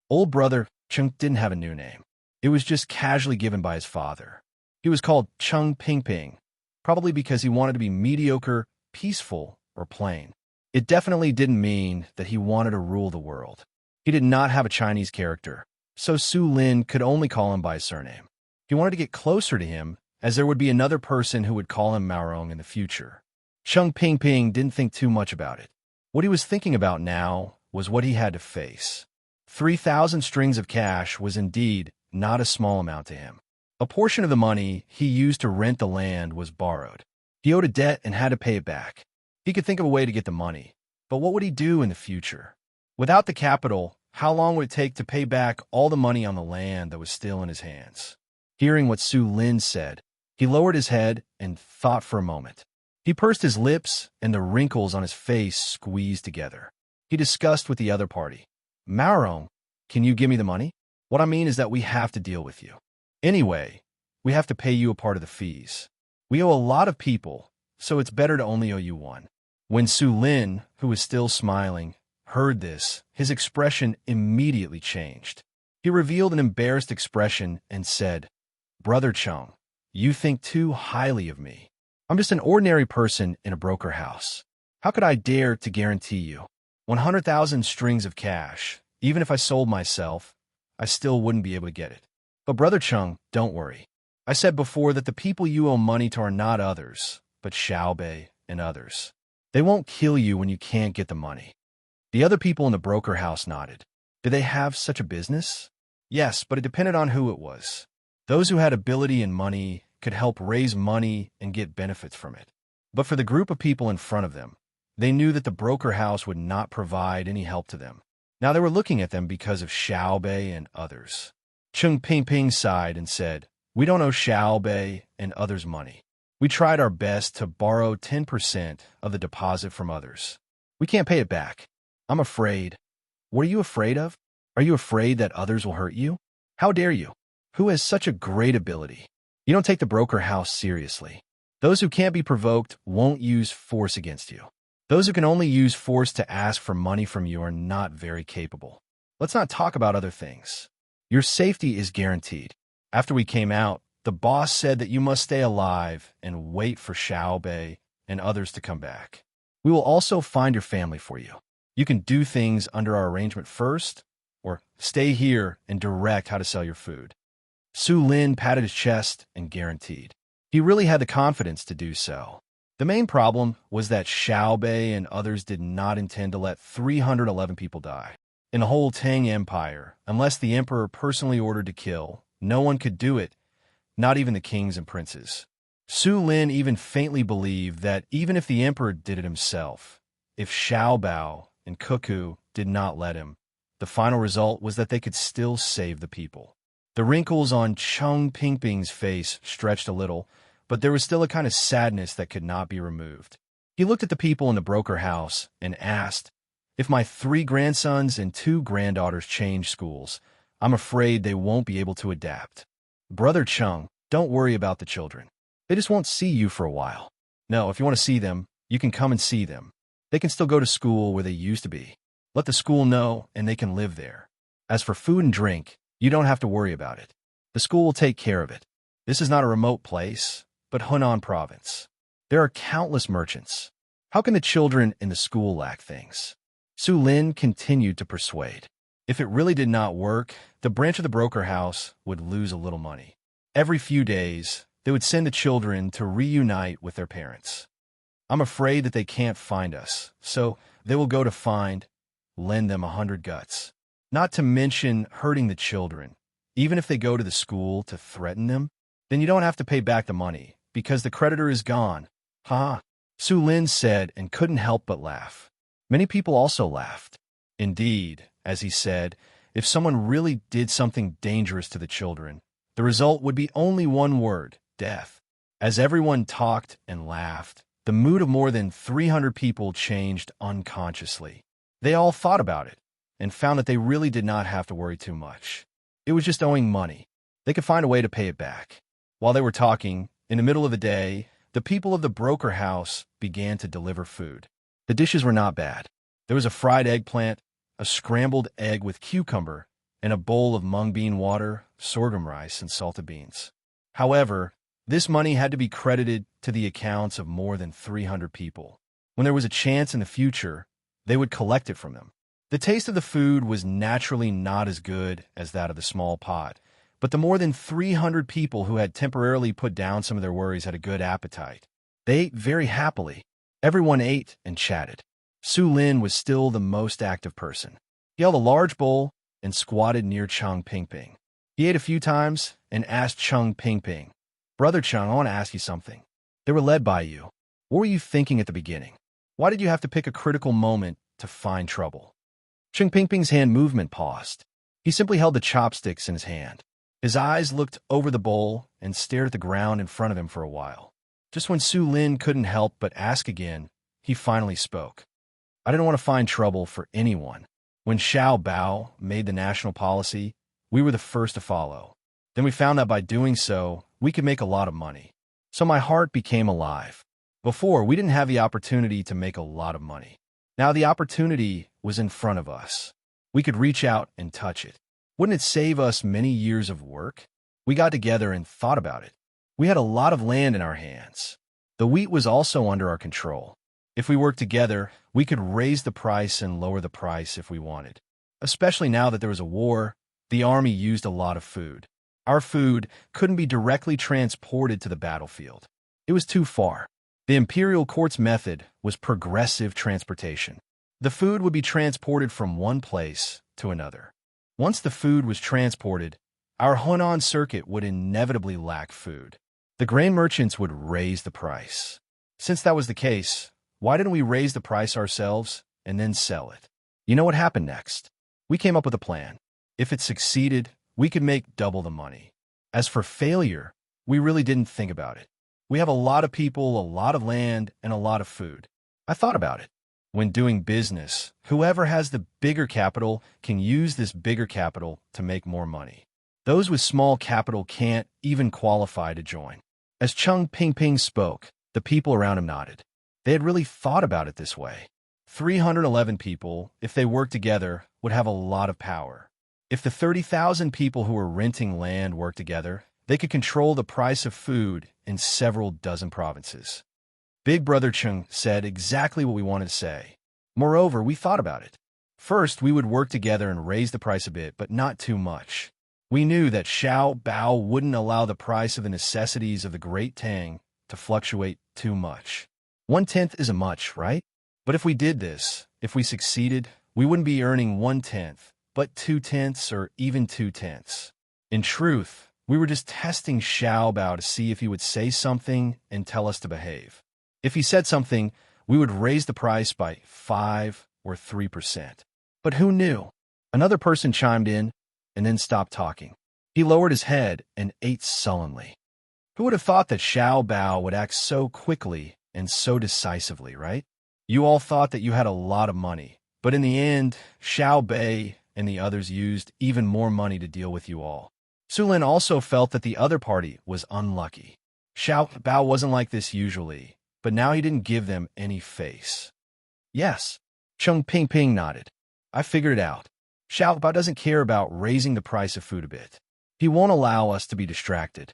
Old Brother Chung didn't have a new name. It was just casually given by his father. He was called Chung Ping Ping, probably because he wanted to be mediocre, peaceful, or plain. It definitely didn't mean that he wanted to rule the world. He did not have a Chinese character, so Su Lin could only call him by his surname. He wanted to get closer to him, as there would be another person who would call him Maorong in the future. Chung Ping Ping didn't think too much about it. What he was thinking about now was what he had to face. 3,000 strings of cash was indeed not a small amount to him. A portion of the money he used to rent the land was borrowed. He owed a debt and had to pay it back. He could think of a way to get the money, but what would he do in the future? Without the capital, how long would it take to pay back all the money on the land that was still in his hands? Hearing what Su Lin said, he lowered his head and thought for a moment. He pursed his lips, and the wrinkles on his face squeezed together. He discussed with the other party. "Maorong, can you give me the money? What I mean is that we have to deal with you. Anyway, we have to pay you a part of the fees. We owe a lot of people, so it's better to only owe you one." When Su Lin, who was still smiling, heard this, his expression immediately changed. He revealed an embarrassed expression and said, "Brother Chung, you think too highly of me. I'm just an ordinary person in a broker house. How could I dare to guarantee you 100,000 strings of cash? Even if I sold myself, I still wouldn't be able to get it. But Brother Chung, don't worry. I said before that the people you owe money to are not others, but Xiao Bei and others. They won't kill you when you can't get the money." The other people in the broker house nodded. Did they have such a business? Yes, but it depended on who it was. Those who had ability and money could help raise money and get benefits from it. But for the group of people in front of them, they knew that the broker house would not provide any help to them. Now they were looking at them because of Xiao Bei and others. Chung Ping Ping sighed and said, "We don't owe Xiao Bei and others money. We tried our best to borrow 10% of the deposit from others. We can't pay it back. I'm afraid." "What are you afraid of? Are you afraid that others will hurt you? How dare you? Who has such a great ability? You don't take the broker house seriously. Those who can't be provoked won't use force against you. Those who can only use force to ask for money from you are not very capable. Let's not talk about other things. Your safety is guaranteed. After we came out, the boss said that you must stay alive and wait for Xiao Bei and others to come back. We will also find your family for you. You can do things under our arrangement first, or stay here and direct how to sell your food." Su Lin patted his chest and guaranteed. He really had the confidence to do so. The main problem was that Xiao Bei and others did not intend to let 311 people die. In the whole Tang Empire, unless the emperor personally ordered to kill, no one could do it, not even the kings and princes. Su Lin even faintly believed that even if the emperor did it himself, if Xiao Bao and Cuckoo did not let him, the final result was that they could still save the people. The wrinkles on Chung Ping Ping's face stretched a little, but there was still a kind of sadness that could not be removed. He looked at the people in the broker house and asked, "If my 3 grandsons and 2 granddaughters change schools, I'm afraid they won't be able to adapt." "Brother Chung, don't worry about the children. They just won't see you for a while. No, if you want to see them, You can come and see them. They can still go to school where they used to be. Let the school know, and they can live there. As for food and drink, you don't have to worry about it. The school will take care of it. This is not a remote place, but Hunan province. There are countless merchants. How can the children in the school lack things? Su Lin continued to persuade. If it really did not work, the branch of the broker house would lose a little money. Every few days, they would send the children to reunite with their parents. I'm afraid that they can't find us, so they will go to lend them 100 guts. Not to mention hurting the children. Even if they go to the school to threaten them, then you don't have to pay back the money, because the creditor is gone. Ha! Su Lin said and couldn't help but laugh. Many people also laughed. Indeed, as he said, if someone really did something dangerous to the children, the result would be only one word: death. As everyone talked and laughed, the mood of more than 300 people changed unconsciously. They all thought about it and found that they really did not have to worry too much. It was just owing money. They could find a way to pay it back. While they were talking, in the middle of the day, the people of the broker house began to deliver food. The dishes were not bad. There was a fried eggplant, a scrambled egg with cucumber, and a bowl of mung bean water, sorghum rice, and salted beans. However, this money had to be credited to the accounts of more than 300 people. When there was a chance in the future, they would collect it from them. The taste of the food was naturally not as good as that of the small pot, but the more than 300 people who had temporarily put down some of their worries had a good appetite. They ate very happily. Everyone ate and chatted. Su Lin was still the most active person. He held a large bowl and squatted near Cheng Pingping. He ate a few times and asked Cheng Pingping, "Brother Cheng, I want to ask you something. They were led by you. What were you thinking at the beginning? Why did you have to pick a critical moment to find trouble?" Cheng Pingping's hand movement paused. He simply held the chopsticks in his hand. His eyes looked over the bowl and stared at the ground in front of him for a while. Just when Su Lin couldn't help but ask again, he finally spoke. "I didn't want to find trouble for anyone. When Xiao Bao made the national policy, we were the first to follow. Then we found that by doing so, we could make a lot of money. So my heart became alive. Before, we didn't have the opportunity to make a lot of money. Now the opportunity was in front of us. We could reach out and touch it. Wouldn't it save us many years of work? We got together and thought about it. We had a lot of land in our hands. The wheat was also under our control. If we worked together, we could raise the price and lower the price if we wanted. Especially now that there was a war, the army used a lot of food. Our food couldn't be directly transported to the battlefield. It was too far. The imperial court's method was progressive transportation. The food would be transported from one place to another. Once the food was transported, our Hunan circuit would inevitably lack food. The grain merchants would raise the price. Since that was the case, why didn't we raise the price ourselves and then sell it? You know what happened next? We came up with a plan. If it succeeded, we could make double the money. As for failure, we really didn't think about it. We have a lot of people, a lot of land, and a lot of food. I thought about it. When doing business, whoever has the bigger capital can use this bigger capital to make more money. Those with small capital can't even qualify to join. As Cheng Pingping spoke, the people around him nodded. They had really thought about it this way. 311 people, if they worked together, would have a lot of power. If the 30,000 people who were renting land worked together, they could control the price of food in several dozen provinces. Big Brother Cheng said exactly what we wanted to say. Moreover, we thought about it. First, we would work together and raise the price a bit, but not too much. We knew that Xiao Bao wouldn't allow the price of the necessities of the Great Tang to fluctuate too much. 1/10 isn't much, right? But if we did this, if we succeeded, we wouldn't be earning 1/10, but 2/10 or even 2/10. In truth, we were just testing Xiao Bao to see if he would say something and tell us to behave. If he said something, we would raise the price by 5 or 3%. But who knew? Another person chimed in and then stopped talking. He lowered his head and ate sullenly. Who would have thought that Xiao Bao would act so quickly and so decisively, right? You all thought that you had a lot of money, but in the end, Xiao Bei and the others used even more money to deal with you all. Su Lin also felt that the other party was unlucky. Xiao Bao wasn't like this usually. but now he didn't give them any face. Yes, Chung Ping Ping nodded. I figured it out. Xiao Bao doesn't care about raising the price of food a bit. He won't allow us to be distracted.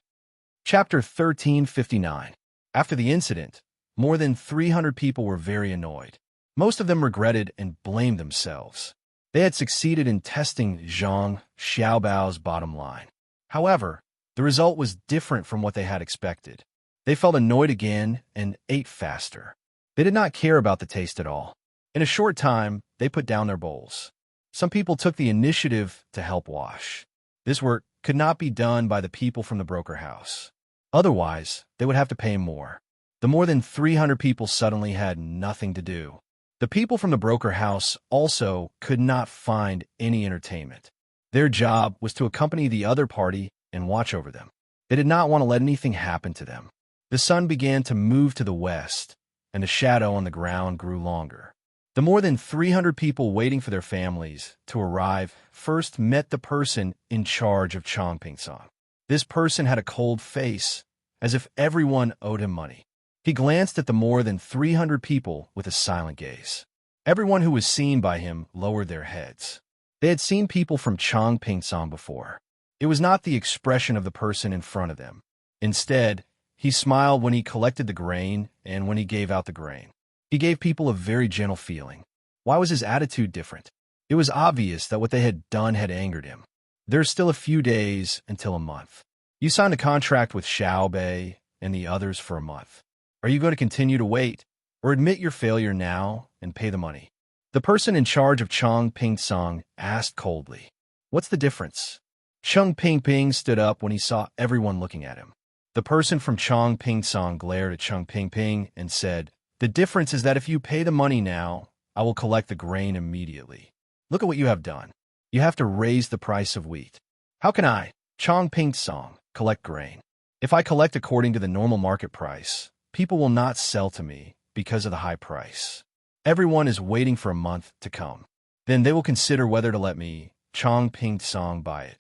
Chapter 1359. After the incident, more than 300 people were very annoyed. Most of them regretted and blamed themselves. They had succeeded in testing Zhang Xiaobao's bottom line. However, the result was different from what they had expected. They felt annoyed again and ate faster. They did not care about the taste at all. In a short time, they put down their bowls. Some people took the initiative to help wash. This work could not be done by the people from the broker house. Otherwise, they would have to pay more. The more than 300 people suddenly had nothing to do. The people from the broker house also could not find any entertainment. Their job was to accompany the other party and watch over them. They did not want to let anything happen to them. The sun began to move to the west, and the shadow on the ground grew longer. The more than 300 people waiting for their families to arrive first met the person in charge of Chongping-song. This person had a cold face, as if everyone owed him money. He glanced at the more than 300 people with a silent gaze. Everyone who was seen by him lowered their heads. They had seen people from Chongping-song before. It was not the expression of the person in front of them. Instead, he smiled when he collected the grain and when he gave out the grain. He gave people a very gentle feeling. Why was his attitude different? It was obvious that what they had done had angered him. There's still a few days until a month. You signed a contract with Xiao Bei and the others for a month. Are you going to continue to wait, or admit your failure now and pay the money? The person in charge of Chongping-song asked coldly. What's the difference? Chung Ping-ping stood up when he saw everyone looking at him. The person from Chongping-song glared at Chung Ping-ping and said, the difference is that if you pay the money now, I will collect the grain immediately. Look at what you have done. You have to raise the price of wheat. How can I, Chongping-song, collect grain? If I collect according to the normal market price, people will not sell to me because of the high price. Everyone is waiting for a month to come. Then they will consider whether to let me, Chongping-song, buy it.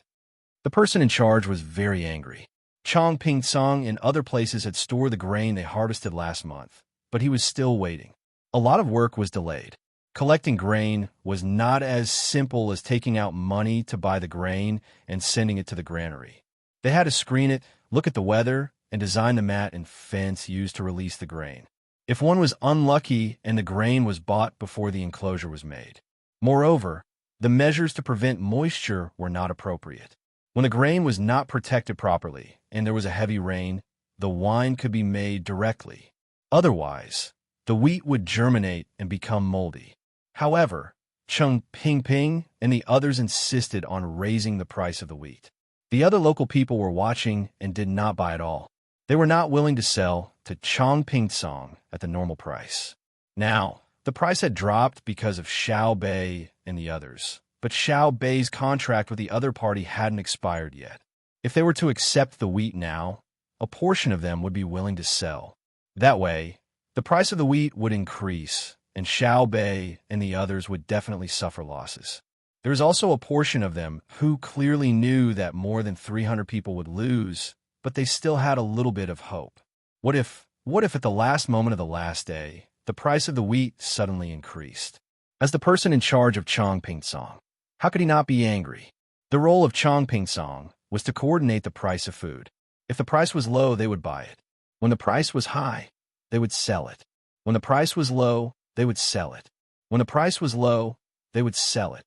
The person in charge was very angry. Chongping-song and other places had stored the grain they harvested last month, but he was still waiting. A lot of work was delayed. Collecting grain was not as simple as taking out money to buy the grain and sending it to the granary. They had to screen it, look at the weather, and design the mat and fence used to release the grain. If one was unlucky and the grain was bought before the enclosure was made. Moreover, the measures to prevent moisture were not appropriate. When the grain was not protected properly and there was a heavy rain, the wine could be made directly. Otherwise, the wheat would germinate and become moldy. However, Chung Ping-ping and the others insisted on raising the price of the wheat. The other local people were watching and did not buy at all. They were not willing to sell to Chongping-song at the normal price. Now, the price had dropped because of Xiao Bei and the others, but Xiao Bei's contract with the other party hadn't expired yet. If they were to accept the wheat now, a portion of them would be willing to sell. That way, the price of the wheat would increase, and Xiao Bei and the others would definitely suffer losses. There was also a portion of them who clearly knew that more than 300 people would lose, but they still had a little bit of hope. What if at the last moment of the last day, the price of the wheat suddenly increased? As the person in charge of Chongping-song, how could he not be angry? The role of Chongping-song was to coordinate the price of food. If the price was low, they would buy it. When the price was high, they would sell it. When the price was low, they would sell it. When the price was low, they would sell it.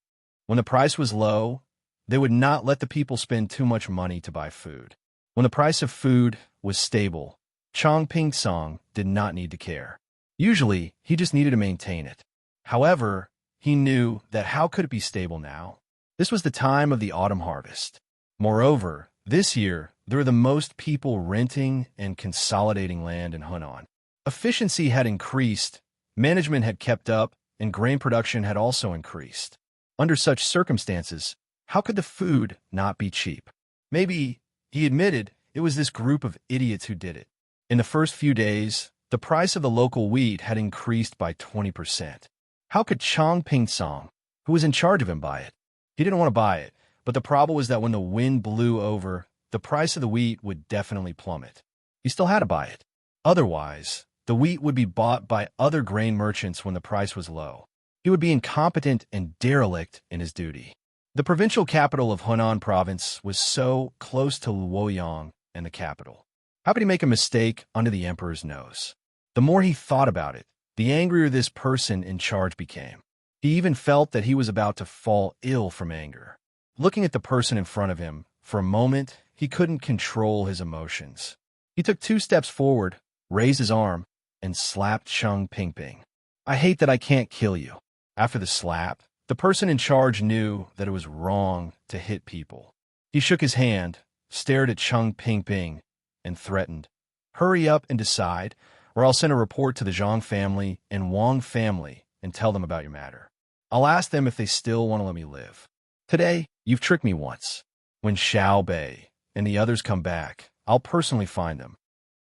When the price was low, they would not let the people spend too much money to buy food. When the price of food was stable, Chongping-song did not need to care. Usually, he just needed to maintain it. However, he knew that how could it be stable now? This was the time of the autumn harvest. Moreover, this year, there were the most people renting and consolidating land in Hunan. Efficiency had increased, management had kept up, and grain production had also increased. Under such circumstances, how could the food not be cheap? Maybe, he admitted, it was this group of idiots who did it. In the first few days, the price of the local wheat had increased by 20%. How could Chongping-song, who was in charge of him, buy it? He didn't want to buy it, but the problem was that when the wind blew over, the price of the wheat would definitely plummet. He still had to buy it. Otherwise, The wheat would be bought by other grain merchants when the price was low. He would be incompetent and derelict in his duty. The provincial capital of Hunan province was so close to Luoyang and the capital. How could he make a mistake under the emperor's nose? The more he thought about it, the angrier this person in charge became. He even felt that he was about to fall ill from anger. Looking at the person in front of him, for a moment, he couldn't control his emotions. He took 2 steps forward, raised his arm, and slapped Cheng Pingping. I hate that I can't kill you. After the slap, the person in charge knew that it was wrong to hit people. He shook his hand, stared at Cheng Pingping, and threatened, "Hurry up and decide, or I'll send a report to the Zhang family and Wang family and tell them about your matter. I'll ask them if they still want to let me live. Today, you've tricked me once. When Xiao Bei and the others come back, I'll personally find them.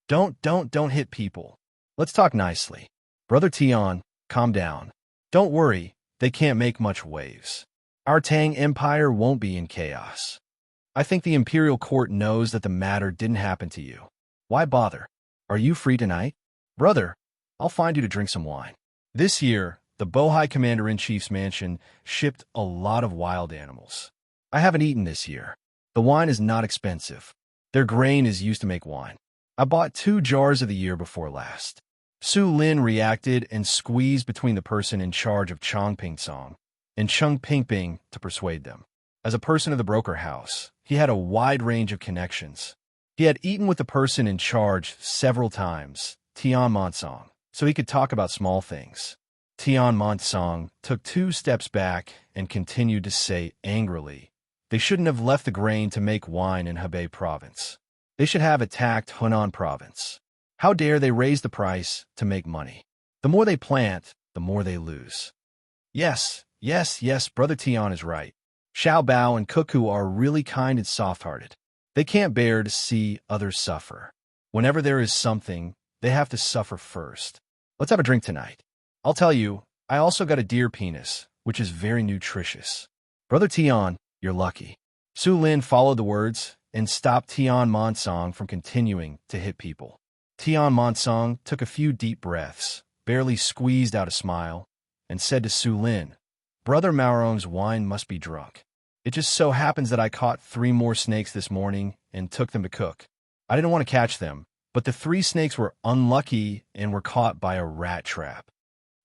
Don't hit people. Let's talk nicely. Brother Tian, calm down. Don't worry, they can't make much waves. Our Tang Empire won't be in chaos. I think the imperial court knows that the matter didn't happen to you. Why bother? Are you free tonight? Brother, I'll find you to drink some wine." This year, the Bohai Commander-in-Chief's mansion shipped a lot of wild animals. I haven't eaten this year. The wine is not expensive. Their grain is used to make wine. I bought 2 jars of the year before last. Su Lin reacted and squeezed between the person in charge of Chongping Song and Cheng Pingping to persuade them. As a person of the broker house, he had a wide range of connections. He had eaten with the person in charge several times, Tian Monsong, so he could talk about small things. Tian Monsong took 2 steps back and continued to say angrily, "They shouldn't have left the grain to make wine in Hebei province. They should have attacked Hunan province. How dare they raise the price to make money? The more they plant, the more they lose." Yes, Brother Tian is right. Xiao Bao and Cuckoo are really kind and soft-hearted. They can't bear to see others suffer. Whenever there is something, they have to suffer first. Let's have a drink tonight. I'll tell you, I also got a deer penis, which is very nutritious. Brother Tian, you're lucky. Su Lin followed the words and stopped Tian Monsong from continuing to hit people. Tian Monsong took a few deep breaths, barely squeezed out a smile, and said to Su Lin, "Brother Maorong's wine must be drunk. It just so happens that I caught 3 more snakes this morning and took them to cook. I didn't want to catch them, but the 3 snakes were unlucky and were caught by a rat trap.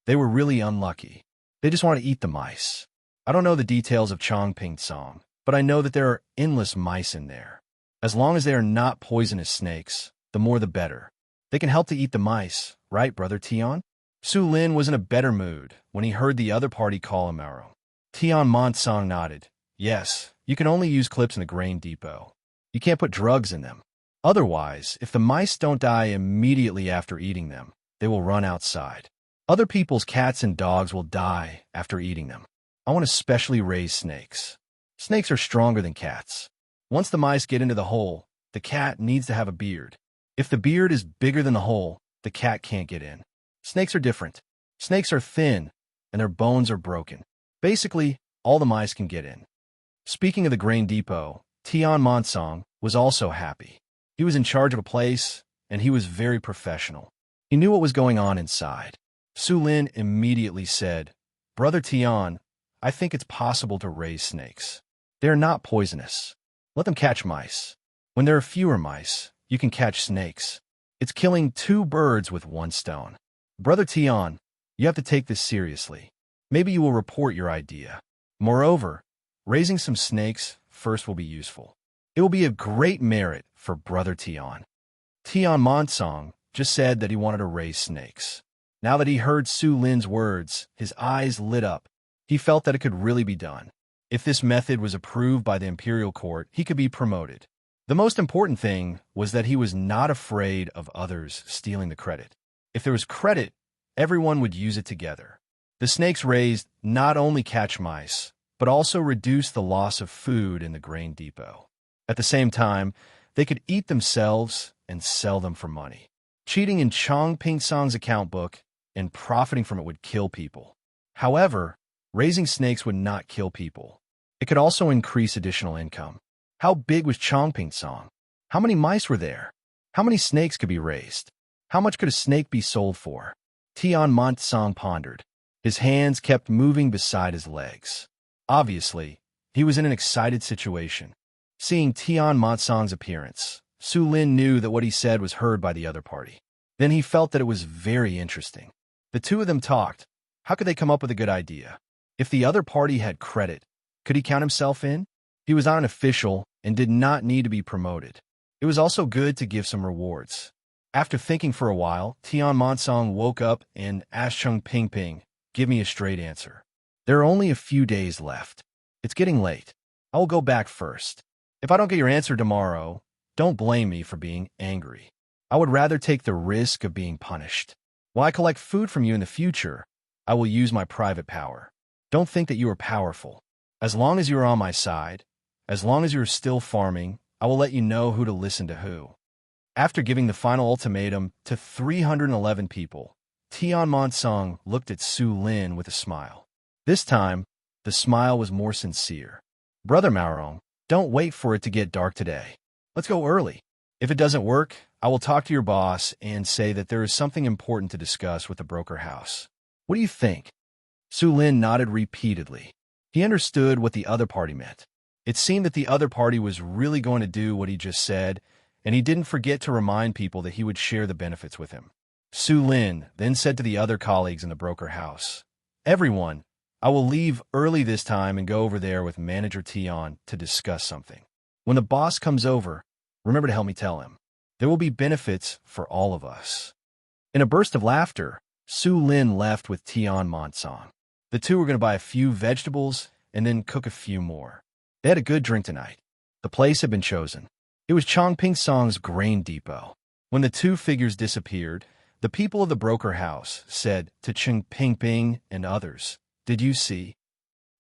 They were really unlucky. They just want to eat the mice. I don't know the details of Chongping Song, but I know that there are endless mice in there. As long as they are not poisonous snakes, the more the better. They can help to eat the mice, right, Brother Tian?" Su Lin was in a better mood when he heard the other party call him Maorong. Tian Monsong nodded. "Yes, you can only use clips in the grain depot. You can't put drugs in them. Otherwise, if the mice don't die immediately after eating them, they will run outside. Other people's cats and dogs will die after eating them. I want to specially raise snakes. Snakes are stronger than cats. Once the mice get into the hole, the cat needs to have a beard. If the beard is bigger than the hole, the cat can't get in. Snakes are different. Snakes are thin, and their bones are broken. Basically, all the mice can get in." Speaking of the grain depot, Tian Monsong was also happy. He was in charge of a place, and he was very professional. He knew what was going on inside. Su Lin immediately said, "Brother Tian, I think it's possible to raise snakes. They are not poisonous. Let them catch mice. When there are fewer mice, you can catch snakes. It's killing 2 birds with 1 stone. Brother Tian, you have to take this seriously. Maybe you will report your idea. Moreover, raising some snakes first will be useful. It will be a great merit for Brother Tian." Tian Monsong just said that he wanted to raise snakes. Now that he heard Su Lin's words, his eyes lit up. He felt that it could really be done. If this method was approved by the imperial court, he could be promoted. The most important thing was that he was not afraid of others stealing the credit. If there was credit, everyone would use it together. The snakes raised not only catch mice, but also reduce the loss of food in the grain depot. At the same time, they could eat themselves and sell them for money. Cheating in Chongping Song's account book and profiting from it would kill people. However, raising snakes would not kill people. It could also increase additional income. How big was Chongping Song? How many mice were there? How many snakes could be raised? How much could a snake be sold for? Tian Montsong pondered. His hands kept moving beside his legs. Obviously, he was in an excited situation. Seeing Tian Montsong's appearance, Su Lin knew that what he said was heard by the other party. Then he felt that it was very interesting. The two of them talked. How could they come up with a good idea? If the other party had credit, could he count himself in? He was not an official and did not need to be promoted. It was also good to give some rewards. After thinking for a while, Tian Montsong woke up and asked Chung Ping, "Give me a straight answer." There are only a few days left. It's getting late. I will go back first. If I don't get your answer tomorrow, don't blame me for being angry. I would rather take the risk of being punished. While I collect food from you in the future, I will use my private power. Don't think that you are powerful. As long as you are on my side, as long as you are still farming, I will let you know who to listen to who. After giving the final ultimatum to 311 people, Tian Montsong looked at Su Lin with a smile. This time, the smile was more sincere. Brother Maorong, don't wait for it to get dark today. Let's go early. If it doesn't work, I will talk to your boss and say that there is something important to discuss with the broker house. What do you think? Su Lin nodded repeatedly. He understood what the other party meant. It seemed that the other party was really going to do what he just said, and he didn't forget to remind people that he would share the benefits with him. Su Lin then said to the other colleagues in the broker house, "Everyone, I will leave early this time and go over there with Manager Tian to discuss something. When the boss comes over, remember to help me tell him. There will be benefits for all of us." In a burst of laughter, Su Lin left with Tian Montsong. The two were going to buy a few vegetables and then cook a few more. They had a good drink tonight. The place had been chosen. It was Chongping Song's grain depot. When the two figures disappeared, the people of the broker house said to Cheng Ping and others, "Did you see?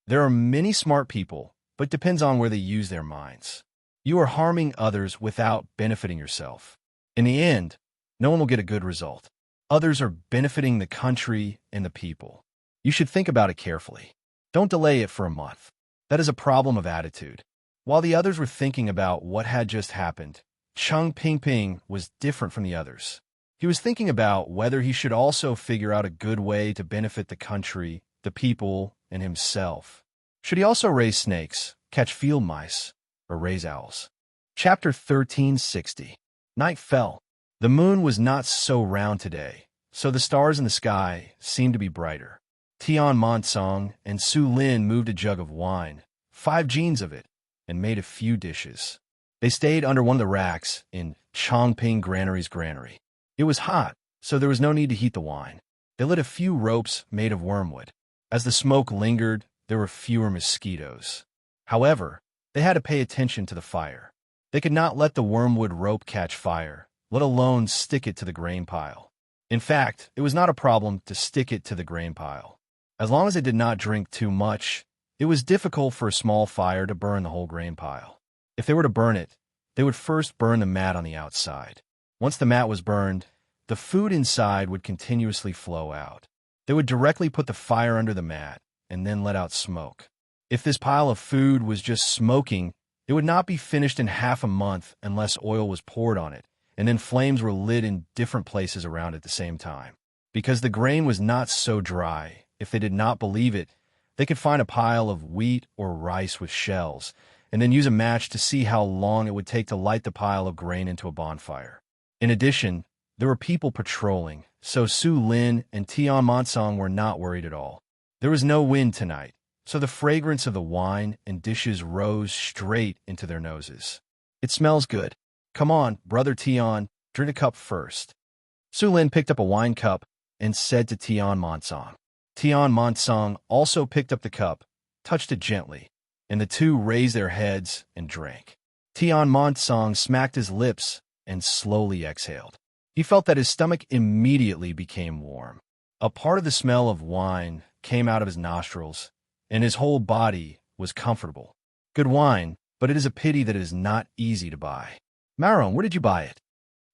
There are many smart people, but it depends on where they use their minds. You are harming others without benefiting yourself. In the end, no one will get a good result. Others are benefiting the country and the people. You should think about it carefully. Don't delay it for a month." That is a problem of attitude. While the others were thinking about what had just happened, Chung Ping was different from the others. He was thinking about whether he should also figure out a good way to benefit the country, the people, and himself. Should he also raise snakes, catch field mice, or raise owls? Chapter 1360. Night fell. The moon was not so round today, so the stars in the sky seemed to be brighter. Tian Montsong and Su Lin moved a jug of wine, 5 jeans of it, and made a few dishes. They stayed under one of the racks in Chongping Granary's granary. It was hot, so there was no need to heat the wine. They lit a few ropes made of wormwood. As the smoke lingered, there were fewer mosquitoes. However, they had to pay attention to the fire. They could not let the wormwood rope catch fire, let alone stick it to the grain pile. In fact, it was not a problem to stick it to the grain pile. As long as they did not drink too much, it was difficult for a small fire to burn the whole grain pile. If they were to burn it, they would first burn the mat on the outside. Once the mat was burned, the food inside would continuously flow out. They would directly put the fire under the mat and then let out smoke. If this pile of food was just smoking, it would not be finished in half a month unless oil was poured on it, and then flames were lit in different places around at the same time. Because the grain was not so dry, if they did not believe it, they could find a pile of wheat or rice with shells, and then use a match to see how long it would take to light the pile of grain into a bonfire. In addition, there were people patrolling, so Su Lin and Tian Montsong were not worried at all. There was no wind tonight, so the fragrance of the wine and dishes rose straight into their noses. "It smells good. Come on, Brother Tian, drink a cup first." Su Lin picked up a wine cup and said to Tian Montsong. Tian Montsong also picked up the cup, touched it gently, and the two raised their heads and drank. Tian Montsong smacked his lips and slowly exhaled. He felt that his stomach immediately became warm. A part of the smell of wine came out of his nostrils, and his whole body was comfortable. Good wine, but it is a pity that it is not easy to buy. "Maron, where did you buy it?"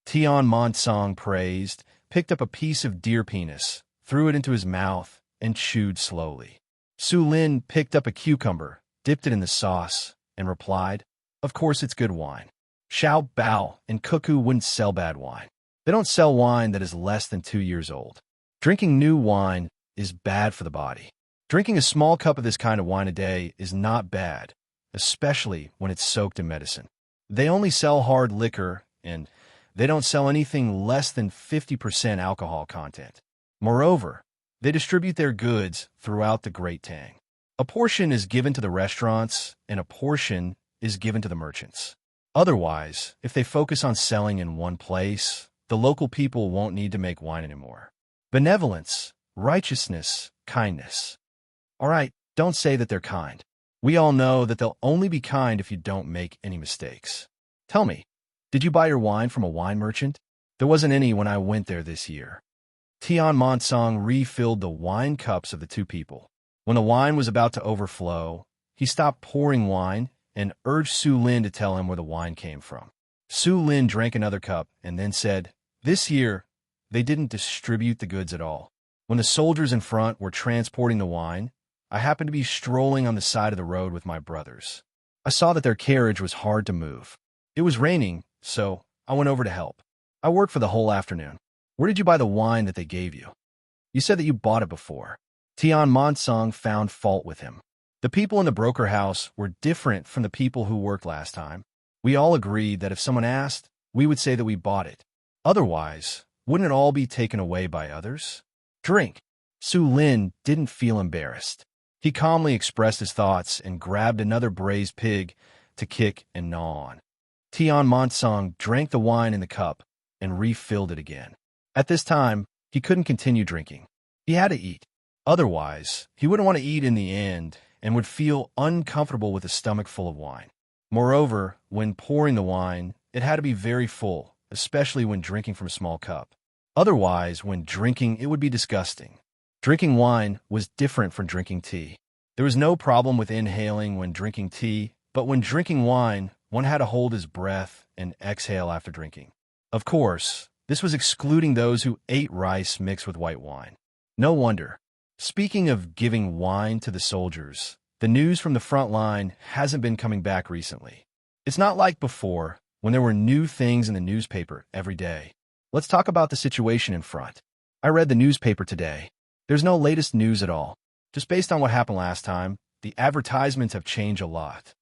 Tian Montsong praised, picked up a piece of deer penis, threw it into his mouth, and chewed slowly. Su Lin picked up a cucumber, dipped it in the sauce, and replied, "Of course it's good wine. Xiao Bao and Cuckoo wouldn't sell bad wine." They don't sell wine that is less than 2 years old. Drinking new wine is bad for the body. Drinking a small cup of this kind of wine a day is not bad, especially when it's soaked in medicine. They only sell hard liquor, and they don't sell anything less than 50% alcohol content. Moreover, they distribute their goods throughout the Great Tang. A portion is given to the restaurants, and a portion is given to the merchants. Otherwise, if they focus on selling in one place, the local people won't need to make wine anymore. Benevolence, righteousness, kindness. All right, don't say that they're kind. We all know that they'll only be kind if you don't make any mistakes. Tell me, did you buy your wine from a wine merchant? There wasn't any when I went there this year. Tian Monsong refilled the wine cups of the two people. When the wine was about to overflow, he stopped pouring wine and urged Su Lin to tell him where the wine came from. Su Lin drank another cup and then said, "This year, they didn't distribute the goods at all. When the soldiers in front were transporting the wine, I happened to be strolling on the side of the road with my brothers. I saw that their carriage was hard to move. It was raining, so I went over to help. I worked for the whole afternoon. Where did you buy the wine that they gave you? You said that you bought it before." Tian Monsong found fault with him. The people in the broker house were different from the people who worked last time. We all agreed that if someone asked, we would say that we bought it. Otherwise, wouldn't it all be taken away by others? Drink. Su Lin didn't feel embarrassed. He calmly expressed his thoughts and grabbed another braised pig to kick and gnaw on. Tian Monsong drank the wine in the cup and refilled it again. At this time, he couldn't continue drinking. He had to eat. Otherwise, he wouldn't want to eat in the end and would feel uncomfortable with a stomach full of wine. Moreover, when pouring the wine, it had to be very full, especially when drinking from a small cup. Otherwise, when drinking, it would be disgusting. Drinking wine was different from drinking tea. There was no problem with inhaling when drinking tea, but when drinking wine, one had to hold his breath and exhale after drinking. Of course, this was excluding those who ate rice mixed with white wine. No wonder. Speaking of giving wine to the soldiers, the news from the front line hasn't been coming back recently. It's not like before, when there were new things in the newspaper every day. Let's talk about the situation in front. I read the newspaper today. There's no latest news at all. Just based on what happened last time, the advertisements have changed a lot.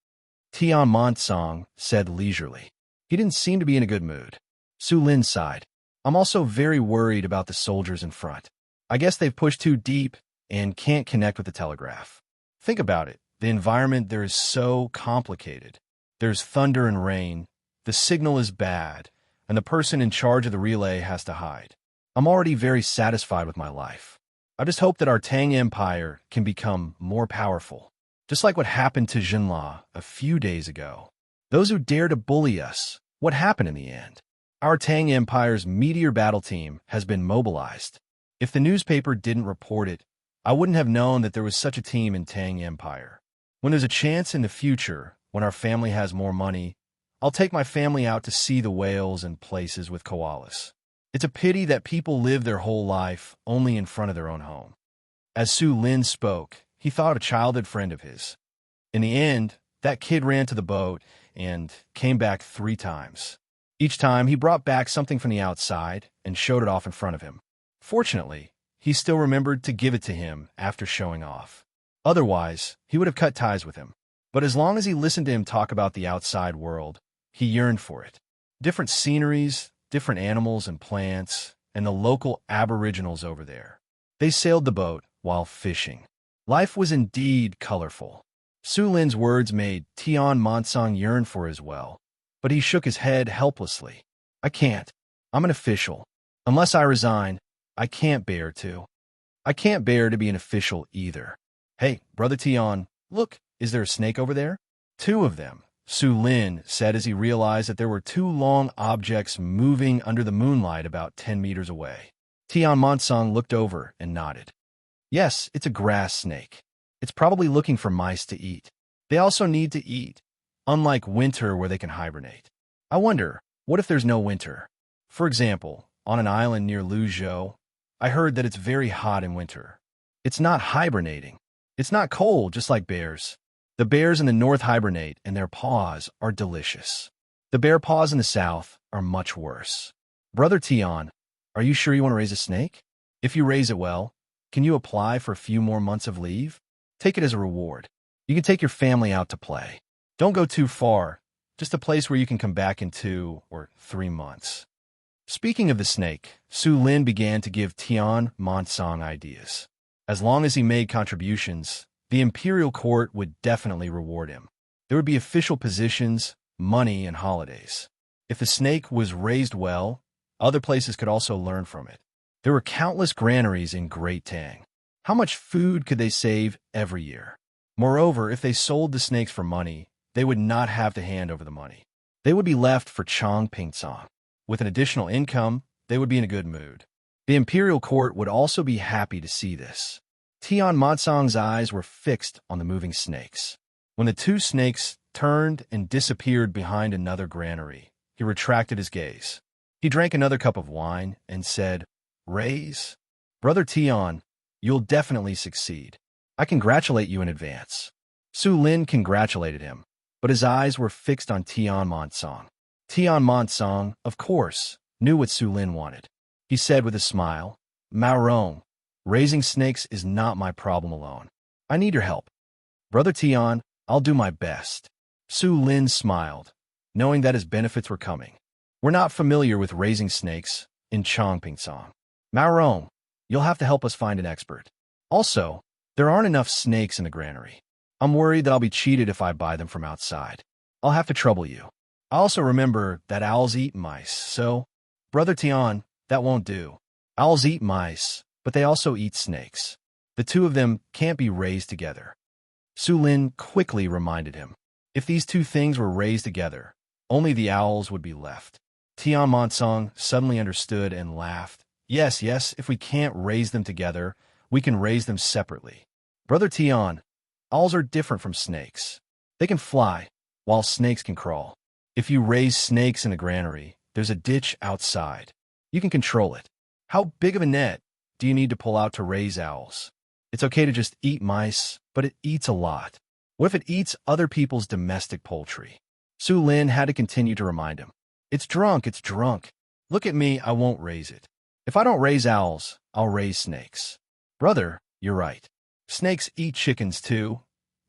Tian Monsong said leisurely. He didn't seem to be in a good mood. Su Lin sighed. I'm also very worried about the soldiers in front. I guess they've pushed too deep and can't connect with the telegraph. Think about it. The environment there is so complicated. There's thunder and rain, the signal is bad, and the person in charge of the relay has to hide. I'm already very satisfied with my life. I just hope that our Tang Empire can become more powerful, just like what happened to Jinla a few days ago. Those who dare to bully us, what happened in the end? Our Tang Empire's meteor battle team has been mobilized. If the newspaper didn't report it, I wouldn't have known that there was such a team in Tang Empire. When there's a chance in the future, when our family has more money, I'll take my family out to see the whales and places with koalas. It's a pity that people live their whole life only in front of their own home. As Su Lin spoke, he thought of a childhood friend of his. In the end, that kid ran to the boat and came back 3 times. Each time, he brought back something from the outside and showed it off in front of him. Fortunately, he still remembered to give it to him after showing off. Otherwise, he would have cut ties with him. But as long as he listened to him talk about the outside world, he yearned for it. Different sceneries, different animals and plants, and the local aboriginals over there. They sailed the boat while fishing. Life was indeed colorful. Su Lin's words made Tian Monsong yearn for as well, but he shook his head helplessly. I can't. I'm an official. Unless I resign, I can't bear to. I can't bear to be an official either. Hey, Brother Tian, look, is there a snake over there? 2 of them, Su Lin said as he realized that there were 2 long objects moving under the moonlight about 10 meters away. Tian Monsong looked over and nodded. Yes, it's a grass snake. It's probably looking for mice to eat. They also need to eat, unlike winter where they can hibernate. I wonder, what if there's no winter? For example, on an island near Luzhou, I heard that it's very hot in winter. It's not hibernating. It's not cold, just like bears. The bears in the north hibernate, and their paws are delicious. The bear paws in the south are much worse. Brother Tian, are you sure you want to raise a snake? If you raise it well, can you apply for a few more months of leave? Take it as a reward. You can take your family out to play. Don't go too far, just a place where you can come back in 2 or 3 months. Speaking of the snake, Su Lin began to give Tian Monsong ideas. As long as he made contributions, the imperial court would definitely reward him. There would be official positions, money, and holidays. If the snake was raised well, other places could also learn from it. There were countless granaries in Great Tang. How much food could they save every year? Moreover, if they sold the snakes for money, they would not have to hand over the money. They would be left for Chang Pingsong. With an additional income, they would be in a good mood. The imperial court would also be happy to see this. Tian Monsong's eyes were fixed on the moving snakes. When the 2 snakes turned and disappeared behind another granary, he retracted his gaze. He drank another cup of wine and said, "Raise? Brother Tian, you'll definitely succeed. I congratulate you in advance." Su Lin congratulated him, but his eyes were fixed on Tian Monsong. Tian Monsong, of course, knew what Su Lin wanted. He said with a smile, "Mao Rong, raising snakes is not my problem alone. I need your help. Brother Tian, I'll do my best." Su Lin smiled, knowing that his benefits were coming. "We're not familiar with raising snakes in Chongpingsong. Mao Rong, you'll have to help us find an expert. Also, there aren't enough snakes in the granary. I'm worried that I'll be cheated if I buy them from outside. I'll have to trouble you. I also remember that owls eat mice, so, Brother Tian, that won't do. Owls eat mice, but they also eat snakes. The 2 of them can't be raised together." Su Lin quickly reminded him. If these 2 things were raised together, only the owls would be left. Tian Monsong suddenly understood and laughed. Yes, if we can't raise them together, we can raise them separately. Brother Tian, owls are different from snakes. They can fly, while snakes can crawl. If you raise snakes in a granary, there's a ditch outside. You can control it. How big of a net do you need to pull out to raise owls? It's okay to just eat mice, but it eats a lot. What if it eats other people's domestic poultry? Su Lin had to continue to remind him. It's drunk. Look at me, I won't raise it. If I don't raise owls, I'll raise snakes. Brother, you're right. Snakes eat chickens too,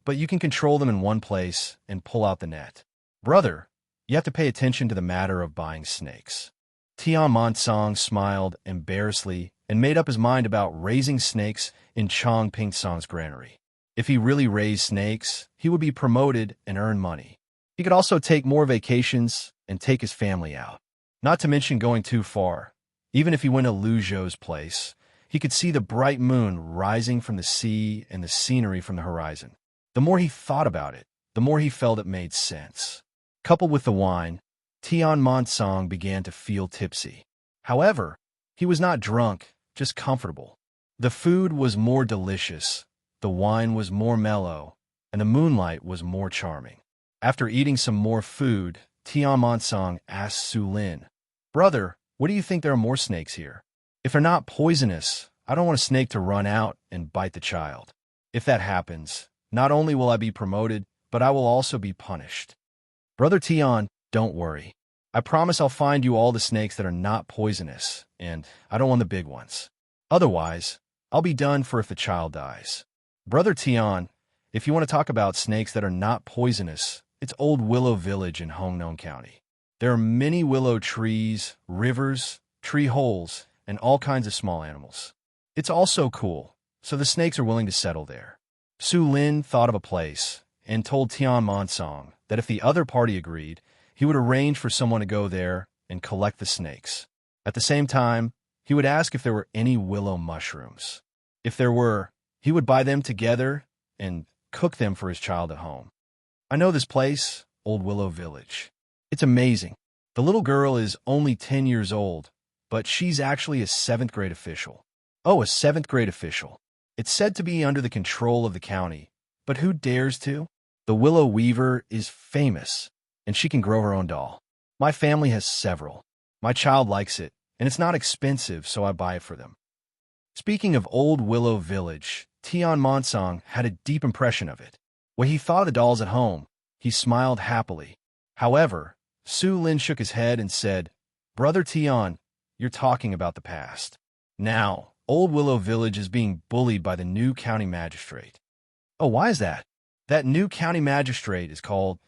but you can control them in one place and pull out the net. Brother, you have to pay attention to the matter of buying snakes. Tian Monsong smiled embarrassedly and made up his mind about raising snakes in Chang Pingsong's granary. If he really raised snakes, he would be promoted and earn money. He could also take more vacations and take his family out. Not to mention going too far. Even if he went to Lu Zhou's place, he could see the bright moon rising from the sea and the scenery from the horizon. The more he thought about it, the more he felt it made sense. Coupled with the wine, Tian Monsong began to feel tipsy. However, he was not drunk, just comfortable. The food was more delicious, the wine was more mellow, and the moonlight was more charming. After eating some more food, Tian Monsong asked Su Lin, "Brother, what do you think there are more snakes here? If they're not poisonous, I don't want a snake to run out and bite the child. If that happens, not only will I be promoted, but I will also be punished." Brother Tian, don't worry. I promise I'll find you all the snakes that are not poisonous, and I don't want the big ones. Otherwise, I'll be done for if the child dies. Brother Tian, if you want to talk about snakes that are not poisonous, it's Old Willow Village in Hongnon County. There are many willow trees, rivers, tree holes, and all kinds of small animals. It's all so cool, so the snakes are willing to settle there. Su Lin thought of a place and told Tian Monsong that if the other party agreed, he would arrange for someone to go there and collect the snakes. At the same time, he would ask if there were any willow mushrooms. If there were, he would buy them together and cook them for his child at home. I know this place, Old Willow Village. It's amazing. The little girl is only 10 years old, but she's actually a 7th grade official. Oh, a 7th grade official. It's said to be under the control of the county, but who dares to? The Willow Weaver is famous, and she can grow her own doll. My family has several. My child likes it, and it's not expensive, so I buy it for them. Speaking of Old Willow Village, Tian Monsong had a deep impression of it. When he thought of the dolls at home, he smiled happily. However, Su Lin shook his head and said, "Brother Tian, you're talking about the past. Now, Old Willow Village is being bullied by the new county magistrate. Oh, why is that? That new county magistrate is called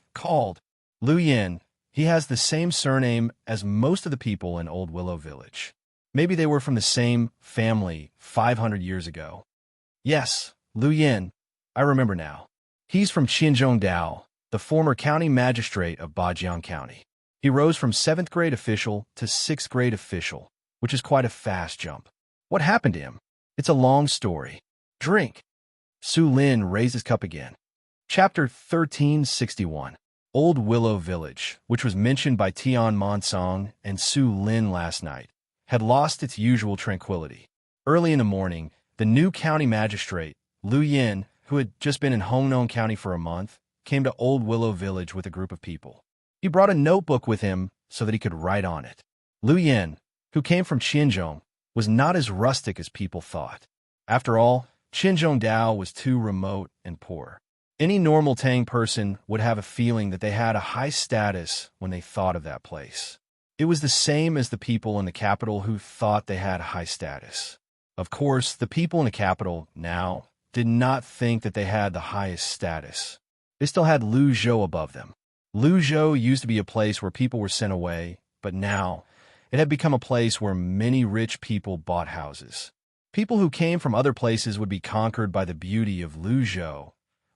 Lu Yin. He has the same surname as most of the people in Old Willow Village. Maybe they were from the same family 500 years ago. Yes, Lu Yin. I remember now. He's from Qinzhongdao, the former county magistrate of Bajiang County. He rose from 7th grade official to 6th grade official, which is quite a fast jump. What happened to him? It's a long story. Drink. Su Lin raised his cup again. Chapter 1361. Old Willow Village, which was mentioned by Tian Monsong and Su Lin last night, had lost its usual tranquility. Early in the morning, the new county magistrate, Lu Yin, who had just been in Hongnon County for a month, came to Old Willow Village with a group of people. He brought a notebook with him so that he could write on it. Lu Yin, who came from Qinzhong, was not as rustic as people thought. After all, Qinzhongdao was too remote and poor. Any normal Tang person would have a feeling that they had a high status when they thought of that place. It was the same as the people in the capital who thought they had high status. Of course, the people in the capital now did not think that they had the highest status. They still had Luzhou above them. Luzhou used to be a place where people were sent away, but now it had become a place where many rich people bought houses. People who came from other places would be conquered by the beauty of Luzhou,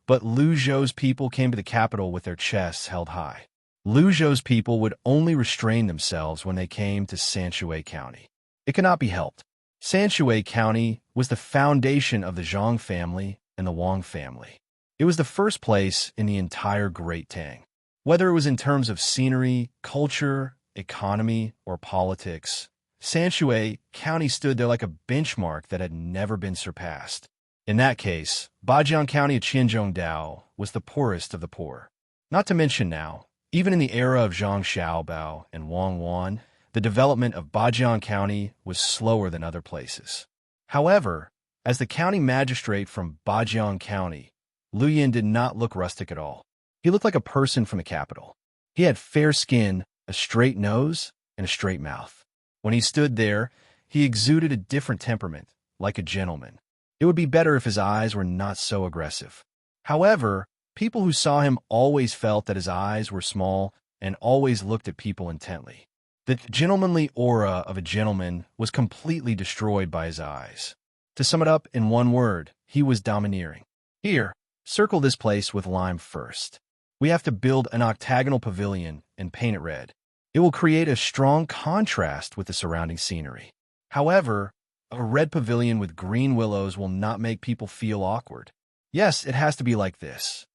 but Luzhou's people came to the capital with their chests held high. Luzhou's people would only restrain themselves when they came to Sanshui County. It could not be helped. Sanshui County was the foundation of the Zhang family and the Wang family. It was the first place in the entire Great Tang. Whether it was in terms of scenery, culture, economy, or politics, Sanshui County stood there like a benchmark that had never been surpassed. In that case, Bajiang County of Qinzhongdao was the poorest of the poor. Not to mention now, even in the era of Zhang Xiaobao and Wang Wan, the development of Bajiang County was slower than other places. However, as the county magistrate from Bajiang County, Lu Yin did not look rustic at all. He looked like a person from the capital. He had fair skin, a straight nose, and a straight mouth. When he stood there, he exuded a different temperament, like a gentleman. It would be better if his eyes were not so aggressive. However, people who saw him always felt that his eyes were small and always looked at people intently. The gentlemanly aura of a gentleman was completely destroyed by his eyes. To sum it up in one word, he was domineering. Here, circle this place with lime first. We have to build an octagonal pavilion and paint it red. It will create a strong contrast with the surrounding scenery. However, a red pavilion with green willows will not make people feel awkward. Yes, it has to be like this.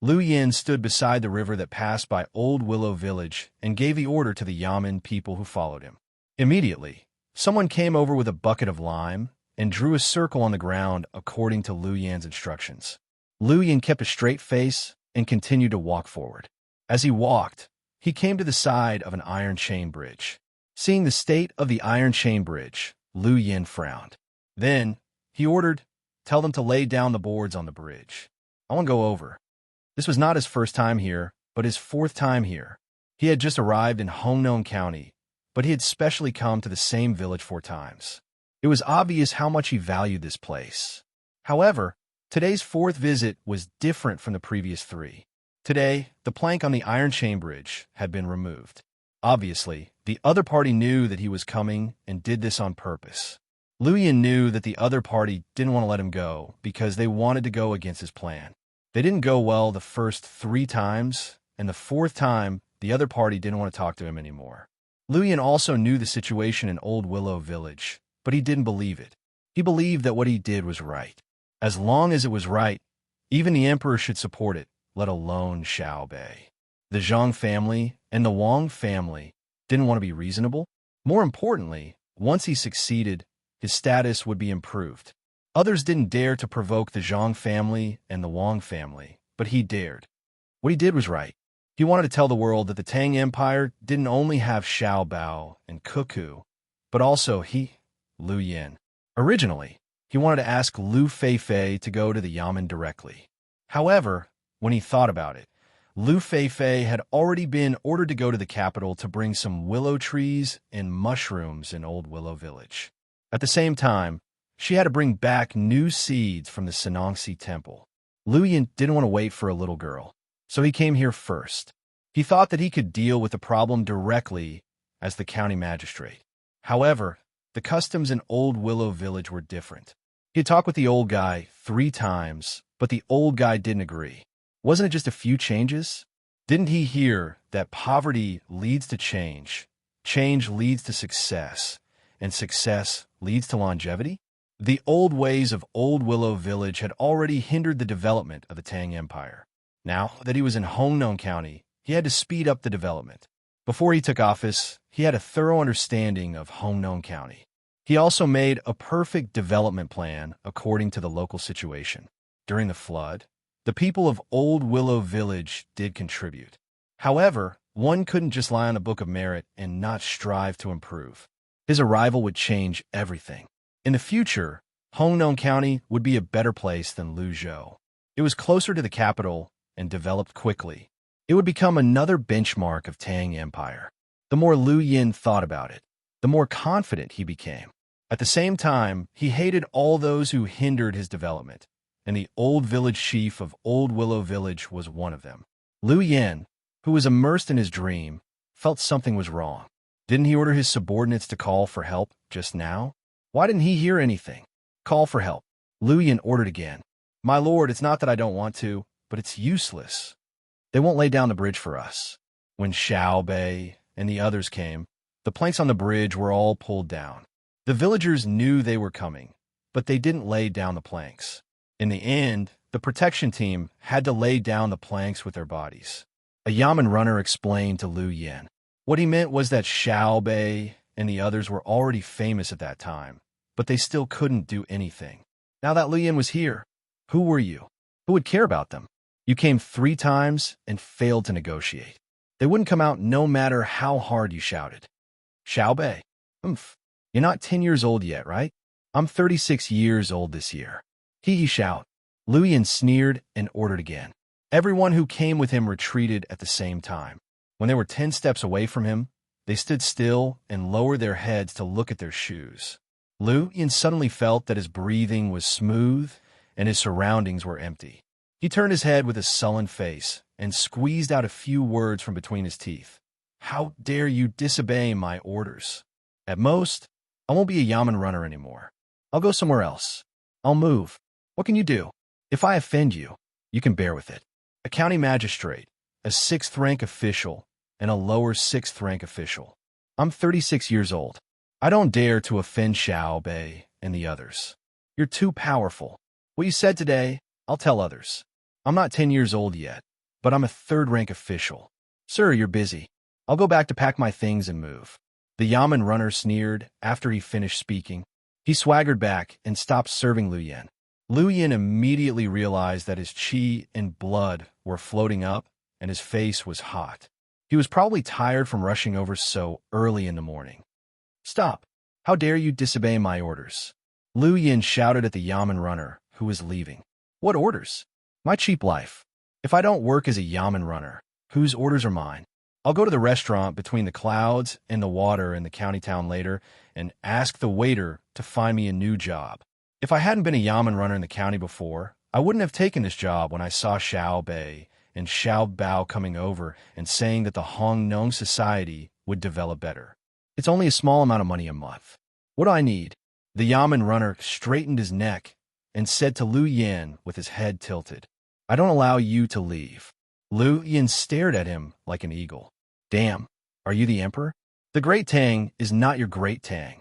Lu Yin stood beside the river that passed by Old Willow Village and gave the order to the Yamen people who followed him. Immediately, someone came over with a bucket of lime and drew a circle on the ground according to Lu Yin's instructions. Lu Yin kept a straight face and continued to walk forward. As he walked, he came to the side of an iron chain bridge. Seeing the state of the iron chain bridge, Lu Yin frowned. Then, he ordered, "Tell them to lay down the boards on the bridge. I want to go over." This was not his first time here, but his 4th time here. He had just arrived in Hongnon County, but he had specially come to the same village 4 times. It was obvious how much he valued this place. However, today's 4th visit was different from the previous 3. Today, the plank on the iron chain bridge had been removed. Obviously, the other party knew that he was coming and did this on purpose. Lu Yin knew that the other party didn't want to let him go because they wanted to go against his plan. They didn't go well the first 3 times, and the 4th time, the other party didn't want to talk to him anymore. Lu Yin also knew the situation in Old Willow Village, but he didn't believe it. He believed that what he did was right. As long as it was right, even the emperor should support it, let alone Xiao Bei. The Zhang family and the Wang family didn't want to be reasonable. More importantly, once he succeeded, his status would be improved. Others didn't dare to provoke the Zhang family and the Wang family, but he dared. What he did was right. He wanted to tell the world that the Tang Empire didn't only have Xiao Bao and Cuckoo, but also Lu Yin. Originally, he wanted to ask Lu Feifei to go to the Yamen directly. However, when he thought about it, Lu Feifei had already been ordered to go to the capital to bring some willow trees and mushrooms in Old Willow Village. At the same time, she had to bring back new seeds from the Sanongxi Temple. Lu Yin didn't want to wait for a little girl, so he came here first. He thought that he could deal with the problem directly as the county magistrate. However, the customs in Old Willow Village were different. He had talked with the old guy 3 times, but the old guy didn't agree. Wasn't it just a few changes? Didn't he hear that poverty leads to change, change leads to success, and success leads to longevity? The old ways of Old Willow Village had already hindered the development of the Tang Empire. Now that he was in Hongnon County, he had to speed up the development. Before he took office, he had a thorough understanding of Hongnon County. He also made a perfect development plan according to the local situation. During the flood, the people of Old Willow Village did contribute. However, one couldn't just lie on a book of merit and not strive to improve. His arrival would change everything. In the future, Hongnon County would be a better place than Luzhou. It was closer to the capital and developed quickly. It would become another benchmark of Tang Empire. The more Lu Yin thought about it, the more confident he became. At the same time, he hated all those who hindered his development, and the old village chief of Old Willow Village was one of them. Lu Yin, who was immersed in his dream, felt something was wrong. Didn't he order his subordinates to call for help just now? Why didn't he hear anything? Call for help. Lu Yin ordered again. My lord, it's not that I don't want to, but it's useless. They won't lay down the bridge for us. When Xiao Bei and the others came, the planks on the bridge were all pulled down. The villagers knew they were coming, but they didn't lay down the planks. In the end, the protection team had to lay down the planks with their bodies. A Yamen runner explained to Lu Yin. What he meant was that Xiao Bei and the others were already famous at that time, but they still couldn't do anything. Now that Lu Yin was here, who were you? Who would care about them? You came 3 times and failed to negotiate. They wouldn't come out no matter how hard you shouted. Xiao Bei, you're not 10 years old yet, right? I'm 36 years old this year. He shout. Lu Yin sneered and ordered again. Everyone who came with him retreated at the same time. When they were 10 steps away from him, they stood still and lowered their heads to look at their shoes. Lu Yin suddenly felt that his breathing was smooth and his surroundings were empty. He turned his head with a sullen face and squeezed out a few words from between his teeth. How dare you disobey my orders? At most, I won't be a Yamen runner anymore. I'll go somewhere else. I'll move. What can you do? If I offend you, you can bear with it. A county magistrate, a 6th rank official, and a lower 6th rank official. I'm 36 years old. I don't dare to offend Xiao Bei and the others. You're too powerful. What you said today, I'll tell others. I'm not 10 years old yet, but I'm a 3rd rank official. Sir, you're busy. I'll go back to pack my things and move. The Yamen runner sneered after he finished speaking. He swaggered back and stopped serving Lu Yin. Lu Yin immediately realized that his qi and blood were floating up and his face was hot. He was probably tired from rushing over so early in the morning. Stop! How dare you disobey my orders? Lu Yin shouted at the Yamen runner, who was leaving. What orders? My cheap life. If I don't work as a Yamen runner, whose orders are mine? I'll go to the restaurant between the clouds and the water in the county town later and ask the waiter to find me a new job. If I hadn't been a Yamen runner in the county before, I wouldn't have taken this job when I saw Xiao Bei and Xiao Bao coming over and saying that the Hongnon society would develop better. It's only a small amount of money a month. What do I need? The Yamen runner straightened his neck and said to Lu Yin with his head tilted, I don't allow you to leave. Lu Yin stared at him like an eagle. Damn, are you the emperor? The Great Tang is not your Great Tang,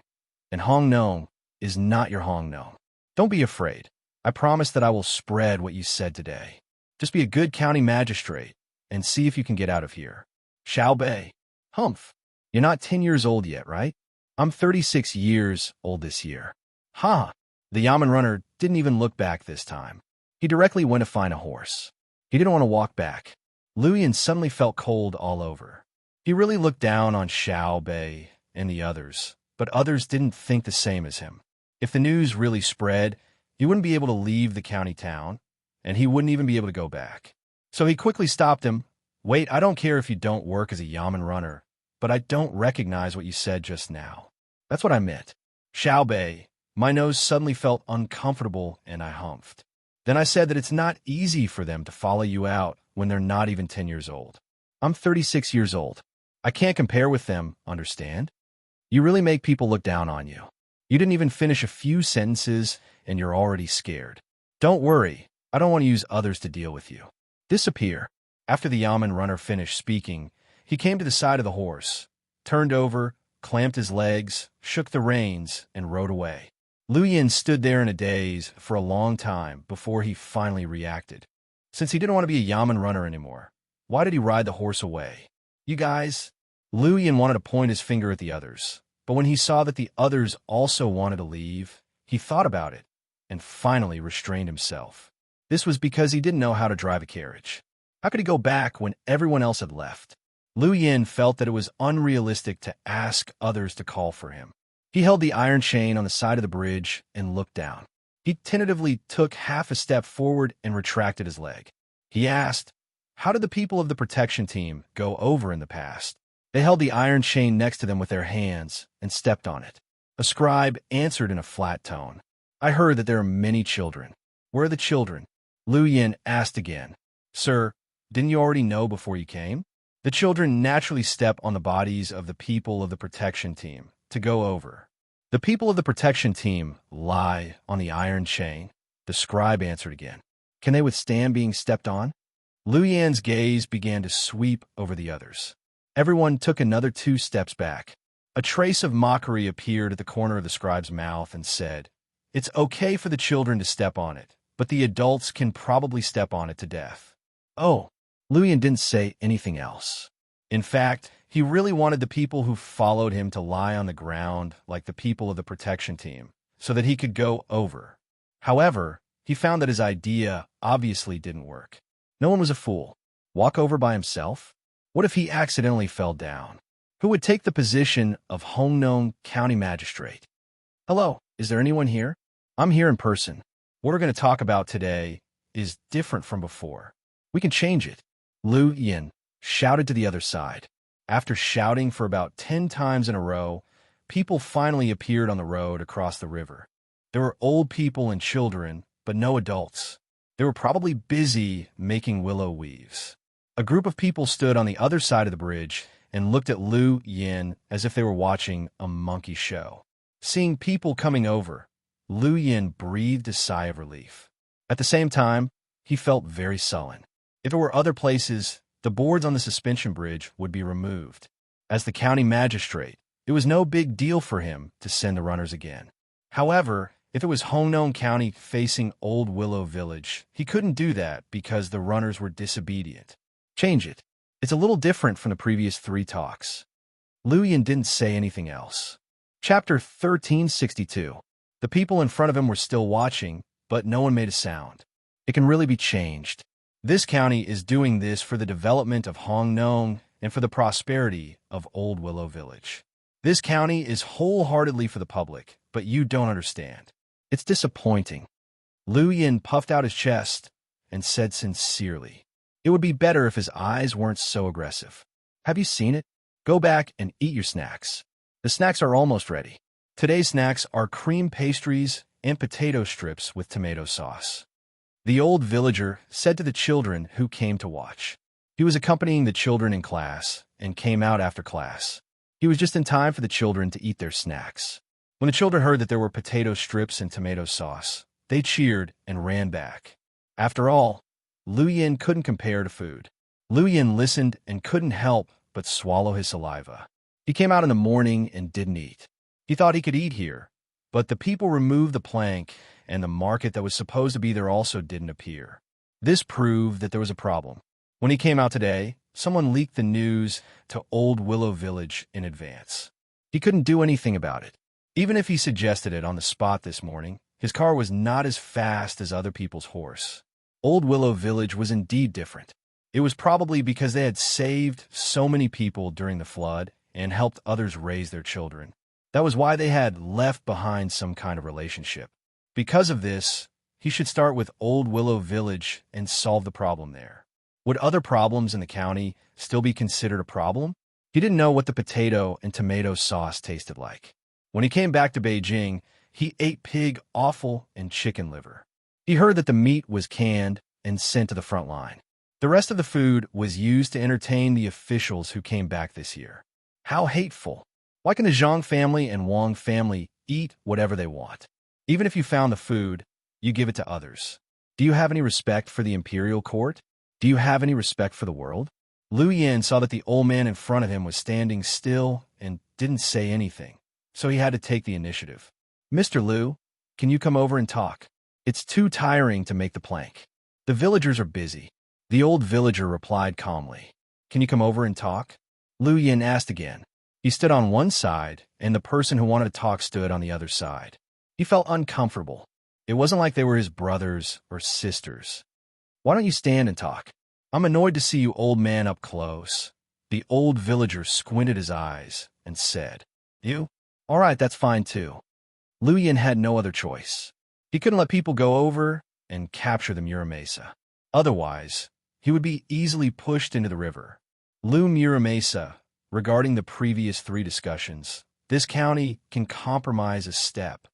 and Hongnon is not your Hongnon. Don't be afraid. I promise that I will spread what you said today. Just be a good county magistrate and see if you can get out of here. Xiao Bei, humph. You're not 10 years old yet, right? I'm 36 years old this year. Ha! The Yamen runner didn't even look back this time. He directly went to find a horse. He didn't want to walk back. Lu Yin suddenly felt cold all over. He really looked down on Xiao Bei and the others, but others didn't think the same as him. If the news really spread, he wouldn't be able to leave the county town, and he wouldn't even be able to go back. So he quickly stopped him Wait, I don't care if you don't work as a yamen runner, but I don't recognize what you said just now. That's what I meant. Xiaobei. My nose suddenly felt uncomfortable and I humphed. Then I said that it's not easy for them to follow you out when they're not even 10 years old. I'm 36 years old. I can't compare with them, understand? You really make people look down on you. You didn't even finish a few sentences and you're already scared. Don't worry, I don't want to use others to deal with you. Disappear. After the yamen runner finished speaking, he came to the side of the horse, turned over, clamped his legs, shook the reins, and rode away. Lu Yin stood there in a daze for a long time before he finally reacted. Since he didn't want to be a yamen runner anymore, why did he ride the horse away? You guys? Lu Yin wanted to point his finger at the others, but when he saw that the others also wanted to leave, he thought about it and finally restrained himself. This was because he didn't know how to drive a carriage. How could he go back when everyone else had left? Lu Yin felt that it was unrealistic to ask others to call for him. He held the iron chain on the side of the bridge and looked down. He tentatively took half a step forward and retracted his leg. He asked, "How did the people of the protection team go over in the past?" They held the iron chain next to them with their hands and stepped on it. A scribe answered in a flat tone, "I heard that there are many children." "Where are the children?" Lu Yin asked again. "Sir, didn't you already know before you came?" The children naturally step on the bodies of the people of the protection team to go over. The people of the protection team lie on the iron chain. The scribe answered again. Can they withstand being stepped on? Lu Yan's gaze began to sweep over the others. Everyone took another 2 steps back. A trace of mockery appeared at the corner of the scribe's mouth and said, "It's okay for the children to step on it, but the adults can probably step on it to death." Oh, Lu Yan didn't say anything else. In fact, he really wanted the people who followed him to lie on the ground like the people of the protection team, so that he could go over. However, he found that his idea obviously didn't work. No one was a fool. Walk over by himself? What if he accidentally fell down? Who would take the position of Hongnong County Magistrate? Hello, is there anyone here? I'm here in person. What we're going to talk about today is different from before. We can change it. Lu Yin shouted to the other side. After shouting for about 10 times in a row, people finally appeared on the road across the river. There were old people and children, but no adults. They were probably busy making willow weaves. A group of people stood on the other side of the bridge and looked at Lu Yin as if they were watching a monkey show. Seeing people coming over, Lu Yin breathed a sigh of relief. At the same time, he felt very sullen. If there were other places, the boards on the suspension bridge would be removed. As the county magistrate, it was no big deal for him to send the runners again. However, if it was Hongnong County facing Old Willow Village, he couldn't do that because the runners were disobedient. Change it. It's a little different from the previous 3 talks. Lu Yin didn't say anything else. Chapter 1362. The people in front of him were still watching, but no one made a sound. It can really be changed. This county is doing this for the development of Hongnong and for the prosperity of Old Willow Village. This county is wholeheartedly for the public, but you don't understand. It's disappointing. Lu Yin puffed out his chest and said sincerely, it would be better if his eyes weren't so aggressive. Have you seen it? Go back and eat your snacks. The snacks are almost ready. Today's snacks are cream pastries and potato strips with tomato sauce. The old villager said to the children who came to watch. He was accompanying the children in class and came out after class. He was just in time for the children to eat their snacks. When the children heard that there were potato strips and tomato sauce, they cheered and ran back. After all, Lu Yin couldn't compare to food. Lu Yin listened and couldn't help but swallow his saliva. He came out in the morning and didn't eat. He thought he could eat here, but the people removed the plank and the market that was supposed to be there also didn't appear. This proved that there was a problem. When he came out today, someone leaked the news to Old Willow Village in advance. He couldn't do anything about it. Even if he suggested it on the spot this morning, his car was not as fast as other people's horse. Old Willow Village was indeed different. It was probably because they had saved so many people during the flood and helped others raise their children. That was why they had left behind some kind of relationship. Because of this, he should start with Old Willow Village and solve the problem there. Would other problems in the county still be considered a problem? He didn't know what the potato and tomato sauce tasted like. When he came back to Beijing, he ate pig offal and chicken liver. He heard that the meat was canned and sent to the front line. The rest of the food was used to entertain the officials who came back this year. How hateful. Why can the Zhang family and Wang family eat whatever they want? Even if you found the food, you give it to others. Do you have any respect for the imperial court? Do you have any respect for the world? Lu Yan saw that the old man in front of him was standing still and didn't say anything, so he had to take the initiative. Mr. Lu, can you come over and talk? It's too tiring to make the plank. The villagers are busy. The old villager replied calmly. Can you come over and talk? Lu Yan asked again. He stood on one side, and the person who wanted to talk stood on the other side. He felt uncomfortable. It wasn't like they were his brothers or sisters. Why don't you stand and talk? I'm annoyed to see you old man up close. The old villager squinted his eyes and said, You? All right, that's fine too. Lu Yan had no other choice. He couldn't let people go over and capture the Muramesa. Otherwise, he would be easily pushed into the river. Lu Muramesa, regarding the previous 3 discussions, this county can compromise a step.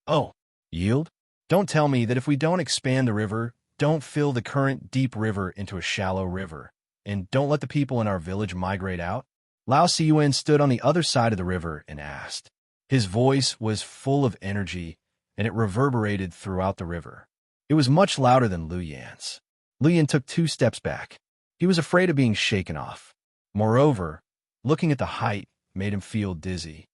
Oh, yield? Don't tell me that if we don't expand the river, don't fill the current deep river into a shallow river, and don't let the people in our village migrate out? Lao Siyuan stood on the other side of the river and asked. His voice was full of energy, and it reverberated throughout the river. It was much louder than Lu Yan's. Lu Yan took 2 steps back. He was afraid of being shaken off. Moreover, looking at the height made him feel dizzy.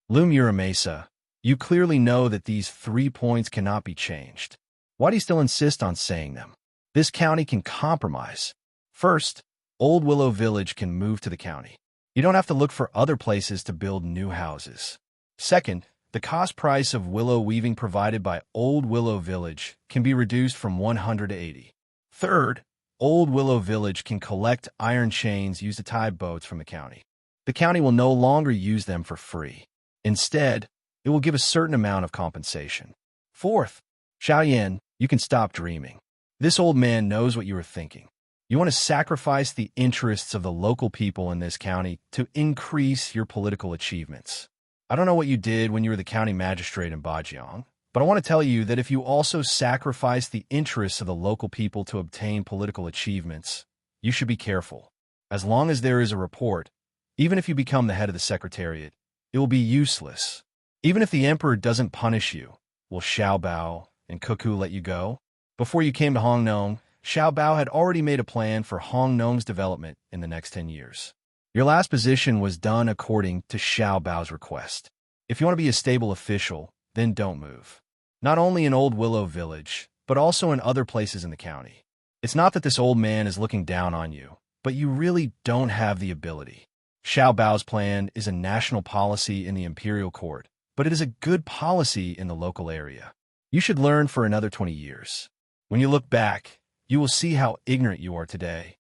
Lu Muramesa, you clearly know that these 3 points cannot be changed. Why do you still insist on saying them? This county can compromise. First, Old Willow Village can move to the county. You don't have to look for other places to build new houses. Second, the cost price of willow weaving provided by Old Willow Village can be reduced from 100 to 80. Third, Old Willow Village can collect iron chains used to tie boats from the county. The county will no longer use them for free. Instead, it will give a certain amount of compensation. Fourth, Xiaoyan, you can stop dreaming. This old man knows what you are thinking. You want to sacrifice the interests of the local people in this county to increase your political achievements. I don't know what you did when you were the county magistrate in Bajiang, but I want to tell you that if you also sacrifice the interests of the local people to obtain political achievements, you should be careful. As long as there is a report, even if you become the head of the secretariat, it will be useless. Even if the emperor doesn't punish you, will Xiao Bao and Cuckoo let you go? Before you came to Hongnong, Xiao Bao had already made a plan for Hongnong's development in the next 10 years. Your last position was done according to Xiao Bao's request. If you want to be a stable official, then don't move. Not only in Old Willow Village, but also in other places in the county. It's not that this old man is looking down on you, but you really don't have the ability. Xiao Bao's plan is a national policy in the imperial court, but it is a good policy in the local area. You should learn for another 20 years. When you look back, you will see how ignorant you are today.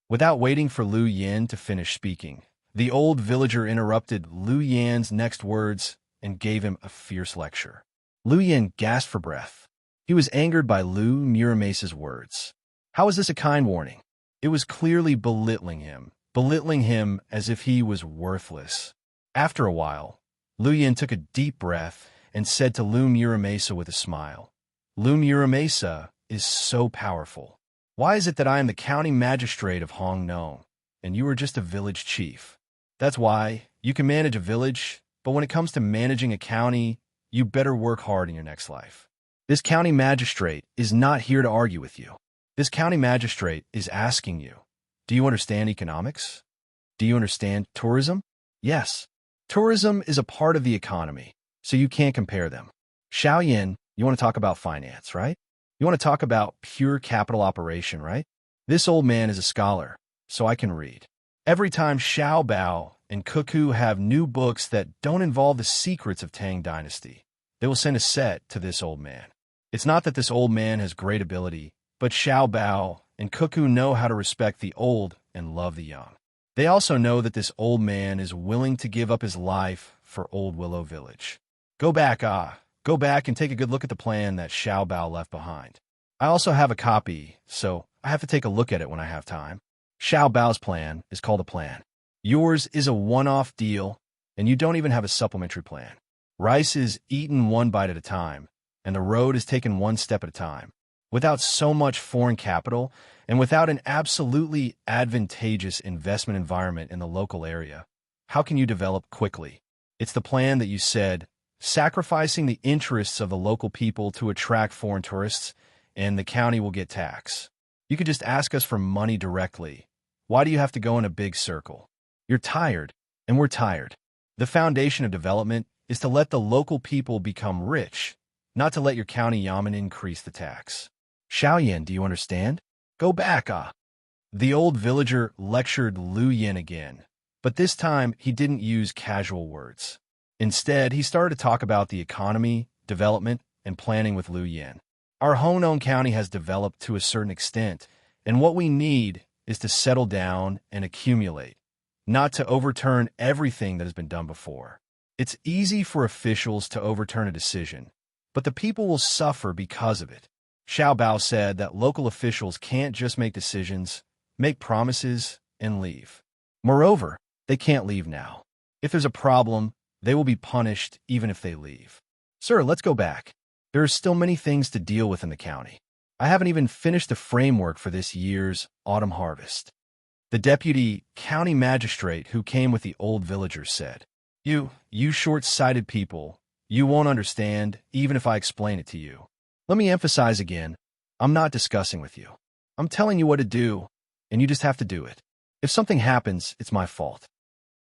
Without waiting for Lu Yan to finish speaking, the old villager interrupted Lu Yan's next words and gave him a fierce lecture. Lu Yan gasped for breath. He was angered by Lu Muramesa's words. How is this a kind warning? It was clearly belittling him as if he was worthless. After a while, Lu Yan took a deep breath and said to Lu Muramesa with a smile, Lu Muramesa is so powerful. Why is it that I am the county magistrate of Hongnong, and you are just a village chief? That's why you can manage a village, but when it comes to managing a county, you better work hard in your next life. This county magistrate is not here to argue with you. This county magistrate is asking you, do you understand economics? Do you understand tourism? Yes. Tourism is a part of the economy, so you can't compare them. Xiaoyan, you want to talk about finance, right? You want to talk about pure capital operation, right? This old man is a scholar, so I can read. Every time Xiao Bao and Cuckoo have new books that don't involve the secrets of Tang Dynasty, they will send a set to this old man. It's not that this old man has great ability, but Xiao Bao and Cuckoo know how to respect the old and love the young. They also know that this old man is willing to give up his life for Old Willow Village. Go back and take a good look at the plan that Xiao Bao left behind. I also have a copy, so I have to take a look at it when I have time. Xiao Bao's plan is called a plan. Yours is a one-off deal, and you don't even have a supplementary plan. Rice is eaten one bite at a time, and the road is taken one step at a time. Without so much foreign capital, and without an absolutely advantageous investment environment in the local area, how can you develop quickly? It's the plan that you said, sacrificing the interests of the local people to attract foreign tourists, and the county will get tax. You could just ask us for money directly. Why do you have to go in a big circle? You're tired, and we're tired. The foundation of development is to let the local people become rich, not to let your county yamen increase the tax. Xiaoyan, do you understand? Go back, ah. The old villager lectured Lu Yin again, but this time he didn't use casual words. Instead, he started to talk about the economy, development, and planning with Lu Yin. Our Honan County has developed to a certain extent, and what we need is to settle down and accumulate, not to overturn everything that has been done before. It's easy for officials to overturn a decision, but the people will suffer because of it. Xiao Bao said that local officials can't just make decisions, make promises, and leave. Moreover, they can't leave now. If there's a problem, they will be punished even if they leave. Sir, let's go back. There are still many things to deal with in the county. I haven't even finished the framework for this year's autumn harvest. The deputy county magistrate who came with the old villagers said, You short-sighted people, you won't understand even if I explain it to you. Let me emphasize again, I'm not discussing with you. I'm telling you what to do, and you just have to do it. If something happens, it's my fault.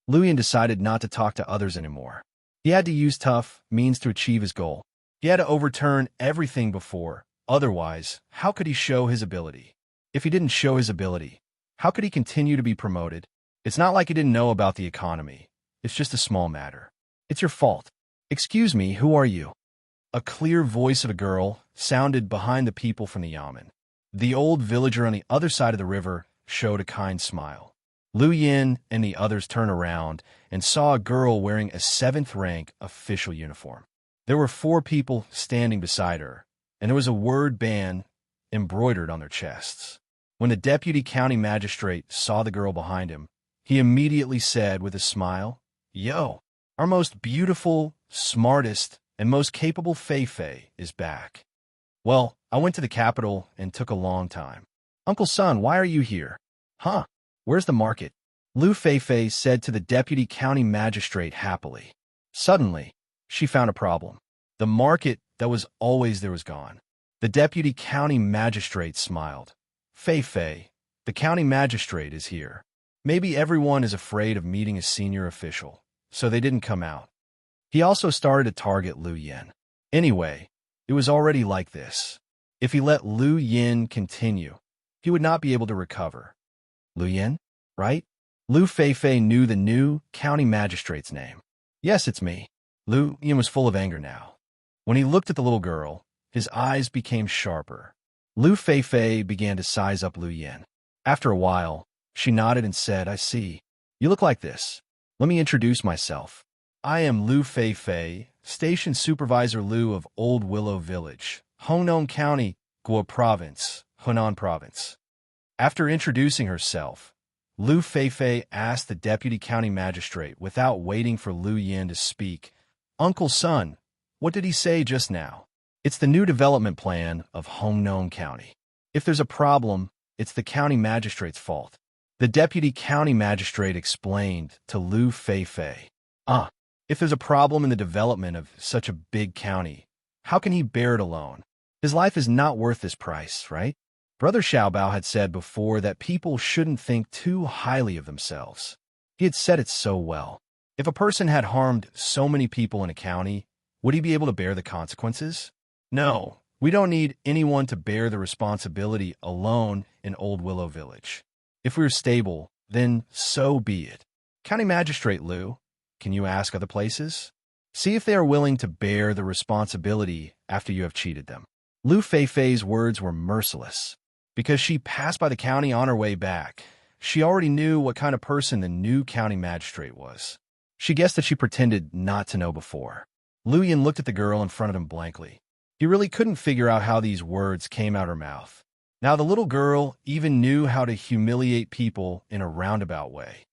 Luyan decided not to talk to others anymore. He had to use tough means to achieve his goal. He had to overturn everything before. Otherwise, how could he show his ability? If he didn't show his ability, how could he continue to be promoted? It's not like he didn't know about the economy. It's just a small matter. It's your fault. Excuse me, who are you? A clear voice of a girl sounded behind the people from the yamen. The old villager on the other side of the river showed a kind smile. Lu Yin and the others turned around and saw a girl wearing a 7th-rank official uniform. There were 4 people standing beside her, and there was a word band embroidered on their chests. When the deputy county magistrate saw the girl behind him, he immediately said with a smile, Yo, our most beautiful, smartest, and most capable Fei is back. Well, I went to the capital and took a long time. Uncle Son, why are you here? Huh? Where's the market? Lu Fei said to the deputy county magistrate happily. Suddenly, she found a problem. The market that was always there was gone. The deputy county magistrate smiled. Fei, the county magistrate is here. Maybe everyone is afraid of meeting a senior official, so they didn't come out. He also started to target Lu Yin. Anyway, it was already like this. If he let Lu Yin continue, he would not be able to recover. Lu Yin, right? Lu Fei knew the new county magistrate's name. Yes, it's me. Lu Yin was full of anger now. When he looked at the little girl, his eyes became sharper. Lu Fei began to size up Lu Yin. After a while, she nodded and said, I see. You look like this. Let me introduce myself. I am Lu Fei, Station Supervisor Lu of Old Willow Village, Honan County, Guo Province, Hunan Province. After introducing herself, Lu Fei asked the deputy county magistrate without waiting for Lu Yin to speak, Uncle Son, what did he say just now? It's the new development plan of Honan County. If there's a problem, it's the county magistrate's fault. The deputy county magistrate explained to Lu Fei. If there's a problem in the development of such a big county, how can he bear it alone? His life is not worth this price, right? Brother Xiaobao had said before that people shouldn't think too highly of themselves. He had said it so well. If a person had harmed so many people in a county, would he be able to bear the consequences? No, we don't need anyone to bear the responsibility alone in Old Willow Village. If we're stable, then so be it. County Magistrate Lu, can you ask other places? See if they are willing to bear the responsibility after you have cheated them. Lu Fei's words were merciless. Because she passed by the county on her way back, she already knew what kind of person the new county magistrate was. She guessed that she pretended not to know before. Lu Yin looked at the girl in front of him blankly. He really couldn't figure out how these words came out her mouth. Now the little girl even knew how to humiliate people in a roundabout way.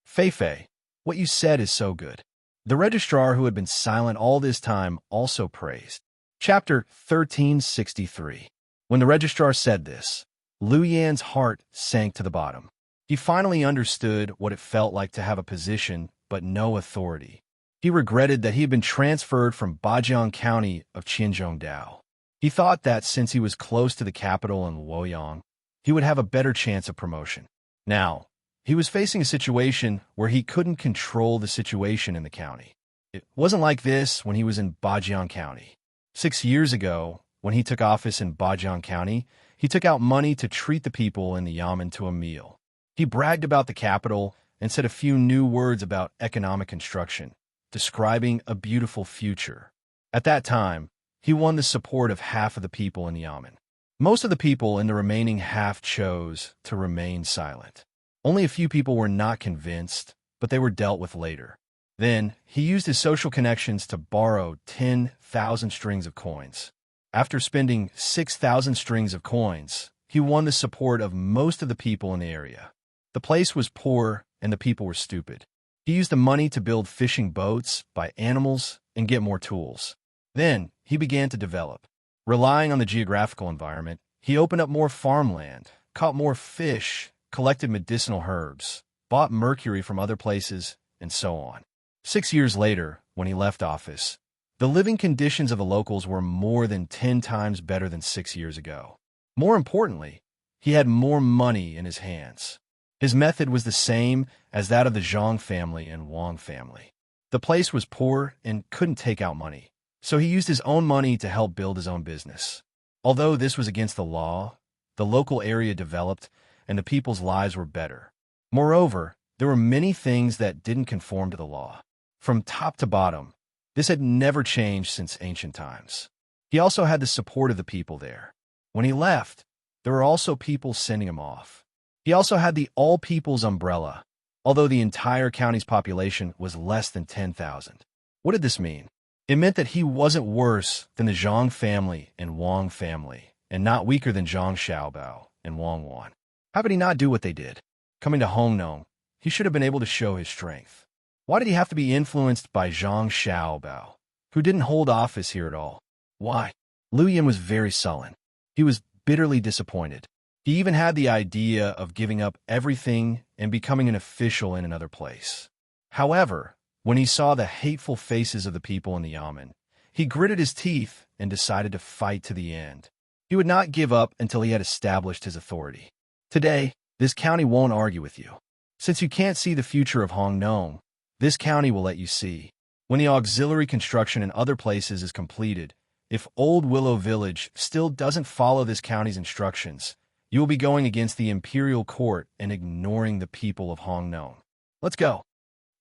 Fei, what you said is so good. The registrar, who had been silent all this time, also praised. Chapter 1363. When the registrar said this, Liu Yan's heart sank to the bottom. He finally understood what it felt like to have a position but no authority. He regretted that he had been transferred from Bajiang County of Qinzhongdao. He thought that since he was close to the capital in Luoyang, he would have a better chance of promotion. Now, he was facing a situation where he couldn't control the situation in the county. It wasn't like this when he was in Bajiang County. 6 years ago, when he took office in Bajiang County, he took out money to treat the people in the yamen to a meal. He bragged about the capital and said a few new words about economic construction, describing a beautiful future. At that time, he won the support of half of the people in the yamen. Most of the people in the remaining half chose to remain silent. Only a few people were not convinced, but they were dealt with later. Then, he used his social connections to borrow 10,000 strings of coins. After spending 6,000 strings of coins, he won the support of most of the people in the area. The place was poor and the people were stupid. He used the money to build fishing boats, buy animals, and get more tools. Then, he began to develop. Relying on the geographical environment, he opened up more farmland, caught more fish, collected medicinal herbs, bought mercury from other places, and so on. 6 years later, when he left office, the living conditions of the locals were more than 10 times better than 6 years ago. More importantly, he had more money in his hands. His method was the same as that of the Zhang family and Wang family. The place was poor and couldn't take out money, so he used his own money to help build his own business. Although this was against the law, the local area developed and the people's lives were better. Moreover, there were many things that didn't conform to the law. From top to bottom, this had never changed since ancient times. He also had the support of the people there. When he left, there were also people sending him off. He also had the All People's Umbrella, although the entire county's population was less than 10,000. What did this mean? It meant that he wasn't worse than the Zhang family and Wang family, and not weaker than Zhang Xiaobao and Wang Wan. How could he not do what they did? Coming to Hongnong, he should have been able to show his strength. Why did he have to be influenced by Zhang Xiaobao, who didn't hold office here at all? Why? Liu Yan was very sullen. He was bitterly disappointed. He even had the idea of giving up everything and becoming an official in another place. However, when he saw the hateful faces of the people in the yamen, he gritted his teeth and decided to fight to the end. He would not give up until he had established his authority. Today, this county won't argue with you. Since you can't see the future of Hongnong, this county will let you see. When the auxiliary construction in other places is completed, if Old Willow Village still doesn't follow this county's instructions, you will be going against the imperial court and ignoring the people of Hongnong. Let's go.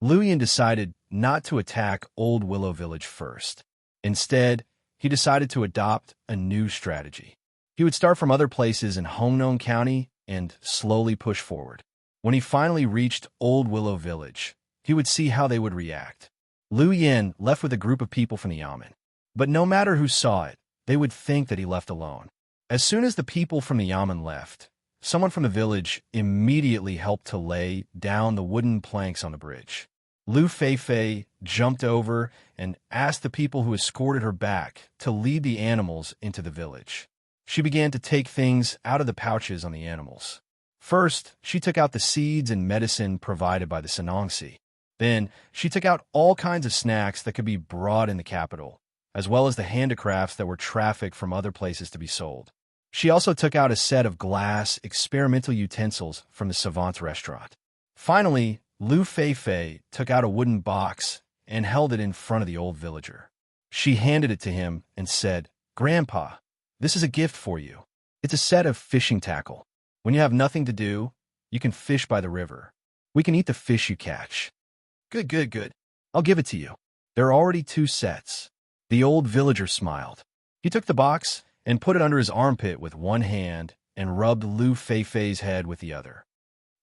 Liu Yan decided not to attack Old Willow Village first. Instead, he decided to adopt a new strategy. He would start from other places in Hongnong County and slowly push forward. When he finally reached Old Willow Village, he would see how they would react. Liu Yan left with a group of people from the yamen. But no matter who saw it, they would think that he left alone. As soon as the people from the yamen left, someone from the village immediately helped to lay down the wooden planks on the bridge. Liu Fei jumped over and asked the people who escorted her back to lead the animals into the village. She began to take things out of the pouches on the animals. First, she took out the seeds and medicine provided by the Sanongsi. Then, she took out all kinds of snacks that could be brought in the capital, as well as the handicrafts that were trafficked from other places to be sold. She also took out a set of glass experimental utensils from the savant's restaurant. Finally, Liu Fei took out a wooden box and held it in front of the old villager. She handed it to him and said, "Grandpa, this is a gift for you. It's a set of fishing tackle. When you have nothing to do, you can fish by the river. We can eat the fish you catch." Good. I'll give it to you. There are already 2 sets. The old villager smiled. He took the box and put it under his armpit with one hand and rubbed Liu Fei's head with the other.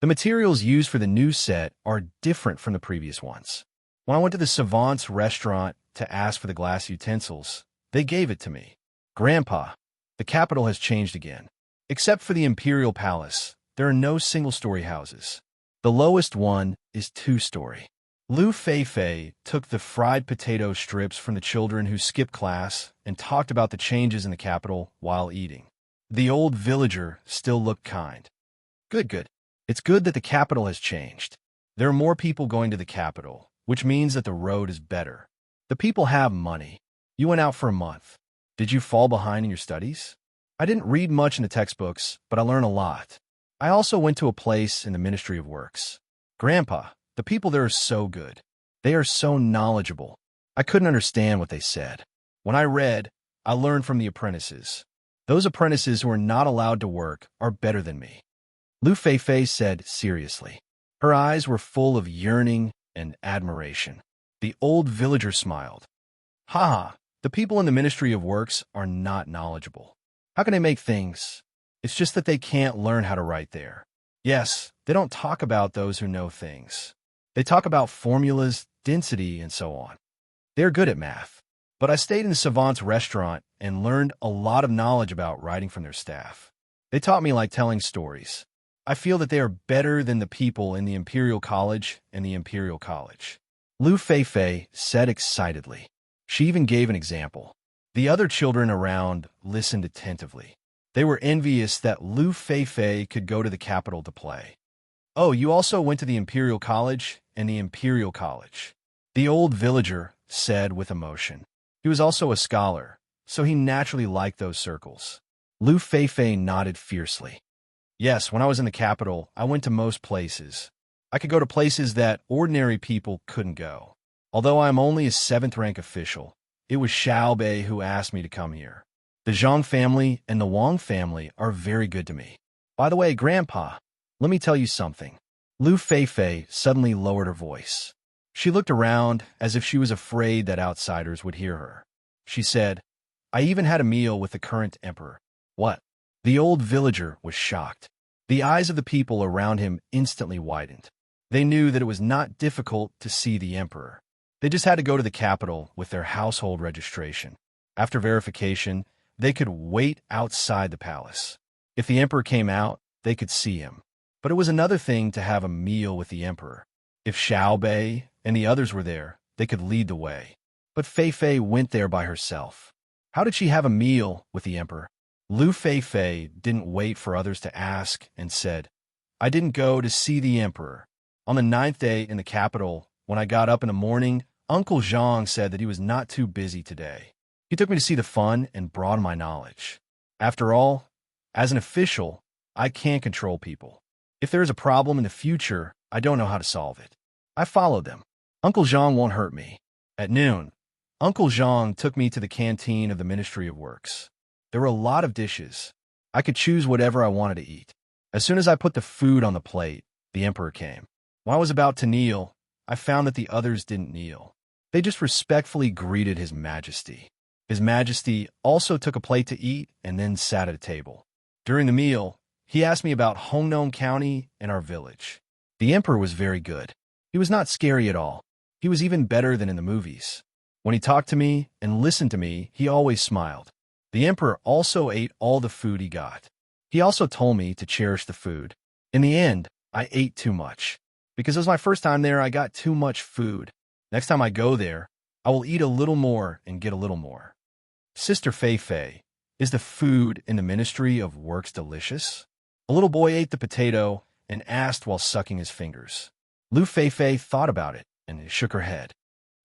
The materials used for the new set are different from the previous ones. When I went to the savant's restaurant to ask for the glass utensils, they gave it to me. "Grandpa, the capital has changed again. Except for the Imperial Palace, there are no single-story houses. The lowest one is two-story. Lu Feifei took the fried potato strips from the children who skipped class and talked about the changes in the capital while eating. The old villager still looked kind. Good, good. It's good that the capital has changed. There are more people going to the capital, which means that the road is better. The people have money. You went out for a month. Did you fall behind in your studies? I didn't read much in the textbooks, but I learned a lot. I also went to a place in the Ministry of Works. Grandpa, the people there are so good. They are so knowledgeable. I couldn't understand what they said. When I read, I learned from the apprentices. Those apprentices who are not allowed to work are better than me. Lu Feifei said seriously. Her eyes were full of yearning and admiration. The old villager smiled. Ha ha, the people in the Ministry of Works are not knowledgeable. How can they make things? It's just that they can't learn how to write there. Yes, they don't talk about those who know things. They talk about formulas, density, and so on. They're good at math. But I stayed in the Savant's restaurant and learned a lot of knowledge about writing from their staff. They taught me like telling stories. I feel that they are better than the people in the Imperial College and the Imperial College. Lu Feifei said excitedly. She even gave an example. The other children around listened attentively. They were envious that Lu Feifei could go to the capital to play. Oh, you also went to the Imperial College and the Imperial College, the old villager said with emotion. He was also a scholar, so he naturally liked those circles. Lu Feifei nodded fiercely. Yes, when I was in the capital, I went to most places. I could go to places that ordinary people couldn't go. Although I am only a 7th-rank official, it was Xiaobei who asked me to come here. The Zhang family and the Wang family are very good to me. By the way, Grandpa, let me tell you something. Lu Feifei suddenly lowered her voice. She looked around as if she was afraid that outsiders would hear her. She said, I even had a meal with the current emperor. What? The old villager was shocked. The eyes of the people around him instantly widened. They knew that it was not difficult to see the emperor. They just had to go to the capital with their household registration. After verification, they could wait outside the palace. If the emperor came out, they could see him. But it was another thing to have a meal with the emperor. If Xiaobei and the others were there, they could lead the way. But Feifei went there by herself. How did she have a meal with the emperor? Lu Feifei didn't wait for others to ask and said, I didn't go to see the emperor. On the 9th day in the capital, when I got up in the morning, Uncle Zhang said that he was not too busy today. He took me to see the fun and broaden my knowledge. After all, as an official, I can't control people. If there is a problem in the future, I don't know how to solve it. I followed them. Uncle Zhang won't hurt me. At noon, Uncle Zhang took me to the canteen of the Ministry of Works. There were a lot of dishes. I could choose whatever I wanted to eat. As soon as I put the food on the plate, the emperor came. When I was about to kneel, I found that the others didn't kneel. They just respectfully greeted His Majesty. His Majesty also took a plate to eat and then sat at a table. During the meal, he asked me about Hongnon County and our village. The emperor was very good. He was not scary at all. He was even better than in the movies. When he talked to me and listened to me, he always smiled. The emperor also ate all the food he got. He also told me to cherish the food. In the end, I ate too much. Because it was my first time there, I got too much food. Next time I go there, I will eat a little more and get a little more. Sister Feifei, is the food in the Ministry of Works delicious? A little boy ate the potato and asked while sucking his fingers. Lu Feifei thought about it and shook her head.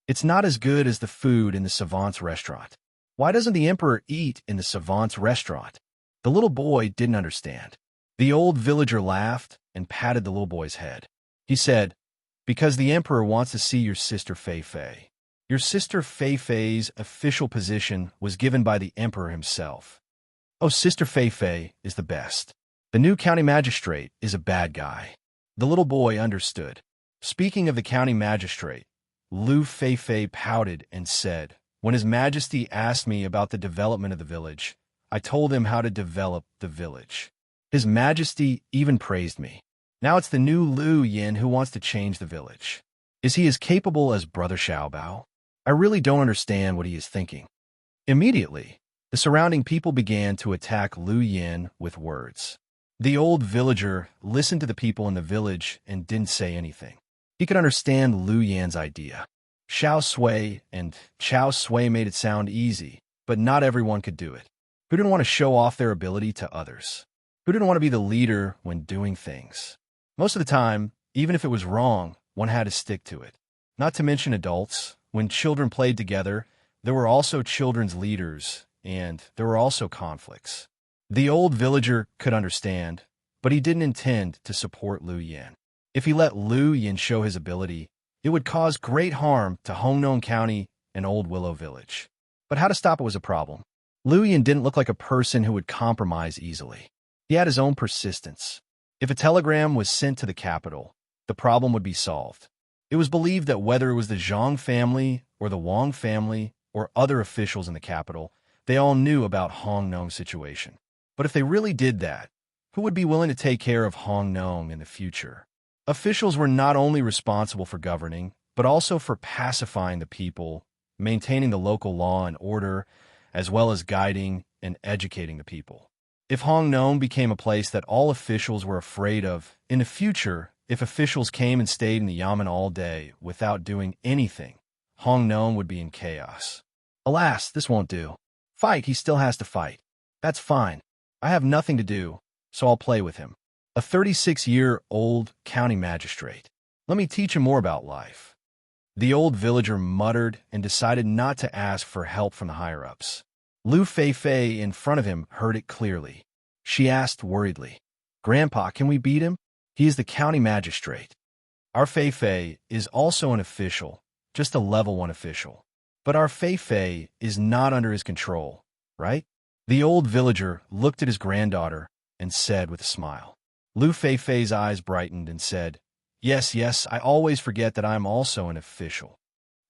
It's not as good as the food in the Savant's restaurant. Why doesn't the emperor eat in the Savant's restaurant? The little boy didn't understand. The old villager laughed and patted the little boy's head. He said, because the emperor wants to see your sister Feifei. Your sister Feifei's official position was given by the emperor himself. Oh, Sister Feifei is the best. The new county magistrate is a bad guy. The little boy understood. Speaking of the county magistrate, Lu Feifei pouted and said, when His Majesty asked me about the development of the village, I told him how to develop the village. His Majesty even praised me. Now it's the new Lu Yin who wants to change the village. Is he as capable as Brother Xiaobao? I really don't understand what he is thinking. Immediately, The surrounding people began to attack Lu Yin with words. The old villager listened to the people in the village and didn't say anything. He could understand Lu Yan's idea. Xiao Sui and Chao Sui made it sound easy, but not everyone could do it. Who didn't want to show off their ability to others? Who didn't want to be the leader when doing things? Most of the time, even if it was wrong, one had to stick to it. Not to mention adults. When children played together, there were also children's leaders, and there were also conflicts. The old villager could understand, but he didn't intend to support Lu Yin. If he let Lu Yin show his ability, it would cause great harm to Hongnong County and Old Willow Village. But how to stop it was a problem. Lu Yin didn't look like a person who would compromise easily. He had his own persistence. If a telegram was sent to the capital, the problem would be solved. It was believed that whether it was the Zhang family or the Wang family or other officials in the capital, they all knew about Hongnong's situation. But if they really did that, who would be willing to take care of Hongnong in the future? Officials were not only responsible for governing, but also for pacifying the people, maintaining the local law and order, as well as guiding and educating the people. If Hongnong became a place that all officials were afraid of, in the future, if officials came and stayed in the yamen all day without doing anything, Hongnong would be in chaos. Alas, this won't do. Fight, he still has to fight. That's fine. I have nothing to do, so I'll play with him. A 36-year-old county magistrate. Let me teach him more about life. The old villager muttered and decided not to ask for help from the higher-ups. Lu Feifei in front of him heard it clearly. She asked worriedly, "Grandpa, can we beat him? He is the county magistrate. Our Feifei is also an official, just a level 1 official. But our Feifei is not under his control, right?" The old villager looked at his granddaughter and said with a smile. Lu Feifei's eyes brightened and said, Yes, I always forget that I am also an official.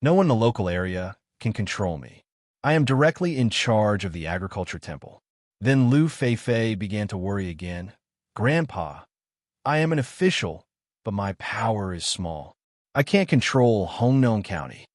No one in the local area can control me. I am directly in charge of the agriculture temple." Then Lu Feifei began to worry again. "Grandpa, I am an official, but my power is small. I can't control Hongnong County.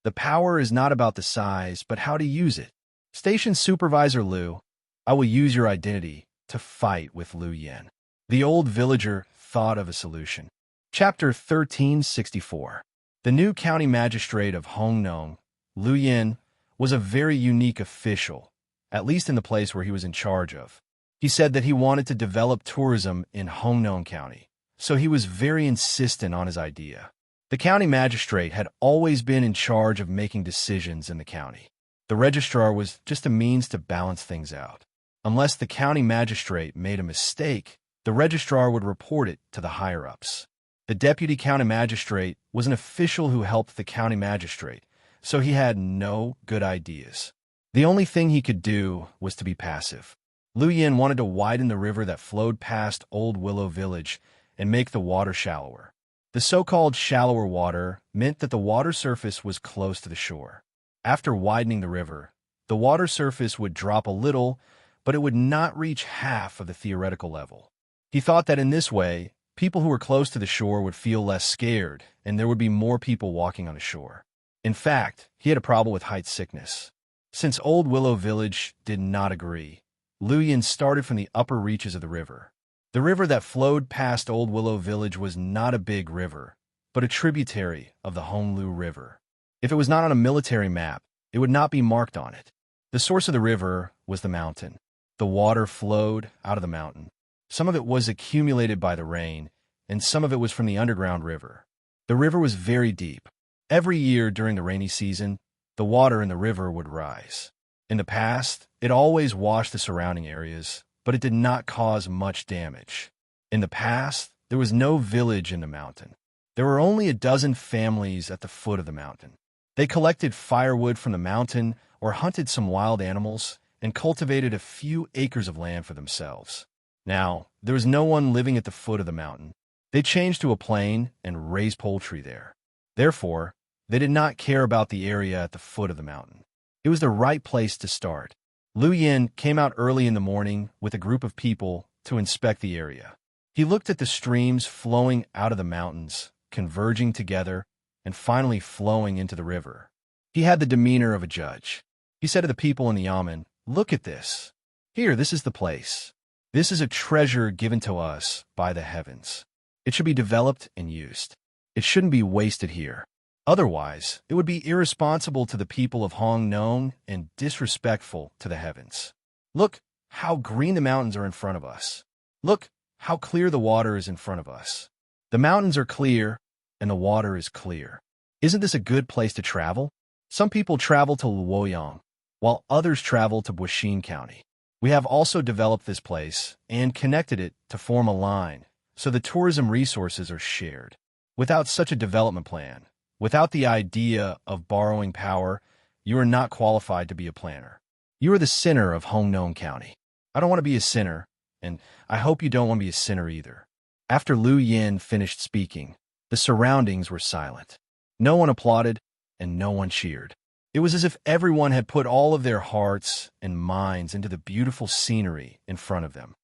The power is not about the size, but how to use it. Station Supervisor Lu, I will use your identity to fight with Lu Yin." The old villager thought of a solution. Chapter 1364. The new county magistrate of Hongnong, Lu Yin, was a very unique official, at least in the place where he was in charge of. He said that he wanted to develop tourism in Hongnong County, so he was very insistent on his idea. The county magistrate had always been in charge of making decisions in the county. The registrar was just a means to balance things out. Unless the county magistrate made a mistake, the registrar would report it to the higher-ups. The deputy county magistrate was an official who helped the county magistrate, so he had no good ideas. The only thing he could do was to be passive. Lu Yin wanted to widen the river that flowed past Old Willow Village and make the water shallower. The so-called shallower water meant that the water surface was close to the shore. After widening the river, the water surface would drop a little, but it would not reach half of the theoretical level. He thought that in this way, people who were close to the shore would feel less scared, and there would be more people walking on the shore. In fact, he had a problem with height sickness. Since Old Willow Village did not agree, Lu Yin started from the upper reaches of the river. The river that flowed past Old Willow Village was not a big river, but a tributary of the Honglu River. If it was not on a military map, it would not be marked on it. The source of the river was the mountain. The water flowed out of the mountain. Some of it was accumulated by the rain, and some of it was from the underground river. The river was very deep. Every year during the rainy season, the water in the river would rise. In the past, it always washed the surrounding areas, but it did not cause much damage. In the past, there was no village in the mountain. There were only a dozen families at the foot of the mountain. They collected firewood from the mountain or hunted some wild animals and cultivated a few acres of land for themselves. Now, there was no one living at the foot of the mountain. They changed to a plain and raised poultry there. Therefore, they did not care about the area at the foot of the mountain. It was the right place to start. Lu Yin came out early in the morning with a group of people to inspect the area. He looked at the streams flowing out of the mountains, converging together, and finally flowing into the river. He had the demeanor of a judge. He said to the people in the yamen, Look at this. Here, this is the place. This is a treasure given to us by the heavens. It should be developed and used. It shouldn't be wasted here. Otherwise, it would be irresponsible to the people of Hong Nong and disrespectful to the heavens. Look how green the mountains are in front of us. Look how clear the water is in front of us. The mountains are clear, and the water is clear. Isn't this a good place to travel? Some people travel to Luoyang, while others travel to Buixin County. We have also developed this place and connected it to form a line, so the tourism resources are shared. Without such a development plan, without the idea of borrowing power, you are not qualified to be a planner. You are the sinner of Hong Nong County. I don't want to be a sinner, and I hope you don't want to be a sinner either. After Lu Yin finished speaking, the surroundings were silent. No one applauded, and no one cheered. It was as if everyone had put all of their hearts and minds into the beautiful scenery in front of them.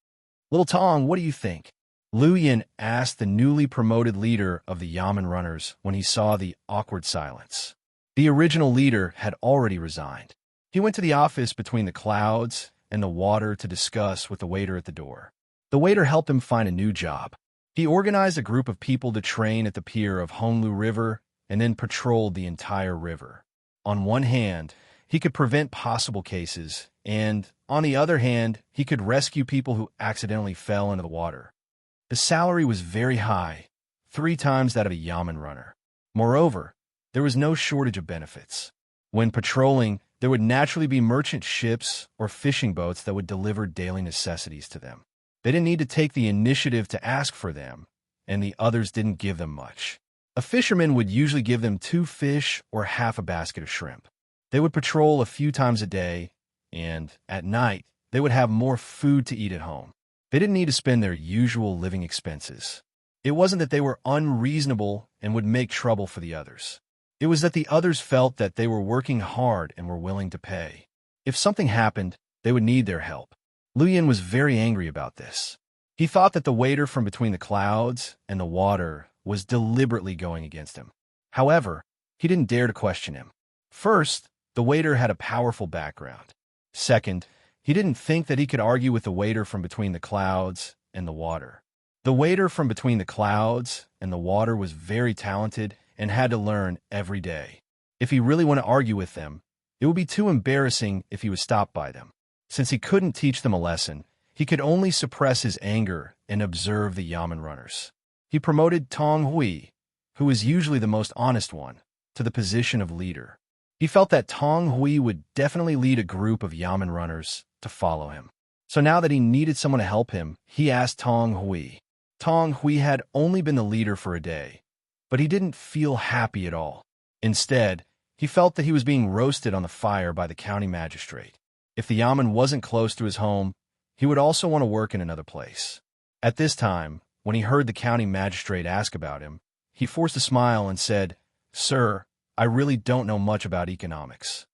Little Tang, what do you think? Lu Yin asked the newly promoted leader of the Yamen runners when he saw the awkward silence. The original leader had already resigned. He went to the office between the clouds and the water to discuss with the waiter at the door. The waiter helped him find a new job. He organized a group of people to train at the pier of Honglu River and then patrolled the entire river. On one hand, he could prevent possible cases, and on the other hand, he could rescue people who accidentally fell into the water. The salary was very high, 3 times that of a Yamen runner. Moreover, there was no shortage of benefits. When patrolling, there would naturally be merchant ships or fishing boats that would deliver daily necessities to them. They didn't need to take the initiative to ask for them, and the others didn't give them much. A fisherman would usually give them 2 fish or half a basket of shrimp. They would patrol a few times a day, and at night, they would have more food to eat at home. They didn't need to spend their usual living expenses. It wasn't that they were unreasonable and would make trouble for the others. It was that the others felt that they were working hard and were willing to pay. If something happened, they would need their help. Lu Yin was very angry about this. He thought that the waiter from between the clouds and the water was deliberately going against him. However, he didn't dare to question him. First, the waiter had a powerful background. Second, he didn't think that he could argue with the waiter from between the clouds and the water. The waiter from between the clouds and the water was very talented and had to learn every day. If he really wanted to argue with them, it would be too embarrassing if he was stopped by them. Since he couldn't teach them a lesson, he could only suppress his anger and observe the Yamen runners. He promoted Tong Hui, who was usually the most honest one, to the position of leader. He felt that Tong Hui would definitely lead a group of Yamen runners to follow him. So now that he needed someone to help him, he asked Tong Hui. Tong Hui had only been the leader for a day, but he didn't feel happy at all. Instead, he felt that he was being roasted on the fire by the county magistrate. If the Yamen wasn't close to his home, he would also want to work in another place. At this time, when he heard the county magistrate ask about him, he forced a smile and said, "Sir, I really don't know much about economics.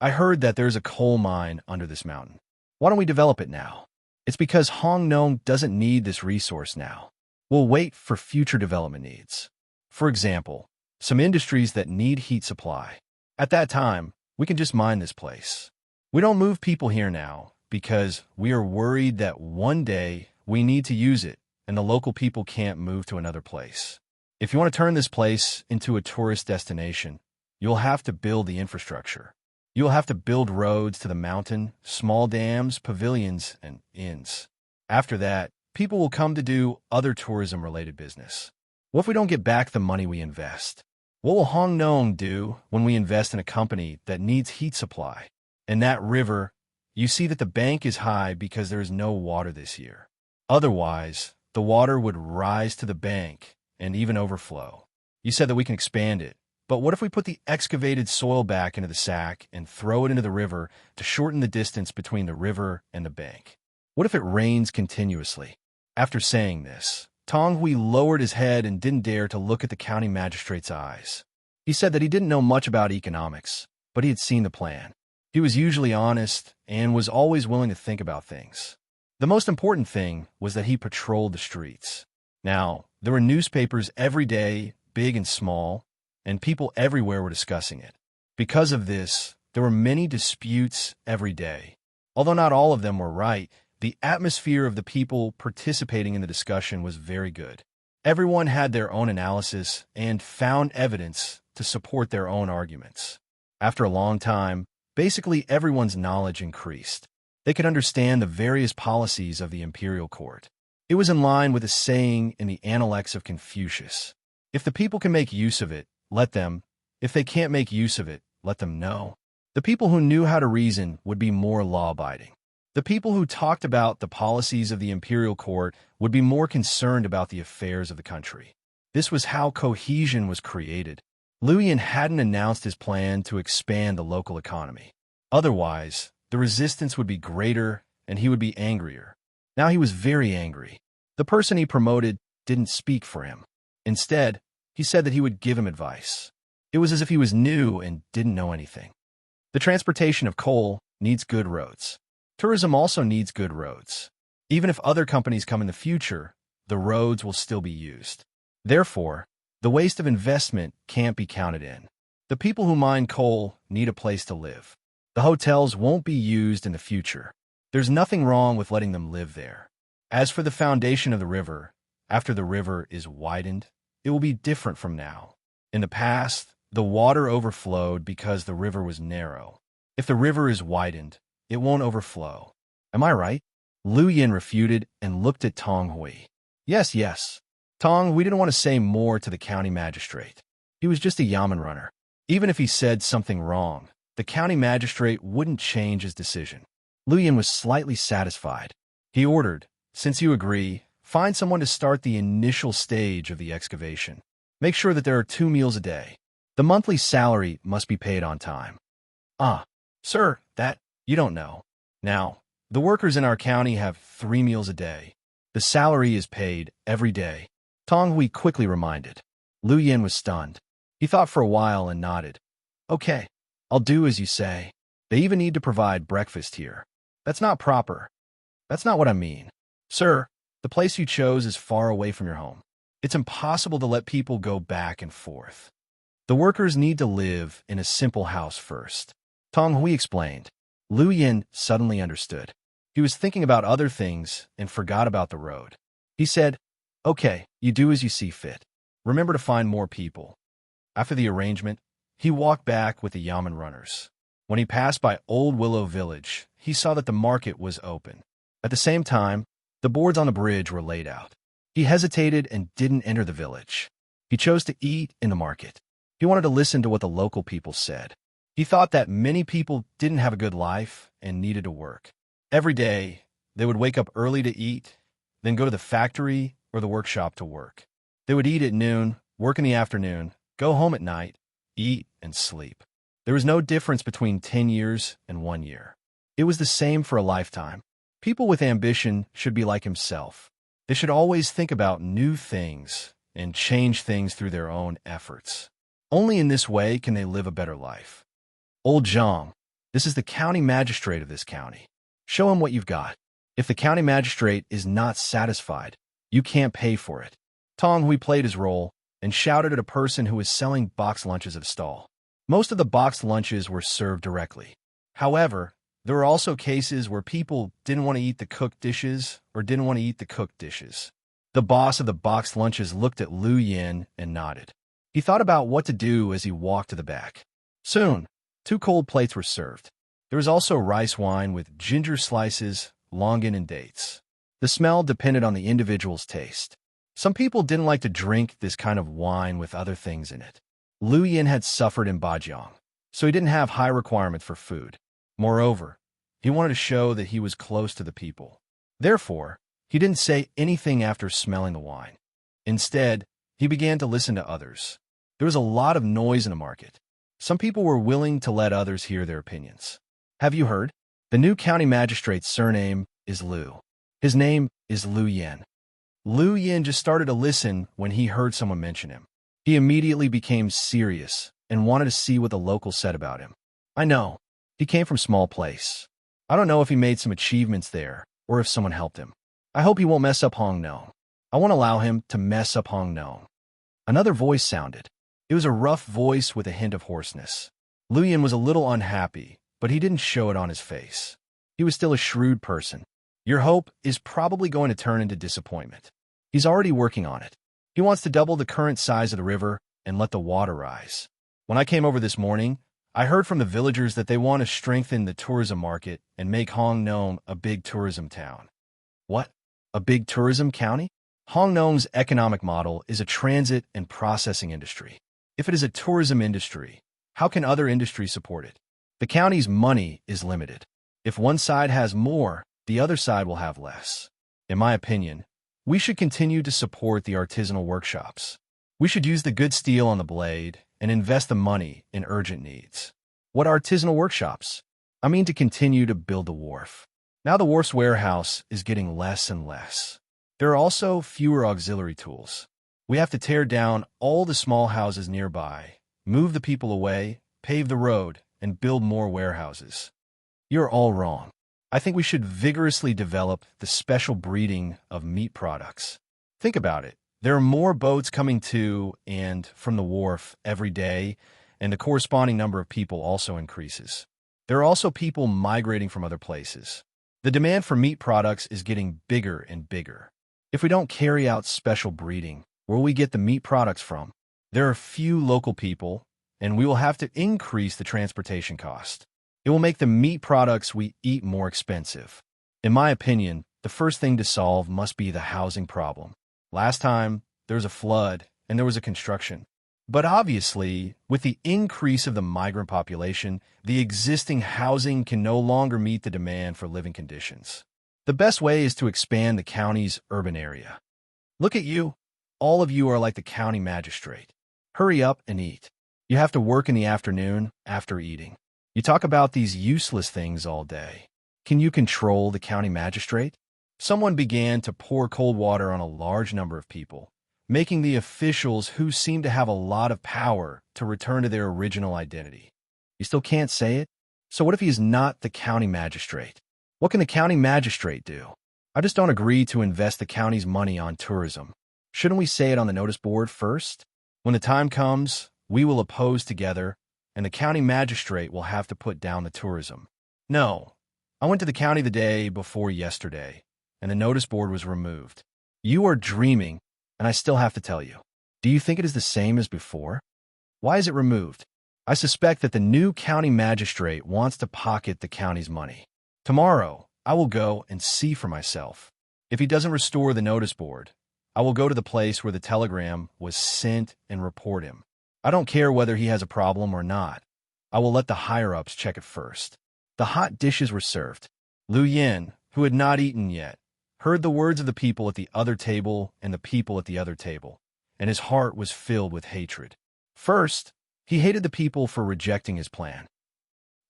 I heard that there's a coal mine under this mountain. Why don't we develop it now? It's because Hong Nong doesn't need this resource now. We'll wait for future development needs. For example, some industries that need heat supply. At that time, we can just mine this place. We don't move people here now because we are worried that one day we need to use it and the local people can't move to another place. If you want to turn this place into a tourist destination, you'll have to build the infrastructure. You'll have to build roads to the mountain, small dams, pavilions, and inns. After that, people will come to do other tourism-related business. What if we don't get back the money we invest? What will Hong Nong do when we invest in a company that needs heat supply? In that river, you see that the bank is high because there is no water this year. Otherwise, the water would rise to the bank and even overflow. You said that we can expand it, but what if we put the excavated soil back into the sack and throw it into the river to shorten the distance between the river and the bank? What if it rains continuously? After saying this, Tong Hui lowered his head and didn't dare to look at the county magistrate's eyes. He said that he didn't know much about economics, but he had seen the plan. He was usually honest and was always willing to think about things. The most important thing was that he patrolled the streets. Now, there were newspapers every day, big and small, and people everywhere were discussing it. Because of this, there were many disputes every day. Although not all of them were right, the atmosphere of the people participating in the discussion was very good. Everyone had their own analysis and found evidence to support their own arguments. After a long time, basically everyone's knowledge increased. They could understand the various policies of the imperial court. It was in line with a saying in the Analects of Confucius. If the people can make use of it, let them. If they can't make use of it, let them know. The people who knew how to reason would be more law-abiding. The people who talked about the policies of the imperial court would be more concerned about the affairs of the country. This was how cohesion was created. Luoyan hadn't announced his plan to expand the local economy. Otherwise, the resistance would be greater and he would be angrier. Now he was very angry. The person he promoted didn't speak for him. Instead, he said that he would give him advice. It was as if he was new and didn't know anything. The transportation of coal needs good roads. Tourism also needs good roads. Even if other companies come in the future, the roads will still be used. Therefore, the waste of investment can't be counted in. The people who mine coal need a place to live. The hotels won't be used in the future. There's nothing wrong with letting them live there. As for the foundation of the river, after the river is widened, it will be different from now. In the past, the water overflowed because the river was narrow. If the river is widened, it won't overflow. Am I right? Luoyan refuted and looked at Tang Hui. Yes, yes. Tang, we didn't want to say more to the county magistrate. He was just a yamen runner. Even if he said something wrong, the county magistrate wouldn't change his decision. Luoyan was slightly satisfied. He ordered, since you agree, find someone to start the initial stage of the excavation. Make sure that there are 2 meals a day. The monthly salary must be paid on time. Sir, that, you don't know. Now, the workers in our county have 3 meals a day. The salary is paid every day. Tang Hui quickly reminded. Luoyan was stunned. He thought for a while and nodded. Okay, I'll do as you say. They even need to provide breakfast here. That's not proper. That's not what I mean. Sir, the place you chose is far away from your home. It's impossible to let people go back and forth. The workers need to live in a simple house first. Tang Hui explained. Luoyan suddenly understood. He was thinking about other things and forgot about the road. He said, okay, you do as you see fit. Remember to find more people. After the arrangement, he walked back with the yamen runners. When he passed by Old Willow Village, he saw that the market was open. At the same time, the boards on the bridge were laid out. He hesitated and didn't enter the village. He chose to eat in the market. He wanted to listen to what the local people said. He thought that many people didn't have a good life and needed to work. Every day, they would wake up early to eat, then go to the factory or the workshop to work. They would eat at noon, work in the afternoon, go home at night, eat, and sleep. There was no difference between 10 years and 1 year. It was the same for a lifetime. People with ambition should be like himself. They should always think about new things and change things through their own efforts. Only in this way can they live a better life. Old Zhang, this is the county magistrate of this county. Show him what you've got. If the county magistrate is not satisfied, you can't pay for it. Tang Hui played his role and shouted at a person who was selling boxed lunches at a stall. Most of the boxed lunches were served directly. However, there were also cases where people didn't want to eat the cooked dishes or didn't want to eat the cooked dishes. The boss of the boxed lunches looked at Luoyan and nodded. He thought about what to do as he walked to the back. Soon, 2 cold plates were served. There was also rice wine with ginger slices, longan, and dates. The smell depended on the individual's taste. Some people didn't like to drink this kind of wine with other things in it. Luoyan had suffered in Bajiang, so he didn't have high requirements for food. Moreover, he wanted to show that he was close to the people. Therefore, he didn't say anything after smelling the wine. Instead, he began to listen to others. There was a lot of noise in the market. Some people were willing to let others hear their opinions. Have you heard? The new county magistrate's surname is Liu. His name is Luoyan. Luoyan just started to listen when he heard someone mention him. He immediately became serious and wanted to see what the locals said about him. I know. He came from a small place. I don't know if he made some achievements there or if someone helped him. I hope he won't mess up Hong Nong. I won't allow him to mess up Hong Nong. Another voice sounded. It was a rough voice with a hint of hoarseness. Luoyan was a little unhappy, but he didn't show it on his face. He was still a shrewd person. Your hope is probably going to turn into disappointment. He's already working on it. He wants to double the current size of the river and let the water rise. When I came over this morning, I heard from the villagers that they want to strengthen the tourism market and make Hong Nong a big tourism town. What? A big tourism county? Hong Nong's economic model is a transit and processing industry. If it is a tourism industry, how can other industries support it? The county's money is limited. If one side has more, the other side will have less. In my opinion, we should continue to support the artisanal workshops. We should use the good steel on the blade and invest the money in urgent needs. What artisanal workshops? I mean to continue to build the wharf. Now the wharf's warehouse is getting less and less. There are also fewer auxiliary tools. We have to tear down all the small houses nearby, move the people away, pave the road, and build more warehouses. You're all wrong. I think we should vigorously develop the special breeding of meat products. Think about it. There are more boats coming to and from the wharf every day, and the corresponding number of people also increases. There are also people migrating from other places. The demand for meat products is getting bigger and bigger. If we don't carry out special breeding, where will we get the meat products from? There are few local people, and we will have to increase the transportation cost. It will make the meat products we eat more expensive. In my opinion, the first thing to solve must be the housing problem. Last time, there was a flood and there was a construction. But obviously, with the increase of the migrant population, the existing housing can no longer meet the demand for living conditions. The best way is to expand the county's urban area. Look at you. All of you are like the county magistrate. Hurry up and eat. You have to work in the afternoon after eating. You talk about these useless things all day. Can you control the county magistrate? Someone began to pour cold water on a large number of people, making the officials who seem to have a lot of power to return to their original identity. You still can't say it? So what if he is not the county magistrate? What can the county magistrate do? I just don't agree to invest the county's money on tourism. Shouldn't we say it on the notice board first? When the time comes, we will oppose together, and the county magistrate will have to put down the tourism. No, I went to the county the day before yesterday, and the notice board was removed. You are dreaming, and I still have to tell you. Do you think it is the same as before? Why is it removed? I suspect that the new county magistrate wants to pocket the county's money. Tomorrow, I will go and see for myself. If he doesn't restore the notice board, I will go to the place where the telegram was sent and report him. I don't care whether he has a problem or not. I will let the higher-ups check it first. The hot dishes were served. Lu Yin, who had not eaten yet, heard the words of the people at the other table and the people at the other table, and his heart was filled with hatred. First, he hated the people for rejecting his plan.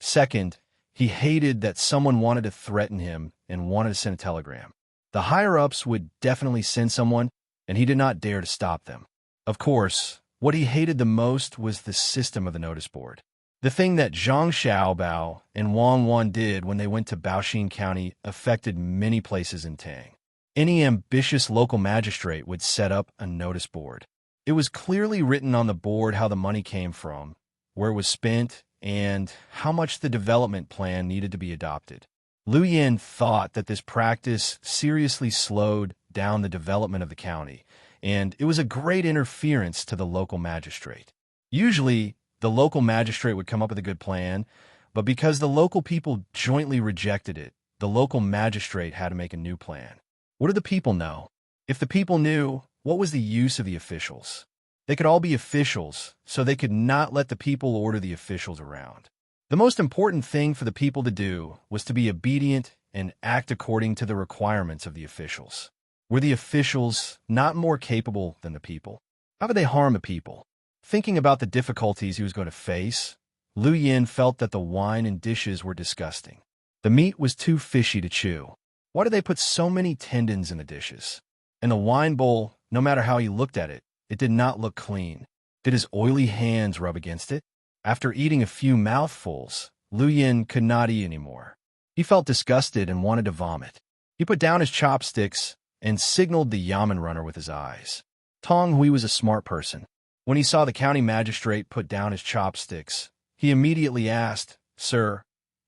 Second, he hated that someone wanted to threaten him and wanted to send a telegram. The higher-ups would definitely send someone, and he did not dare to stop them. Of course, what he hated the most was the system of the notice board. The thing that Zhang Xiaobao and Wang Wan did when they went to Baoxin County affected many places in Tang. Any ambitious local magistrate would set up a notice board. It was clearly written on the board how the money came from, where it was spent, and how much the development plan needed to be adopted. Lu Yin thought that this practice seriously slowed down the development of the county, and it was a great interference to the local magistrate. Usually, the local magistrate would come up with a good plan, but because the local people jointly rejected it, the local magistrate had to make a new plan. What did the people know? If the people knew, what was the use of the officials? They could all be officials, so they could not let the people order the officials around. The most important thing for the people to do was to be obedient and act according to the requirements of the officials. Were the officials not more capable than the people? How could they harm the people? Thinking about the difficulties he was going to face, Lu Yin felt that the wine and dishes were disgusting. The meat was too fishy to chew. Why did they put so many tendons in the dishes? And the wine bowl, no matter how he looked at it, it did not look clean. Did his oily hands rub against it? After eating a few mouthfuls, Lu Yin could not eat anymore. He felt disgusted and wanted to vomit. He put down his chopsticks and signaled the yamen runner with his eyes. Tang Hui was a smart person. When he saw the county magistrate put down his chopsticks, he immediately asked, "Sir,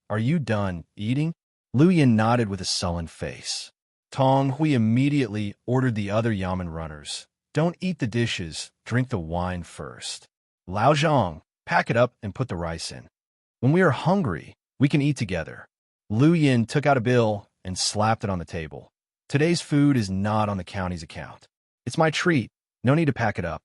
are you done eating?" Lu Yin nodded with a sullen face. Tang Hui immediately ordered the other Yamen runners, "Don't eat the dishes, drink the wine first. Lao Zhang, pack it up and put the rice in. When we are hungry, we can eat together." Lu Yin took out a bill and slapped it on the table. "Today's food is not on the county's account. It's my treat. No need to pack it up."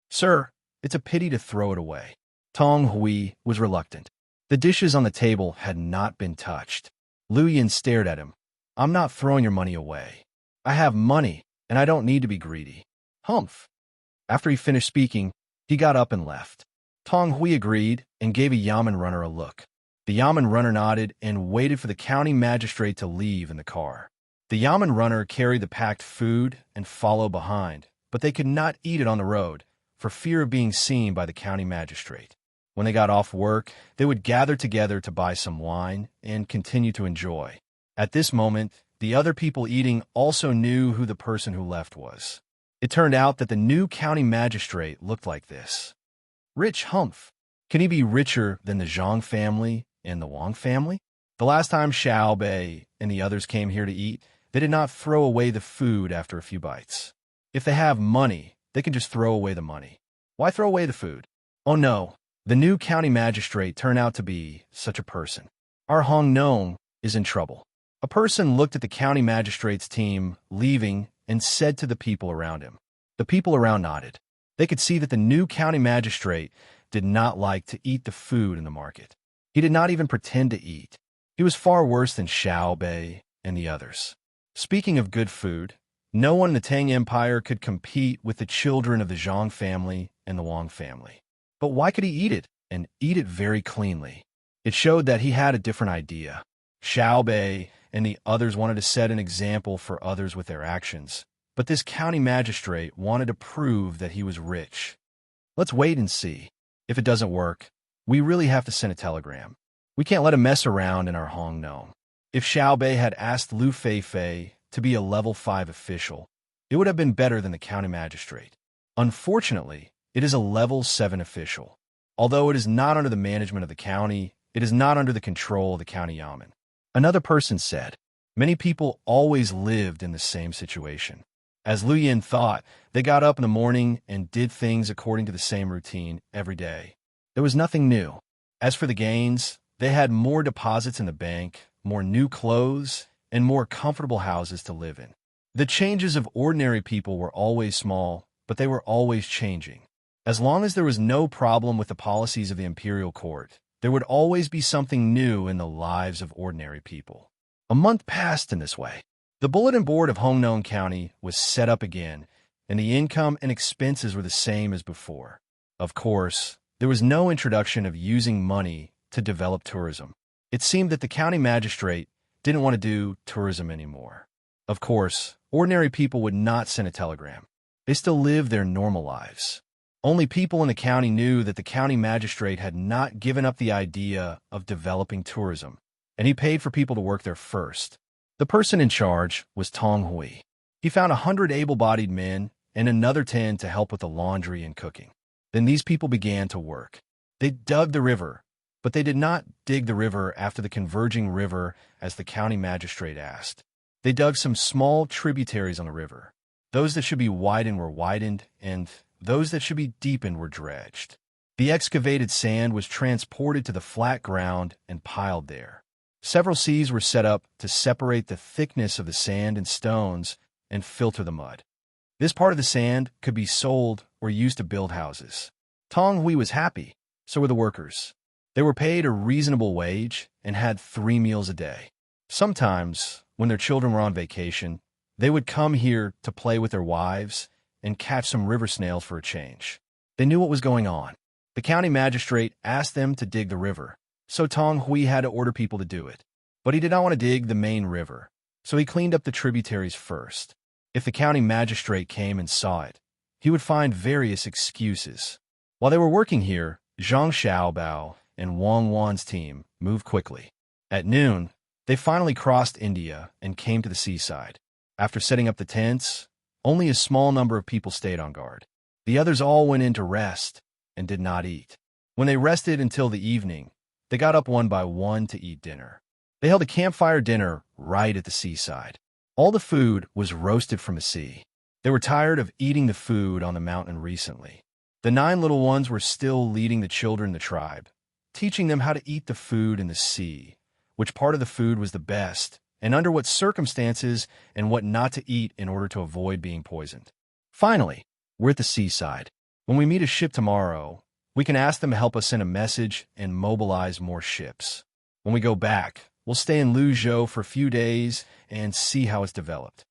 "Sir, it's a pity to throw it away." Tang Hui was reluctant. The dishes on the table had not been touched. Lu Yin stared at him. "I'm not throwing your money away. I have money, and I don't need to be greedy." "Humph." After he finished speaking, he got up and left. Tang Hui agreed and gave a Yamen runner a look. The Yamen runner nodded and waited for the county magistrate to leave in the car. The Yamen runner carried the packed food and followed behind, but they could not eat it on the road for fear of being seen by the county magistrate. When they got off work, they would gather together to buy some wine and continue to enjoy. At this moment, the other people eating also knew who the person who left was. It turned out that the new county magistrate looked like this. Rich Humph. Can he be richer than the Zhang family and the Wang family? The last time Xiao Bei and the others came here to eat, they did not throw away the food after a few bites. If they have money, they can just throw away the money. Why throw away the food? Oh no, the new county magistrate turned out to be such a person. Our Hong Nong is in trouble. A person looked at the county magistrate's team leaving and said to the people around him. The people around nodded. They could see that the new county magistrate did not like to eat the food in the market. He did not even pretend to eat. He was far worse than Xiao Bei and the others. Speaking of good food, no one in the Tang Empire could compete with the children of the Zhang family and the Wang family. But why could he eat it, and eat it very cleanly? It showed that he had a different idea. Xiao Bei and the others wanted to set an example for others with their actions, but this county magistrate wanted to prove that he was rich. Let's wait and see. If it doesn't work, we really have to send a telegram. We can't let him mess around in our Hong Nong. If Xiao Bei had asked Lu Feifei to be a level 5 official, it would have been better than the county magistrate. Unfortunately, it is a level 7 official. Although it is not under the management of the county, it is not under the control of the county yamen. Another person said, "Many people always lived in the same situation." As Lu Yin thought, they got up in the morning and did things according to the same routine every day. There was nothing new. As for the gains, they had more deposits in the bank, more new clothes, and more comfortable houses to live in. The changes of ordinary people were always small, but they were always changing. As long as there was no problem with the policies of the imperial court, there would always be something new in the lives of ordinary people. A month passed in this way. The bulletin board of Hongnong County was set up again, and the income and expenses were the same as before. Of course, there was no introduction of using money to develop tourism. It seemed that the county magistrate didn't want to do tourism anymore. Of course, ordinary people would not send a telegram. They still lived their normal lives. Only people in the county knew that the county magistrate had not given up the idea of developing tourism, and he paid for people to work there first. The person in charge was Tang Hui. He found 100 able-bodied men and another 10 to help with the laundry and cooking. Then these people began to work. They dug the river, but they did not dig the river after the converging river as the county magistrate asked. They dug some small tributaries on the river. Those that should be widened were widened, and those that should be deepened were dredged. The excavated sand was transported to the flat ground and piled there. Several sieves were set up to separate the thickness of the sand and stones and filter the mud. This part of the sand could be sold or used to build houses. Tang Hui was happy, so were the workers. They were paid a reasonable wage and had 3 meals a day. Sometimes, when their children were on vacation, they would come here to play with their wives and catch some river snails for a change. They knew what was going on. The county magistrate asked them to dig the river, so Tang Hui had to order people to do it. But he did not want to dig the main river, so he cleaned up the tributaries first. If the county magistrate came and saw it, he would find various excuses. While they were working here, Zhang Xiaobao and Wang Wan's team moved quickly. At noon, they finally crossed India and came to the seaside. After setting up the tents, only a small number of people stayed on guard. The others all went in to rest and did not eat. When they rested until the evening, they got up one by one to eat dinner. They held a campfire dinner right at the seaside. All the food was roasted from the sea. They were tired of eating the food on the mountain recently. The 9 little ones were still leading the children in the tribe, teaching them how to eat the food in the sea, which part of the food was the best, and under what circumstances, and what not to eat in order to avoid being poisoned. Finally, we're at the seaside. When we meet a ship tomorrow, we can ask them to help us send a message and mobilize more ships. When we go back, we'll stay in Luzhou for a few days and see how it's developed.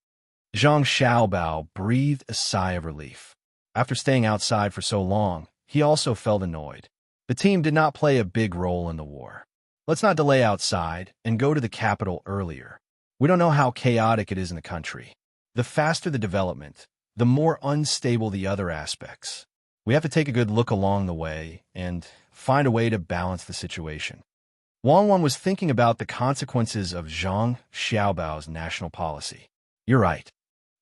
Zhang Xiaobao breathed a sigh of relief. After staying outside for so long, he also felt annoyed. The team did not play a big role in the war. Let's not delay outside and go to the capital earlier. We don't know how chaotic it is in the country. The faster the development, the more unstable the other aspects. We have to take a good look along the way and find a way to balance the situation. Wang Wan was thinking about the consequences of Zhang Xiaobao's national policy. You're right.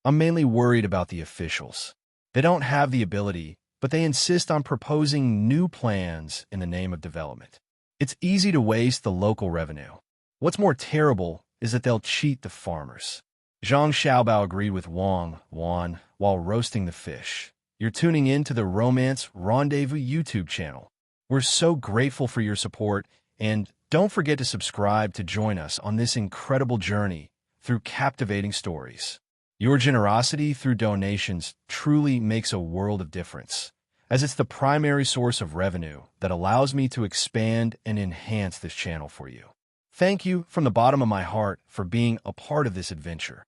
I'm mainly worried about the officials. They don't have the ability, but they insist on proposing new plans in the name of development. It's easy to waste the local revenue. What's more terrible is that they'll cheat the farmers. Zhang Xiaobao agreed with Wang Wan while roasting the fish. You're tuning in to the Romance Rendezvous YouTube channel. We're so grateful for your support, and don't forget to subscribe to join us on this incredible journey through captivating stories. Your generosity through donations truly makes a world of difference, as it's the primary source of revenue that allows me to expand and enhance this channel for you. Thank you from the bottom of my heart for being a part of this adventure.